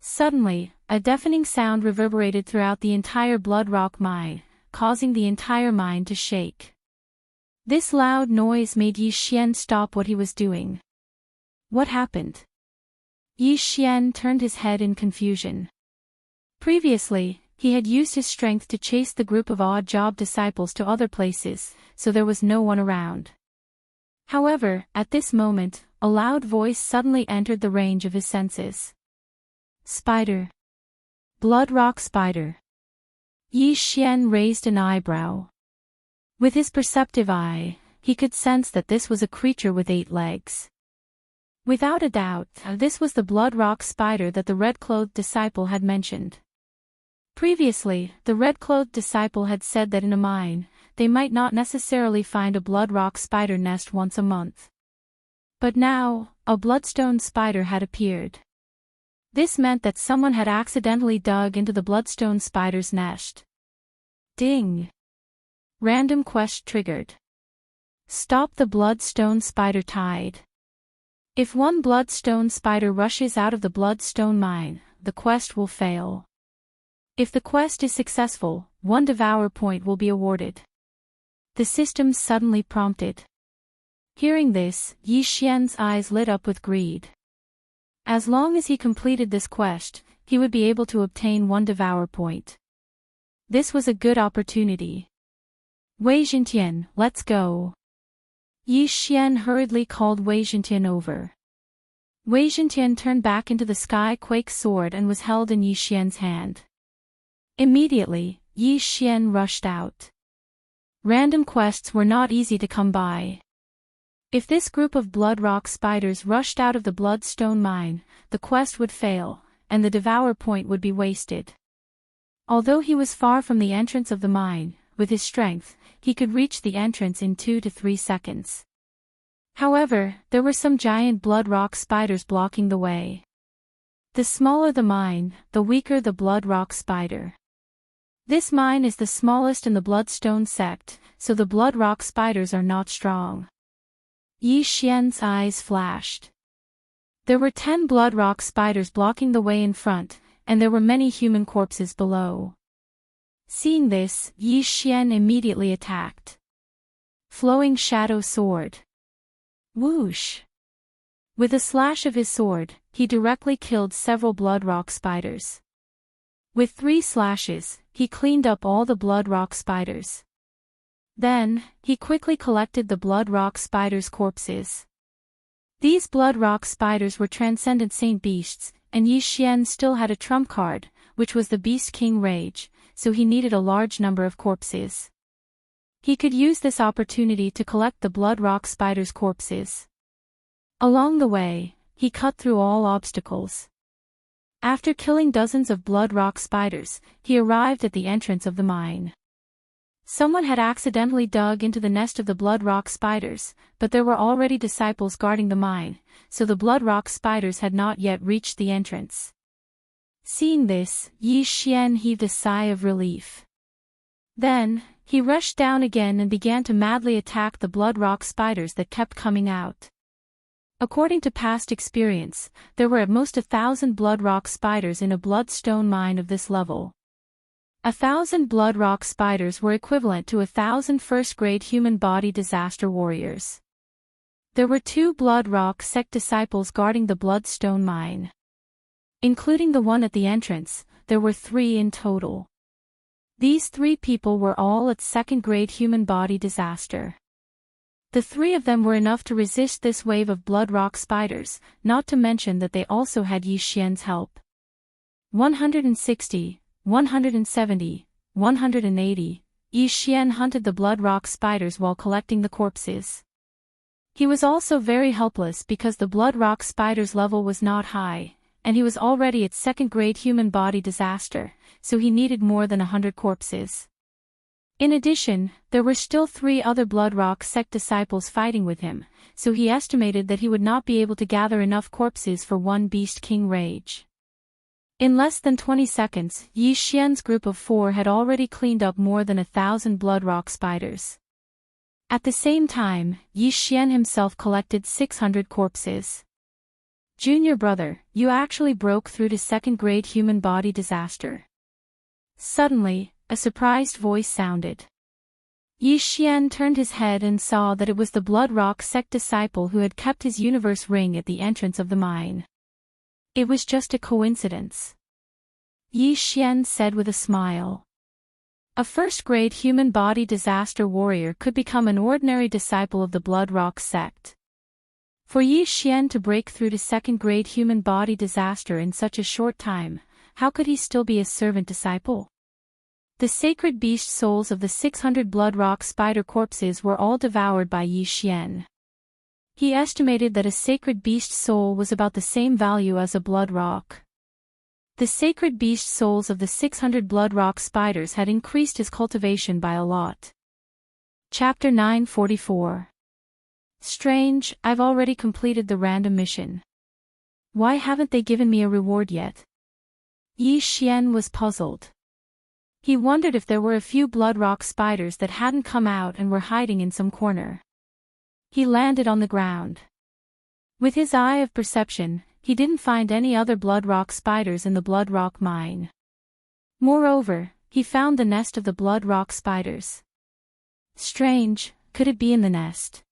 Suddenly, a deafening sound reverberated throughout the entire blood rock mine, causing the entire mine to shake. This loud noise made Yi Xian stop what he was doing. What happened? Yi Xian turned his head in confusion. Previously, he had used his strength to chase the group of odd job disciples to other places, so there was no one around. However, at this moment, a loud voice suddenly entered the range of his senses. Spider. Blood rock spider. Yi Xian raised an eyebrow. With his perceptive eye, he could sense that this was a creature with 8 legs. Without a doubt, this was the blood rock spider that the red-clothed disciple had mentioned. Previously, the red-clothed disciple had said that in a mine, they might not necessarily find a blood rock spider nest once a month. But now, a bloodstone spider had appeared. This meant that someone had accidentally dug into the bloodstone spider's nest. Ding! Random quest triggered. Stop the bloodstone spider tide. If one bloodstone spider rushes out of the bloodstone mine, the quest will fail. If the quest is successful, 1 Devourer point will be awarded. The system suddenly prompted. Hearing this, Yi Xian's eyes lit up with greed. As long as he completed this quest, he would be able to obtain 1 Devourer point. This was a good opportunity. Wei Jintian, let's go. Yi Xian hurriedly called Wei Jintian over. Wei Jintian turned back into the Sky Quake sword and was held in Yi Xian's hand. Immediately, Yi Xian rushed out. Random quests were not easy to come by. If this group of blood rock spiders rushed out of the bloodstone mine, the quest would fail, and the Devourer point would be wasted. Although he was far from the entrance of the mine, with his strength, he could reach the entrance in 2 to 3 seconds. However, there were some giant blood rock spiders blocking the way. The smaller the mine, the weaker the blood rock spider. This mine is the smallest in the bloodstone sect, so the blood rock spiders are not strong. Yi Xian's eyes flashed. There were 10 blood rock spiders blocking the way in front, and there were many human corpses below. Seeing this, Yi Xian immediately attacked. Flowing Shadow Sword. Whoosh! With a slash of his sword, he directly killed several blood rock spiders. With 3 slashes, he cleaned up all the blood rock spiders. Then, he quickly collected the blood rock spiders' corpses. These blood rock spiders were transcendent saint beasts, and Yi Xian still had a trump card, which was the Beast King Rage, so he needed a large number of corpses. He could use this opportunity to collect the blood rock spiders' corpses. Along the way, he cut through all obstacles. After killing dozens of blood rock spiders, he arrived at the entrance of the mine. Someone had accidentally dug into the nest of the blood rock spiders, but there were already disciples guarding the mine, so the blood rock spiders had not yet reached the entrance. Seeing this, Yi Xian heaved a sigh of relief. Then, he rushed down again and began to madly attack the blood rock spiders that kept coming out. According to past experience, there were at most 1,000 blood rock spiders in a bloodstone mine of this level. 1,000 blood rock spiders were equivalent to 1,000 first-grade human body disaster warriors. There were 2 blood rock sect disciples guarding the bloodstone mine. Including the one at the entrance, there were 3 in total. These 3 people were all at second-grade human body disaster. The 3 of them were enough to resist this wave of blood rock spiders, not to mention that they also had Yi Xian's help. 160, 170, 180, Yi Xian hunted the blood rock spiders while collecting the corpses. He was also very helpless because the blood rock spider's level was not high, and he was already at second-grade human body disaster, so he needed more than 100 corpses. In addition, there were still 3 other blood rock sect disciples fighting with him, so he estimated that he would not be able to gather enough corpses for one Beast King rage. In less than 20 seconds, Yi Xian's group of 4 had already cleaned up more than 1,000 blood rock spiders. At the same time, Yi Xian himself collected 600 corpses. Junior brother, you actually broke through to second-grade human body disaster. Suddenly, a surprised voice sounded. Yi Xian turned his head and saw that it was the blood rock sect disciple who had kept his universe ring at the entrance of the mine. It was just a coincidence. Yi Xian said with a smile. A first-grade human body disaster warrior could become an ordinary disciple of the Blood Rock sect. For Yi Xian to break through to second-grade human body disaster in such a short time, how could he still be a servant disciple? The sacred beast souls of the 600 Blood Rock spider corpses were all devoured by Yi Xian. He estimated that a sacred beast soul was about the same value as a blood rock. The sacred beast souls of the 600 blood rock spiders had increased his cultivation by a lot. Chapter 944. Strange, I've already completed the random mission. Why haven't they given me a reward yet? Yi Xian was puzzled. He wondered if there were a few blood rock spiders that hadn't come out and were hiding in some corner. He landed on the ground. With his eye of perception, he didn't find any other blood rock spiders in the blood rock mine. Moreover, he found the nest of the blood rock spiders. Strange, could it be in the nest?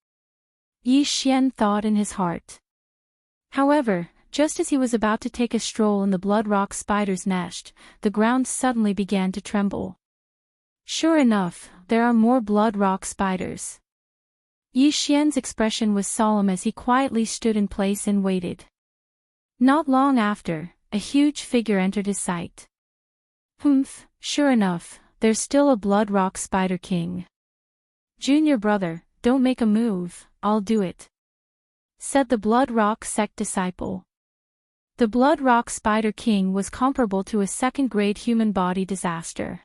Yi Xian thought in his heart. However, just as he was about to take a stroll in the blood rock spider's nest, the ground suddenly began to tremble. Sure enough, there are more blood rock spiders. Yi Xian's expression was solemn as he quietly stood in place and waited. Not long after, a huge figure entered his sight. Humph, sure enough, there's still a blood rock spider king. Junior brother, don't make a move, I'll do it, said the blood rock sect disciple. The blood rock spider king was comparable to a second-grade human body disaster.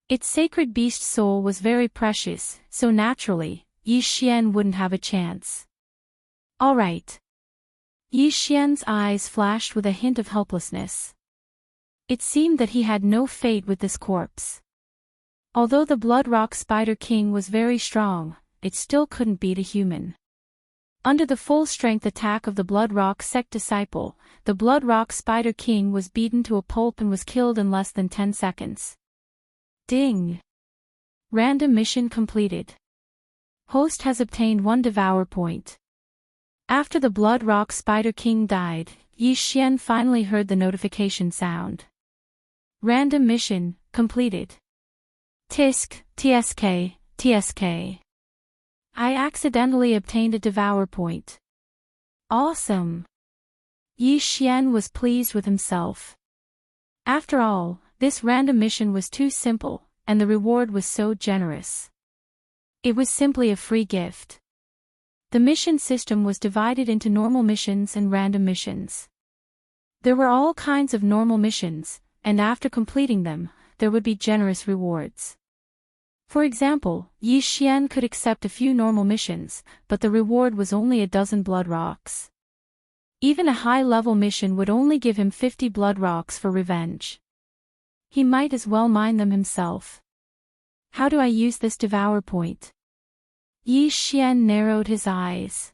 Its sacred beast soul was very precious, so naturally, Yi Xian wouldn't have a chance. All right. Yi Xian's eyes flashed with a hint of helplessness. It seemed that he had no fate with this corpse. Although the Blood Rock Spider King was very strong, it still couldn't beat a human. Under the full-strength attack of the Blood Rock sect disciple, the Blood Rock Spider King was beaten to a pulp and was killed in less than 10 seconds. Ding! Random mission completed. Host has obtained 1 Devourer point. After the Blood Rock Spider King died, Yi Xian finally heard the notification sound. Random mission completed. Tisk, TSK, TSK. I accidentally obtained a Devourer point. Awesome! Yi Xian was pleased with himself. After all, this random mission was too simple, and the reward was so generous. It was simply a free gift. The mission system was divided into normal missions and random missions. There were all kinds of normal missions, and after completing them, there would be generous rewards. For example, Yi Xian could accept a few normal missions, but the reward was only a dozen blood rocks. Even a high-level mission would only give him 50 blood rocks for revenge. He might as well mine them himself. How do I use this Devourer point? Yi Xian narrowed his eyes.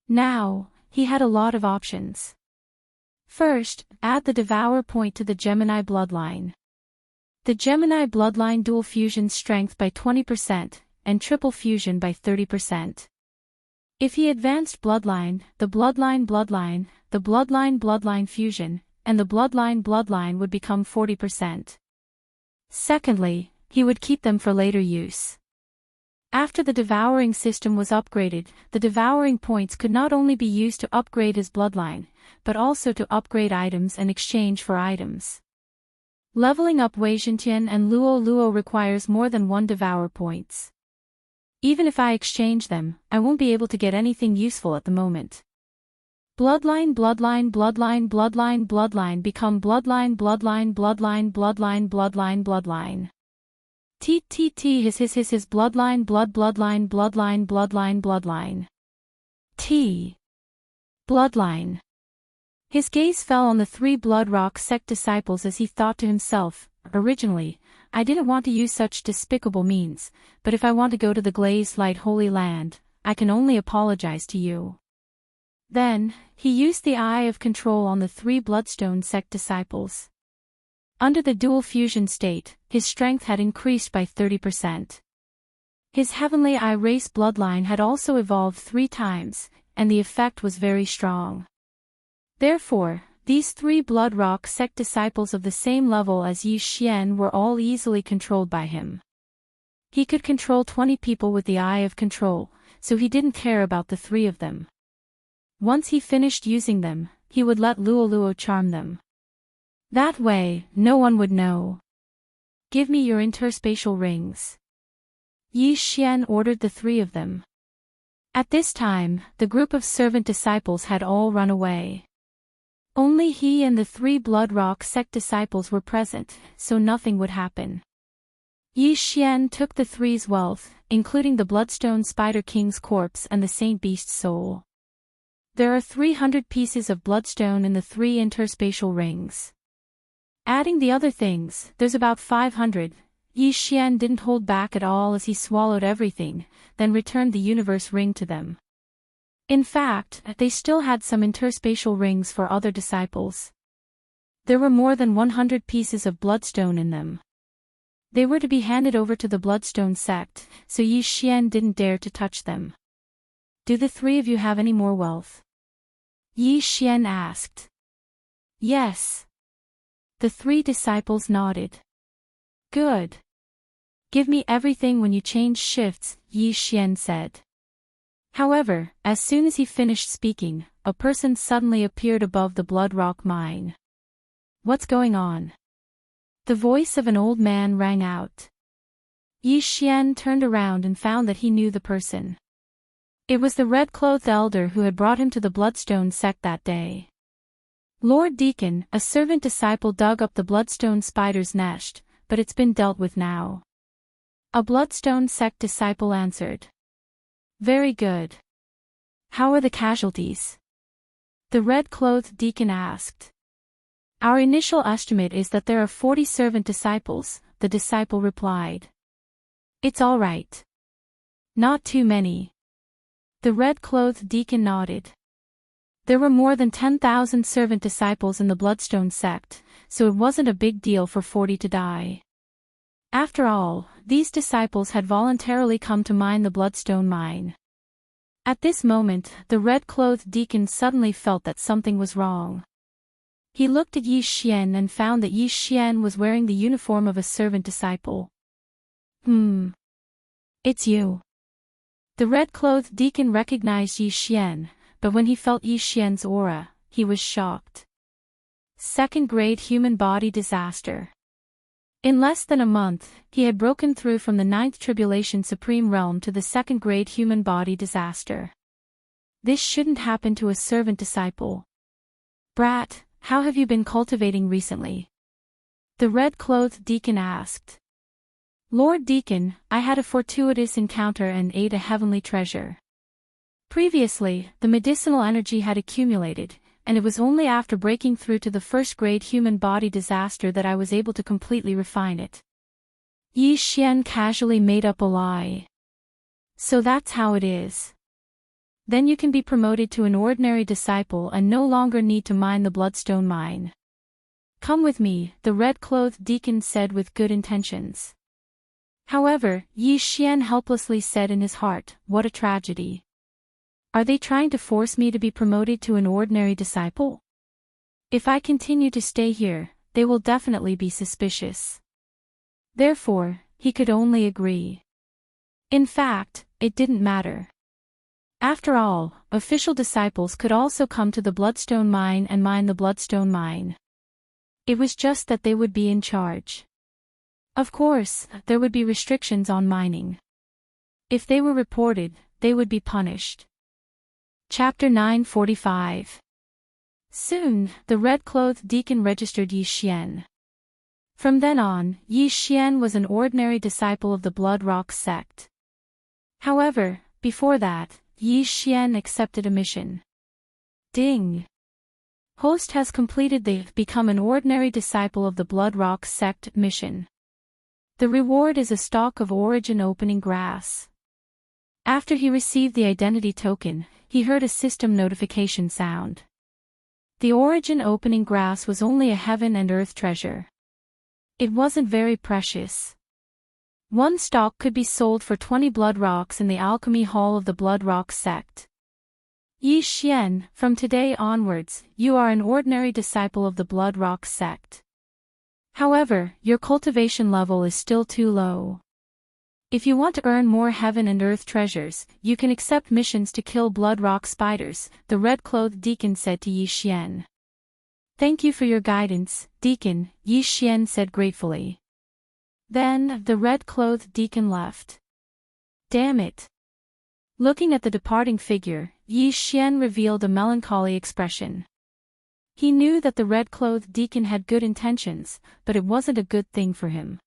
Now, he had a lot of options. First, add the Devourer point to the Gemini bloodline. The Gemini bloodline dual fusion strength by 20%, and triple fusion by 30%. If he advanced bloodline, the bloodline fusion, and the bloodline would become 40%. Secondly, he would keep them for later use. After the devouring system was upgraded, the devouring points could not only be used to upgrade his bloodline, but also to upgrade items and exchange for items. Leveling up Weijintian and Luo requires more than 1 devour points. Even if I exchange them, I won't be able to get anything useful at the moment. Bloodline become bloodline. His bloodline. T. Bloodline. His gaze fell on the 3 Blood Rock sect disciples as he thought to himself, originally, I didn't want to use such despicable means, but if I want to go to the glazed light holy land, I can only apologize to you. Then, he used the Eye of Control on the 3 Bloodstone sect disciples. Under the dual fusion state, his strength had increased by 30%. His Heavenly Eye race bloodline had also evolved 3 times, and the effect was very strong. Therefore, these 3 Blood Rock sect disciples of the same level as Yi Xian were all easily controlled by him. He could control 20 people with the Eye of Control, so he didn't care about the 3 of them. Once he finished using them, he would let Luo charm them. That way, no one would know. Give me your interspatial rings. Yi Xian ordered the 3 of them. At this time, the group of servant disciples had all run away. Only he and the 3 Blood Rock sect disciples were present, so nothing would happen. Yi Xian took the 3's wealth, including the Bloodstone Spider King's corpse and the Saint Beast's soul. There are 300 pieces of bloodstone in the 3 interspatial rings. Adding the other things, there's about 500. Yi Xian didn't hold back at all as he swallowed everything, then returned the universe ring to them. In fact, they still had some interspatial rings for other disciples. There were more than 100 pieces of bloodstone in them. They were to be handed over to the Bloodstone sect, so Yi Xian didn't dare to touch them. Do the 3 of you have any more wealth? Yi Xian asked. Yes. The 3 disciples nodded. Good. Give me everything when you change shifts, Yi Xian said. However, as soon as he finished speaking, a person suddenly appeared above the Blood Rock mine. What's going on? The voice of an old man rang out. Yi Xian turned around and found that he knew the person. It was the red-clothed elder who had brought him to the Bloodstone sect that day. Lord Deacon, a servant disciple, dug up the Bloodstone spider's nest, but it's been dealt with now. A Bloodstone sect disciple answered. Very good. How are the casualties? The red-clothed deacon asked. Our initial estimate is that there are 40 servant disciples, the disciple replied. It's all right. Not too many. The red-clothed deacon nodded. There were more than 10,000 servant disciples in the Bloodstone sect, so it wasn't a big deal for 40 to die. After all, these disciples had voluntarily come to mine the Bloodstone mine. At this moment, the red-clothed deacon suddenly felt that something was wrong. He looked at Yi Xian and found that Yi Xian was wearing the uniform of a servant disciple. It's you. The red-clothed deacon recognized Yi Xian, but when he felt Yi Xian's aura, he was shocked. Second-grade human body disaster. In less than a month, he had broken through from the 9th Tribulation Supreme Realm to the second-grade human body disaster. This shouldn't happen to a servant disciple. Brat, how have you been cultivating recently? The red-clothed deacon asked. Lord Deacon, I had a fortuitous encounter and ate a heavenly treasure. Previously, the medicinal energy had accumulated, and it was only after breaking through to the first-grade human body disaster that I was able to completely refine it. Yi Xian casually made up a lie. So that's how it is. Then you can be promoted to an ordinary disciple and no longer need to mine the bloodstone mine. Come with me, the red-clothed deacon said with good intentions. However, Yi Xian helplessly said in his heart, what a tragedy. Are they trying to force me to be promoted to an ordinary disciple? If I continue to stay here, they will definitely be suspicious. Therefore, he could only agree. In fact, it didn't matter. After all, official disciples could also come to the bloodstone mine and mine the bloodstone mine. It was just that they would be in charge. Of course, there would be restrictions on mining. If they were reported, they would be punished. Chapter 945. Soon, the red-clothed deacon registered Yi Xian. From then on, Yi Xian was an ordinary disciple of the Blood Rock sect. However, before that, Yi Xian accepted a mission. Ding! Host has completed the Become an Ordinary Disciple of the Blood Rock Sect mission. The reward is a stalk of origin opening grass. After he received the identity token, he heard a system notification sound. The origin opening grass was only a heaven and earth treasure. It wasn't very precious. One stalk could be sold for 20 blood rocks in the alchemy hall of the Blood Rock sect. Yi Xian, from today onwards, you are an ordinary disciple of the Blood Rock sect. However, your cultivation level is still too low. If you want to earn more heaven and earth treasures, you can accept missions to kill blood rock spiders, the red-clothed deacon said to Yi Xian. Thank you for your guidance, deacon, Yi Xian said gratefully. Then, the red-clothed deacon left. Damn it. Looking at the departing figure, Yi Xian revealed a melancholy expression. He knew that the red-clothed deacon had good intentions, but it wasn't a good thing for him.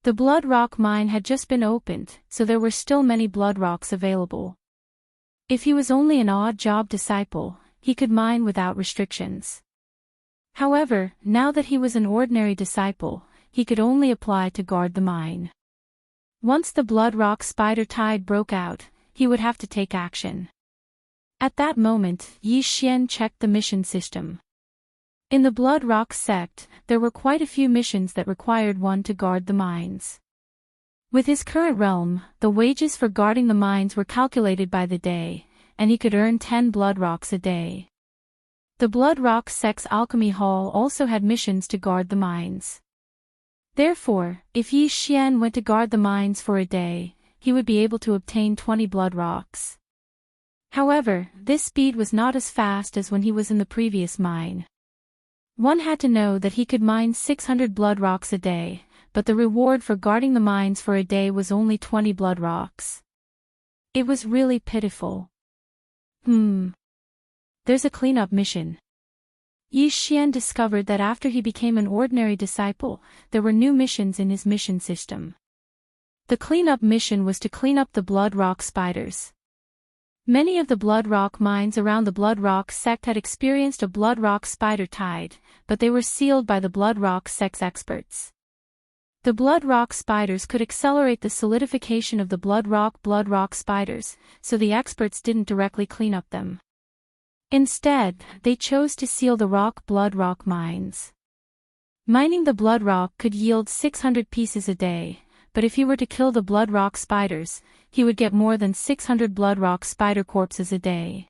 The blood rock mine had just been opened, so there were still many blood rocks available. If he was only an odd-job disciple, he could mine without restrictions. However, now that he was an ordinary disciple, he could only apply to guard the mine. Once the blood rock spider tide broke out, he would have to take action. At that moment, Yi Xian checked the mission system. In the Blood Rock sect, there were quite a few missions that required one to guard the mines. With his current realm, the wages for guarding the mines were calculated by the day, and he could earn 10 blood rocks a day. The Blood Rock sect's alchemy hall also had missions to guard the mines. Therefore, if Yi Xian went to guard the mines for a day, he would be able to obtain 20 blood rocks. However, this speed was not as fast as when he was in the previous mine. One had to know that he could mine 600 blood rocks a day, but the reward for guarding the mines for a day was only 20 blood rocks. It was really pitiful. There's a cleanup mission. Yi Xian discovered that after he became an ordinary disciple, there were new missions in his mission system. The cleanup mission was to clean up the blood rock spiders. Many of the blood rock mines around the Blood Rock sect had experienced a blood rock spider tide, but they were sealed by the Blood Rock sect's experts. The blood rock spiders could accelerate the solidification of the blood rock spiders, so the experts didn't directly clean up them. Instead, they chose to seal the blood rock mines. Mining the blood rock could yield 600 pieces a day, but if he were to kill the blood rock spiders, he would get more than 600 blood rock spider corpses a day.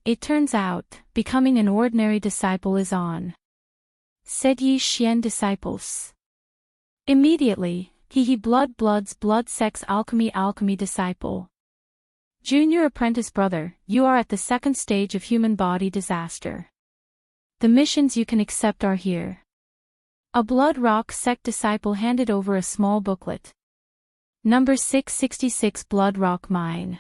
It turns out, becoming an ordinary disciple is on. Said Yi Xian disciples. Immediately, he blood sex alchemy disciple. Junior apprentice brother, you are at the second stage of human body disaster. The missions you can accept are here. A Blood Rock sect disciple handed over a small booklet. Number 666 Blood Rock Mine.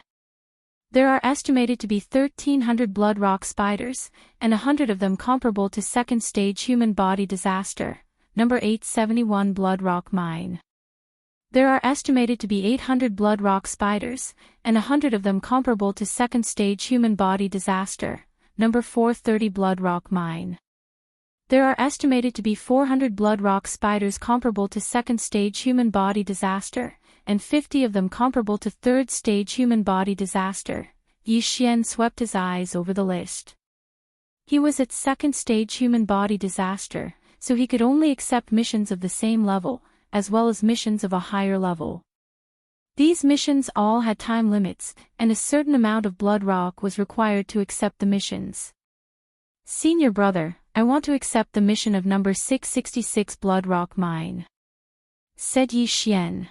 There are estimated to be 1,300 blood rock spiders, and 100 of them comparable to second stage human body disaster. Number 871 Blood Rock Mine. There are estimated to be 800 blood rock spiders, and 100 of them comparable to second stage human body disaster. Number 430 Blood Rock Mine. There are estimated to be 400 blood rock spiders comparable to second stage human body disaster, and 50 of them comparable to third stage human body disaster. Yi Xian swept his eyes over the list. He was at second stage human body disaster, so he could only accept missions of the same level, as well as missions of a higher level. These missions all had time limits, and a certain amount of blood rock was required to accept the missions. Senior brother, I want to accept the mission of number 666 Blood Rock Mine, said Yi Xian.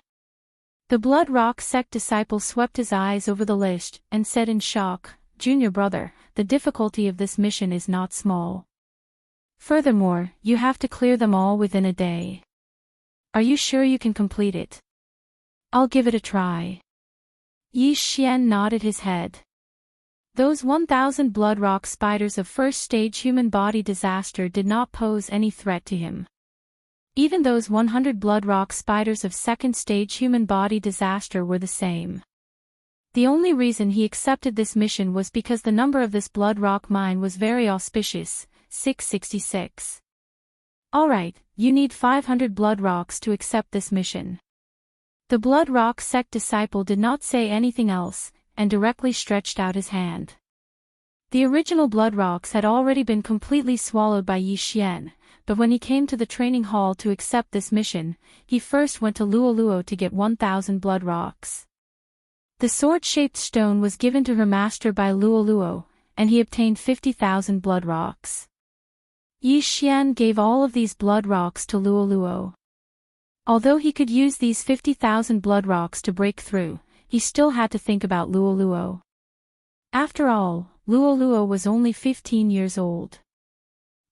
The Blood Rock sect disciple swept his eyes over the list and said in shock, Junior brother, the difficulty of this mission is not small. Furthermore, you have to clear them all within a day. Are you sure you can complete it? I'll give it a try. Yi Xian nodded his head. Those 1,000 blood rock spiders of first-stage human body disaster did not pose any threat to him. Even those 100 blood rock spiders of second-stage human body disaster were the same. The only reason he accepted this mission was because the number of this blood rock mine was very auspicious, 666. Alright, you need 500 blood rocks to accept this mission. The blood rock sect disciple did not say anything else, and directly stretched out his hand. The original blood rocks had already been completely swallowed by Yi Xian, but when he came to the training hall to accept this mission, he first went to Luoluo to get 1,000 blood rocks. The sword-shaped stone was given to her master by Luoluo, and he obtained 50,000 blood rocks. Yi Xian gave all of these blood rocks to Luoluo. Although he could use these 50,000 blood rocks to break through, he still had to think about Luoluo. After all, Luoluo was only 15 years old.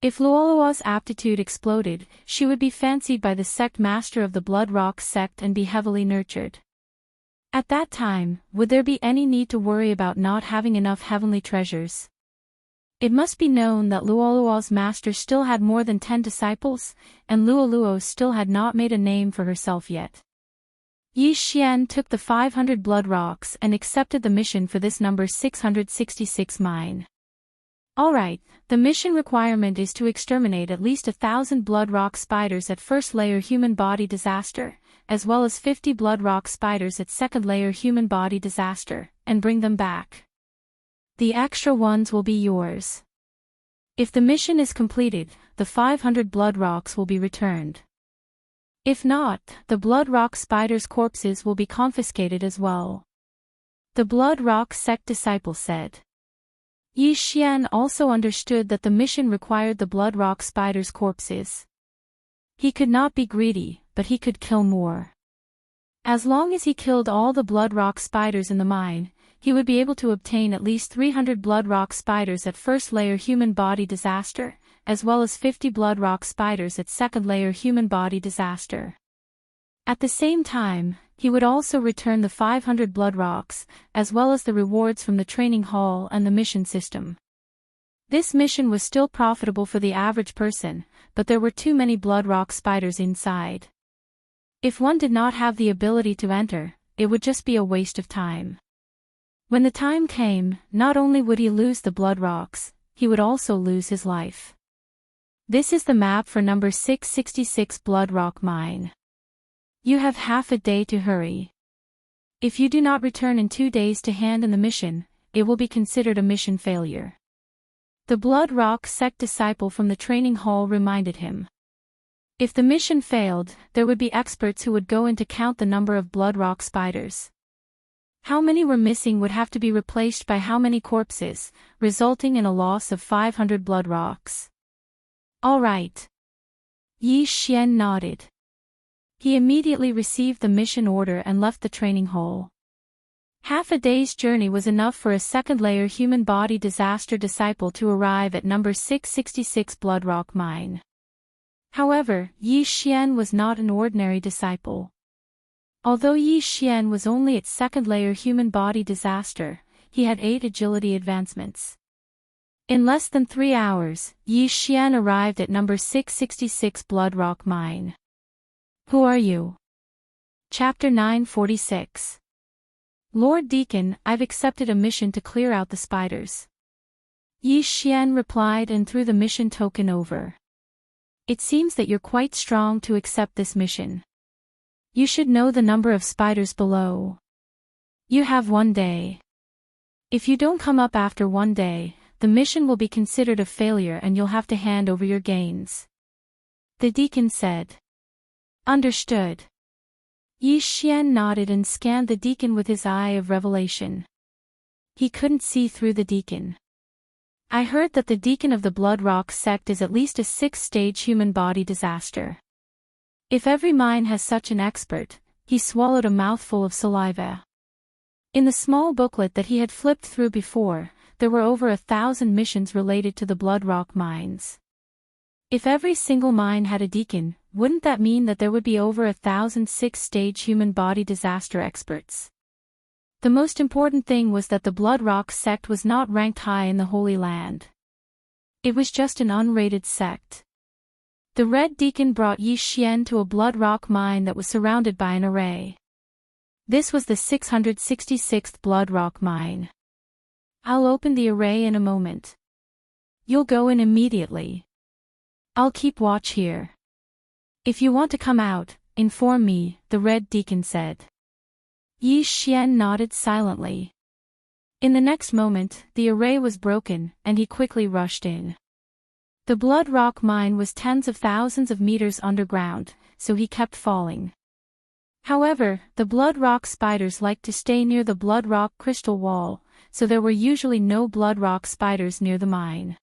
If Luoluo's aptitude exploded, she would be fancied by the sect master of the Blood Rock sect and be heavily nurtured. At that time, would there be any need to worry about not having enough heavenly treasures? It must be known that Luoluo's master still had more than 10 disciples, and Luoluo still had not made a name for herself yet. Yi Xian took the 500 blood rocks and accepted the mission for this number 666 mine. Alright, the mission requirement is to exterminate at least 1,000 blood rock spiders at first layer human body disaster, as well as 50 blood rock spiders at second layer human body disaster, and bring them back. The extra ones will be yours. If the mission is completed, the 500 blood rocks will be returned. If not, the blood rock spiders' corpses will be confiscated as well. The blood rock sect disciple said. Yi Xian also understood that the mission required the blood rock spiders' corpses. He could not be greedy, but he could kill more. As long as he killed all the blood rock spiders in the mine, he would be able to obtain at least 300 blood rock spiders at first layer human body disaster, as well as 50 blood rock spiders at second layer human body disaster. At the same time, he would also return the 500 blood rocks, as well as the rewards from the training hall and the mission system. This mission was still profitable for the average person, but there were too many blood rock spiders inside. If one did not have the ability to enter, it would just be a waste of time. When the time came, not only would he lose the blood rocks, he would also lose his life. This is the map for number 666 Blood Rock Mine. You have half a day to hurry. If you do not return in 2 days to hand in the mission, it will be considered a mission failure. The Blood Rock sect disciple from the training hall reminded him. If the mission failed, there would be experts who would go in to count the number of blood rock spiders. How many were missing would have to be replaced by how many corpses, resulting in a loss of 500 blood rocks. All right. Yi Xian nodded. He immediately received the mission order and left the training hall. Half a day's journey was enough for a second-layer human body disaster disciple to arrive at number 666 Blood Rock Mine. However, Yi Xian was not an ordinary disciple. Although Yi Xian was only at second-layer human body disaster, he had 8 agility advancements. In less than 3 hours, Yi Xian arrived at number 666 Blood Rock Mine. Who are you? Chapter 946. Lord Deacon, I've accepted a mission to clear out the spiders. Yi Xian replied and threw the mission token over. It seems that you're quite strong to accept this mission. You should know the number of spiders below. You have 1 day. If you don't come up after one day, the mission will be considered a failure and you'll have to hand over your gains. The deacon said. Understood. Yi Xian nodded and scanned the deacon with his eye of revelation. He couldn't see through the deacon. I heard that the deacon of the Blood Rock sect is at least a 6-stage human body disaster. If every mine has such an expert, he swallowed a mouthful of saliva. In the small booklet that he had flipped through before, there were over 1,000 missions related to the Blood Rock mines. If every single mine had a deacon, wouldn't that mean that there would be over 1,000 6-stage human body disaster experts? The most important thing was that the Blood Rock sect was not ranked high in the Holy Land. It was just an unrated sect. The Red Deacon brought Yi Xian to a Blood Rock mine that was surrounded by an array. This was the 666th Blood Rock mine. I'll open the array in a moment. You'll go in immediately. I'll keep watch here. If you want to come out, inform me, the Red Deacon said. Yi Xian nodded silently. In the next moment, the array was broken, and he quickly rushed in. The Blood Rock mine was tens of thousands of meters underground, so he kept falling. However, the Blood Rock spiders liked to stay near the Blood Rock crystal wall, so there were usually no Blood Rock spiders near the mine.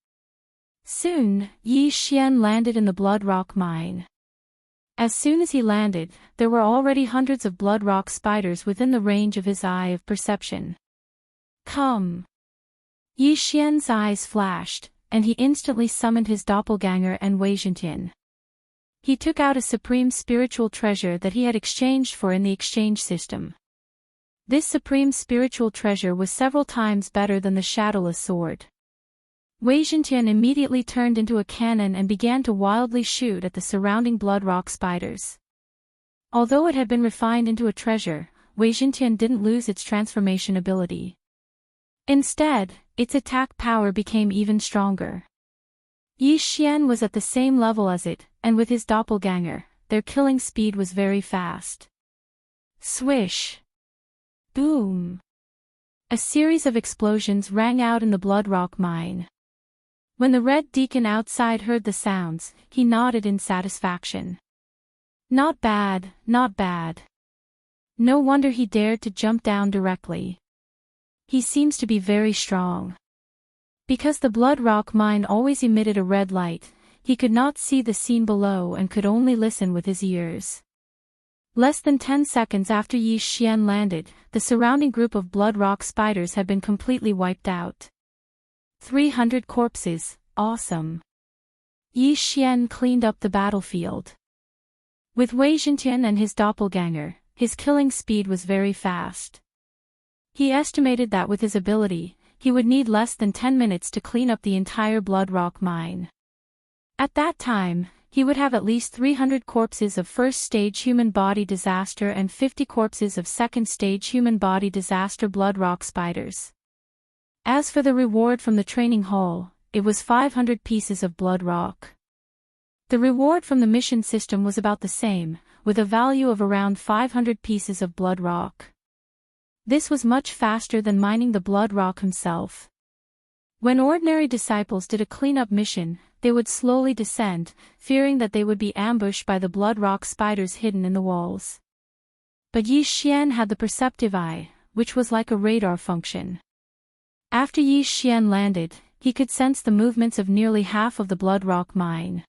Soon, Yi Xian landed in the Blood Rock mine. As soon as he landed, there were already hundreds of Blood Rock spiders within the range of his eye of perception. Come! Yi Xian's eyes flashed, and he instantly summoned his doppelganger and Wei Zhentian. He took out a supreme spiritual treasure that he had exchanged for in the exchange system. This supreme spiritual treasure was several times better than the shadowless sword. Wei Zhentian immediately turned into a cannon and began to wildly shoot at the surrounding Blood Rock spiders. Although it had been refined into a treasure, Wei Zhentian didn't lose its transformation ability. Instead, its attack power became even stronger. Yi Xian was at the same level as it, and with his doppelganger, their killing speed was very fast. Swish! Boom! A series of explosions rang out in the Blood Rock mine. When the Red Deacon outside heard the sounds, he nodded in satisfaction. Not bad, not bad. No wonder he dared to jump down directly. He seems to be very strong. Because the Blood Rock mine always emitted a red light, he could not see the scene below and could only listen with his ears. Less than 10 seconds after Yi Xian landed, the surrounding group of Blood Rock spiders had been completely wiped out. 300 corpses, awesome. Yi Xian cleaned up the battlefield. With Wei Zhentian and his doppelganger, his killing speed was very fast. He estimated that with his ability, he would need less than 10 minutes to clean up the entire Blood Rock mine. At that time, he would have at least 300 corpses of first-stage human body disaster and 50 corpses of second-stage human body disaster Blood Rock spiders. As for the reward from the training hall, it was 500 pieces of Blood Rock. The reward from the mission system was about the same, with a value of around 500 pieces of Blood Rock. This was much faster than mining the Blood Rock himself. When ordinary disciples did a cleanup mission, they would slowly descend, fearing that they would be ambushed by the Blood Rock spiders hidden in the walls. But Yi Xian had the perceptive eye, which was like a radar function. After Yi Xian landed, he could sense the movements of nearly half of the Blood Rock mine.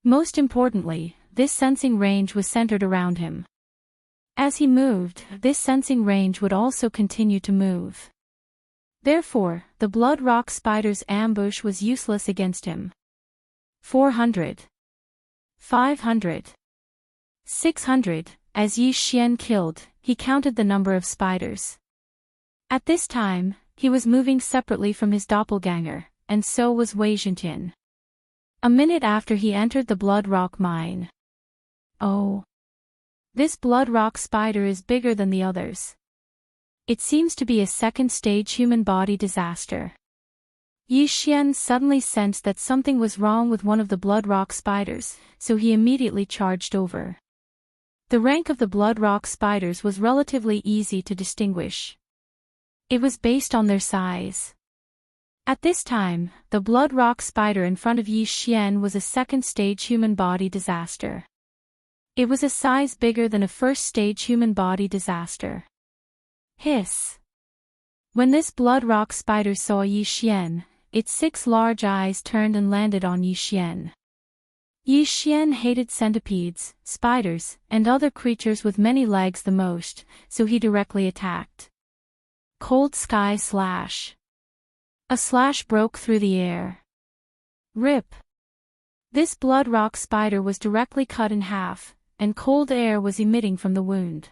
Most importantly, this sensing range was centered around him. As he moved, this sensing range would also continue to move. Therefore, the Blood Rock spider's ambush was useless against him. 400. 500. 600, as Yi Xian killed, he counted the number of spiders. At this time, he was moving separately from his doppelganger, and so was Wei Zhentian. A minute after he entered the Blood Rock mine. Oh! This Blood Rock spider is bigger than the others. It seems to be a second-stage human body disaster. Yi Xian suddenly sensed that something was wrong with one of the Blood Rock spiders, so he immediately charged over. The rank of the Blood Rock spiders was relatively easy to distinguish. It was based on their size. At this time, the blood rock spider in front of Yi Xian was a second-stage human body disaster. It was a size bigger than a first-stage human body disaster. Hiss. When this blood rock spider saw Yi Xian, its 6 large eyes turned and landed on Yi Xian. Yi Xian hated centipedes, spiders, and other creatures with many legs the most, so he directly attacked. Cold Sky Slash. A slash broke through the air. Rip. This blood rock spider was directly cut in half, and cold air was emitting from the wound.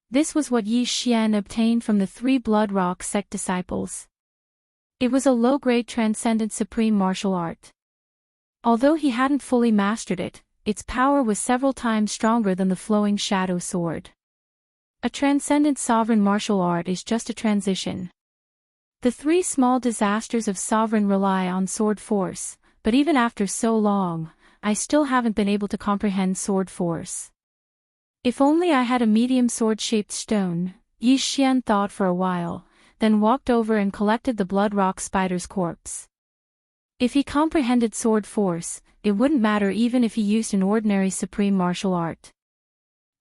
This was what Yi Xian obtained from the 3 blood rock sect disciples. It was a low-grade transcendent supreme martial art. Although he hadn't fully mastered it, its power was several times stronger than the flowing shadow sword. A transcendent sovereign martial art is just a transition. The 3 small disasters of sovereign rely on sword force, but even after so long, I still haven't been able to comprehend sword force. If only I had a medium sword-shaped stone, Yi Xian thought for a while, then walked over and collected the blood rock spider's corpse. If he comprehended sword force, it wouldn't matter even if he used an ordinary supreme martial art.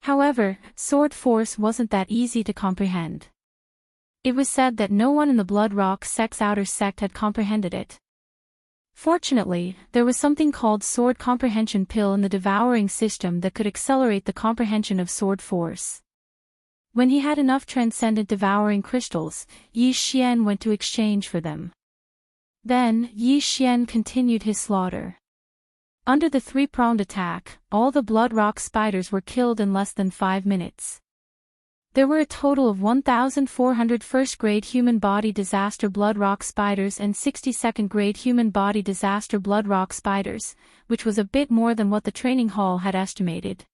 However, sword force wasn't that easy to comprehend. It was said that no one in the blood rock sect's outer sect had comprehended it. Fortunately, there was something called sword comprehension pill in the devouring system that could accelerate the comprehension of sword force. When he had enough transcendent devouring crystals, Yi Xian went to exchange for them. Then, Yi Xian continued his slaughter. Under the 3-pronged attack, all the blood rock spiders were killed in less than 5 minutes. There were a total of 1,400 first-grade human body disaster blood rock spiders and 60 second-grade human body disaster blood rock spiders, which was a bit more than what the training hall had estimated.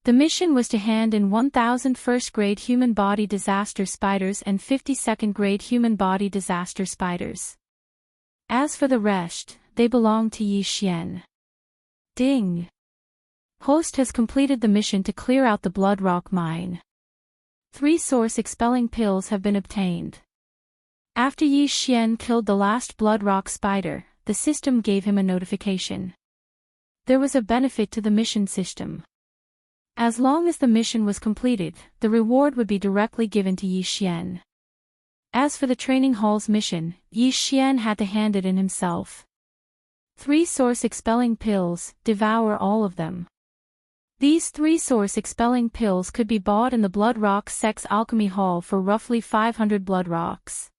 The mission was to hand in 1,000 first-grade human body disaster spiders and 50 second-grade human body disaster spiders. As for the rest, they belonged to Yi Xian. Ding! Host has completed the mission to clear out the blood rock mine. 3 source expelling pills have been obtained. After Yi Xian killed the last blood rock spider, the system gave him a notification. There was a benefit to the mission system. As long as the mission was completed, the reward would be directly given to Yi Xian. As for the training hall's mission, Yi Xian had to hand it in himself. 3 source expelling pills, devour all of them. These 3 source expelling pills could be bought in the Blood Rock Sect's Alchemy Hall for roughly 500 blood rocks.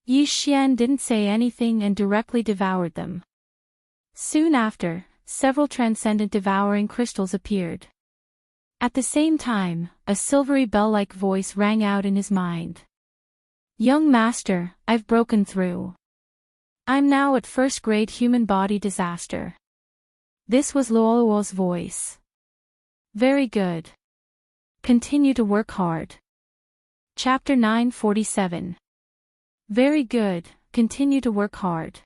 Yi Xian didn't say anything and directly devoured them. Soon after, several transcendent devouring crystals appeared. At the same time, a silvery bell-like voice rang out in his mind. Young master, I've broken through. I'm now at first-grade human body disaster. This was LoveLore's voice. Very good. Continue to work hard. Chapter 947. Very good, continue to work hard.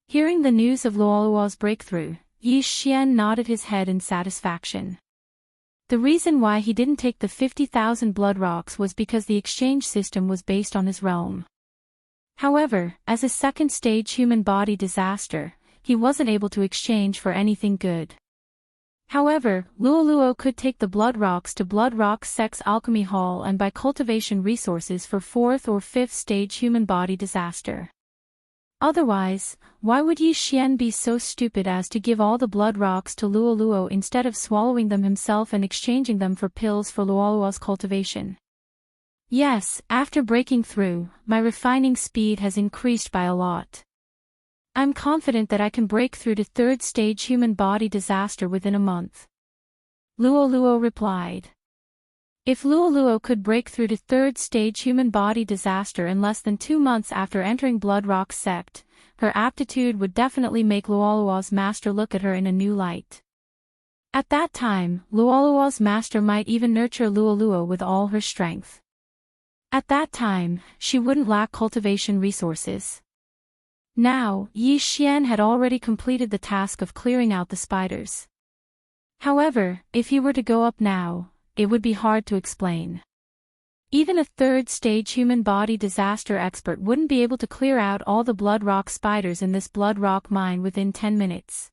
Hearing the news of LoveLore's breakthrough, Yi Xian nodded his head in satisfaction. The reason why he didn't take the 50,000 blood rocks was because the exchange system was based on his realm. However, as a second-stage human body disaster, he wasn't able to exchange for anything good. However, LoveLore could take the blood rocks to Blood Rock Sect's Alchemy Hall and buy cultivation resources for 4th or 5th stage human body disaster. Otherwise, why would Yi Xian be so stupid as to give all the blood rocks to LoveLore instead of swallowing them himself and exchanging them for pills for LoveLore's cultivation? Yes, after breaking through, my refining speed has increased by a lot. I'm confident that I can break through to 3rd stage human body disaster within a month. LoveLore replied. If LoveLore could break through to 3rd stage human body disaster in less than 2 months after entering Blood Rock Sect, her aptitude would definitely make LoveLore's master look at her in a new light. At that time, LoveLore's master might even nurture LoveLore with all her strength. At that time, she wouldn't lack cultivation resources. Now, Yi Xian had already completed the task of clearing out the spiders. However, if he were to go up now, it would be hard to explain. Even a third-stage human body disaster expert wouldn't be able to clear out all the blood rock spiders in this blood rock mine within 10 minutes.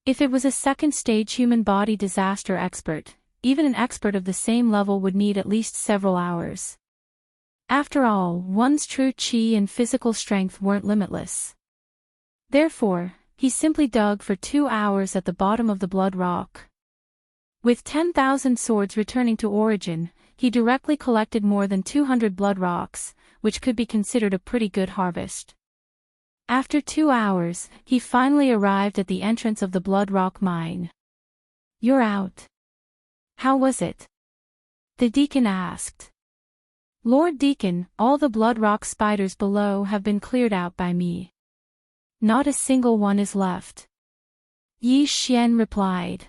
If it was a second-stage human body disaster expert, even an expert of the same level would need at least several hours. After all, one's true chi and physical strength weren't limitless. Therefore, he simply dug for 2 hours at the bottom of the blood rock. With 10,000 swords returning to origin, he directly collected more than 200 blood rocks, which could be considered a pretty good harvest. After 2 hours, he finally arrived at the entrance of the blood rock mine. "You're out. How was it?" the deacon asked. "Lord Deacon, all the blood rock spiders below have been cleared out by me. Not a single one is left," Yi Xian replied.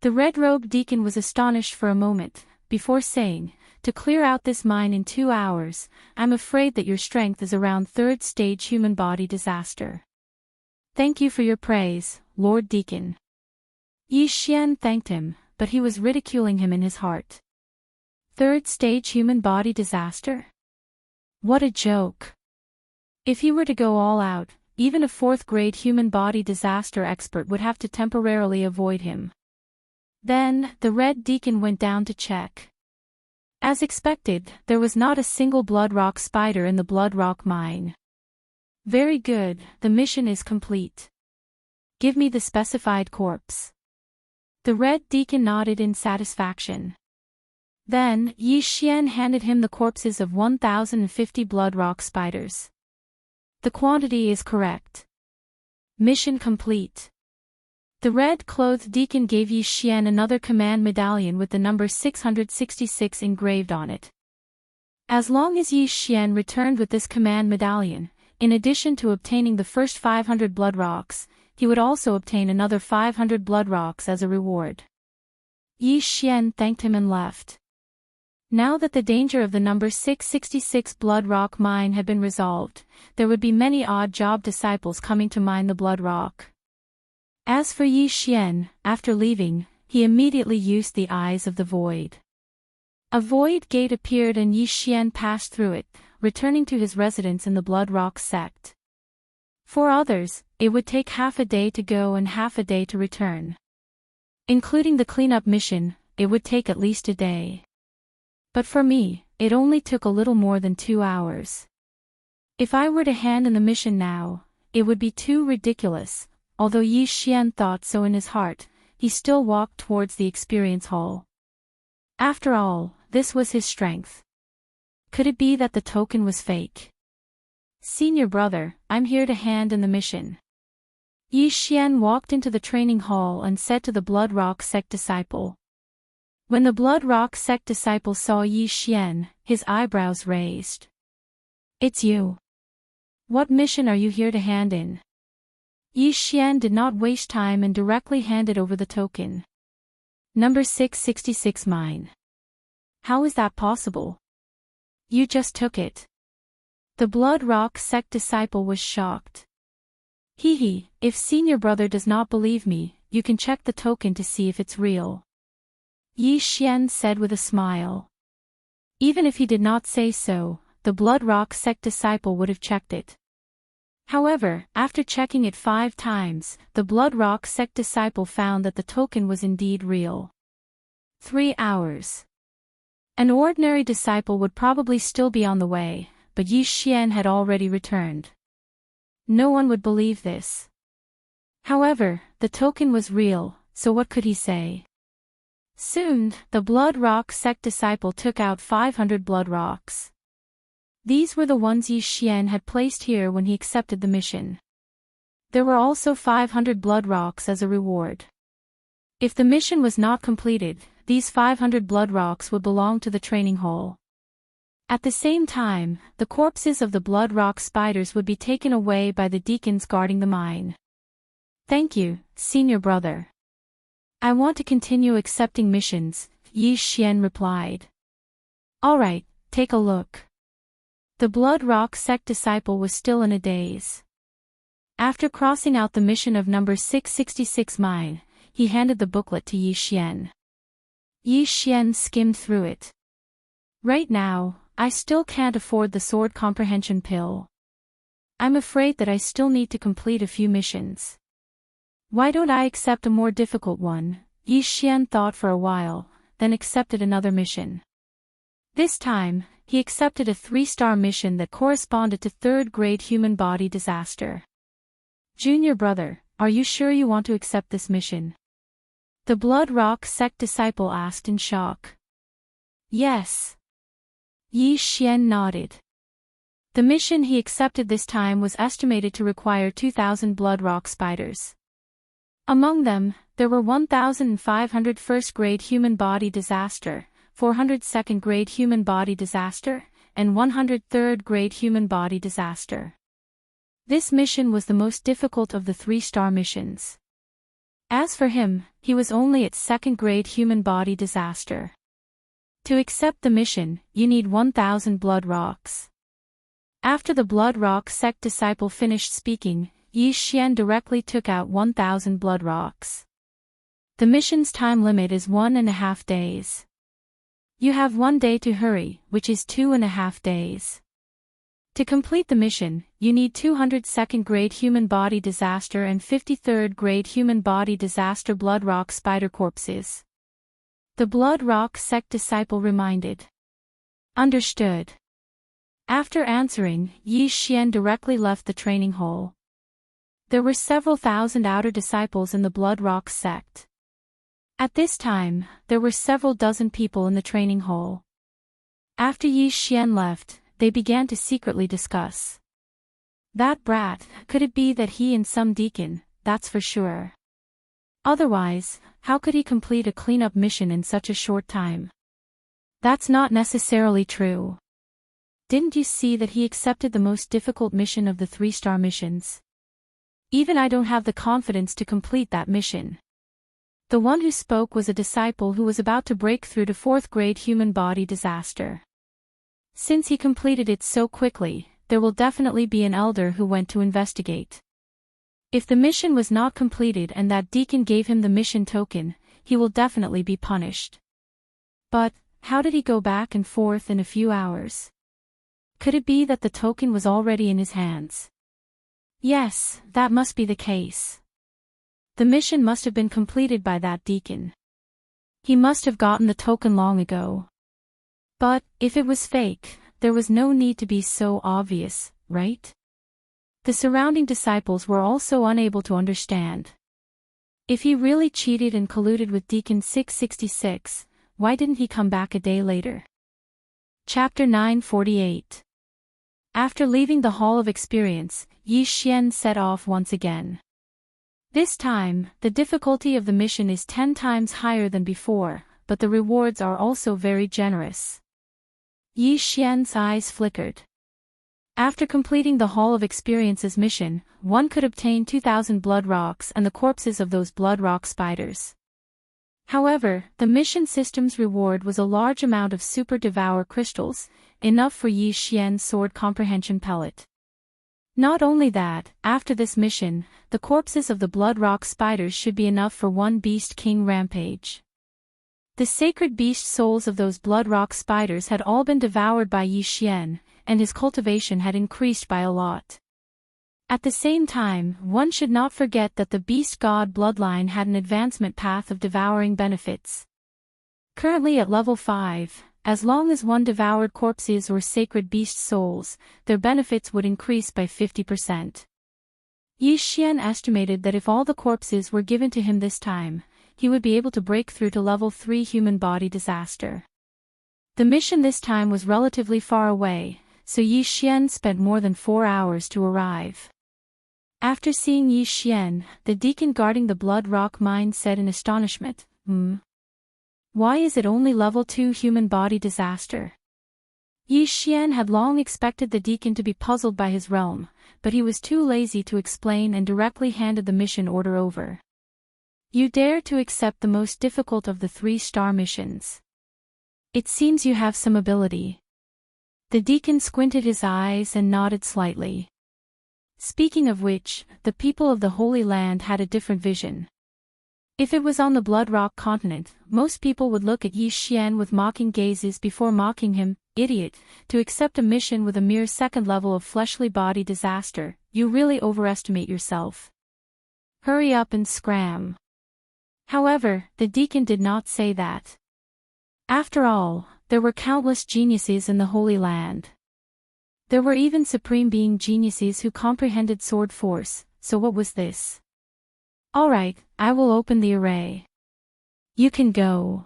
The red-robed deacon was astonished for a moment, before saying, "To clear out this mine in 2 hours, I'm afraid that your strength is around third-stage human body disaster." "Thank you for your praise, Lord Deacon." Yi Xian thanked him, but he was ridiculing him in his heart. Third-stage human body disaster? What a joke. If he were to go all out, even a fourth-grade human body disaster expert would have to temporarily avoid him. Then, the red deacon went down to check. As expected, there was not a single blood rock spider in the blood rock mine. "Very good, the mission is complete. Give me the specified corpse." The red deacon nodded in satisfaction. Then, Yi Xian handed him the corpses of 1,050 blood rock spiders. "The quantity is correct. Mission complete." The red-clothed deacon gave Yi Xian another command medallion with the number 666 engraved on it. As long as Yi Xian returned with this command medallion, in addition to obtaining the first 500 blood rocks, he would also obtain another 500 blood rocks as a reward. Yi Xian thanked him and left. Now that the danger of the number 666 blood rock mine had been resolved, there would be many odd job disciples coming to mine the blood rock. As for Yi Xian, after leaving, he immediately used the eyes of the void. A void gate appeared and Yi Xian passed through it, returning to his residence in the Blood Rock sect. For others, it would take half a day to go and half a day to return. Including the cleanup mission, it would take at least a day. But for me, it only took a little more than 2 hours. If I were to hand in the mission now, it would be too ridiculous. Although Yi Xian thought so in his heart, he still walked towards the experience hall. After all, this was his strength. Could it be that the token was fake? "Senior brother, I'm here to hand in the mission." Yi Xian walked into the training hall and said to the Blood Rock sect disciple. When the Blood Rock sect disciple saw Yi Xian, his eyebrows raised. "It's you. What mission are you here to hand in?" Yi Xian did not waste time and directly handed over the token. "Number 666 mine." "How is that possible? You just took it." The Blood Rock sect disciple was shocked. "Hee, if senior brother does not believe me, you can check the token to see if it's real," Yi Xian said with a smile. Even if he did not say so, the Blood Rock sect disciple would have checked it. However, after checking it 5 times, the Blood Rock sect disciple found that the token was indeed real. 3 hours. An ordinary disciple would probably still be on the way, but Yi Xian had already returned. No one would believe this. However, the token was real, so what could he say? Soon, the Blood Rock sect disciple took out 500 blood rocks. These were the ones Yi Xian had placed here when he accepted the mission. There were also 500 blood rocks as a reward. If the mission was not completed, these 500 blood rocks would belong to the training hall. At the same time, the corpses of the blood rock spiders would be taken away by the deacons guarding the mine. "Thank you, senior brother. I want to continue accepting missions," Yi Xian replied. "All right, take a look." The Blood Rock sect disciple was still in a daze. After crossing out the mission of number 666 mine, he handed the booklet to Yi Xian. Yi Xian skimmed through it. Right now, I still can't afford the sword comprehension pill. I'm afraid that I still need to complete a few missions. Why don't I accept a more difficult one? Yi Xian thought for a while, then accepted another mission. This time, he accepted a 3-star mission that corresponded to 3rd-grade human body disaster. Junior brother, are you sure you want to accept this mission? The Blood Rock sect disciple asked in shock. Yes. Yi Xian nodded. The mission he accepted this time was estimated to require 2,000 Blood Rock spiders. Among them, there were 1,500 1st-grade human body disaster, 400 2nd-grade human body disaster, and 100 3rd-grade human body disaster. This mission was the most difficult of the 3-star missions. As for him, he was only at 2nd-grade human body disaster. To accept the mission, you need 1,000 Blood Rocks. After the Blood Rock sect disciple finished speaking, Yi Xian directly took out 1,000 Blood Rocks. The mission's time limit is 1.5 days. You have 1 day to hurry, which is 2.5 days. To complete the mission, you need 200 2nd-grade human body disaster and 50 3rd-grade human body disaster Blood Rock spider corpses. The Blood Rock sect disciple reminded. Understood. After answering, Yi Xian directly left the training hall. There were several thousand outer disciples in the Blood Rock sect. At this time, there were several dozen people in the training hall. After Yi Xian left, they began to secretly discuss. That brat, could it be that he and some deacon, that's for sure. Otherwise, how could he complete a cleanup mission in such a short time? That's not necessarily true. Didn't you see that he accepted the most difficult mission of the 3-star missions? Even I don't have the confidence to complete that mission. The one who spoke was a disciple who was about to break through to 4th-grade human body disaster. Since he completed it so quickly, there will definitely be an elder who went to investigate. If the mission was not completed and that deacon gave him the mission token, he will definitely be punished. But, how did he go back and forth in a few hours? Could it be that the token was already in his hands? Yes, that must be the case. The mission must have been completed by that deacon. He must have gotten the token long ago. But, if it was fake, there was no need to be so obvious, right? The surrounding disciples were also unable to understand. If he really cheated and colluded with Deacon 666, why didn't he come back a day later? Chapter 948. After leaving the Hall of Experience, Yi Xian set off once again. This time, the difficulty of the mission is 10 times higher than before, but the rewards are also very generous. Yi Xian's eyes flickered. After completing the Hall of Experience's mission, one could obtain 2,000 blood rocks and the corpses of those blood rock spiders. However, the mission system's reward was a large amount of Super Devourer crystals, enough for Yi Xian's sword comprehension pellet. Not only that, after this mission, the corpses of the blood rock spiders should be enough for one Beast King rampage. The sacred beast souls of those blood rock spiders had all been devoured by Yi Xian, and his cultivation had increased by a lot. At the same time, one should not forget that the beast god bloodline had an advancement path of devouring benefits. Currently at level 5, as long as one devoured corpses or sacred beast souls, their benefits would increase by 50%. Yi Xian estimated that if all the corpses were given to him this time, he would be able to break through to level 3 human body disaster. The mission this time was relatively far away, so Yi Xian spent more than 4 hours to arrive. After seeing Yi Xian, the deacon guarding the blood rock mine said in astonishment, Why is it only level 2 human body disaster? Yi Xian had long expected the deacon to be puzzled by his realm, but he was too lazy to explain and directly handed the mission order over. You dare to accept the most difficult of the 3-star missions. It seems you have some ability. The deacon squinted his eyes and nodded slightly. Speaking of which, the people of the Holy Land had a different vision. If it was on the Blood Rock continent, most people would look at Yi Xian with mocking gazes before mocking him, idiot, to accept a mission with a mere second level of fleshly body disaster. You really overestimate yourself. Hurry up and scram. However, the deacon did not say that. After all, there were countless geniuses in the Holy Land. There were even supreme being geniuses who comprehended sword force, so what was this? Alright, I will open the array. You can go.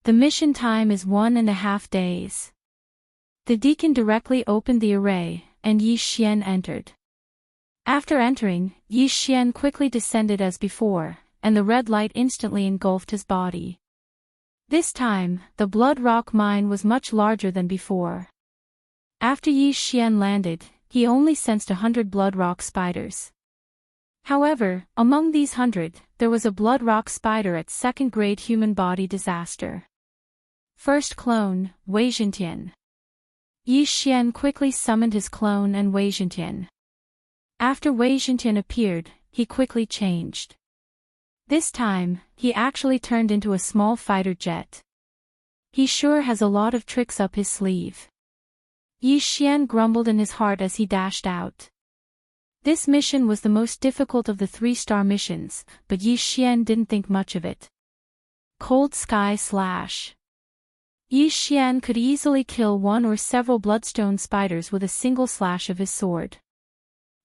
The mission time is 1.5 days. The deacon directly opened the array, and Yi Xian entered. After entering, Yi Xian quickly descended as before, and the red light instantly engulfed his body. This time, the blood rock mine was much larger than before. After Yi Xian landed, he only sensed 100 blood rock spiders. However, among these 100, there was a blood rock spider at second-grade human body disaster. First clone, Wei Zhentian. Yi Xian quickly summoned his clone and Wei Zhentian. After Wei Zhentian appeared, he quickly changed. This time, he actually turned into a small fighter jet. He sure has a lot of tricks up his sleeve. Yi Xian grumbled in his heart as he dashed out. This mission was the most difficult of the 3-star missions, but Yi Xian didn't think much of it. Cold Sky Slash. Yi Xian could easily kill one or several bloodstone spiders with a single slash of his sword.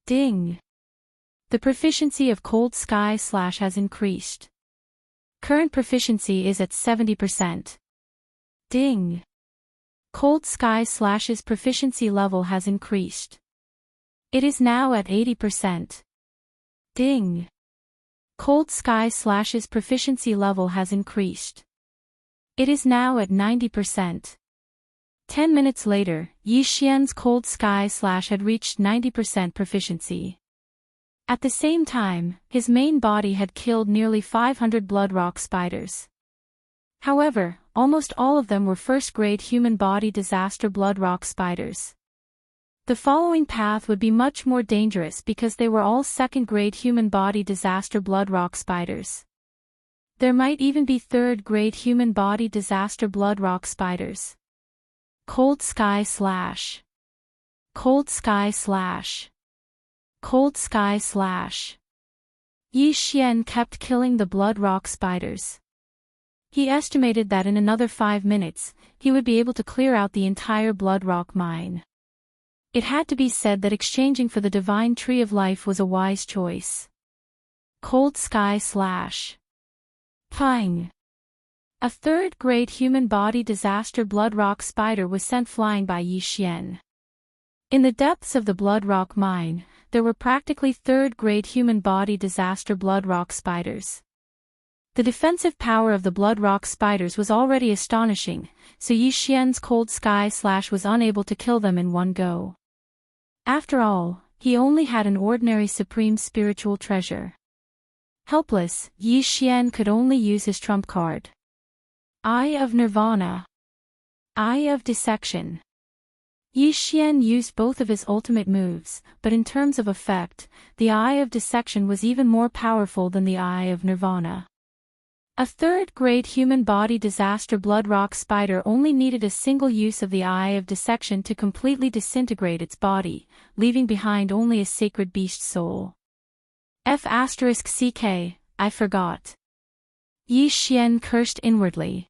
Ding! The proficiency of Cold Sky Slash has increased. Current proficiency is at 70%. Ding! Cold Sky Slash's proficiency level has increased. It is now at 80%. Ding! Cold Sky Slash's proficiency level has increased. It is now at 90%. 10 minutes later, Yi Xian's Cold Sky Slash had reached 90% proficiency. At the same time, his main body had killed nearly 500 blood rock spiders. However, almost all of them were first-grade human body disaster blood rock spiders. The following path would be much more dangerous because they were all second-grade human body disaster blood rock spiders. There might even be third-grade human body disaster blood rock spiders. Cold Sky Slash. Cold Sky Slash. Cold Sky Slash. Yi Xian kept killing the blood rock spiders. He estimated that in another 5 minutes, he would be able to clear out the entire blood rock mine. It had to be said that exchanging for the divine tree of life was a wise choice. Cold Sky Slash. Pang! A third-grade human body disaster blood rock spider was sent flying by Yi Xian. In the depths of the blood rock mine, there were practically third-grade human body disaster blood rock spiders. The defensive power of the blood rock spiders was already astonishing, so Yi Xian's Cold Sky Slash was unable to kill them in one go. After all, he only had an ordinary supreme spiritual treasure. Helpless, Yi Xian could only use his trump card. Eye of Nirvana. Eye of Dissection. Yi Xian used both of his ultimate moves, but in terms of effect, the Eye of Dissection was even more powerful than the Eye of Nirvana. A third-grade human body disaster blood rock spider only needed a single use of the Eye of Dissection to completely disintegrate its body, leaving behind only a sacred beast soul. F***ck, I forgot. Yi Xian cursed inwardly.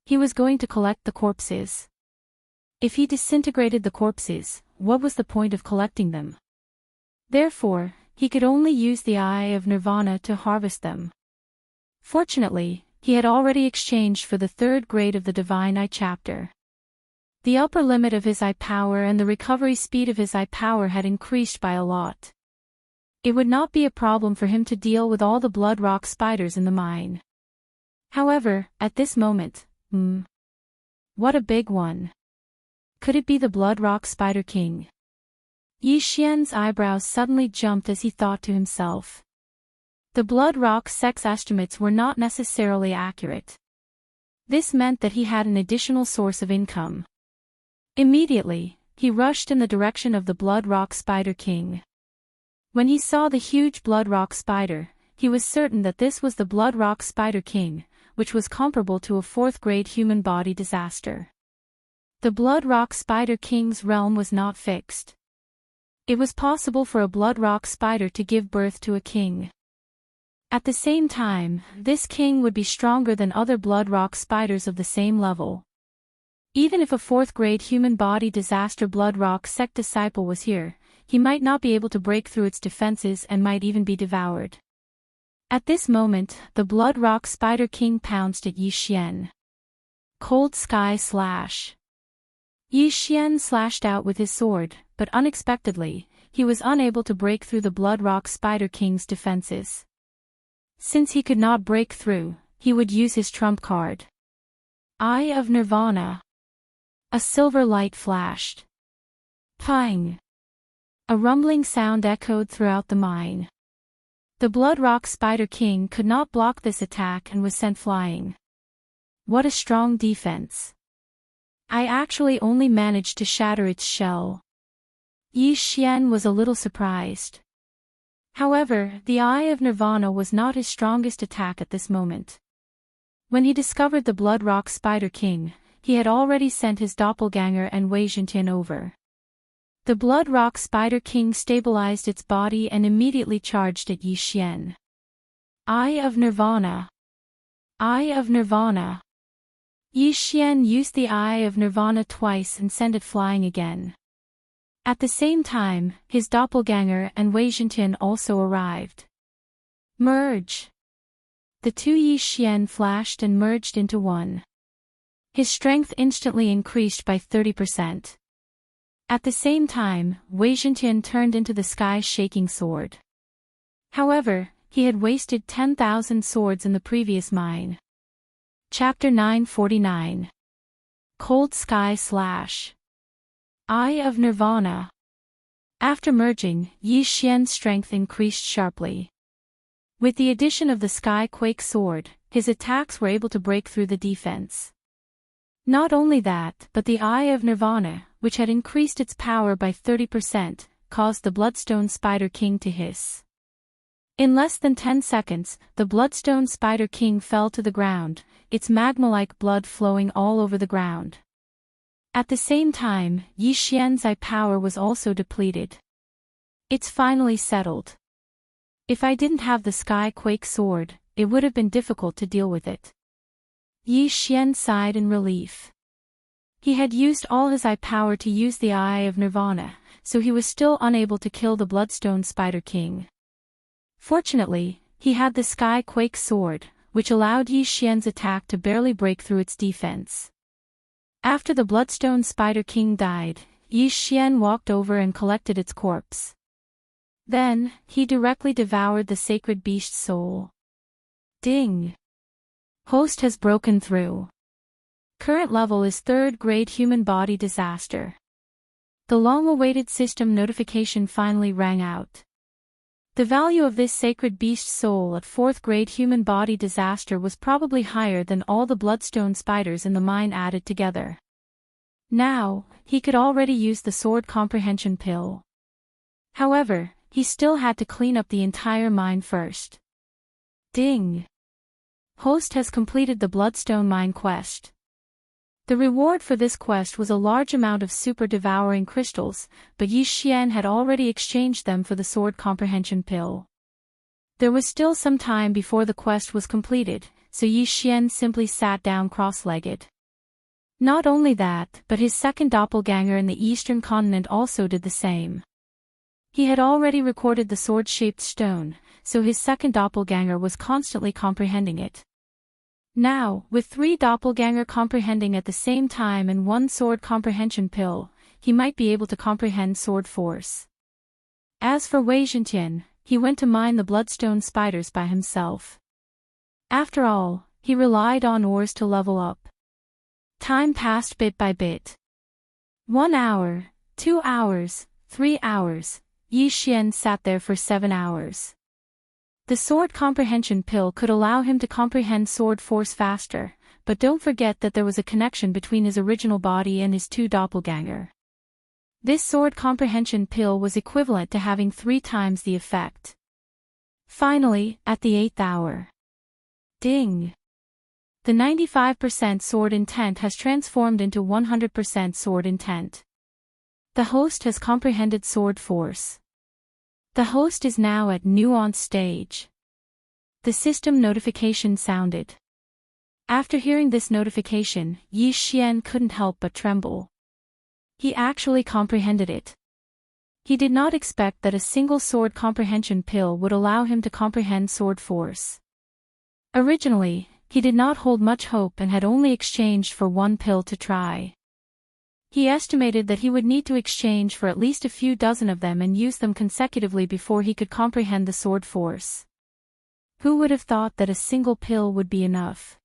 He was going to collect the corpses. If he disintegrated the corpses, what was the point of collecting them? Therefore, he could only use the Eye of Nirvana to harvest them. Fortunately, he had already exchanged for the third grade of the Divine Eye chapter. The upper limit of his eye power and the recovery speed of his eye power had increased by a lot. It would not be a problem for him to deal with all the blood rock spiders in the mine. However, at this moment, what a big one. Could it be the blood rock spider king? Yi Xian's eyebrows suddenly jumped as he thought to himself. The blood rock sex estimates were not necessarily accurate. This meant that he had an additional source of income. Immediately, he rushed in the direction of the blood rock spider king. When he saw the huge blood rock spider, he was certain that this was the blood rock spider king, which was comparable to a fourth-grade human body disaster. The Blood Rock Spider King's realm was not fixed. It was possible for a Blood Rock Spider to give birth to a king. At the same time, this king would be stronger than other Blood Rock Spiders of the same level. Even if a 4th-grade human body disaster Blood Rock sect disciple was here, he might not be able to break through its defenses and might even be devoured. At this moment, the Blood Rock Spider King pounced at Yi Xian. Cold Sky Slash. Yi Xian slashed out with his sword, but unexpectedly, he was unable to break through the Blood Rock Spider King's defenses. Since he could not break through, he would use his trump card. Eye of Nirvana. A silver light flashed. Pang! A rumbling sound echoed throughout the mine. The Blood Rock Spider King could not block this attack and was sent flying. What a strong defense. I actually only managed to shatter its shell. Yi Xian was a little surprised. However, the Eye of Nirvana was not his strongest attack at this moment. When he discovered the Blood Rock Spider King, he had already sent his doppelganger and Wei Zhentian over. The Blood Rock Spider King stabilized its body and immediately charged at Yi Xian. Eye of Nirvana. Eye of Nirvana. Yi Xian used the Eye of Nirvana twice and sent it flying again. At the same time, his doppelganger and Wei Zhentian also arrived. Merge. The two Yi Xian flashed and merged into one. His strength instantly increased by 30%. At the same time, Wei Zhentian turned into the sky-shaking sword. However, he had wasted 10,000 swords in the previous mine. Chapter 949. Cold Sky Slash. Eye of Nirvana. After merging, Yi Xian's strength increased sharply. With the addition of the Sky Quake sword, his attacks were able to break through the defense. Not only that, but the Eye of Nirvana, which had increased its power by 30%, caused the Bloodstone Spider King to hiss. In less than 10 seconds, the Bloodstone Spider King fell to the ground, its magma-like blood flowing all over the ground. At the same time, Yi Xian's eye power was also depleted. It's finally settled. If I didn't have the Sky Quake sword, it would have been difficult to deal with it. Yi Xian sighed in relief. He had used all his eye power to use the Eye of Nirvana, so he was still unable to kill the Bloodstone Spider King. Fortunately, he had the Sky Quake sword, which allowed Yi Xian's attack to barely break through its defense. After the Bloodstone Spider King died, Yi Xian walked over and collected its corpse. Then, he directly devoured the sacred beast's soul. Ding! Host has broken through. Current level is 3rd grade human body disaster. The long-awaited system notification finally rang out. The value of this sacred beast soul at 4th grade human body disaster was probably higher than all the bloodstone spiders in the mine added together. Now, he could already use the sword comprehension pill. However, he still had to clean up the entire mine first. Ding! Host has completed the Bloodstone Mine quest. The reward for this quest was a large amount of super devouring crystals, but Yi Xian had already exchanged them for the sword comprehension pill. There was still some time before the quest was completed, so Yi Xian simply sat down cross-legged. Not only that, but his second doppelganger in the eastern continent also did the same. He had already recorded the sword-shaped stone, so his second doppelganger was constantly comprehending it. Now, with 3 doppelganger comprehending at the same time and 1 sword comprehension pill, he might be able to comprehend sword force. As for Wei Zhentian, he went to mine the bloodstone spiders by himself. After all, he relied on ores to level up. Time passed bit by bit. 1 hour, 2 hours, 3 hours, Yi Xian sat there for 7 hours. The sword comprehension pill could allow him to comprehend sword force faster, but don't forget that there was a connection between his original body and his 2 doppelganger. This sword comprehension pill was equivalent to having 3 times the effect. Finally, at the 8th hour. Ding! The 95% sword intent has transformed into 100% sword intent. The host has comprehended sword force. The host is now at nuanced stage. The system notification sounded. After hearing this notification, Yi Xian couldn't help but tremble. He actually comprehended it. He did not expect that a single sword comprehension pill would allow him to comprehend sword force. Originally, he did not hold much hope and had only exchanged for one pill to try. He estimated that he would need to exchange for at least a few dozen of them and use them consecutively before he could comprehend the sword force. Who would have thought that a single pill would be enough?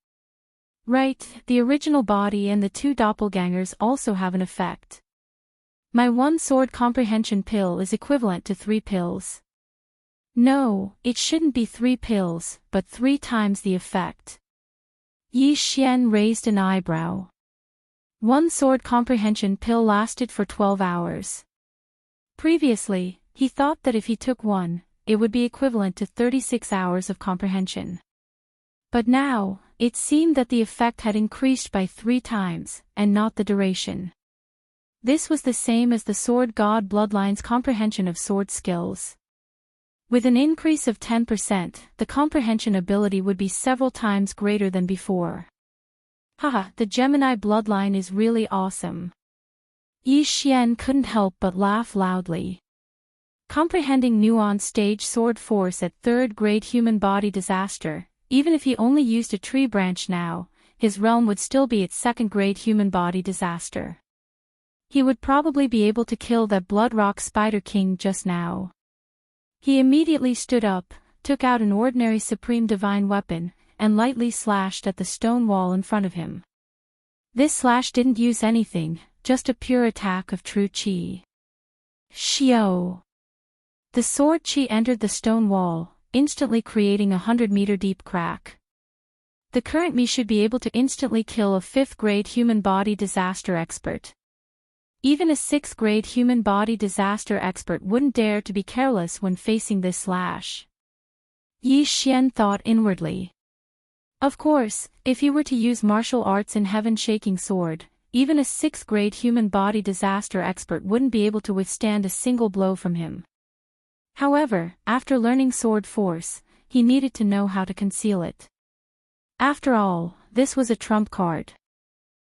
Right, the original body and the two doppelgangers also have an effect. My one sword comprehension pill is equivalent to 3 pills. No, it shouldn't be 3 pills, but 3 times the effect. Yi Xian raised an eyebrow. One sword comprehension pill lasted for 12 hours. Previously, he thought that if he took one, it would be equivalent to 36 hours of comprehension. But now, it seemed that the effect had increased by 3 times, and not the duration. This was the same as the Sword God Bloodline's comprehension of sword skills. With an increase of 10%, the comprehension ability would be several times greater than before. Haha, the Gemini bloodline is really awesome. Yi Xian couldn't help but laugh loudly. Comprehending nuanced stage sword force at 3rd grade human body disaster, even if he only used a tree branch now, his realm would still be at 2nd grade human body disaster. He would probably be able to kill that Blood Rock Spider King just now. He immediately stood up, took out an ordinary Supreme Divine weapon, and lightly slashed at the stone wall in front of him. This slash didn't use anything, just a pure attack of true chi. Xiao! The sword chi entered the stone wall, instantly creating a 100-meter deep crack. The current me should be able to instantly kill a 5th grade human body disaster expert. Even a 6th grade human body disaster expert wouldn't dare to be careless when facing this slash. Yi Xian thought inwardly. Of course, if he were to use martial arts in heaven-shaking sword, even a 6th grade human body disaster expert wouldn't be able to withstand a single blow from him. However, after learning sword force, he needed to know how to conceal it. After all, this was a trump card.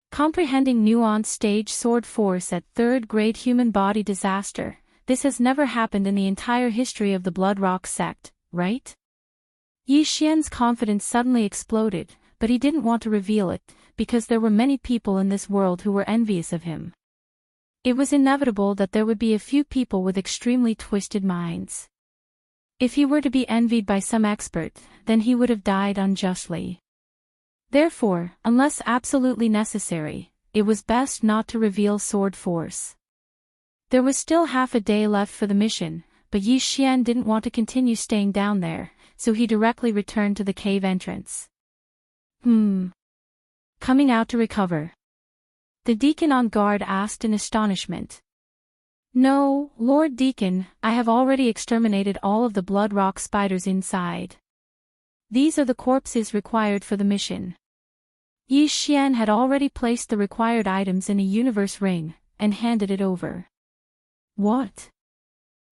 Comprehending nuanced stage sword force at 3rd grade human body disaster, this has never happened in the entire history of the Blood Rock sect, right? Yi Xian's confidence suddenly exploded, but he didn't want to reveal it, because there were many people in this world who were envious of him. It was inevitable that there would be a few people with extremely twisted minds. If he were to be envied by some expert, then he would have died unjustly. Therefore, unless absolutely necessary, it was best not to reveal sword force. There was still half a day left for the mission, but Yi Xian didn't want to continue staying down there, so he directly returned to the cave entrance. Coming out to recover? The deacon on guard asked in astonishment. No, Lord Deacon, I have already exterminated all of the Blood Rock spiders inside. These are the corpses required for the mission. Yi Xian had already placed the required items in a universe ring, and handed it over. What?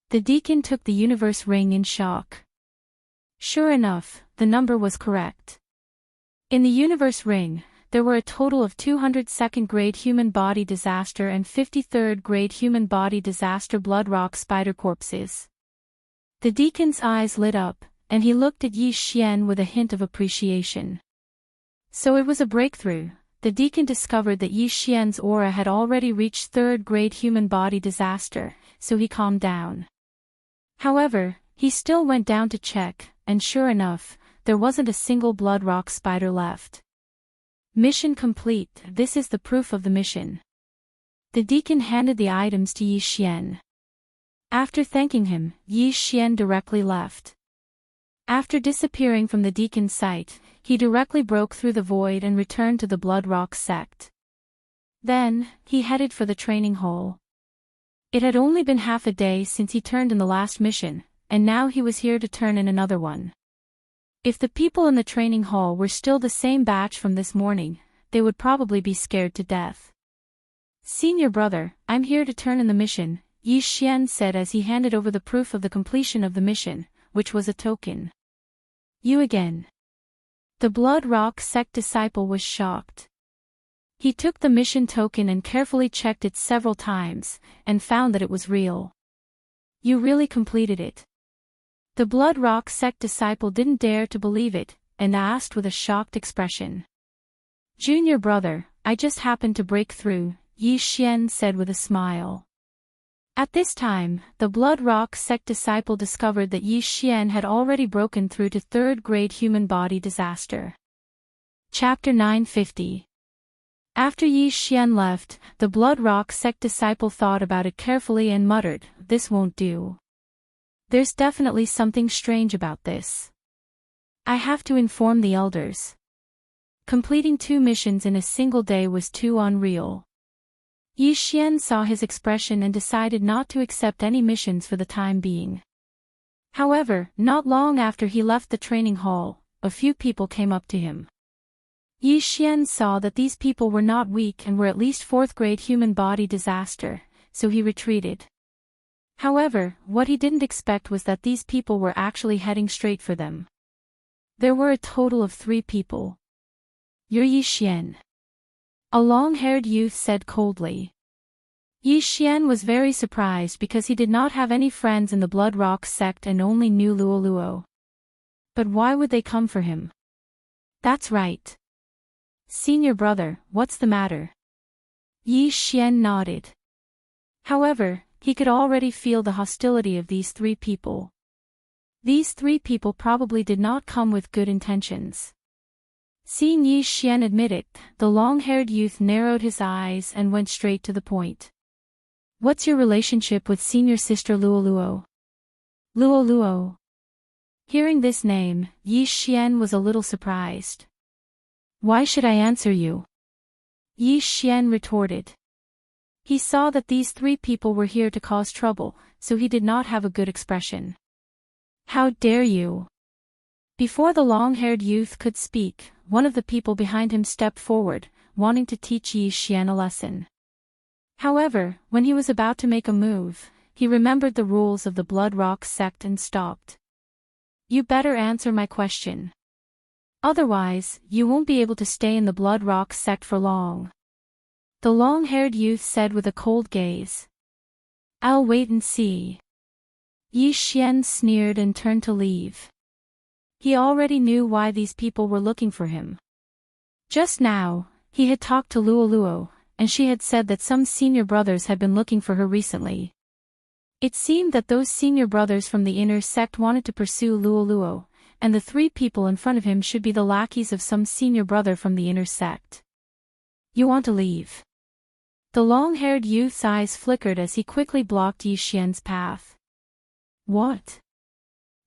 The deacon took the universe ring in shock. Sure enough, the number was correct. In the universe ring, there were a total of 202nd grade human body disaster and 53rd grade human body disaster Blood Rock spider corpses. The deacon's eyes lit up, and he looked at Yi Xian with a hint of appreciation. So it was a breakthrough. The deacon discovered that Yi Xian's aura had already reached 3rd grade human body disaster, so he calmed down. However, he still went down to check, and sure enough, there wasn't a single Blood Rock spider left. Mission complete. This is the proof of the mission. The deacon handed the items to Yi Xian. After thanking him, Yi Xian directly left. After disappearing from the deacon's sight, he directly broke through the void and returned to the Blood Rock sect. Then, he headed for the training hall. It had only been half a day since he turned in the last mission, and now he was here to turn in another one. If the people in the training hall were still the same batch from this morning, they would probably be scared to death. Senior brother, I'm here to turn in the mission, Yi Xian said as he handed over the proof of the completion of the mission, which was a token. You again. The Blood Rock sect disciple was shocked. He took the mission token and carefully checked it several times, and found that it was real. You really completed it. The Blood Rock sect disciple didn't dare to believe it, and asked with a shocked expression. Junior brother, I just happened to break through, Yi Xian said with a smile. At this time, the Blood Rock sect disciple discovered that Yi Xian had already broken through to third-grade human body disaster. Chapter 950. After Yi Xian left, the Blood Rock sect disciple thought about it carefully and muttered, "This won't do. There's definitely something strange about this. I have to inform the elders." Completing 2 missions in a single day was too unreal. Yi Xian saw his expression and decided not to accept any missions for the time being. However, not long after he left the training hall, a few people came up to him. Yi Xian saw that these people were not weak and were at least 4th-grade human body disaster, so he retreated. However, what he didn't expect was that these people were actually heading straight for them. There were a total of 3 people. You're Yi Xian. A long-haired youth said coldly. Yi Xian was very surprised because he did not have any friends in the Blood Rock sect and only knew Luo. But why would they come for him? That's right. Senior brother, what's the matter? Yi Xian nodded. However, he could already feel the hostility of these 3 people. These 3 people probably did not come with good intentions. Seeing Yi Xian admit it, the long-haired youth narrowed his eyes and went straight to the point. What's your relationship with senior sister Luo? Luo. Hearing this name, Yi Xian was a little surprised. Why should I answer you? Yi Xian retorted. He saw that these 3 people were here to cause trouble, so he did not have a good expression. How dare you? Before the long-haired youth could speak, one of the people behind him stepped forward, wanting to teach Yi Xian a lesson. However, when he was about to make a move, he remembered the rules of the Blood Rock sect and stopped. You better answer my question. Otherwise, you won't be able to stay in the Blood Rock sect for long. The long-haired youth said with a cold gaze. I'll wait and see. Yi Xian sneered and turned to leave. He already knew why these people were looking for him. Just now, he had talked to Luo, and she had said that some senior brothers had been looking for her recently. It seemed that those senior brothers from the inner sect wanted to pursue Luo, and the 3 people in front of him should be the lackeys of some senior brother from the inner sect. You want to leave? The long-haired youth's eyes flickered as he quickly blocked Yi Xian's path. What?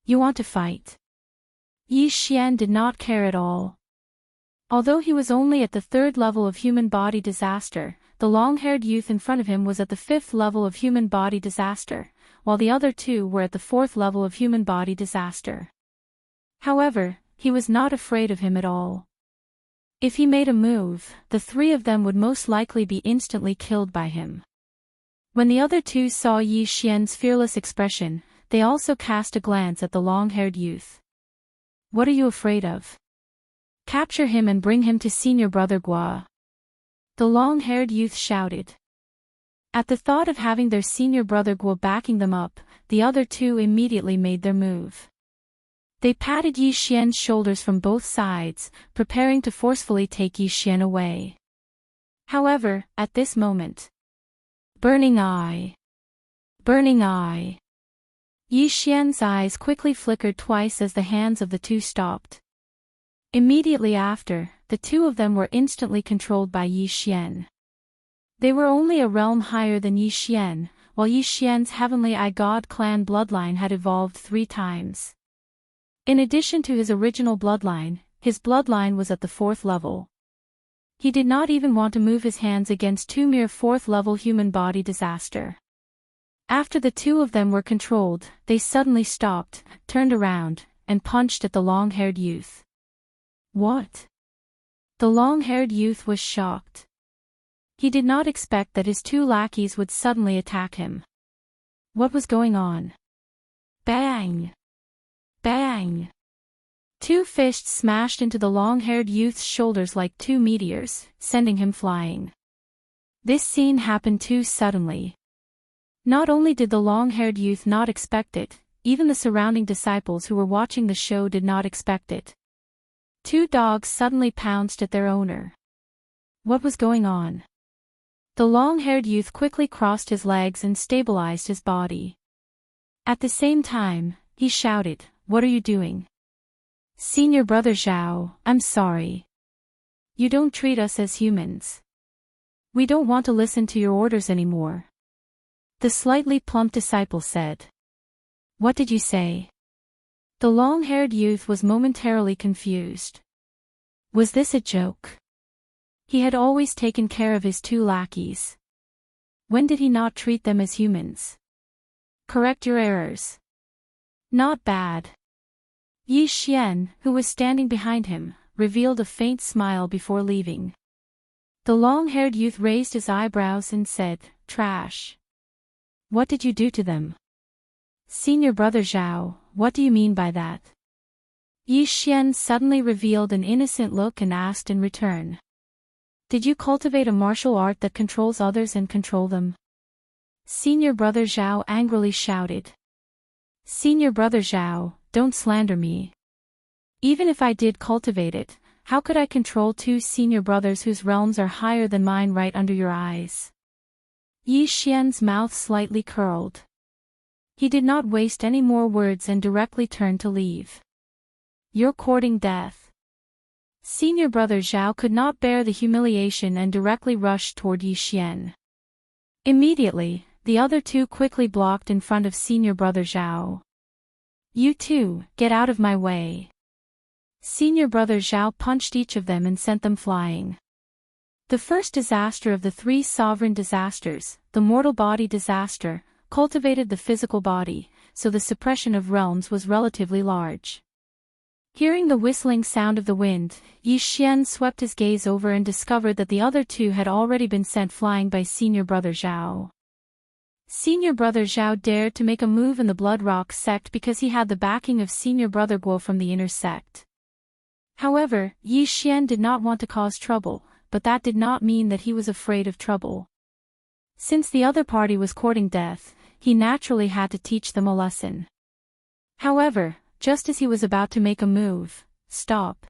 You want to fight? Yi Xian did not care at all. Although he was only at the 3rd level of human body disaster, the long-haired youth in front of him was at the 5th level of human body disaster, while the other 2 were at the 4th level of human body disaster. However, he was not afraid of him at all. If he made a move, the 3 of them would most likely be instantly killed by him. When the other 2 saw Yi Xian's fearless expression, they also cast a glance at the long-haired youth. What are you afraid of? Capture him and bring him to senior brother Gua. The long-haired youth shouted. At the thought of having their senior brother Gua backing them up, the other 2 immediately made their move. They patted Yi Xian's shoulders from both sides, preparing to forcefully take Yi Xian away. However, at this moment... Burning eye! Burning eye! Yi Xian's eyes quickly flickered twice as the hands of the 2 stopped. Immediately after, the 2 of them were instantly controlled by Yi Xian. They were only a realm higher than Yi Xian, while Yi Xian's Heavenly Eye God clan bloodline had evolved 3 times. In addition to his original bloodline, his bloodline was at the 4th level. He did not even want to move his hands against 2 mere 4th-level human body disaster. After the 2 of them were controlled, they suddenly stopped, turned around, and punched at the long-haired youth. What? The long-haired youth was shocked. He did not expect that his two lackeys would suddenly attack him. What was going on? Bang! Bang! Two fists smashed into the long-haired youth's shoulders like two meteors, sending him flying. This scene happened too suddenly. Not only did the long-haired youth not expect it, even the surrounding disciples who were watching the show did not expect it. Two dogs suddenly pounced at their owner. What was going on? The long-haired youth quickly crossed his legs and stabilized his body. At the same time, he shouted, "What are you doing?" "Senior Brother Zhao, I'm sorry. You don't treat us as humans. We don't want to listen to your orders anymore," the slightly plump disciple said. "What did you say?" The long-haired youth was momentarily confused. Was this a joke? He had always taken care of his two lackeys. When did he not treat them as humans? Correct your errors. Not bad. Yi Xian, who was standing behind him, revealed a faint smile before leaving. The long-haired youth raised his eyebrows and said, "Trash. What did you do to them?" "Senior Brother Zhao, what do you mean by that?" Yi Xian suddenly revealed an innocent look and asked in return. "Did you cultivate a martial art that controls others and control them?" Senior Brother Zhao angrily shouted. "Senior Brother Zhao, don't slander me. Even if I did cultivate it, how could I control two senior brothers whose realms are higher than mine right under your eyes?" Yi Xian's mouth slightly curled. He did not waste any more words and directly turned to leave. "You're courting death." Senior Brother Zhao could not bear the humiliation and directly rushed toward Yi Xian. Immediately, the other two quickly blocked in front of Senior Brother Zhao. "You two, get out of my way." Senior Brother Zhao punched each of them and sent them flying. The first disaster of the three sovereign disasters, the mortal body disaster, cultivated the physical body, so the suppression of realms was relatively large. Hearing the whistling sound of the wind, Yi Xian swept his gaze over and discovered that the other two had already been sent flying by Senior Brother Zhao. Senior Brother Zhao dared to make a move in the Blood Rock sect because he had the backing of Senior Brother Guo from the inner sect. However, Yi Xian did not want to cause trouble, but that did not mean that he was afraid of trouble. Since the other party was courting death, he naturally had to teach them a lesson. However, just as he was about to make a move, "Stop!"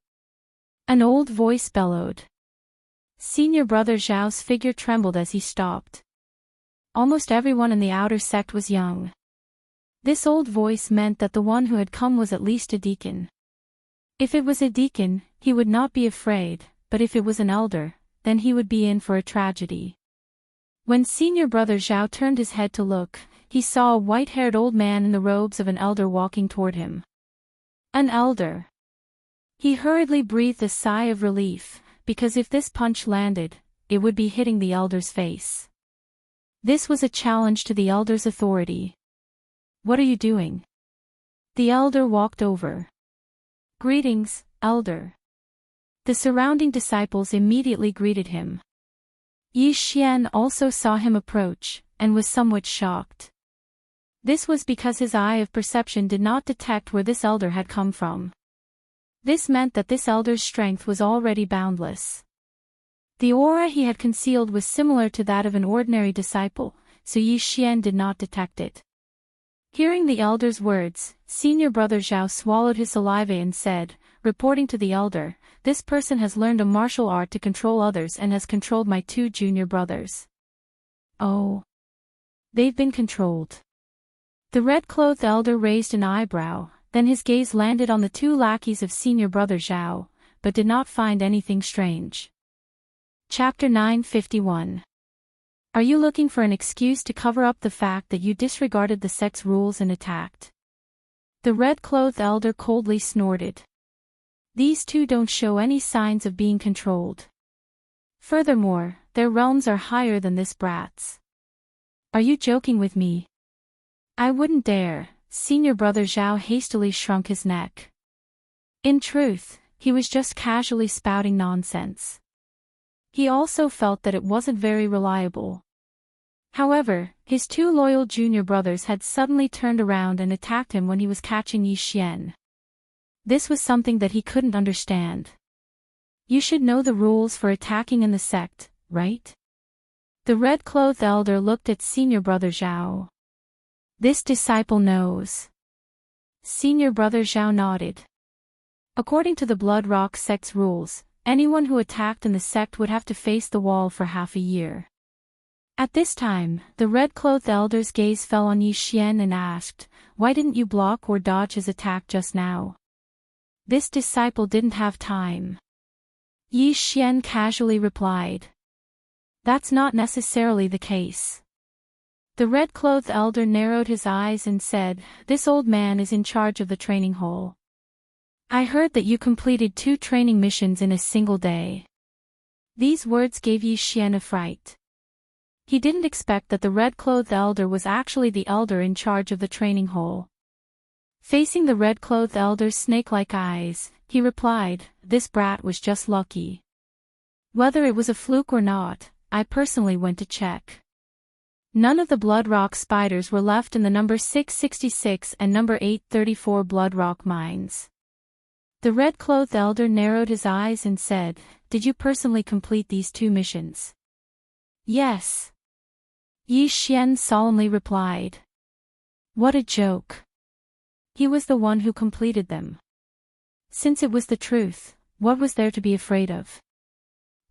an old voice bellowed. Senior Brother Zhao's figure trembled as he stopped. Almost everyone in the outer sect was young. This old voice meant that the one who had come was at least a deacon. If it was a deacon, he would not be afraid, but if it was an elder, then he would be in for a tragedy. When Senior Brother Zhao turned his head to look, he saw a white-haired old man in the robes of an elder walking toward him. An elder. He hurriedly breathed a sigh of relief, because if this punch landed, it would be hitting the elder's face. This was a challenge to the elder's authority. "What are you doing?" The elder walked over. "Greetings, elder." The surrounding disciples immediately greeted him. Yi Xian also saw him approach, and was somewhat shocked. This was because his eye of perception did not detect where this elder had come from. This meant that this elder's strength was already boundless. The aura he had concealed was similar to that of an ordinary disciple, so Yi Xian did not detect it. Hearing the elder's words, Senior Brother Zhao swallowed his saliva and said, reporting to the elder, "This person has learned a martial art to control others and has controlled my two junior brothers." "Oh. They've been controlled." The red-clothed elder raised an eyebrow, then his gaze landed on the two lackeys of Senior Brother Zhao, but did not find anything strange. Chapter 951. Are you looking for an excuse to cover up the fact that you disregarded the sect's rules and attacked? The red-clothed elder coldly snorted. These two don't show any signs of being controlled. Furthermore, their realms are higher than this brat's. Are you joking with me? I wouldn't dare. Senior Brother Zhao hastily shrunk his neck. In truth, he was just casually spouting nonsense. He also felt that it wasn't very reliable. However, his two loyal junior brothers had suddenly turned around and attacked him when he was catching Yi Xian. This was something that he couldn't understand. You should know the rules for attacking in the sect, right? The red-clothed elder looked at senior brother Zhao. This disciple knows. Senior brother Zhao nodded. According to the Blood Rock sect's rules, anyone who attacked in the sect would have to face the wall for half a year. At this time, the red-clothed elder's gaze fell on Yi Xian and asked, "Why didn't you block or dodge his attack just now?" This disciple didn't have time. Yi Xian casually replied. That's not necessarily the case. The red-clothed elder narrowed his eyes and said, "This old man is in charge of the training hall. I heard that you completed 2 training missions in a single day." These words gave Yi Xian a fright. He didn't expect that the red-clothed elder was actually the elder in charge of the training hall. Facing the red-clothed elder's snake-like eyes, he replied, "This brat was just lucky. Whether it was a fluke or not, I personally went to check." None of the Blood Rock spiders were left in the number 666 and number 834 Blood Rock mines. The red-clothed elder narrowed his eyes and said, "Did you personally complete these 2 missions?" "Yes." Yi Xian solemnly replied. What a joke. He was the one who completed them. Since it was the truth, what was there to be afraid of?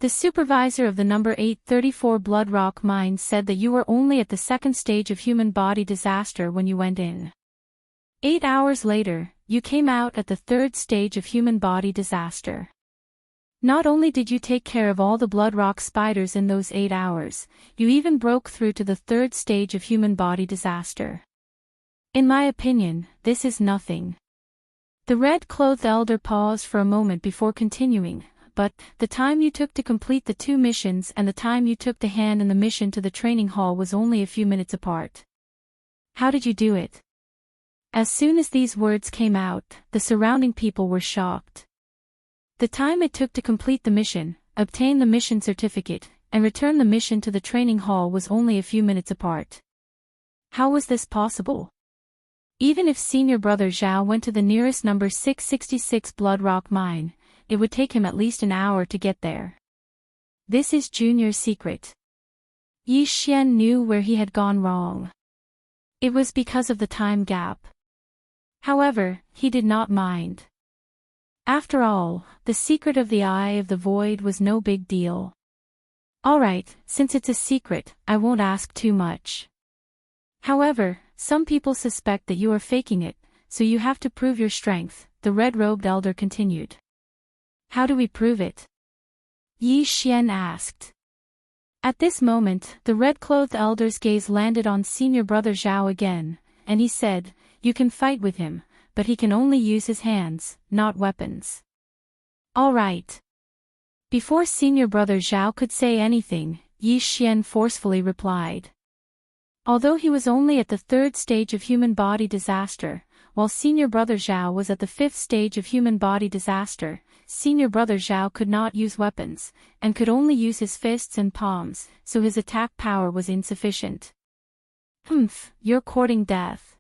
The supervisor of the number 834 Blood Rock mine said that you were only at the 2nd stage of human body disaster when you went in. 8 hours later, you came out at the 3rd stage of human body disaster. Not only did you take care of all the Blood Rock spiders in those 8 hours, you even broke through to the 3rd stage of human body disaster. In my opinion, this is nothing. The red-clothed elder paused for a moment before continuing, but the time you took to complete the 2 missions and the time you took to hand in the mission to the training hall was only a few minutes apart. How did you do it? As soon as these words came out, the surrounding people were shocked. The time it took to complete the mission, obtain the mission certificate, and return the mission to the training hall was only a few minutes apart. How was this possible? Even if senior brother Zhao went to the nearest number 666 Blood Rock mine, it would take him at least an hour to get there. This is Junior's secret. Yi Xian knew where he had gone wrong. It was because of the time gap. However, he did not mind. After all, the secret of the Eye of the Void was no big deal. Alright, since it's a secret, I won't ask too much. However, some people suspect that you are faking it, so you have to prove your strength, the red-robed elder continued. How do we prove it? Yi Xian asked. At this moment, the red-clothed elder's gaze landed on senior brother Zhao again, and he said, "You can fight with him, but he can only use his hands, not weapons." All right. Before senior brother Zhao could say anything, Yi Xian forcefully replied. Although he was only at the 3rd stage of human body disaster, while senior brother Zhao was at the 5th stage of human body disaster, senior brother Zhao could not use weapons, and could only use his fists and palms, so his attack power was insufficient. You're courting death.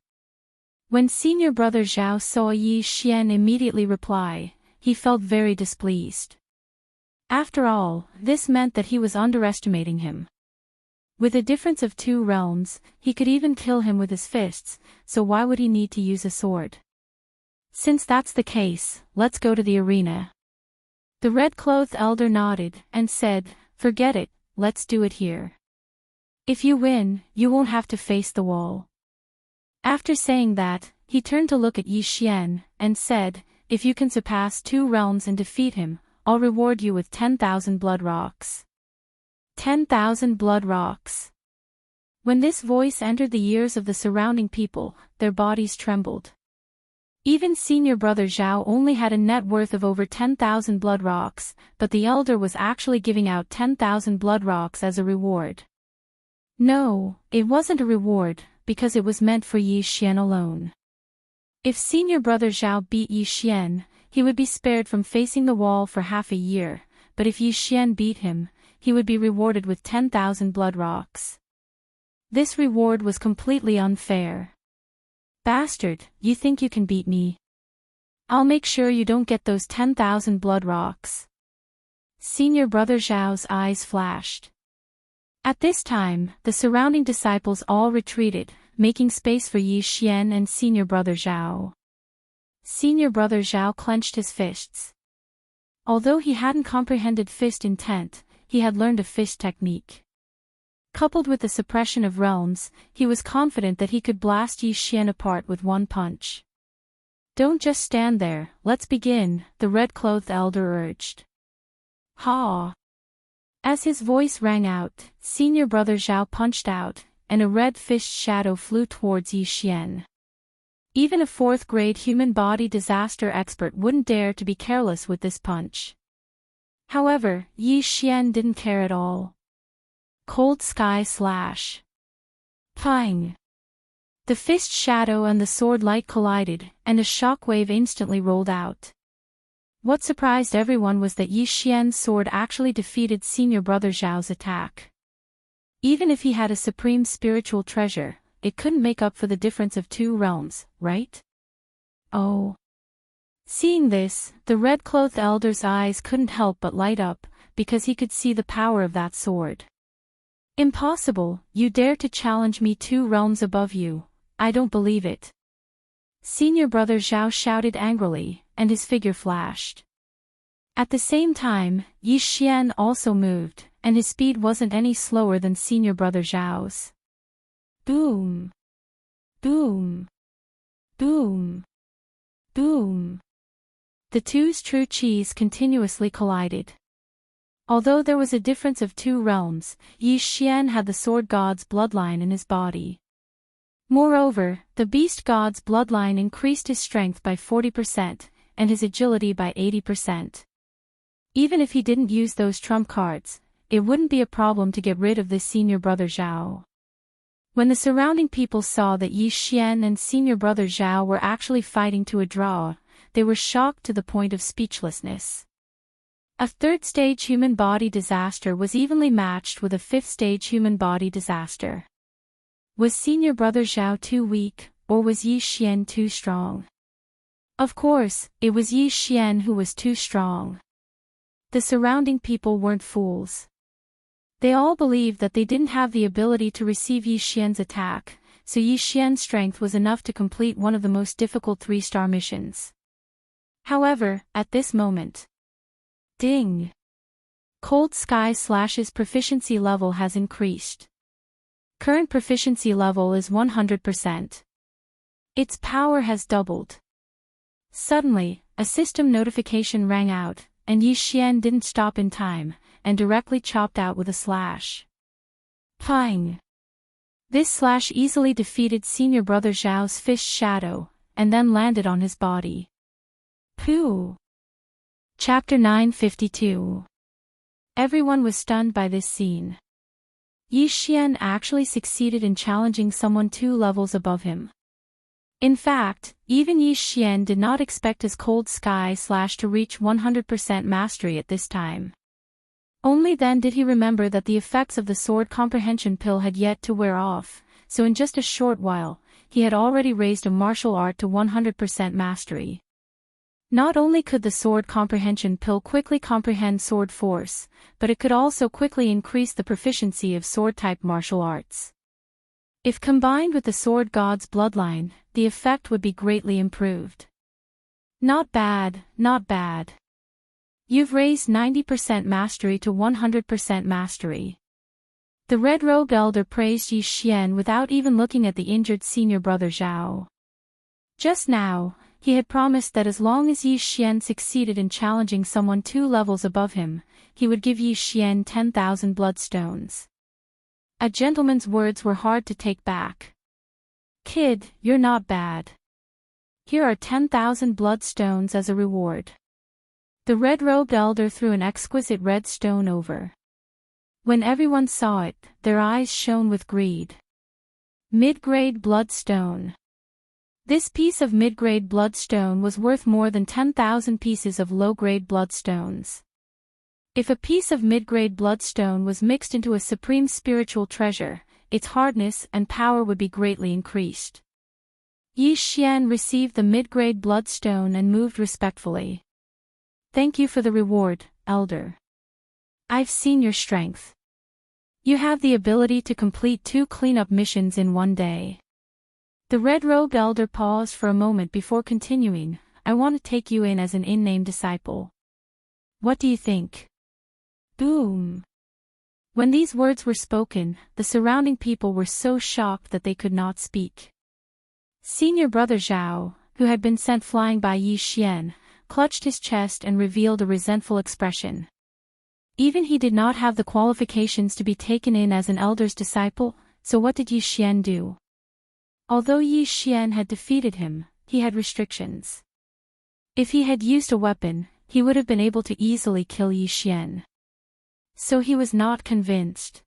When senior brother Zhao saw Yi Xian immediately reply, he felt very displeased. After all, this meant that he was underestimating him. With a difference of 2 realms, he could even kill him with his fists, so why would he need to use a sword? Since that's the case, let's go to the arena. The red-clothed elder nodded, and said, "Forget it, let's do it here. If you win, you won't have to face the wall." After saying that, he turned to look at Yi Xian, and said, "If you can surpass 2 realms and defeat him, I'll reward you with 10,000 blood rocks." 10,000 blood rocks. When this voice entered the ears of the surrounding people, their bodies trembled. Even senior brother Zhao only had a net worth of over 10,000 blood rocks, but the elder was actually giving out 10,000 blood rocks as a reward. No, it wasn't a reward, because it was meant for Yi Xian alone. If senior brother Zhao beat Yi Xian, he would be spared from facing the wall for half a year, but if Yi Xian beat him, he would be rewarded with 10,000 blood rocks. This reward was completely unfair. Bastard, you think you can beat me? I'll make sure you don't get those 10,000 blood rocks. Senior Brother Zhao's eyes flashed. At this time, the surrounding disciples all retreated, making space for Yi Xian and Senior Brother Zhao. Senior Brother Zhao clenched his fists. Although he hadn't comprehended fist intent, he had learned a fist technique. Coupled with the suppression of realms, he was confident that he could blast Yi Xian apart with one punch. Don't just stand there, let's begin, the red-clothed elder urged. Ha! As his voice rang out, Senior Brother Zhao punched out, and a red fist shadow flew towards Yi Xian. Even a fourth-grade human body disaster expert wouldn't dare to be careless with this punch. However, Yi Xian didn't care at all. Cold Sky Slash. Pang! The fist shadow and the sword light collided, and a shockwave instantly rolled out. What surprised everyone was that Yi Xian's sword actually defeated Senior Brother Zhao's attack. Even if he had a supreme spiritual treasure, it couldn't make up for the difference of two realms, right? Oh. Seeing this, the red-clothed elder's eyes couldn't help but light up, because he could see the power of that sword. Impossible, you dare to challenge me 2 realms above you, I don't believe it. Senior Brother Zhao shouted angrily, and his figure flashed. At the same time, Yi Xian also moved, and his speed wasn't any slower than Senior Brother Zhao's. Boom! Boom! Boom! Boom! The two's true chis continuously collided. Although there was a difference of 2 realms, Yi Xian had the Sword God's bloodline in his body. Moreover, the Beast God's bloodline increased his strength by 40%, and his agility by 80%. Even if he didn't use those trump cards, it wouldn't be a problem to get rid of this Senior Brother Zhao. When the surrounding people saw that Yi Xian and Senior Brother Zhao were actually fighting to a draw, they were shocked to the point of speechlessness. A 3rd-stage human body disaster was evenly matched with a 5th-stage human body disaster. Was Senior Brother Zhao too weak, or was Yi Xian too strong? Of course, it was Yi Xian who was too strong. The surrounding people weren't fools. They all believed that they didn't have the ability to receive Yi Xian's attack, so Yi Xian's strength was enough to complete one of the most difficult 3-star missions. However, at this moment, ding! Cold Sky Slash's proficiency level has increased. Current proficiency level is 100%. Its power has doubled. Suddenly, a system notification rang out, and Yi Xian didn't stop in time, and directly chopped out with a slash. Pang! This slash easily defeated Senior Brother Zhao's fist shadow, and then landed on his body. Pooh! Chapter 952. Everyone was stunned by this scene. Yi Xian actually succeeded in challenging someone 2 levels above him. In fact, even Yi Xian did not expect his Cold Sky Slash to reach 100% mastery at this time. Only then did he remember that the effects of the sword comprehension pill had yet to wear off, so in just a short while, he had already raised a martial art to 100% mastery. Not only could the sword comprehension pill quickly comprehend sword force, but it could also quickly increase the proficiency of sword-type martial arts. If combined with the Sword God's bloodline, the effect would be greatly improved. Not bad, not bad. You've raised 90% mastery to 100% mastery. The red-robed elder praised Yi Xian without even looking at the injured Senior Brother Zhao. Just now, he had promised that as long as Yi Xian succeeded in challenging someone 2 levels above him, he would give Yi Xian 10,000 bloodstones. A gentleman's words were hard to take back. Kid, you're not bad. Here are 10,000 bloodstones as a reward. The red-robed elder threw an exquisite red stone over. When everyone saw it, their eyes shone with greed. Mid-grade bloodstone. This piece of mid-grade bloodstone was worth more than 10,000 pieces of low-grade bloodstones. If a piece of mid-grade bloodstone was mixed into a supreme spiritual treasure, its hardness and power would be greatly increased. Yi Xian received the mid-grade bloodstone and moved respectfully. Thank you for the reward, Elder. I've seen your strength. You have the ability to complete 2 cleanup missions in one day. The red-robed elder paused for a moment before continuing. I want to take you in as an in-name disciple. What do you think? Boom. When these words were spoken, the surrounding people were so shocked that they could not speak. Senior Brother Zhao, who had been sent flying by Yi Xian, clutched his chest and revealed a resentful expression. Even he did not have the qualifications to be taken in as an elder's disciple, so what did Yi Xian do? Although Yi Xian had defeated him, he had restrictions. If he had used a weapon, he would have been able to easily kill Yi Xian. So he was not convinced.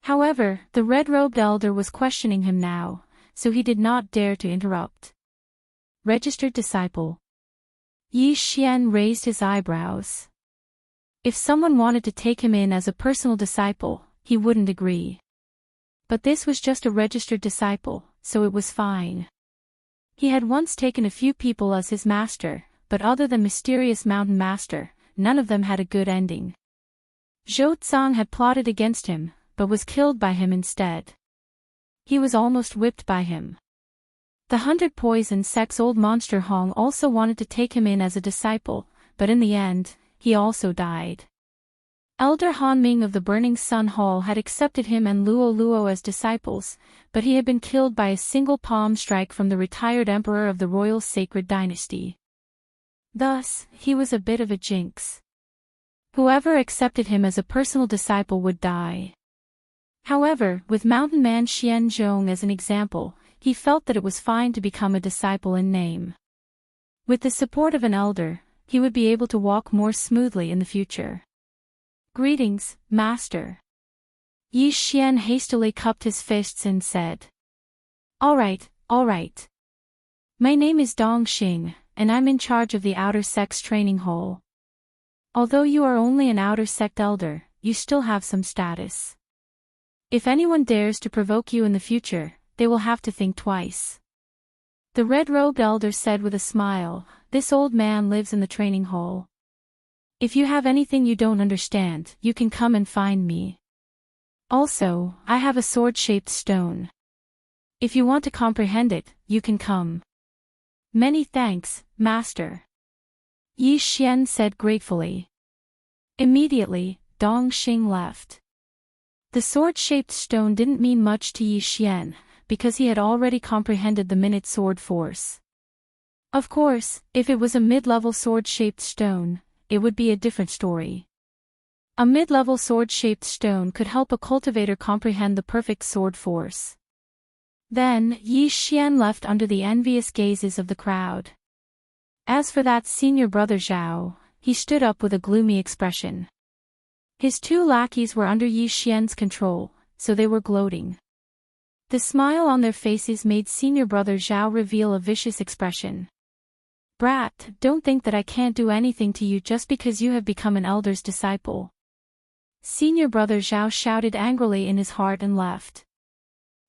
However, the red-robed elder was questioning him now, so he did not dare to interrupt. Registered disciple. Yi Xian raised his eyebrows. If someone wanted to take him in as a personal disciple, he wouldn't agree. But this was just a registered disciple, so it was fine. He had once taken a few people as his master, but other than Mysterious Mountain Master, none of them had a good ending. Zhou Zhang had plotted against him, but was killed by him instead. He was almost whipped by him. The 100 Poison Sect's old monster Hong also wanted to take him in as a disciple, but in the end, he also died. Elder Han Ming of the Burning Sun Hall had accepted him and Luo Luo as disciples, but he had been killed by a single palm strike from the retired emperor of the royal sacred dynasty. Thus, he was a bit of a jinx. Whoever accepted him as a personal disciple would die. However, with Mountain Man Xian Zhong as an example, he felt that it was fine to become a disciple in name. With the support of an elder, he would be able to walk more smoothly in the future. Greetings, Master. Yi Xian hastily cupped his fists and said. All right. My name is Dong Xing, and I'm in charge of the Outer Sect's training hall. Although you are only an Outer Sect elder, you still have some status. If anyone dares to provoke you in the future, they will have to think twice. The red-robed elder said with a smile, this old man lives in the training hall. If you have anything you don't understand, you can come and find me. Also, I have a sword-shaped stone. If you want to comprehend it, you can come. Many thanks, Master. Yi Xian said gratefully. Immediately, Dong Xing left. The sword-shaped stone didn't mean much to Yi Xian, because he had already comprehended the minute sword force. Of course, if it was a mid-level sword-shaped stone, it would be a different story. A mid-level sword-shaped stone could help a cultivator comprehend the perfect sword force. Then, Yi Xian left under the envious gazes of the crowd. As for that senior brother Zhao, he stood up with a gloomy expression. His 2 lackeys were under Yi Xian's control, so they were gloating. The smile on their faces made senior brother Zhao reveal a vicious expression. Brat, don't think that I can't do anything to you just because you have become an elder's disciple. Senior brother Zhao shouted angrily in his heart and left.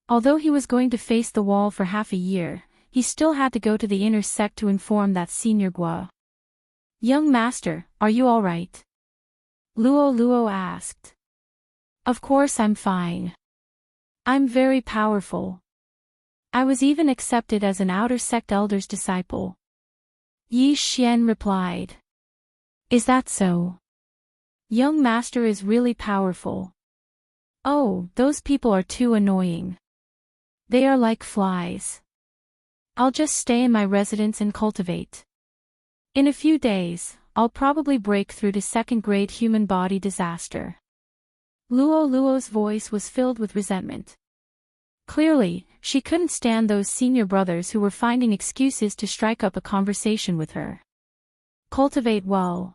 Although he was going to face the wall for half a year, he still had to go to the inner sect to inform that senior Gua. Young master, are you all right? Luo Luo asked. Of course I'm fine. I'm very powerful. I was even accepted as an outer sect elder's disciple. Yi Xian replied. Is that so? Young master is really powerful. Oh, those people are too annoying. They are like flies. I'll just stay in my residence and cultivate. In a few days, I'll probably break through to 2nd-grade human body disaster. Luo Luo's voice was filled with resentment. Clearly, she couldn't stand those senior brothers who were finding excuses to strike up a conversation with her. Cultivate well.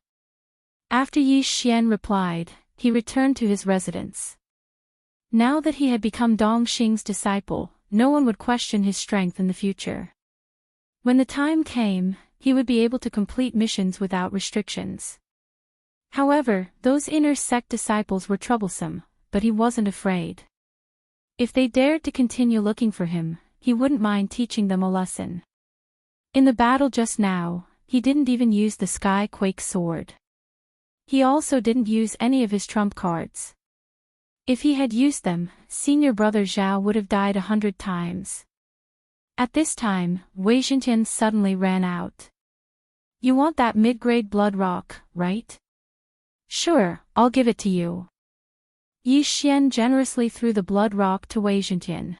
After Yi Xian replied, he returned to his residence. Now that he had become Dong Xing's disciple, no one would question his strength in the future. When the time came, he would be able to complete missions without restrictions. However, those inner sect disciples were troublesome, but he wasn't afraid. If they dared to continue looking for him, he wouldn't mind teaching them a lesson. In the battle just now, he didn't even use the Skyquake sword. He also didn't use any of his trump cards. If he had used them, Senior Brother Zhao would have died 100 times. At this time, Wei Zhentian suddenly ran out. You want that mid-grade blood rock, right? Sure, I'll give it to you. Yi Xian generously threw the blood rock to Wei Zhentian.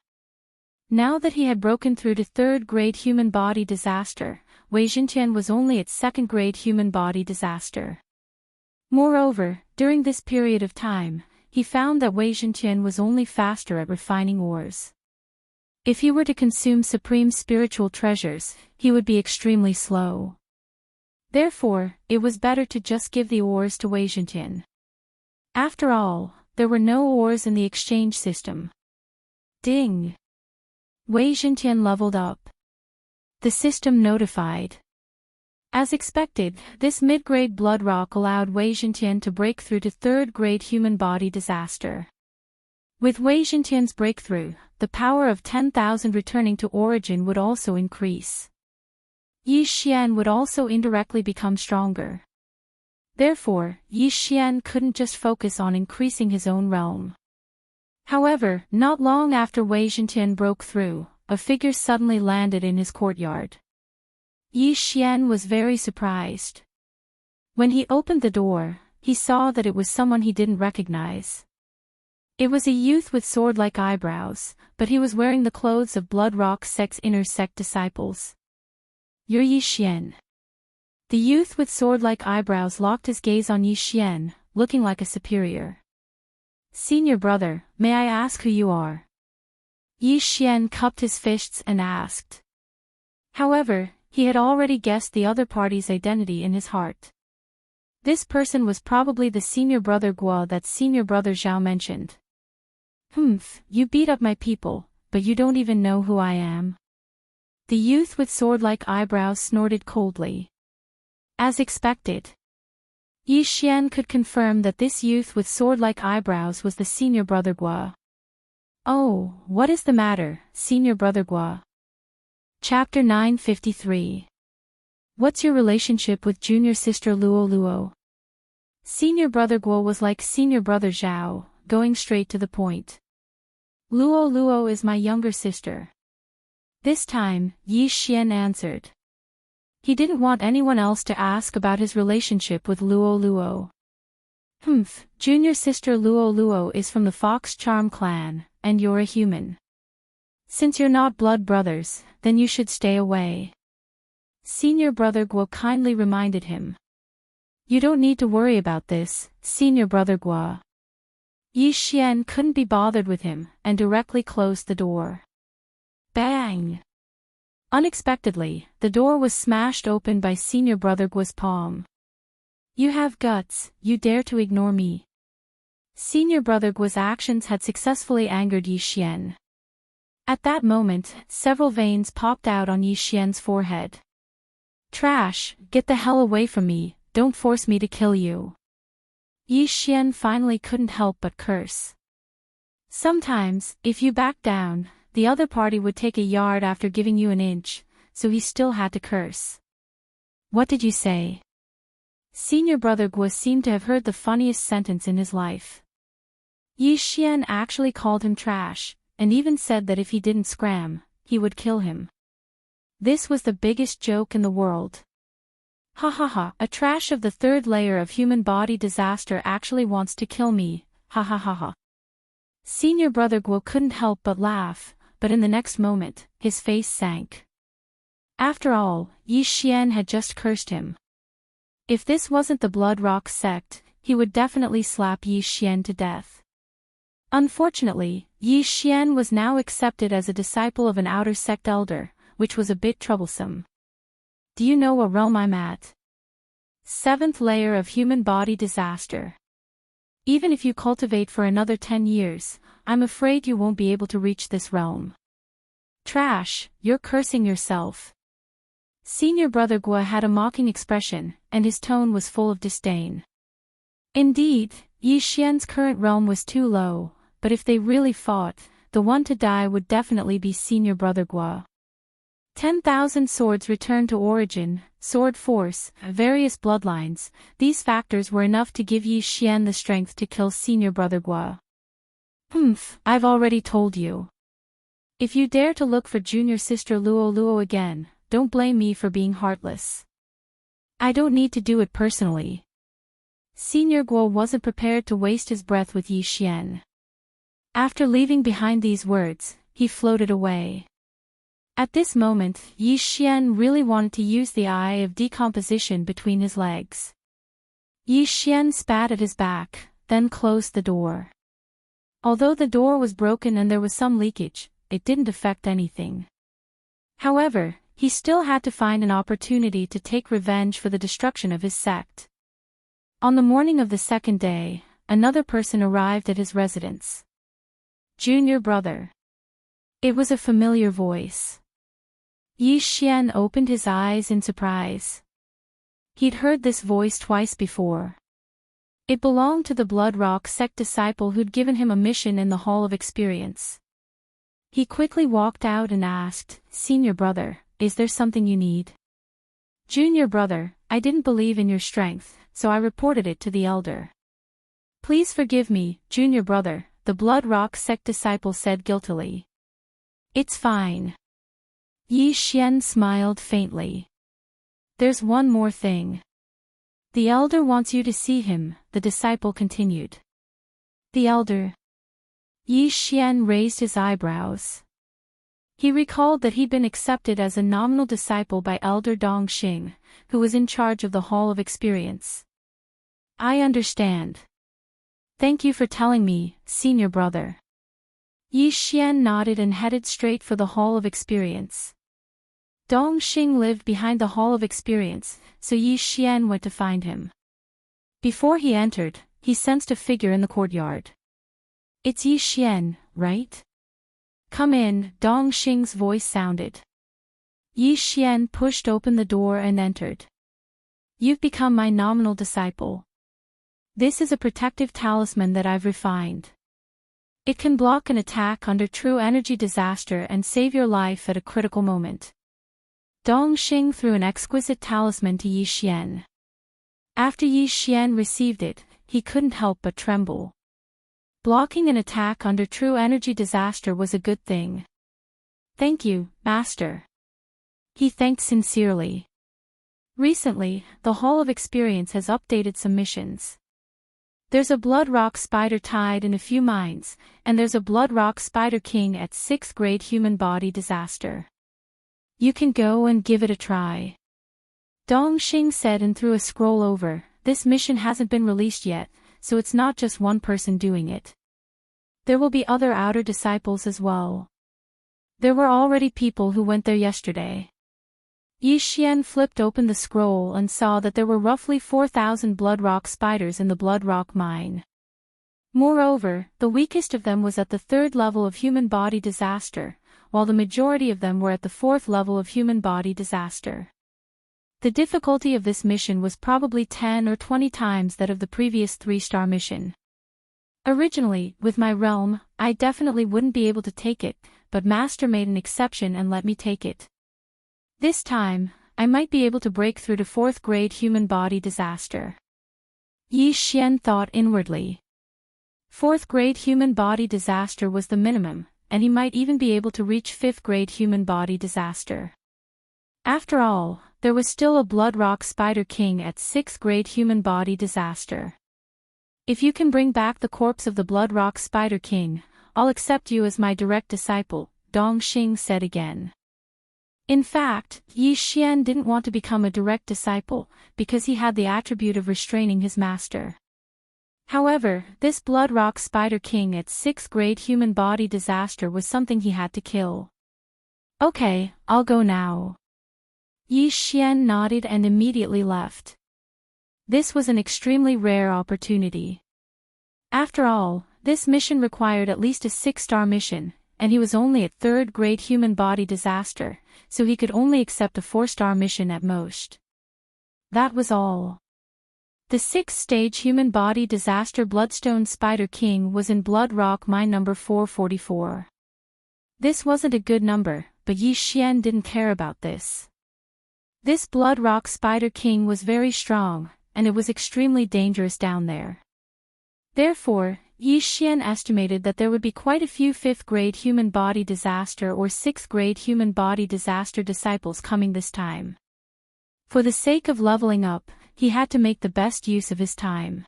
Now that he had broken through to third-grade human body disaster, Wei Zhentian was only at second-grade human body disaster. Moreover, during this period of time, he found that Wei Zhentian was only faster at refining ores. If he were to consume supreme spiritual treasures, he would be extremely slow. Therefore, it was better to just give the ores to Wei Zhentian. After all, there were no ores in the exchange system. Ding! Wei Zhentian leveled up. The system notified. As expected, this mid-grade blood rock allowed Wei Zhentian to break through to third-grade human body disaster. With Wei Zhentian's breakthrough, the power of 10,000 returning to origin would also increase. Yi Xian would also indirectly become stronger. Therefore, Yi Xian couldn't just focus on increasing his own realm. However, not long after Wei Zhentian broke through, a figure suddenly landed in his courtyard. Yi Xian was very surprised. When he opened the door, he saw that it was someone he didn't recognize. It was a youth with sword-like eyebrows, but he was wearing the clothes of Blood Rock Sect's inner sect disciples. You're Yi Xian. The youth with sword-like eyebrows locked his gaze on Yi Xian, looking like a superior. Senior brother, may I ask who you are? Yi Xian cupped his fists and asked. However, he had already guessed the other party's identity in his heart. This person was probably the senior brother Guo that Senior Brother Zhao mentioned. You beat up my people, but you don't even know who I am. The youth with sword-like eyebrows snorted coldly. As expected. Yi Xian could confirm that this youth with sword-like eyebrows was the senior brother Guo. Oh, what is the matter, Senior Brother Guo? Chapter 953. What's your relationship with junior sister Luo Luo? Senior Brother Guo was like Senior Brother Zhao, going straight to the point. Luo Luo is my younger sister. This time, Yi Xian answered. He didn't want anyone else to ask about his relationship with Luo Luo. Junior sister Luo Luo is from the Fox Charm clan, and you're a human. Since you're not blood brothers, then you should stay away. Senior Brother Guo kindly reminded him. You don't need to worry about this, Senior Brother Guo. Yi Xian couldn't be bothered with him, and directly closed the door. Bang! Unexpectedly, the door was smashed open by Senior Brother Guo's palm. You have guts, you dare to ignore me. Senior Brother Guo's actions had successfully angered Yi Xian. At that moment, several veins popped out on Yi Xian's forehead. Trash, get the hell away from me, don't force me to kill you. Yi Xian finally couldn't help but curse. Sometimes, if you back down, the other party would take a yard after giving you an inch, so he still had to curse. What did you say? Senior Brother Guo seemed to have heard the funniest sentence in his life. Yi Xian actually called him trash, and even said that if he didn't scram, he would kill him. This was the biggest joke in the world. Ha ha ha, a trash of the third layer of human body disaster actually wants to kill me, ha ha ha ha. Senior Brother Guo couldn't help but laugh, but in the next moment, his face sank. After all, Yi Xian had just cursed him. If this wasn't the Blood Rock sect, he would definitely slap Yi Xian to death. Unfortunately, Yi Xian was now accepted as a disciple of an outer sect elder, which was a bit troublesome. Do you know what realm I'm at? 7th layer of human body disaster. Even if you cultivate for another 10 years, I'm afraid you won't be able to reach this realm. Trash, you're cursing yourself. Senior Brother Gua had a mocking expression, and his tone was full of disdain. Indeed, Yi Xian's current realm was too low, but if they really fought, the one to die would definitely be Senior Brother Gua. 10,000 swords returned to origin, sword force, various bloodlines, these factors were enough to give Yi Xian the strength to kill Senior Brother Gua. I've already told you. If you dare to look for junior sister Luo Luo again, don't blame me for being heartless. I don't need to do it personally. Senior Guo wasn't prepared to waste his breath with Yi Xian. After leaving behind these words, he floated away. At this moment, Yi Xian really wanted to use the eye of decomposition between his legs. Yi Xian spat at his back, then closed the door. Although the door was broken and there was some leakage, it didn't affect anything. However, he still had to find an opportunity to take revenge for the destruction of his sect. On the morning of the second day, another person arrived at his residence. Junior brother. It was a familiar voice. Yi Xian opened his eyes in surprise. He'd heard this voice twice before. It belonged to the Blood Rock sect disciple who'd given him a mission in the Hall of Experience. He quickly walked out and asked, "Senior brother, is there something you need?" "Junior brother, I didn't believe in your strength, so I reported it to the elder." "Please forgive me, junior brother," the Blood Rock sect disciple said guiltily. "It's fine." Yi Xian smiled faintly. "There's one more thing. The elder wants you to see him," the disciple continued. "The elder?" Yi Xian raised his eyebrows. He recalled that he'd been accepted as a nominal disciple by Elder Dong Xing, who was in charge of the Hall of Experience. "I understand. Thank you for telling me, senior brother." Yi Xian nodded and headed straight for the Hall of Experience. Dong Xing lived behind the Hall of Experience, so Yi Xian went to find him. Before he entered, he sensed a figure in the courtyard. "It's Yi Xian, right?" "Come in," Dong Xing's voice sounded. Yi Xian pushed open the door and entered. "You've become my nominal disciple. This is a protective talisman that I've refined. It can block an attack under true energy disaster and save your life at a critical moment." Dong Xing threw an exquisite talisman to Yi Xian. After Yi Xian received it, he couldn't help but tremble. Blocking an attack under true energy disaster was a good thing. "Thank you, Master." He thanked sincerely. Recently, the Hall of Experience has updated some missions. There's a Blood Rock Spider Tide in a few mines, and there's a Blood Rock Spider King at 6th grade human body disaster. You can go and give it a try. Dong Xing said and threw a scroll over. This mission hasn't been released yet, so it's not just one person doing it. There will be other outer disciples as well. There were already people who went there yesterday. Yi Xian flipped open the scroll and saw that there were roughly 4,000 Blood Rock spiders in the Blood Rock mine. Moreover, the weakest of them was at the 3rd level of human body disaster, while the majority of them were at the 4th level of human body disaster. The difficulty of this mission was probably 10 or 20 times that of the previous 3-star mission. Originally, with my realm, I definitely wouldn't be able to take it, but Master made an exception and let me take it. This time, I might be able to break through to 4th grade human body disaster. Yi Xian thought inwardly. 4th grade human body disaster was the minimum, and he might even be able to reach 5th grade human body disaster. After all, there was still a Blood Rock Spider King at 6th grade human body disaster. "If you can bring back the corpse of the Blood Rock Spider King, I'll accept you as my direct disciple," Dong Xing said again. In fact, Yi Xian didn't want to become a direct disciple, because he had the attribute of restraining his master. However, this Blood Rock Spider King at 6th grade human body disaster was something he had to kill. "Okay, I'll go now." Yi Xian nodded and immediately left. This was an extremely rare opportunity. After all, this mission required at least a 6-star mission, and he was only at 3rd grade human body disaster, so he could only accept a 4-star mission at most. That was all. The 6th stage human body disaster Bloodstone Spider King was in Blood Rock mine number 444. This wasn't a good number, but Yi Xian didn't care about this. This Blood Rock Spider King was very strong, and it was extremely dangerous down there. Therefore, Yi Xian estimated that there would be quite a few 5th grade human body disaster or 6th grade human body disaster disciples coming this time. For the sake of leveling up, he had to make the best use of his time.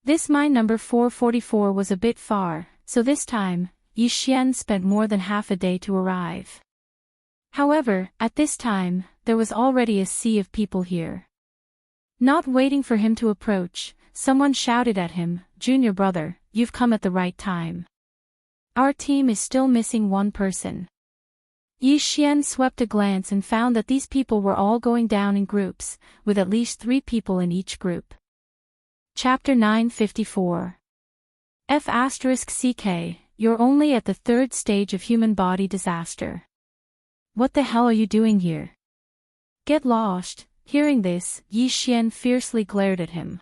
This mine number 444 was a bit far, so this time, Yi Xian spent more than half a day to arrive. However, at this time, there was already a sea of people here. Not waiting for him to approach, someone shouted at him, "Junior brother, you've come at the right time. Our team is still missing one person." Yi Xian swept a glance and found that these people were all going down in groups, with at least 3 people in each group. Chapter 954. F***CK, you're only at the 3rd stage of human body disaster. What the hell are you doing here? Get lost. Hearing this, Yi Xian fiercely glared at him.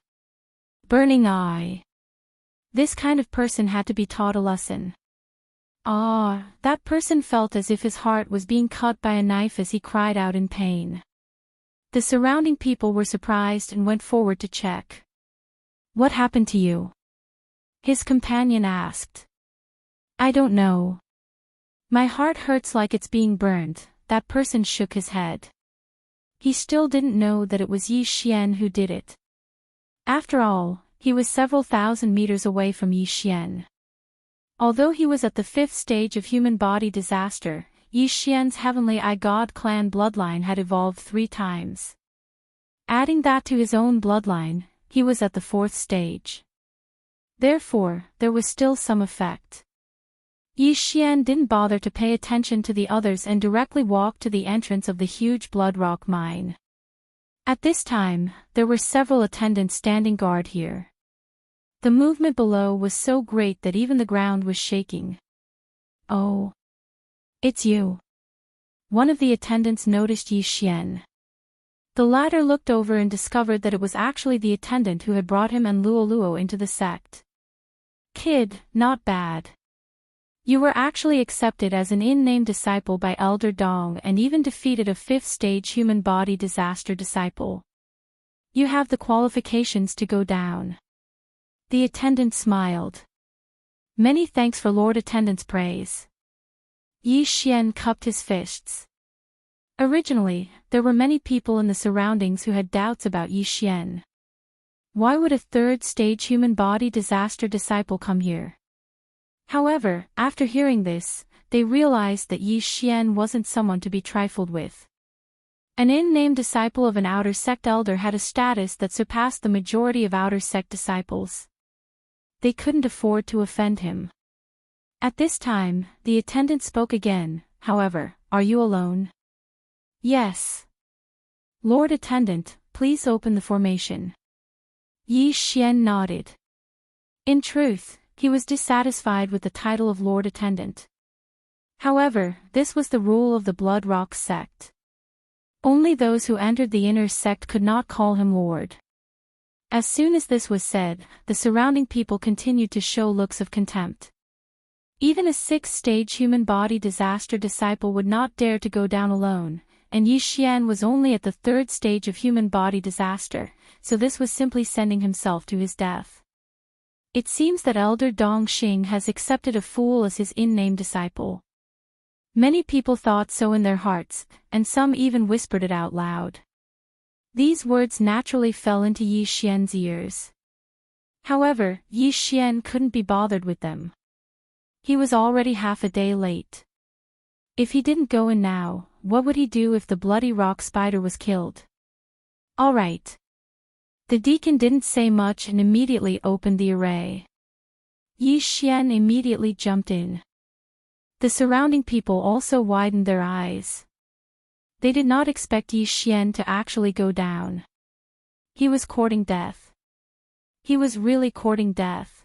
Burning eye. This kind of person had to be taught a lesson. That person felt as if his heart was being cut by a knife as he cried out in pain. The surrounding people were surprised and went forward to check. What happened to you? His companion asked. I don't know. My heart hurts like it's being burned. That person shook his head. He still didn't know that it was Yi Xian who did it. After all, he was several thousand meters away from Yi Xian. Although he was at the 5th stage of human body disaster, Yi Xian's Heavenly Eye God clan bloodline had evolved 3 times. Adding that to his own bloodline, he was at the 4th stage. Therefore, there was still some effect. Yi Xian didn't bother to pay attention to the others and directly walked to the entrance of the huge Blood Rock mine. At this time, there were several attendants standing guard here. The movement below was so great that even the ground was shaking. Oh. It's you. One of the attendants noticed Yi Xian. The latter looked over and discovered that it was actually the attendant who had brought him and Luo into the sect. Kid, not bad. You were actually accepted as an in-name disciple by Elder Dong and even defeated a 5th stage human body disaster disciple. You have the qualifications to go down. The attendant smiled. Many thanks for Lord Attendant's praise. Yi Xian cupped his fists. Originally, there were many people in the surroundings who had doubts about Yi Xian. Why would a 3rd stage human body disaster disciple come here? However, after hearing this, they realized that Yi Xian wasn't someone to be trifled with. An in-name disciple of an outer sect elder had a status that surpassed the majority of outer sect disciples. They couldn't afford to offend him. At this time, the attendant spoke again. However, are you alone? Yes. Lord Attendant, please open the formation. Yi Xian nodded. In truth, he was dissatisfied with the title of Lord Attendant. However, this was the rule of the Blood Rock sect. Only those who entered the inner sect could not call him Lord. As soon as this was said, the surrounding people continued to show looks of contempt. Even a 6th stage human body disaster disciple would not dare to go down alone, and Yi Xian was only at the 3rd stage of human body disaster, so this was simply sending himself to his death. It seems that Elder Dongxing has accepted a fool as his in-name disciple. Many people thought so in their hearts, and some even whispered it out loud. These words naturally fell into Yi Xian's ears. However, Yi Xian couldn't be bothered with them. He was already half a day late. If he didn't go in now, what would he do if the bloody rock spider was killed? All right. The deacon didn't say much and immediately opened the array. Yi Xian immediately jumped in. The surrounding people also widened their eyes. They did not expect Yi Xian to actually go down. He was courting death. He was really courting death.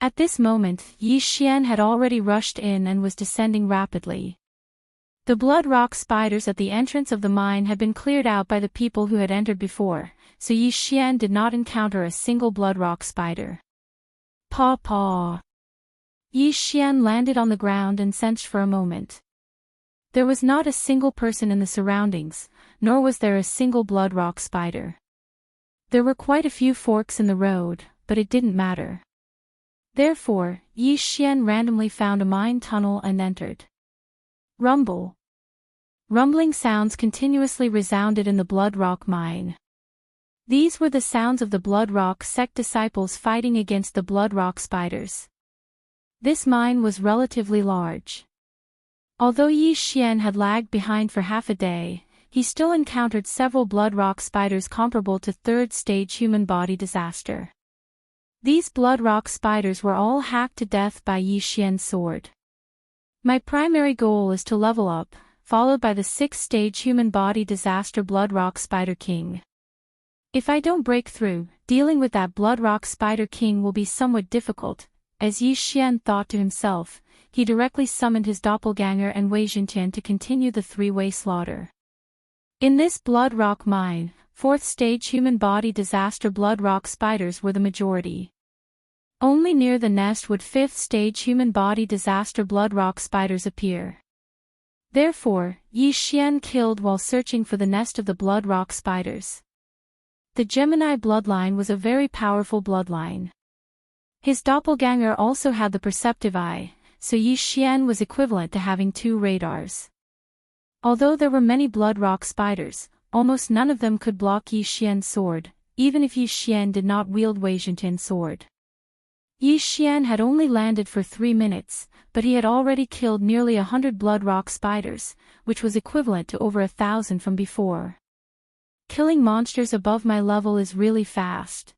At this moment, Yi Xian had already rushed in and was descending rapidly. The blood rock spiders at the entrance of the mine had been cleared out by the people who had entered before, so Yi Xian did not encounter a single blood rock spider. Paw paw. Yi Xian landed on the ground and sensed for a moment. There was not a single person in the surroundings, nor was there a single blood rock spider. There were quite a few forks in the road, but it didn't matter. Therefore, Yi Xian randomly found a mine tunnel and entered. Rumble. Rumbling sounds continuously resounded in the blood rock mine. These were the sounds of the blood rock sect disciples fighting against the blood rock spiders. This mine was relatively large. Although Yi Xian had lagged behind for half a day, he still encountered several blood rock spiders comparable to third-stage human body disaster. These blood rock spiders were all hacked to death by Yi Xian's sword. My primary goal is to level up, followed by the 6th-stage human body disaster blood rock spider king. If I don't break through, dealing with that blood rock spider king will be somewhat difficult. As Yi Xian thought to himself, he directly summoned his doppelganger and Wei Jintian to continue the three-way slaughter. In this blood rock mine, 4th-stage human body disaster blood rock spiders were the majority. Only near the nest would 5th-stage human body disaster blood rock spiders appear. Therefore, Yi Xian killed while searching for the nest of the blood rock spiders. The Gemini bloodline was a very powerful bloodline. His doppelganger also had the perceptive eye, so Yi Xian was equivalent to having 2 radars. Although there were many blood rock spiders, almost none of them could block Yi Xian's sword, even if Yi Xian did not wield Wei Jintian's sword. Yi Xian had only landed for 3 minutes, but he had already killed nearly 100 blood rock spiders, which was equivalent to over 1,000 from before. Killing monsters above my level is really fast.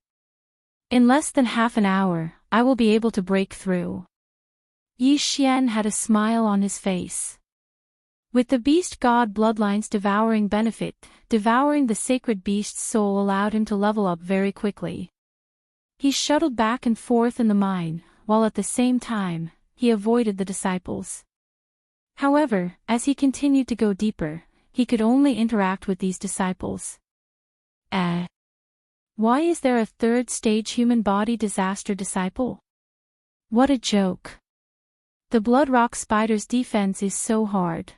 In less than half an hour, I will be able to break through. Yi Xian had a smile on his face. With the beast god bloodline's devouring benefit, devouring the sacred beast's soul allowed him to level up very quickly. He shuttled back and forth in the mine, while at the same time, he avoided the disciples. However, as he continued to go deeper, he could only interact with these disciples. Why is there a 3rd-stage human body disaster disciple? What a joke. The blood rock spider's defense is so hard.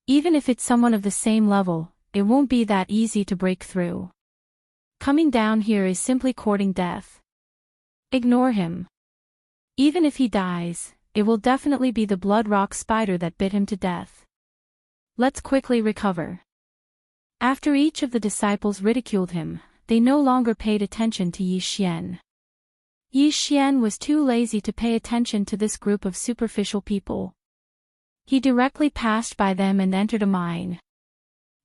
Even if it's someone of the same level, it won't be that easy to break through. Coming down here is simply courting death. Ignore him. Even if he dies, it will definitely be the blood rock spider that bit him to death. Let's quickly recover. After each of the disciples ridiculed him, they no longer paid attention to Yi Xian. Yi Xian was too lazy to pay attention to this group of superficial people. He directly passed by them and entered a mine.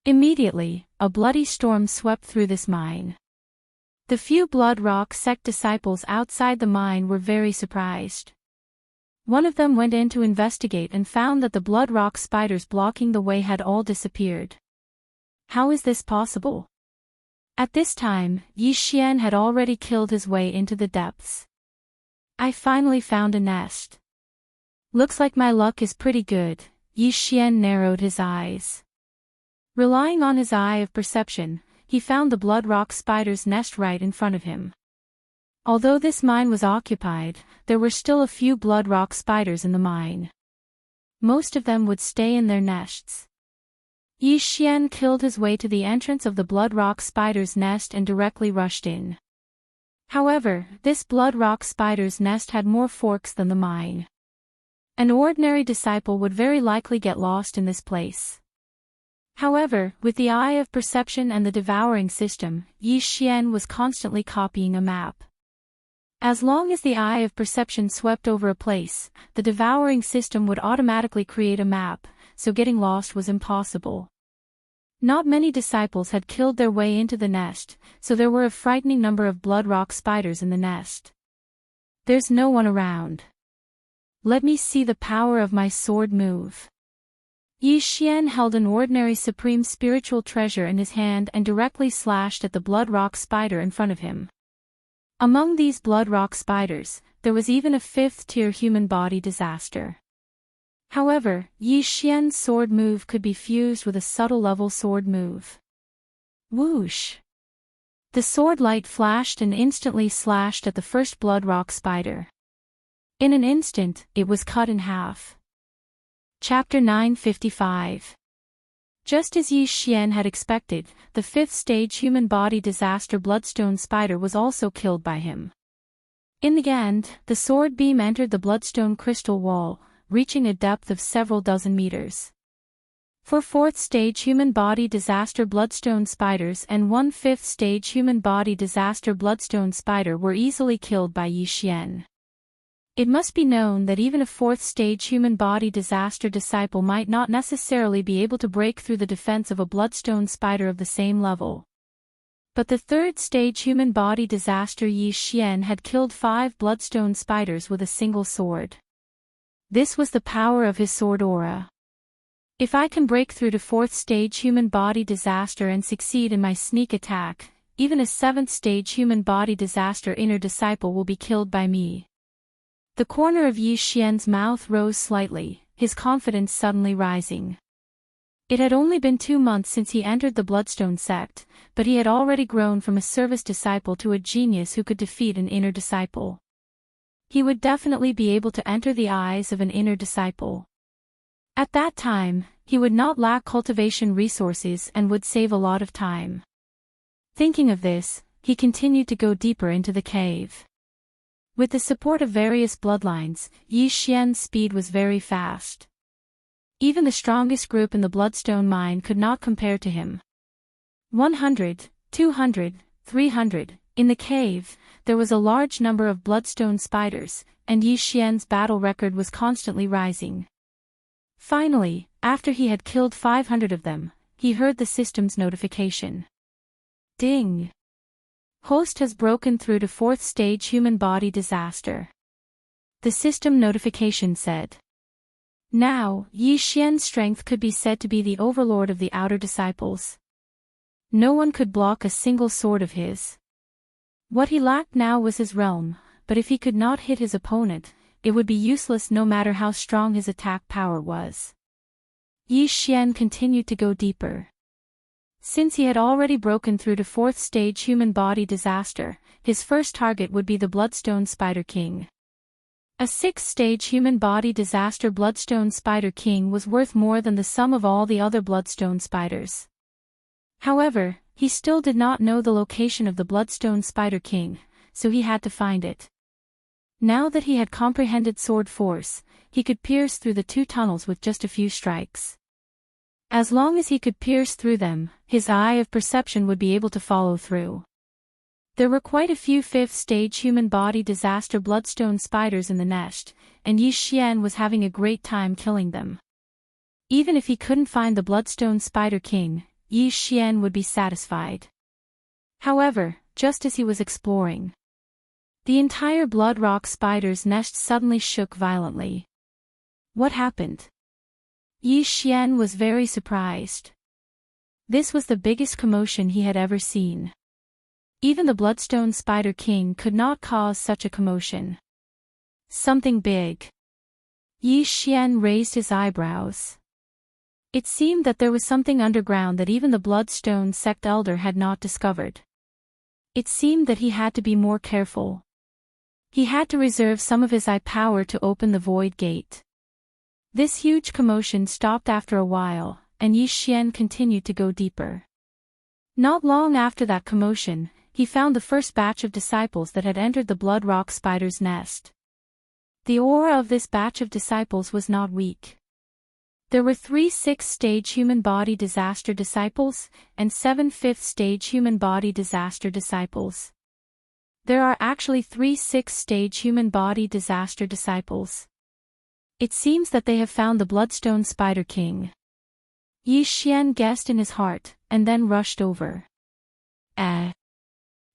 Immediately, a bloody storm swept through this mine. The few blood rock sect disciples outside the mine were very surprised. One of them went in to investigate and found that the blood rock spiders blocking the way had all disappeared. How is this possible? At this time, Yi Xian had already killed his way into the depths. I finally found a nest. Looks like my luck is pretty good. Yi Xian narrowed his eyes. Relying on his eye of perception, he found the blood rock spider's nest right in front of him. Although this mine was occupied, there were still a few blood rock spiders in the mine. Most of them would stay in their nests. Yi Xian killed his way to the entrance of the blood rock spider's nest and directly rushed in. However, this blood rock spider's nest had more forks than the mine. An ordinary disciple would very likely get lost in this place. However, with the eye of perception and the devouring system, Yi Xian was constantly copying a map. As long as the eye of perception swept over a place, the devouring system would automatically create a map, so getting lost was impossible. Not many disciples had killed their way into the nest, so there were a frightening number of blood rock spiders in the nest. There's no one around. Let me see the power of my sword move. Yi Xian held an ordinary supreme spiritual treasure in his hand and directly slashed at the blood rock spider in front of him. Among these blood rock spiders, there was even a fifth-tier human body disaster. However, Yi Xian's sword move could be fused with a subtle level sword move. Whoosh! The sword light flashed and instantly slashed at the first blood rock spider. In an instant, it was cut in half. Chapter 955. Just as Yi Xian had expected, the fifth-stage human body disaster bloodstone spider was also killed by him. In the end, the sword beam entered the bloodstone crystal wall, reaching a depth of several dozen meters. 4 fourth-stage human body disaster bloodstone spiders and 1 fifth-stage human body disaster bloodstone spider were easily killed by Yi Xian. It must be known that even a 4th-stage human body disaster disciple might not necessarily be able to break through the defense of a bloodstone spider of the same level. But the 3rd-stage human body disaster Yi Xian had killed 5 bloodstone spiders with a single sword. This was the power of his sword aura. If I can break through to 4th-stage human body disaster and succeed in my sneak attack, even a 7th-stage human body disaster inner disciple will be killed by me. The corner of Yi Xian's mouth rose slightly, his confidence suddenly rising. It had only been 2 months since he entered the Bloodstone sect, but he had already grown from a service disciple to a genius who could defeat an inner disciple. He would definitely be able to enter the eyes of an inner disciple. At that time, he would not lack cultivation resources and would save a lot of time. Thinking of this, he continued to go deeper into the cave. With the support of various bloodlines, Yi Xian's speed was very fast. Even the strongest group in the Bloodstone mine could not compare to him. 100, 200, 300. In the cave, there was a large number of bloodstone spiders, and Yi Xian's battle record was constantly rising. Finally, after he had killed 500 of them, he heard the system's notification. Ding! Host has broken through to 4th-stage human body disaster. The system notification said. Now, Yi Xian's strength could be said to be the overlord of the outer disciples. No one could block a single sword of his. What he lacked now was his realm, but if he could not hit his opponent, it would be useless no matter how strong his attack power was. Yi Xian continued to go deeper. Since he had already broken through to 4th-stage human body disaster, his first target would be the Bloodstone Spider King. A 6th-stage human body disaster Bloodstone Spider King was worth more than the sum of all the other Bloodstone spiders. However, he still did not know the location of the Bloodstone Spider King, so he had to find it. Now that he had comprehended sword force, he could pierce through the 2 tunnels with just a few strikes. As long as he could pierce through them, his eye of perception would be able to follow through. There were quite a few 5th-stage human body disaster bloodstone spiders in the nest, and Yi Xian was having a great time killing them. Even if he couldn't find the Bloodstone Spider King, Yi Xian would be satisfied. However, just as he was exploring, the entire blood rock spider's nest suddenly shook violently. What happened? Yi Xian was very surprised. This was the biggest commotion he had ever seen. Even the Bloodstone Spider King could not cause such a commotion. Something big. Yi Xian raised his eyebrows. It seemed that there was something underground that even the Bloodstone sect elder had not discovered. It seemed that he had to be more careful. He had to reserve some of his eye power to open the void gate. This huge commotion stopped after a while, and Yi Xian continued to go deeper. Not long after that commotion, he found the first batch of disciples that had entered the blood rock spider's nest. The aura of this batch of disciples was not weak. There were 3 6th-stage human body disaster disciples, and 7 5th-stage human body disaster disciples. There are actually 3 6th-stage human body disaster disciples. It seems that they have found the Bloodstone Spider King. Yi Xian guessed in his heart, and then rushed over.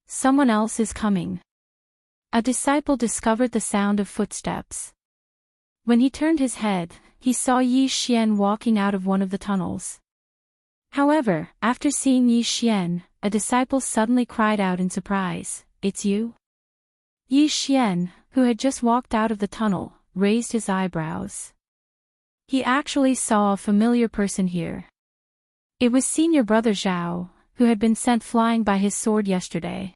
Someone else is coming. A disciple discovered the sound of footsteps. When he turned his head, he saw Yi Xian walking out of one of the tunnels. However, after seeing Yi Xian, a disciple suddenly cried out in surprise, "It's you?" Yi Xian, who had just walked out of the tunnel, raised his eyebrows. He actually saw a familiar person here. It was senior brother Zhao, who had been sent flying by his sword yesterday.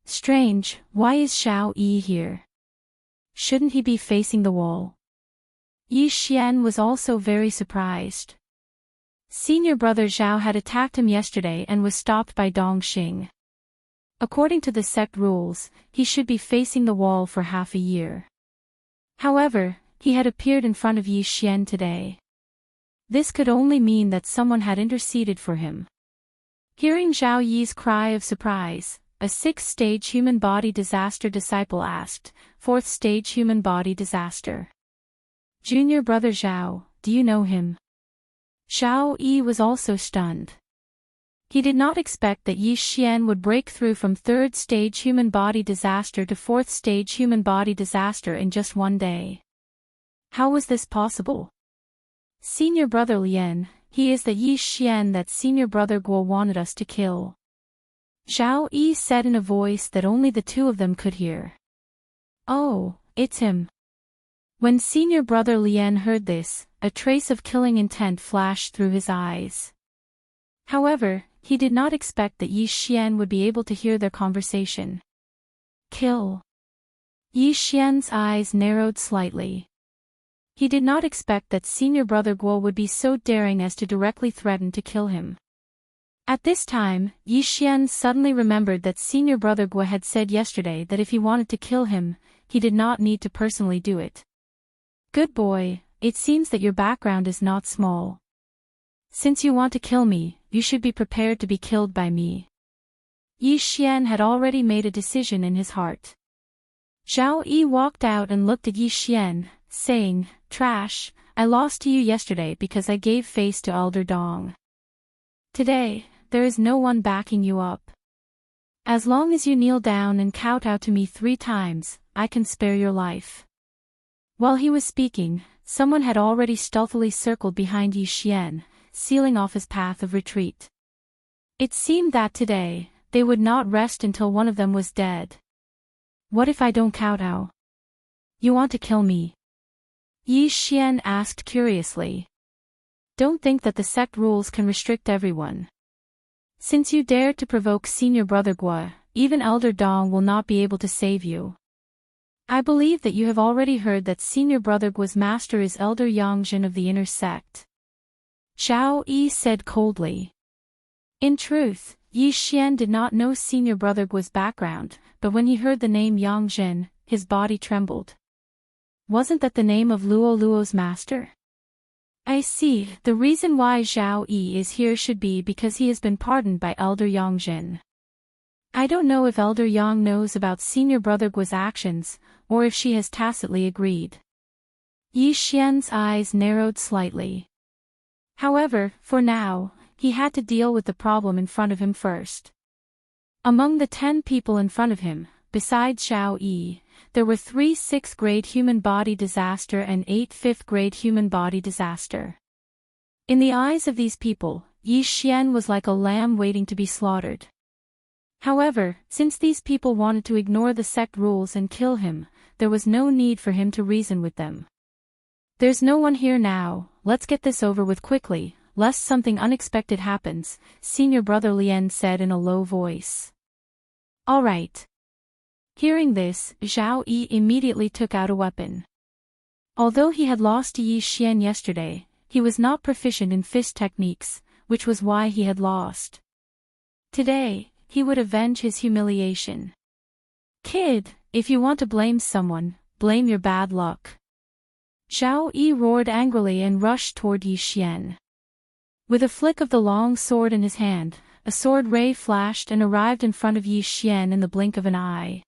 Strange, why is Xiao Yi here? Shouldn't he be facing the wall? Yi Xian was also very surprised. Senior brother Zhao had attacked him yesterday and was stopped by Dong Xing. According to the sect rules, he should be facing the wall for half a year. However, he had appeared in front of Yi Xian today. This could only mean that someone had interceded for him. Hearing Zhao Yi's cry of surprise, a 6th-stage human body disaster disciple asked, 4th-stage human body disaster. Junior brother Zhao, do you know him? Zhao Yi was also stunned. He did not expect that Yi Xian would break through from 3rd-stage human body disaster to 4th-stage human body disaster in just one day. How was this possible? Senior brother Lian, he is the Yi Xian that senior brother Guo wanted us to kill. Zhao Yi said in a voice that only the two of them could hear. Oh, it's him. When senior brother Lian heard this, a trace of killing intent flashed through his eyes. However, he did not expect that Yi Xian would be able to hear their conversation. Kill. Yi Xian's eyes narrowed slightly. He did not expect that senior brother Guo would be so daring as to directly threaten to kill him. At this time, Yi Xian suddenly remembered that senior brother Guo had said yesterday that if he wanted to kill him, he did not need to personally do it. Good boy, it seems that your background is not small. Since you want to kill me, you should be prepared to be killed by me. Yi Xian had already made a decision in his heart. Zhao Yi walked out and looked at Yi Xian, saying, Trash, I lost to you yesterday because I gave face to Elder Dong. Today, there is no one backing you up. As long as you kneel down and kowtow to me 3 times, I can spare your life. While he was speaking, someone had already stealthily circled behind Yi Xian, sealing off his path of retreat. It seemed that today, they would not rest until one of them was dead. What if I don't kowtow? You want to kill me? Yi Xian asked curiously. Don't think that the sect rules can restrict everyone. Since you dared to provoke senior brother Guo, even Elder Dong will not be able to save you. I believe that you have already heard that senior brother Guo's master is Elder Yangjin of the inner sect. Zhao Yi said coldly. In truth, Yi Xian did not know senior brother Guo's background, but when he heard the name Yangjin, his body trembled. Wasn't that the name of Luo Luo's master? I see, the reason why Zhao Yi is here should be because he has been pardoned by Elder Yangjin. I don't know if Elder Yang knows about senior brother Guo's actions, or if she has tacitly agreed. Yi Xian's eyes narrowed slightly. However, for now, he had to deal with the problem in front of him first. Among the 10 people in front of him, besides Zhao Yi, there were 3 6th-grade human body disaster and 8 5th-grade human body disaster. In the eyes of these people, Yi Xian was like a lamb waiting to be slaughtered. However, since these people wanted to ignore the sect rules and kill him, there was no need for him to reason with them. There's no one here now, let's get this over with quickly, lest something unexpected happens, senior brother Lian said in a low voice. All right. Hearing this, Zhao Yi immediately took out a weapon. Although he had lost to Yi Xian yesterday, he was not proficient in fist techniques, which was why he had lost. Today, he would avenge his humiliation. Kid, if you want to blame someone, blame your bad luck. Zhao Yi roared angrily and rushed toward Yi Xian. With a flick of the long sword in his hand, a sword ray flashed and arrived in front of Yi Xian in the blink of an eye.